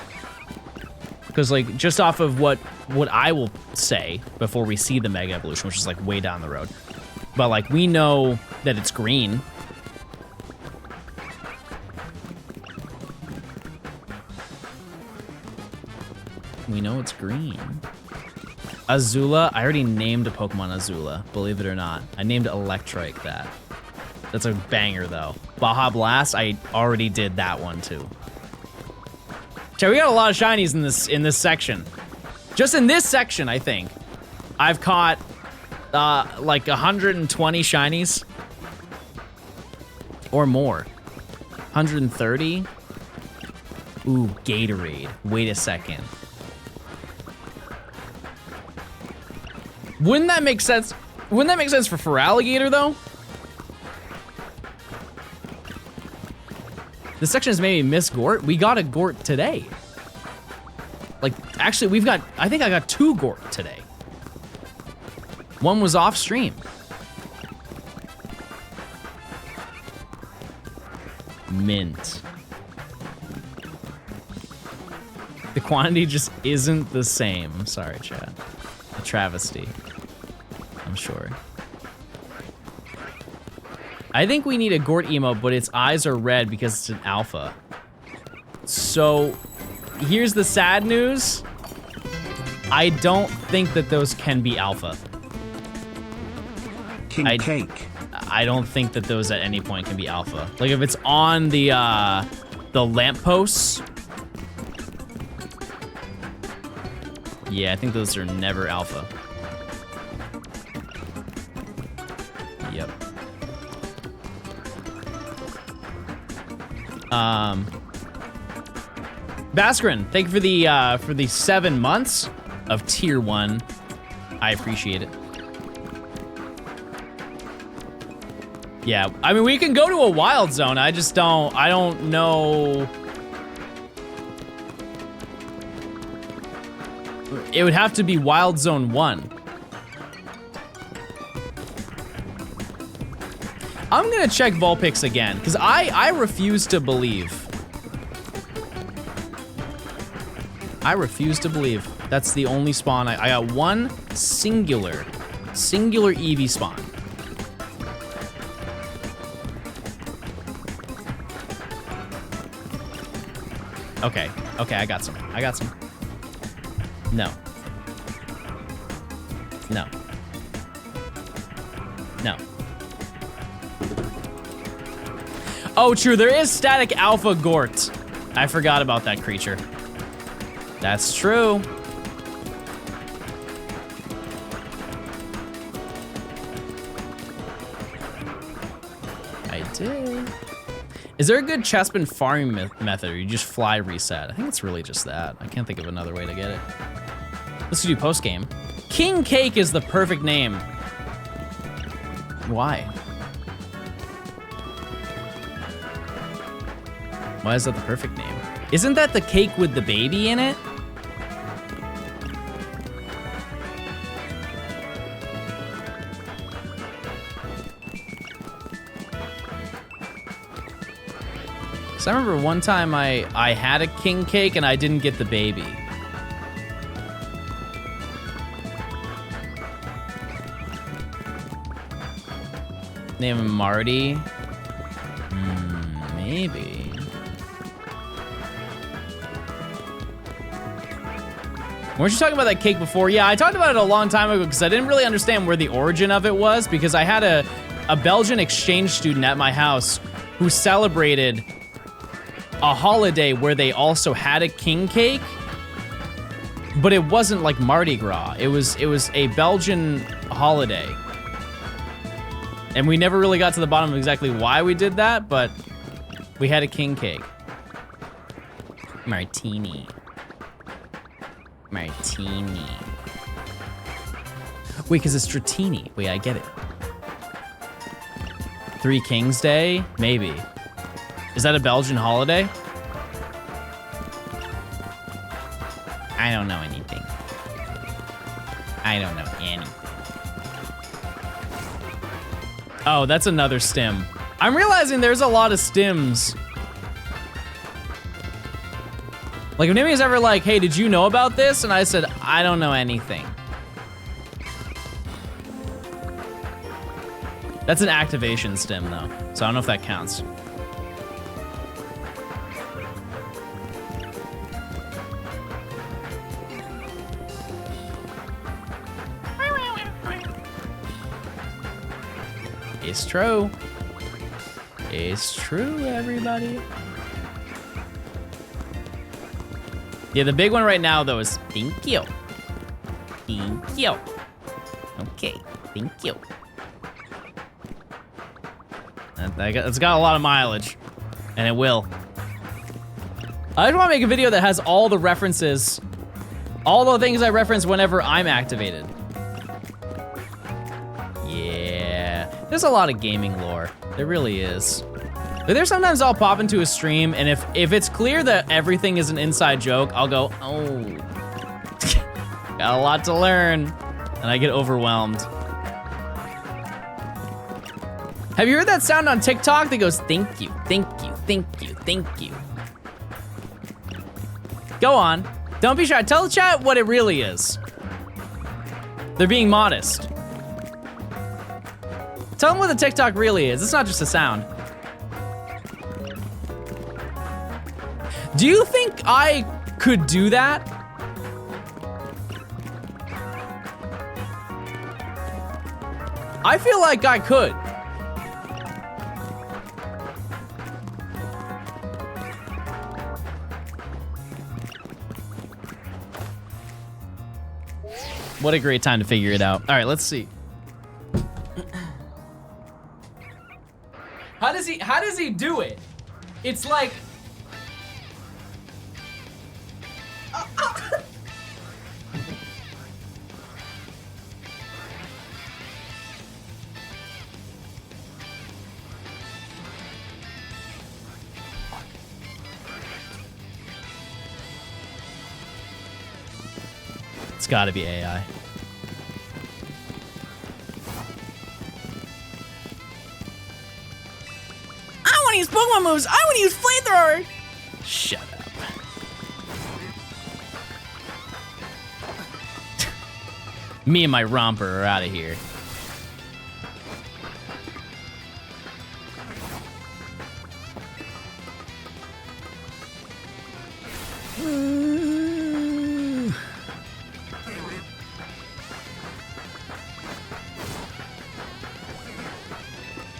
Because like just off of what I will say before we see the Mega Evolution, which is like way down the road, but like we know that it's green. We know it's green. Azula, I already named a Pokemon Azula, believe it or not. I named Electrike that. That's a banger though. Baja Blast, I already did that one too. So we got a lot of shinies in this section. Just in this section, I think. I've caught like 120 shinies. Or more. 130? Ooh, Gatorade. Wait a second. Wouldn't that make sense? Wouldn't that make sense for Feraligatr though? This section is maybe Miss Gort. We got a Gort today. Like, actually, I think I got 2 Gort today. One was off stream. Mint. The quantity just isn't the same. Sorry, chat. A travesty. I'm sure. I think we need a Gort emote, but its eyes are red because it's an alpha. So, here's the sad news. I don't think that those can be alpha. King Cake. I don't think that those at any point can be alpha. Like if it's on the lampposts. Yeah, I think those are never alpha. Yep. Baskrin, thank you for the 7 months of tier 1. I appreciate it. Yeah, I mean, we can go to a wild zone. I don't know. It would have to be wild zone 1. I'm gonna check Vulpix again, because I refuse to believe. I refuse to believe that's the only spawn. I got one singular EV spawn. Okay, I got some. No. Oh, true, there is static alpha Gort. I forgot about that creature. That's true. I did. Is there a good chestman farming method, or you just fly reset? I think it's really just that. I can't think of another way to get it. Let's do post game. King Cake is the perfect name. Why? Why is that the perfect name? Isn't that the cake with the baby in it? So I remember one time I had a king cake and I didn't get the baby. Name him Marty? Maybe. Weren't you talking about that cake before? Yeah, I talked about it a long time ago because I didn't really understand where the origin of it was, because I had a Belgian exchange student at my house who celebrated a holiday where they also had a king cake, but it wasn't like Mardi Gras. It was a Belgian holiday. And we never really got to the bottom of exactly why we did that, but we had a king cake. Martini. Wait, because it's Dratini. Wait, I get it. Three Kings Day? Maybe. Is that a Belgian holiday? I don't know anything. Oh, that's another stim. I'm realizing there's a lot of stims. Like, if anybody's ever like, hey, did you know about this? And I said, I don't know anything. That's an activation stim, though. So I don't know if that counts. It's true. It's true, everybody. Yeah, the big one right now, though, is thank you. Thank you. Okay, thank you. It's got a lot of mileage, and it will. I just want to make a video that has all the references, all the things I reference whenever I'm activated. Yeah, there's a lot of gaming lore. There really is. But there's sometimes I'll pop into a stream, and if it's clear that everything is an inside joke, I'll go, oh, got a lot to learn, and I get overwhelmed. Have you heard that sound on TikTok that goes, thank you, thank you, thank you, thank you? Go on. Don't be shy. Tell the chat what it really is. They're being modest. Tell them what the TikTok really is. It's not just a sound. Do you think I could do that? I feel like I could. What a great time to figure it out. All right, let's see. How does he do it? It's like it's gotta be AI. I want to use Pokemon moves. I want to use flamethrower. Shut up. Me and my romper are out of here.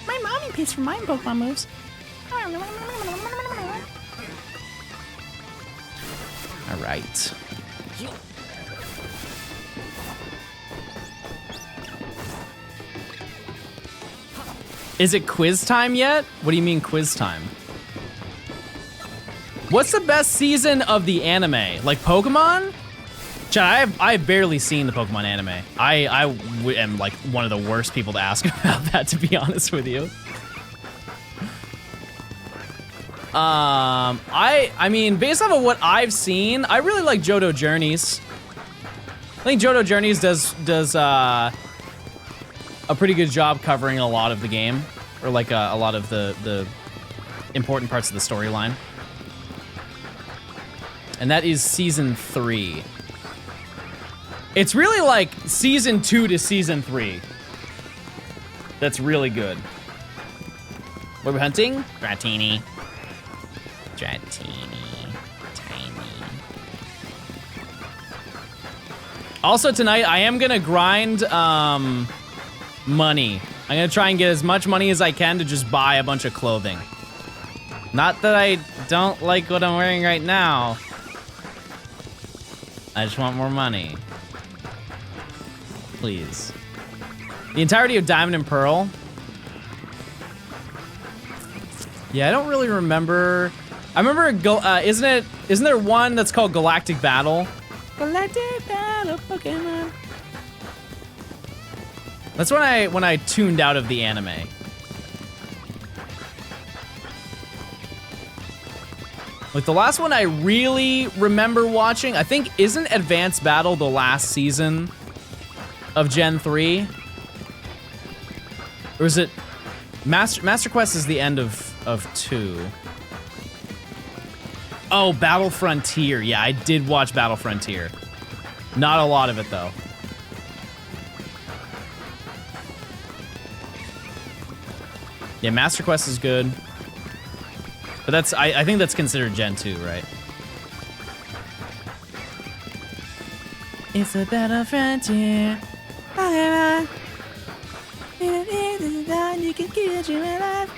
My mommy pays for my Pokemon moves. All right. Is it quiz time yet? What do you mean quiz time? What's the best season of the anime? Like Pokemon? Chad, I've barely seen the Pokemon anime. I am like one of the worst people to ask about that, to be honest with you. I mean, based off of what I've seen, I really like Johto Journeys. I think Johto Journeys does a pretty good job covering a lot of the game, or like a lot of the important parts of the storyline. And that is season 3. It's really like season 2 to season 3. That's really good. What are we hunting? Dratini. Dratini. Tiny. Also tonight, I am gonna grind money. I'm gonna try and get as much money as I can to just buy a bunch of clothing. Not that I don't like what I'm wearing right now. I just want more money. Please. The entirety of Diamond and Pearl. Yeah, I don't really remember. I remember, isn't there one that's called Galactic Battle? Galactic Battle Pokemon. That's when I tuned out of the anime. Like the last one I really remember watching, I think, isn't Advanced Battle the last season of Gen 3? Or is it Master Quest is the end of 2. Oh, Battle Frontier. Yeah, I did watch Battle Frontier. Not a lot of it though. Yeah, Master Quest is good. But that's, I think that's considered Gen 2, right? It's a battle frontier. You can get you alive.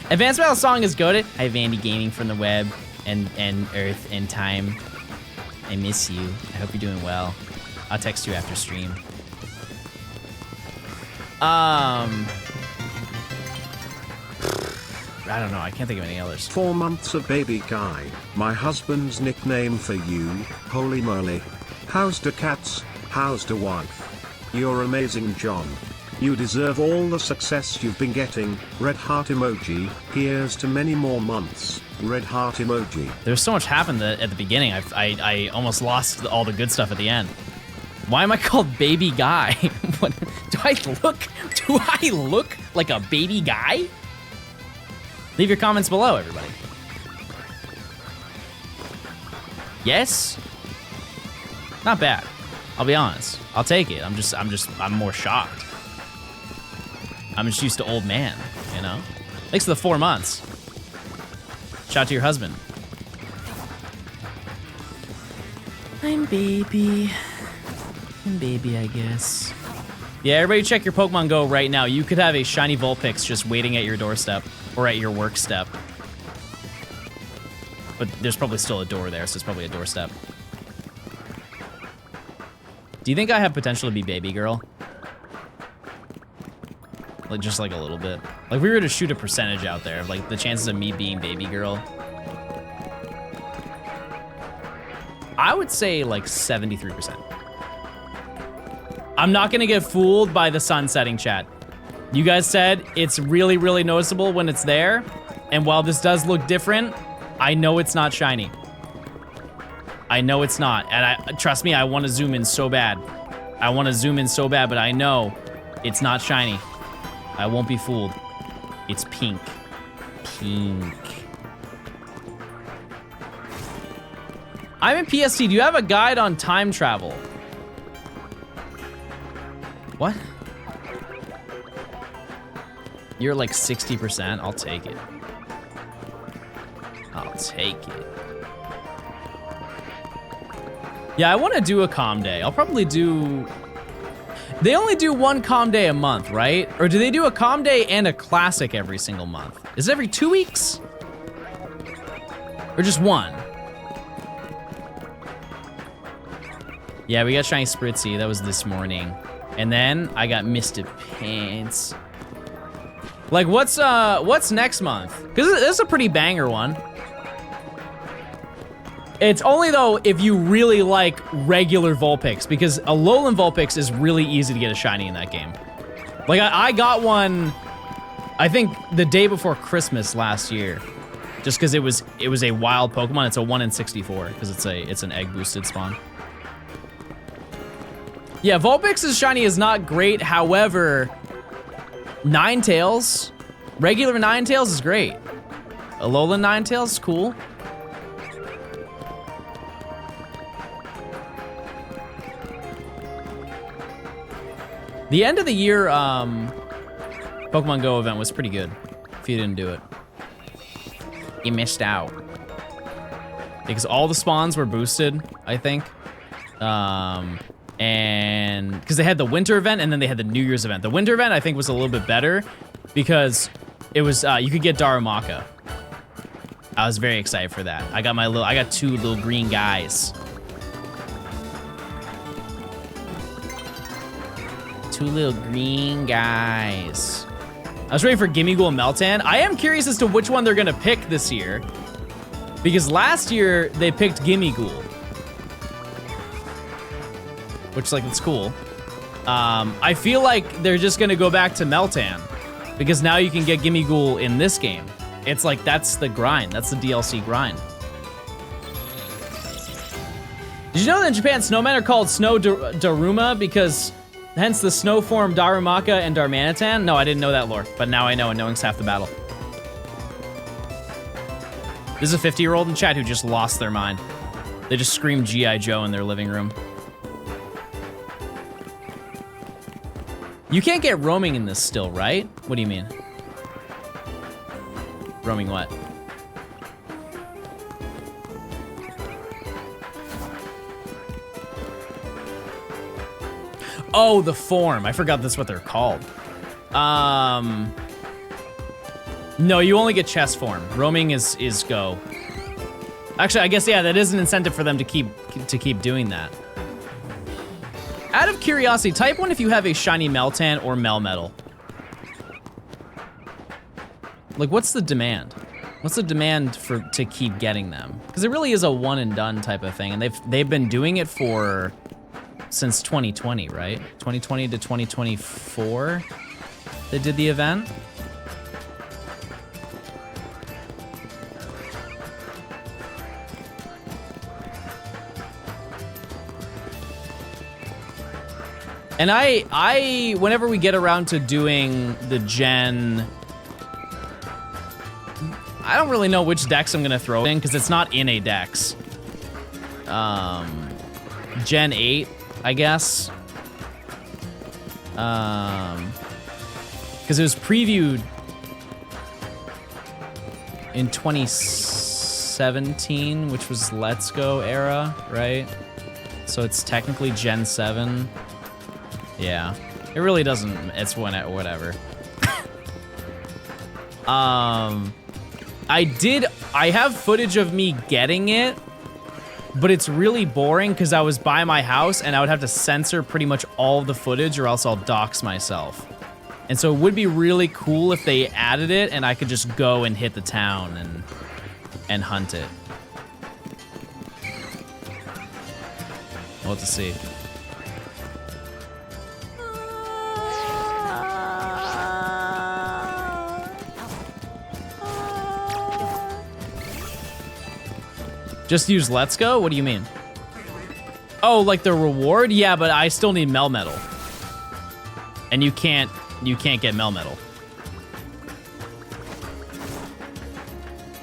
Advanced Battle song is goated. Hi, Vandy Gaming from the web and Earth and Time. I miss you. I hope you're doing well. I'll text you after stream. I don't know. I can't think of any others. 4 months of baby guy. My husband's nickname for you. Holy moly. How's the cats? How's the wife? You're amazing, John. You deserve all the success you've been getting. Red heart emoji. Here's to many more months. Red heart emoji. There's so much happened at the beginning. I almost lost all the good stuff at the end. Why am I called Baby Guy? What? Do I look like a baby guy? Leave your comments below, everybody. Yes? Not bad. I'll be honest. I'll take it. I'm more shocked. I'm just used to old man, you know? Thanks for the 4 months. Shout out to your husband. I'm baby, I guess. Yeah, everybody check your Pokemon Go right now. You could have a shiny Vulpix just waiting at your doorstep or at your work step. But there's probably still a door there, so it's probably a doorstep. Do you think I have potential to be baby girl? Like, just like a little bit. Like, if we were to shoot a percentage out there, like the chances of me being baby girl. I would say like 73%. I'm not gonna get fooled by the sun setting, chat. You guys said it's really, really noticeable when it's there. And while this does look different, I know it's not shiny. I know it's not. And trust me, I want to zoom in so bad. I want to zoom in so bad, but I know it's not shiny. I won't be fooled. It's pink. Pink. I'm in PST. Do you have a guide on time travel? What? You're like 60%. I'll take it. I'll take it. Yeah, I want to do a calm day. I'll probably do... They only do one calm day a month, right? Or do they do a calm day and a classic every single month? Is it every 2 weeks? Or just one? Yeah, we got Shiny Spritzy. That was this morning. And then I got Misted Pants. Like, what's next month? Because this is a pretty banger one. It's only, though, if you really like regular Vulpix, because a Alolan Vulpix is really easy to get a shiny in that game. Like, I got one, I think, the day before Christmas last year, just because it was a wild Pokemon. It's a 1 in 64, because it's an egg-boosted spawn. Yeah, Vulpix's shiny is not great, however, Ninetales, regular Ninetales is great. Alolan Ninetales is cool. The end of the year Pokemon Go event was pretty good, if you didn't do it. You missed out. Because all the spawns were boosted, I think. And because they had the winter event and then they had the New Year's event. The winter event, I think, was a little bit better because it was, you could get Darumaka. I was very excited for that. I got 2 little green guys. 2 little green guys. I was ready for Gimmighoul and Meltan. I am curious as to which one they're gonna pick this year. Because last year, they picked Gimmighoul. Which, like, it's cool. I feel like they're just gonna go back to Meltan. Because now you can get Gimmighoul in this game. It's like, that's the grind. That's the DLC grind. Did you know that in Japan, snowmen are called Snow Daruma because... Hence the snow form Darumaka and Darmanitan? No, I didn't know that lore, but now I know, and knowing's half the battle. This is a 50-year-old in chat who just lost their mind. They just screamed G.I. Joe in their living room. You can't get roaming in this still, right? What do you mean? Roaming what? Oh, the form. I forgot that's what they're called. No, you only get chest form. Roaming is go. Actually, I guess, yeah, that is an incentive for them to keep doing that. Out of curiosity, type 1 if you have a shiny Meltan or Melmetal. Like, what's the demand? What's the demand to keep getting them? Because it really is a one and done type of thing, and they've been doing it for since 2020, right? 2020 to 2024, they did the event. And whenever we get around to doing the Gen, I don't really know which dex I'm gonna throw in because it's not in a dex. Gen 8, I guess. Because it was previewed in 2017, which was Let's Go era, right? So it's technically Gen 7. Yeah, it really doesn't, it's whatever. I have footage of me getting it, but it's really boring because I was by my house and I would have to censor pretty much all of the footage or else I'll dox myself. And so it would be really cool if they added it and I could just go and hit the town and hunt it. We'll have to see. Just use Let's Go? What do you mean? Oh, like the reward? Yeah, but I still need Mel Metal. And you can't get Mel Metal.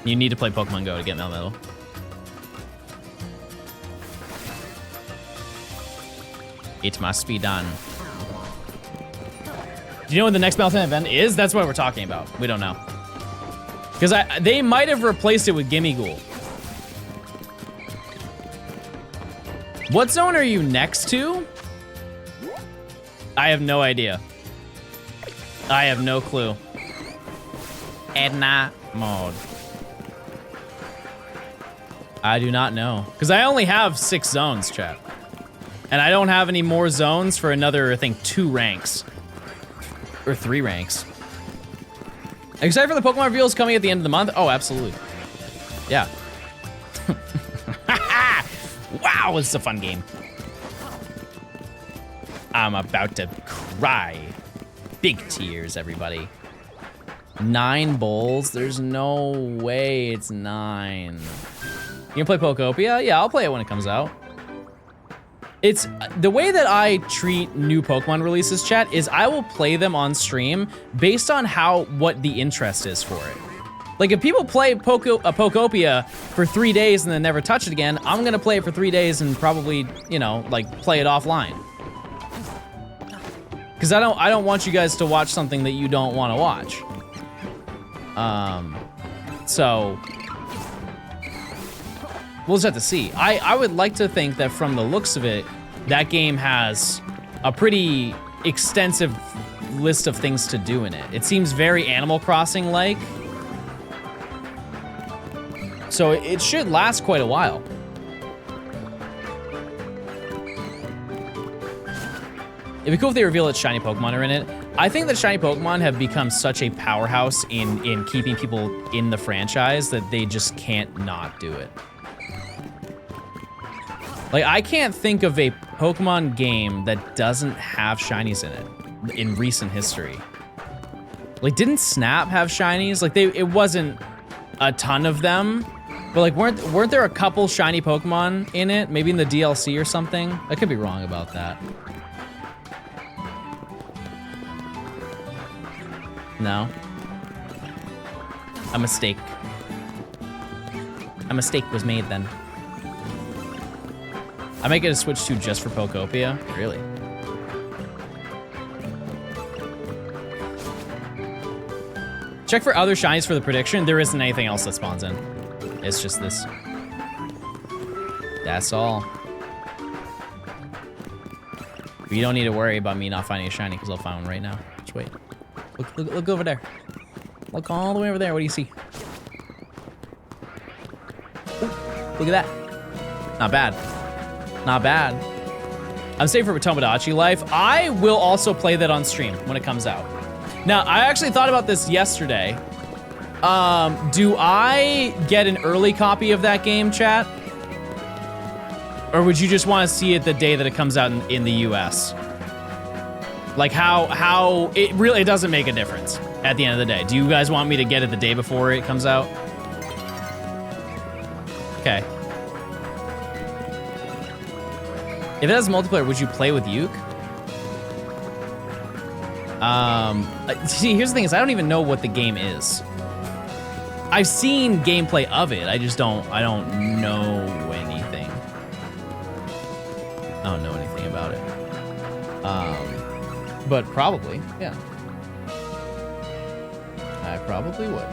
You need to play Pokemon Go to get Mel Metal. It must be done. Do you know what the next Melton event is? That's what we're talking about. We don't know. Because they might have replaced it with Gimme Ghoul. What zone are you next to? I have no idea. I have no clue. Edna mode. I do not know. Because I only have 6 zones, chat. And I don't have any more zones for another, I think, 2 ranks. Or 3 ranks. Excited for the Pokemon reveals coming at the end of the month? Oh, absolutely. Yeah. Wow, this is a fun game. I'm about to cry. Big tears, everybody. 9 bowls? There's no way it's 9. You gonna play Pokopia? Yeah, I'll play it when it comes out. It's the way that I treat new Pokemon releases, chat, is I will play them on stream based on what the interest is for it. Like if people play Pokopia for 3 days and then never touch it again, I'm gonna play it for 3 days and probably, you know, like play it offline. Because I don't want you guys to watch something that you don't want to watch. So we'll just have to see. I would like to think that from the looks of it, that game has a pretty extensive list of things to do in it. It seems very Animal Crossing-like. So it should last quite a while. It'd be cool if they reveal that shiny Pokemon are in it. I think that shiny Pokemon have become such a powerhouse in keeping people in the franchise that they just can't not do it. Like, I can't think of a Pokemon game that doesn't have shinies in it in recent history. Like, didn't Snap have shinies? Like, it wasn't a ton of them, but like, weren't there a couple shiny Pokemon in it? Maybe in the DLC or something? I could be wrong about that. No. A mistake. A mistake was made then. I might get a Switch 2 just for Pokopia. Really? Check for other shinies for the prediction. There isn't anything else that spawns in. It's just this. That's all. But you don't need to worry about me not finding a shiny because I'll find one right now. Just wait. Look over there. Look all the way over there. What do you see? Ooh, look at that. Not bad. Not bad. I'm saving for Tomodachi Life. I will also play that on stream when it comes out. Now, I actually thought about this yesterday. Do I get an early copy of that game, chat? Or would you just want to see it the day that it comes out in the US? Like how it doesn't make a difference at the end of the day. Do you guys want me to get it the day before it comes out? Okay. If it has multiplayer, would you play with Yuke? See, here's the thing is I don't even know what the game is. I've seen gameplay of it. I don't know anything. I don't know anything about it. But probably, yeah. I probably would.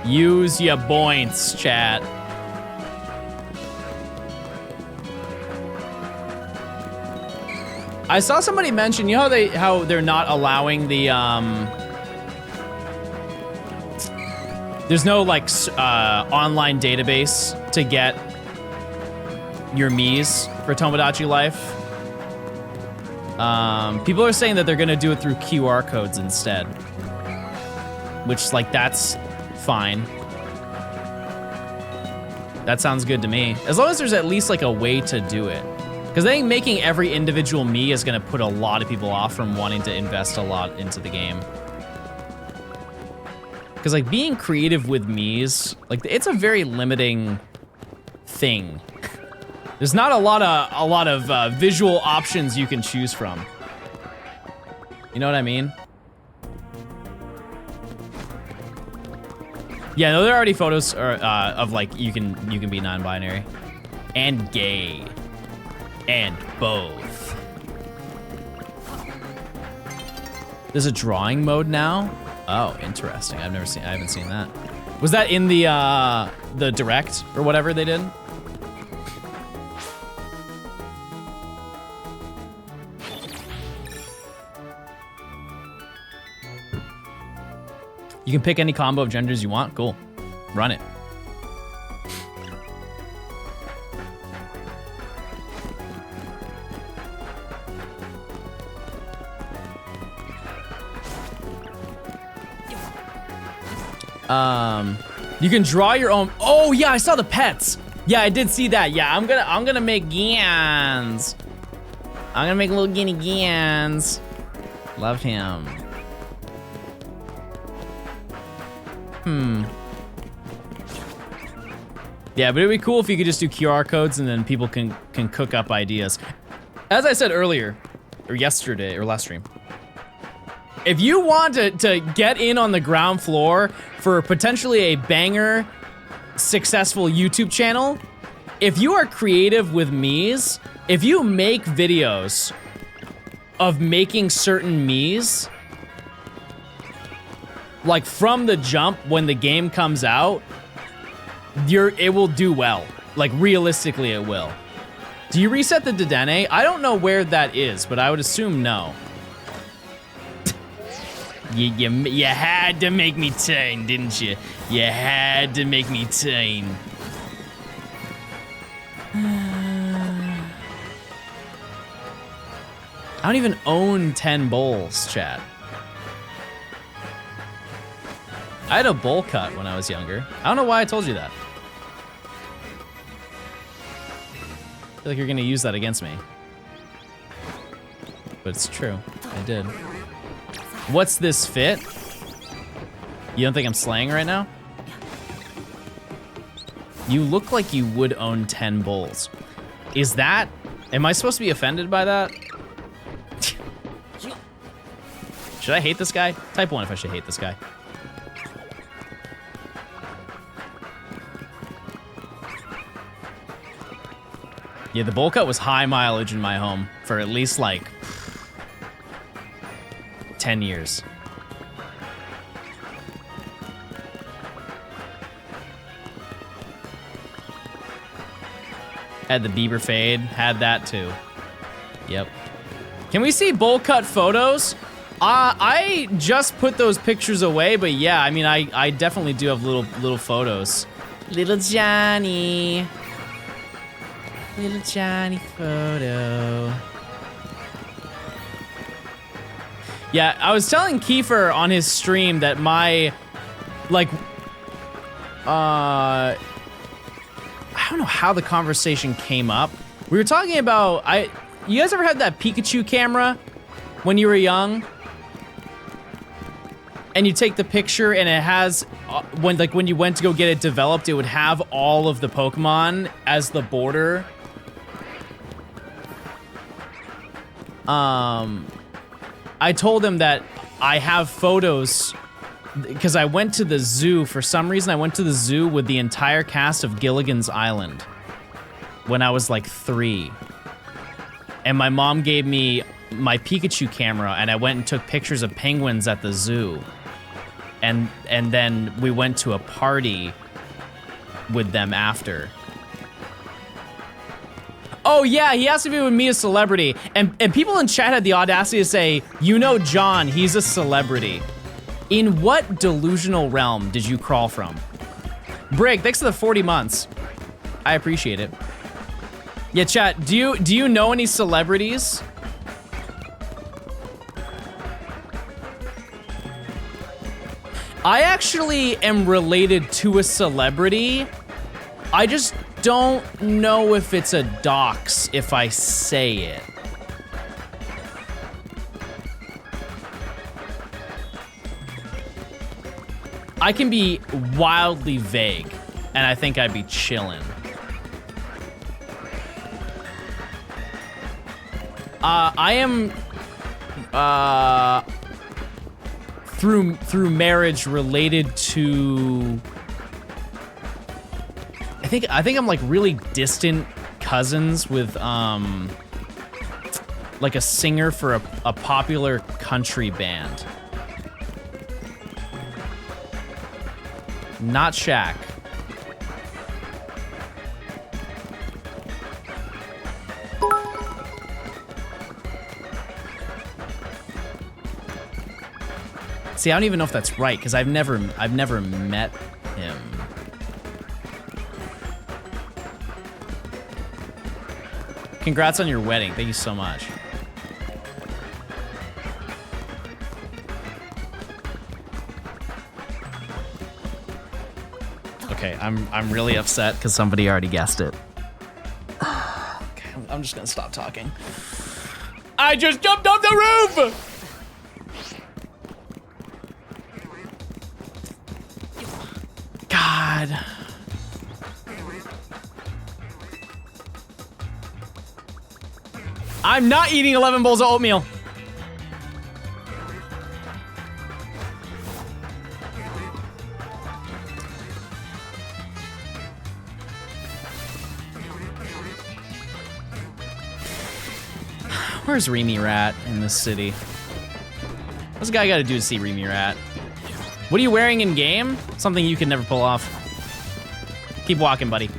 Use your points, chat. I saw somebody mention, you know how they're not allowing the there's no like online database to get your Miis for Tomodachi Life. People are saying that they're gonna do it through QR codes instead, which like that's fine. That sounds good to me. As long as there's at least like a way to do it. Because I think making every individual Mii is gonna put a lot of people off from wanting to invest a lot into the game. Because like being creative with Miis, like it's a very limiting thing. There's not a lot of visual options you can choose from. You know what I mean? Yeah, no, there are already photos of like you can be non-binary and gay and both. There's a drawing mode now. Oh, interesting. I haven't seen that. Was that in the direct or whatever they did? You can pick any combo of genders you want. Cool. Run it. You can draw your own. Oh yeah, I saw the pets. Yeah, I did see that. Yeah, I'm gonna make Gians. I'm gonna make little guinea Gians. Love him. Yeah, but it'd be cool if you could just do QR codes and then people can cook up ideas. As I said earlier, or yesterday, or last stream, if you want to get in on the ground floor for potentially a banger, successful YouTube channel, if you are creative with Miis, if you make videos of making certain Miis, like from the jump when the game comes out, it will do well. Like realistically, it will. Do you reset the Dedenne? I don't know where that is, but I would assume no. You had to make me turn, didn't you? You had to make me turn. I don't even own 10 bowls, chat. I had a bowl cut when I was younger. I don't know why I told you that. I feel like you're gonna use that against me. But it's true, I did. What's this fit? You don't think I'm slaying right now? You look like you would own 10 bowls. Is that, am I supposed to be offended by that? Should I hate this guy? Type 1 if I should hate this guy. Yeah, the bowl cut was high mileage in my home for at least like 10 years. Had the Bieber fade, had that too. Yep. Can we see bowl cut photos? I just put those pictures away, but yeah, I mean, I definitely do have little photos. Little Johnny. Little Johnny photo. Yeah, I was telling Kiefer on his stream that my, like, I don't know how the conversation came up. We were talking about, you guys ever had that Pikachu camera when you were young? and you take the picture, and it has when you went to go get it developed, it would have all of the Pokemon as the border. I told him that I have photos because I went to the zoo. For some reason, I went to the zoo with the entire cast of Gilligan's Island when I was like 3. And my mom gave me my Pikachu camera, and I went and took pictures of penguins at the zoo. And then we went to a party with them after. Oh yeah, he asked if he would meet a celebrity. And people in chat had the audacity to say, you know John, he's a celebrity. In what delusional realm did you crawl from? Brig, thanks for the 40 months. I appreciate it. Yeah, chat, do you know any celebrities? I actually am related to a celebrity. I just don't know if it's a dox if I say it. I can be wildly vague, and I think I'd be chillin'. I am through marriage related to I think I'm like really distant cousins with like a singer for a popular country band. Not Shaq. See, I don't even know if that's right because I've never met him. Congrats on your wedding. Thank you so much. Okay, I'm really upset because somebody already guessed it. Okay, I'm just gonna stop talking. I just jumped off the roof! God. I'm not eating 11 bowls of oatmeal. Where's Remy Rat in this city? What's a guy gotta do to see Remy Rat? What are you wearing in game? Something you can never pull off. Keep walking, buddy.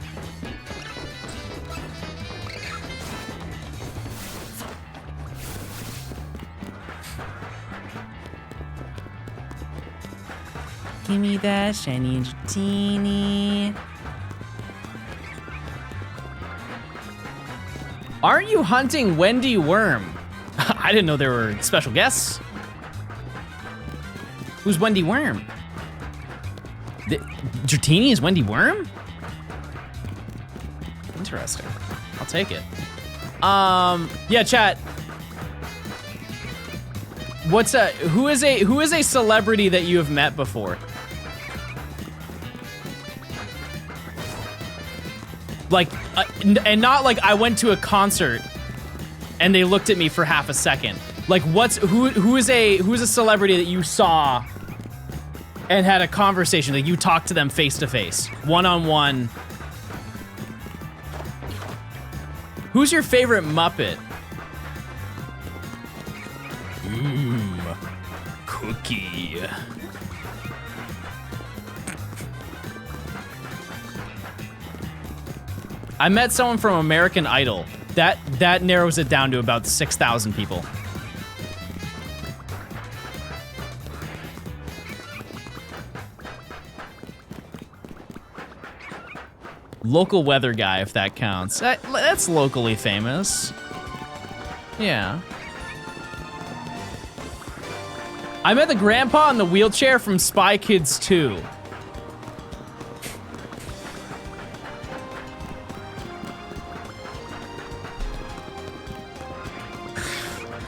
Give me that shiny Dratini. Aren't you hunting Wendy Worm? I didn't know there were special guests. Who's Wendy Worm? Dratini is Wendy Worm? Interesting. I'll take it. Yeah, chat. Who is a celebrity that you have met before? Like, and not like I went to a concert and they looked at me for half a second. Like, who is a celebrity that you saw and had a conversation, that you talked to them face to face, one-on-one? Who's your favorite Muppet? Cookie. I met someone from American Idol. That narrows it down to about 6,000 people. Local weather guy, if that counts. That's locally famous. Yeah. I met the grandpa in the wheelchair from Spy Kids 2.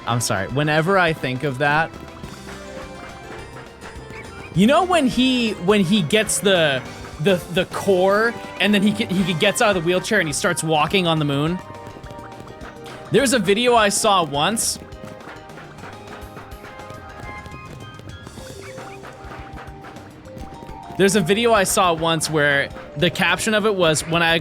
I'm sorry. Whenever I think of that, You know when he gets the core and then he gets out of the wheelchair and he starts walking on the moon? There's a video I saw once. There's a video I saw once where the caption of it was, when I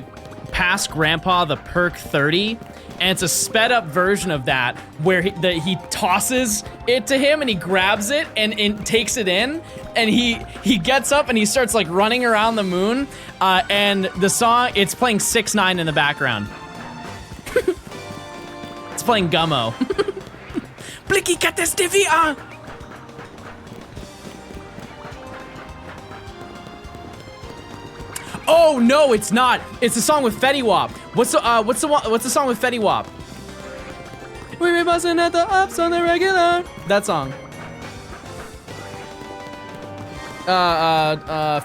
passed Grandpa the perk 30, and it's a sped up version of that where he tosses it to him and he grabs it and takes it in, and he gets up and he starts like running around the moon, and the song, it's playing 6ix9ine in the background. It's playing Gummo. Blicky Catestivia! Oh no, it's not. It's a song with Fetty Wap. What's the song with Fetty Wap? We be busting at the ups on the regular. That song.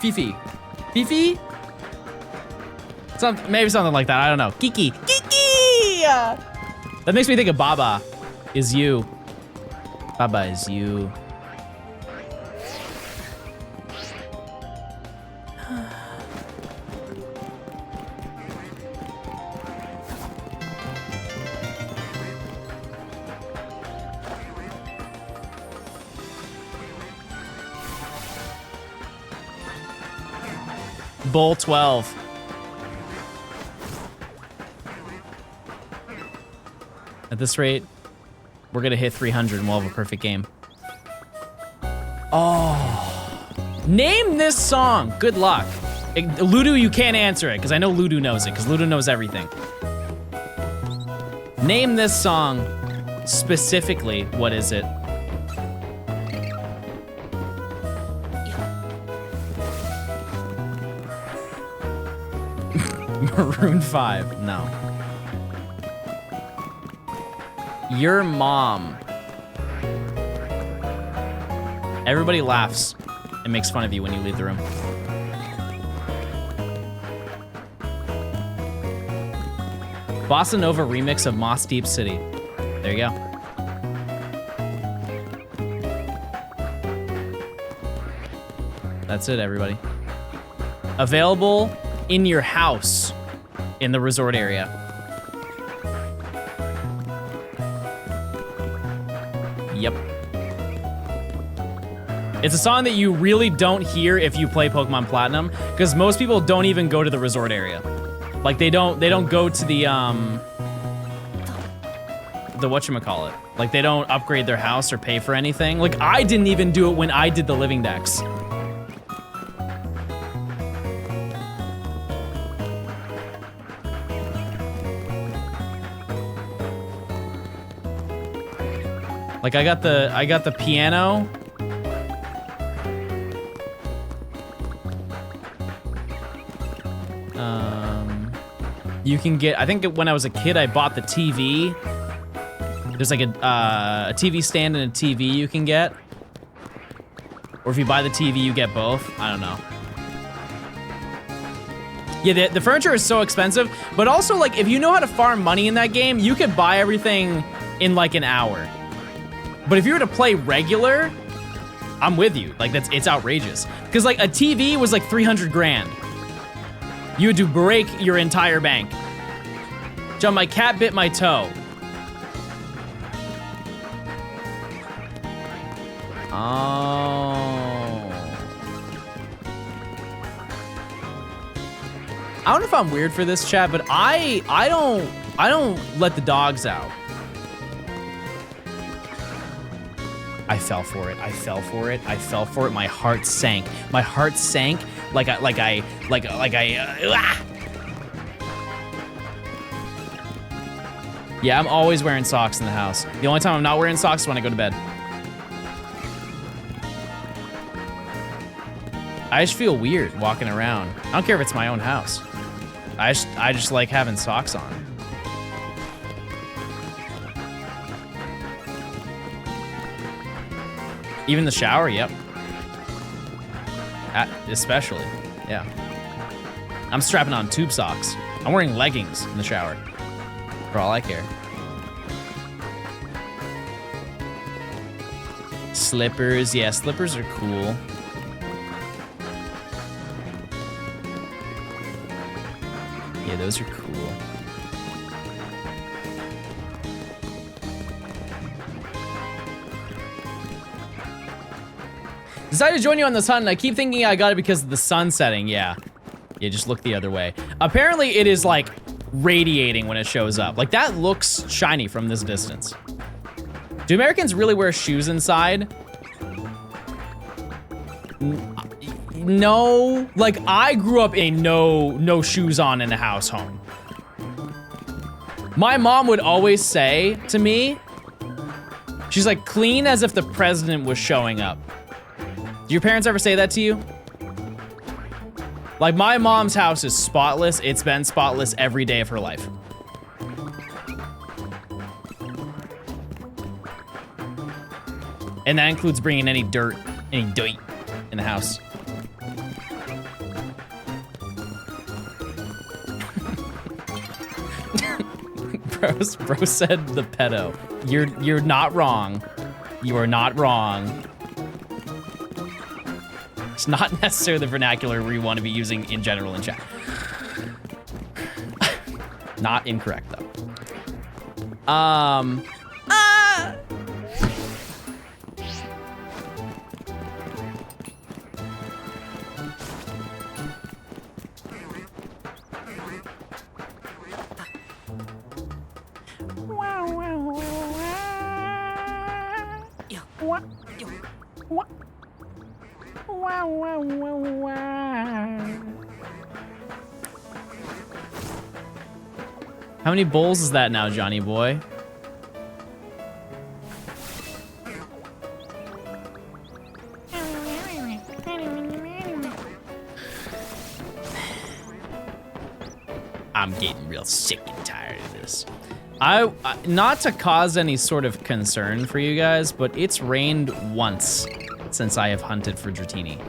Fifi. Fifi? Maybe something like that. I don't know. Kiki. Kiki! That makes me think of Baba Is You. Baba Is You. Bowl 12. At this rate, we're gonna hit 300 and we'll have a perfect game. Oh. Name this song. Good luck. Ludo, you can't answer it, because I know Ludo knows it, because Ludo knows everything. Name this song specifically. What is it? Maroon 5, no. Your mom. Everybody laughs and makes fun of you when you leave the room. Bossa Nova remix of Moss Deep City. There you go. That's it, everybody. Available in your house in the resort area. Yep. It's a song that you really don't hear if you play Pokemon Platinum, because most people don't even go to the resort area. Like they don't go to the whatchamacallit. Like they don't upgrade their house or pay for anything. Like I didn't even do it when I did the living decks. Like I got the piano. You can get, I think when I was a kid, I bought the TV. There's like a TV stand and a TV you can get. Or if you buy the TV, you get both. I don't know. Yeah, the furniture is so expensive, but also like if you know how to farm money in that game, you could buy everything in like an hour. But if you were to play regular, I'm with you. Like it's outrageous. Because like a TV was like 300 grand. You had to break your entire bank. John, my cat bit my toe. Oh. I don't know if I'm weird for this, chat, but I don't let the dogs out. I fell for it. I fell for it. I fell for it. My heart sank. My heart sank like I. Yeah, I'm always wearing socks in the house. The only time I'm not wearing socks is when I go to bed. I just feel weird walking around. I don't care if it's my own house. I just like having socks on. Even the shower, yep. Especially, yeah. I'm strapping on tube socks. I'm wearing leggings in the shower. For all I care. Slippers, yeah, slippers are cool. Yeah, those are cool. Decided to join you on this hunt, and I keep thinking I got it because of the sun setting. Yeah. Yeah, just look the other way. Apparently, it is, like, radiating when it shows up. Like, that looks shiny from this distance. Do Americans really wear shoes inside? No. Like, I grew up in no shoes on in a house home. My mom would always say to me, she's like, clean as if the president was showing up. Do your parents ever say that to you? Like, my mom's house is spotless. It's been spotless every day of her life. And that includes bringing any dirt in the house. Bro said the pedo. You're not wrong. You are not wrong. It's not necessarily the vernacular we want to be using in general in chat. Not incorrect though. How many bowls is that now, Johnny boy? I'm getting real sick and tired of this. I not to cause any sort of concern for you guys, but it's rained once since I have hunted for Dratini.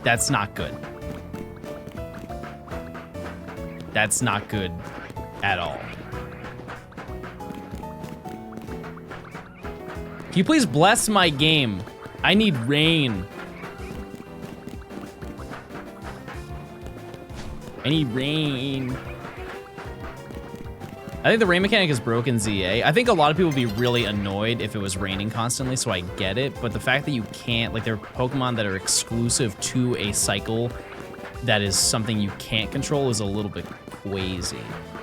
That's not good. That's not good at all. Can you please bless my game? I need rain. I need rain. I think the rain mechanic is broken, ZA. I think a lot of people would be really annoyed if it was raining constantly, so I get it. But the fact that you can't, like, there are Pokemon that are exclusive to a cycle that is something you can't control is a little bit crazy.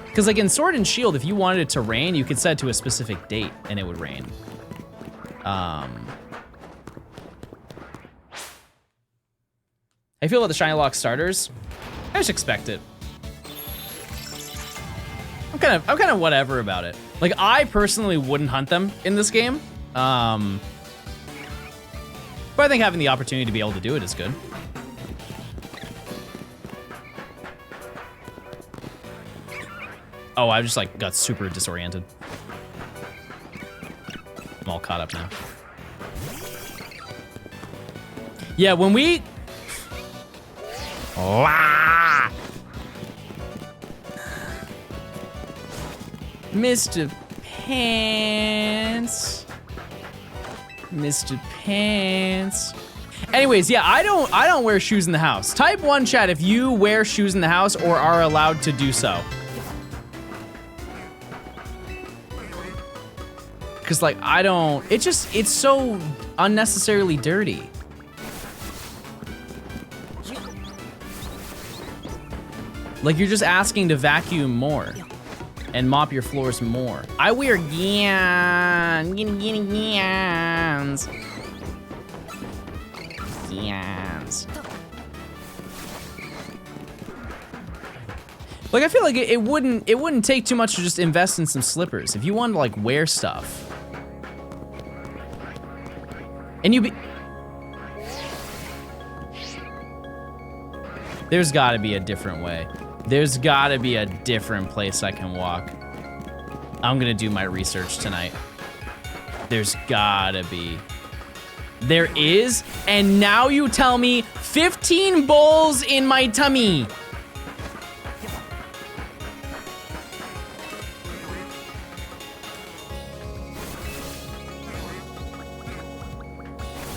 Because, like, in Sword and Shield, if you wanted it to rain, you could set it to a specific date and it would rain. How you feel about the Shiny Lock starters? I just expect it. I'm kind of whatever about it. Like, I personally wouldn't hunt them in this game. But I think having the opportunity to be able to do it is good. Oh, I just, like, got super disoriented. I'm all caught up now. Yeah, when we... Ah! Mr. Pants. Mr. Pants. Anyways, yeah, I don't wear shoes in the house. Type 1 chat if you wear shoes in the house or are allowed to do so. Cause like I don't, it's so unnecessarily dirty. Like you're just asking to vacuum more and mop your floors more. I wear gowns. Gowns. Like I feel like it wouldn't take too much to just invest in some slippers. If you wanted to like wear stuff. And there's gotta be a different way. There's gotta be a different place I can walk. I'm gonna do my research tonight. There's gotta be. There is, and now you tell me 15 bowls in my tummy.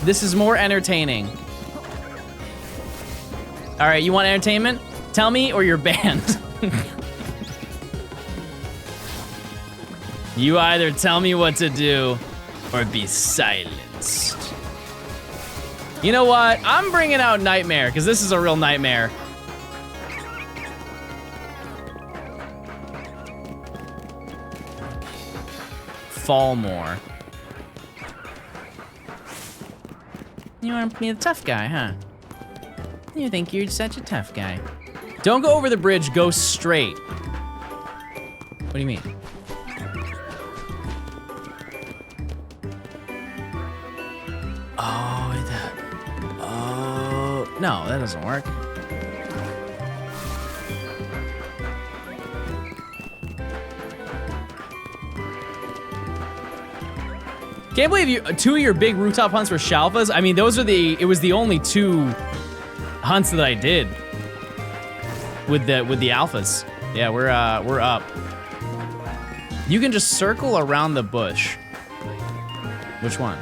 This is more entertaining. All right, you want entertainment? Tell me or you're banned. You either tell me what to do or be silenced. You know what? I'm bringing out Nightmare because this is a real nightmare. Fall more. You want to be the tough guy, huh? You think you're such a tough guy. Don't go over the bridge, go straight. What do you mean? Oh, no, that doesn't work. Can't believe two of your big rooftop hunts were Shalfas. I mean, it was the only 2 hunts that I did with the alphas. Yeah, we're up. You can just circle around the bush. Which one?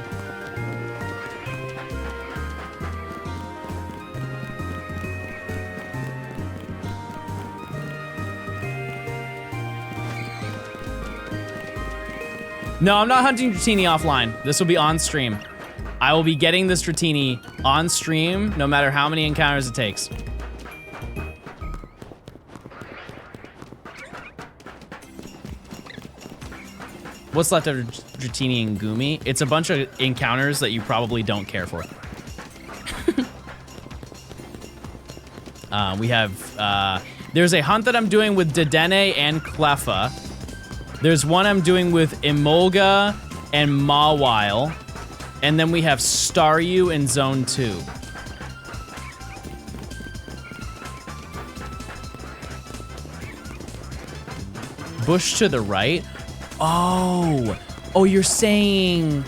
No, I'm not hunting Dratini offline. This will be on stream. I will be getting this Dratini on stream, no matter how many encounters it takes. What's left after Dratini and Gumi? It's a bunch of encounters that you probably don't care for. We have, there's a hunt that I'm doing with Dedenne and Cleffa. There's one I'm doing with Emolga and Mawile. And then we have Staryu in Zone 2. Bush to the right? Oh, you're saying...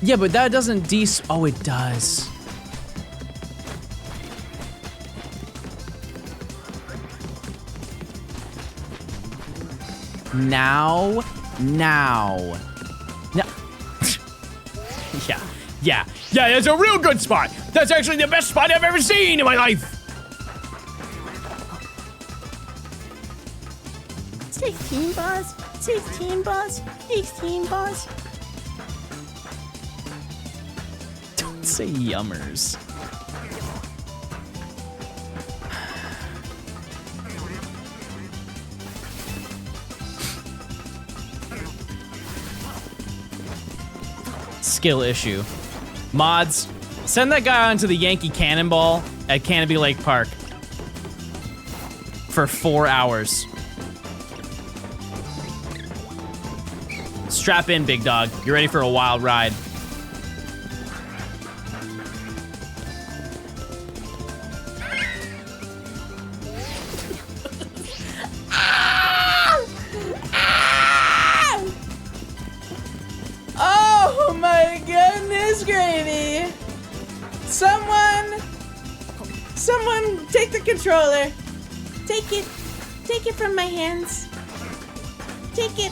Yeah, but that doesn't oh, it does. Now. Yeah, it's a real good spot. That's actually the best spot I've ever seen in my life. 16, boss. 16, boss. 16, boss. Don't say yummers. Skill issue. Mods, send that guy onto the Yankee Cannonball at Canopy Lake Park for 4 hours. Strap in, big dog. You're ready for a wild ride. Oh my goodness, Gravy! Someone take the controller. Take it from my hands. Take it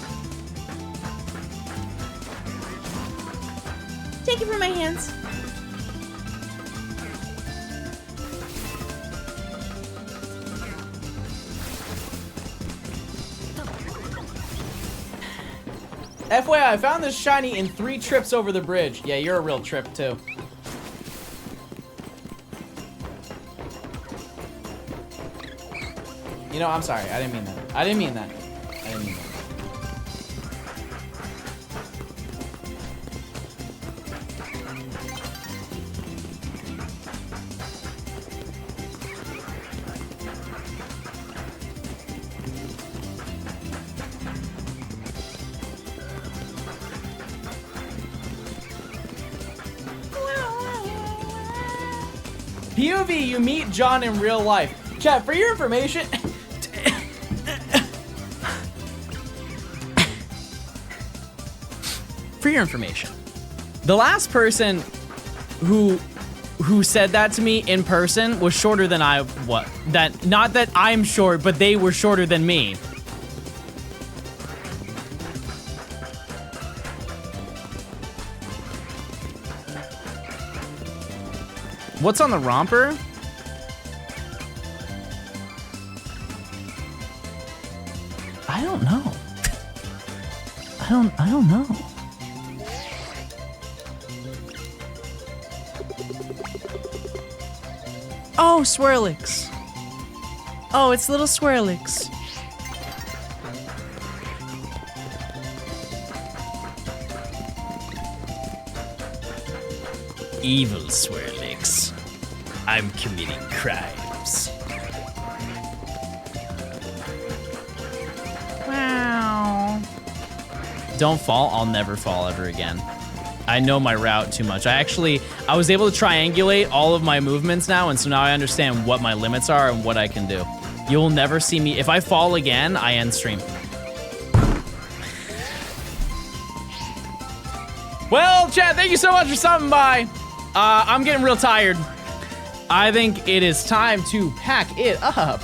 from my hands. FYI, I found this shiny in 3 trips over the bridge. Yeah, you're a real trip too. You know, I'm sorry. I didn't mean that. I didn't mean that. POV, you meet John in real life. Chat, for your information... For your information, the last person who said that to me in person was shorter than I was. Not that I'm short, but they were shorter than me. What's on the romper? I don't know. I don't know. Oh, Swirlix. Oh, it's little Swirlix. Evil Swirlix. I'm committing crimes. Wow. Don't fall. I'll never fall ever again. I know my route too much. I was able to triangulate all of my movements now, and so now I understand what my limits are and what I can do. You will never see me. If I fall again, I end stream. Well, chat, thank you so much for stopping by. I'm getting real tired. I think it is time to pack it up.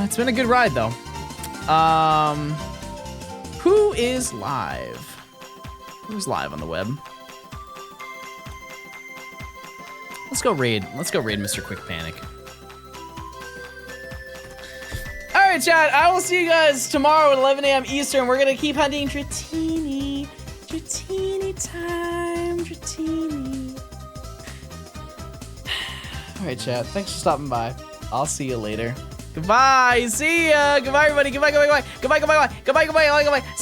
It's been a good ride, though. Who is live? Who's live on the web? Let's go raid Mr. Quick Panic. All right, chat. I will see you guys tomorrow at 11 a.m. Eastern. We're gonna keep hunting Dratini. Dratini time. Dratini. All right, chat. Thanks for stopping by. I'll see you later. Goodbye. See ya. Goodbye, everybody. Goodbye. Goodbye. Goodbye. Goodbye. Goodbye. Goodbye. Goodbye. Goodbye. Goodbye.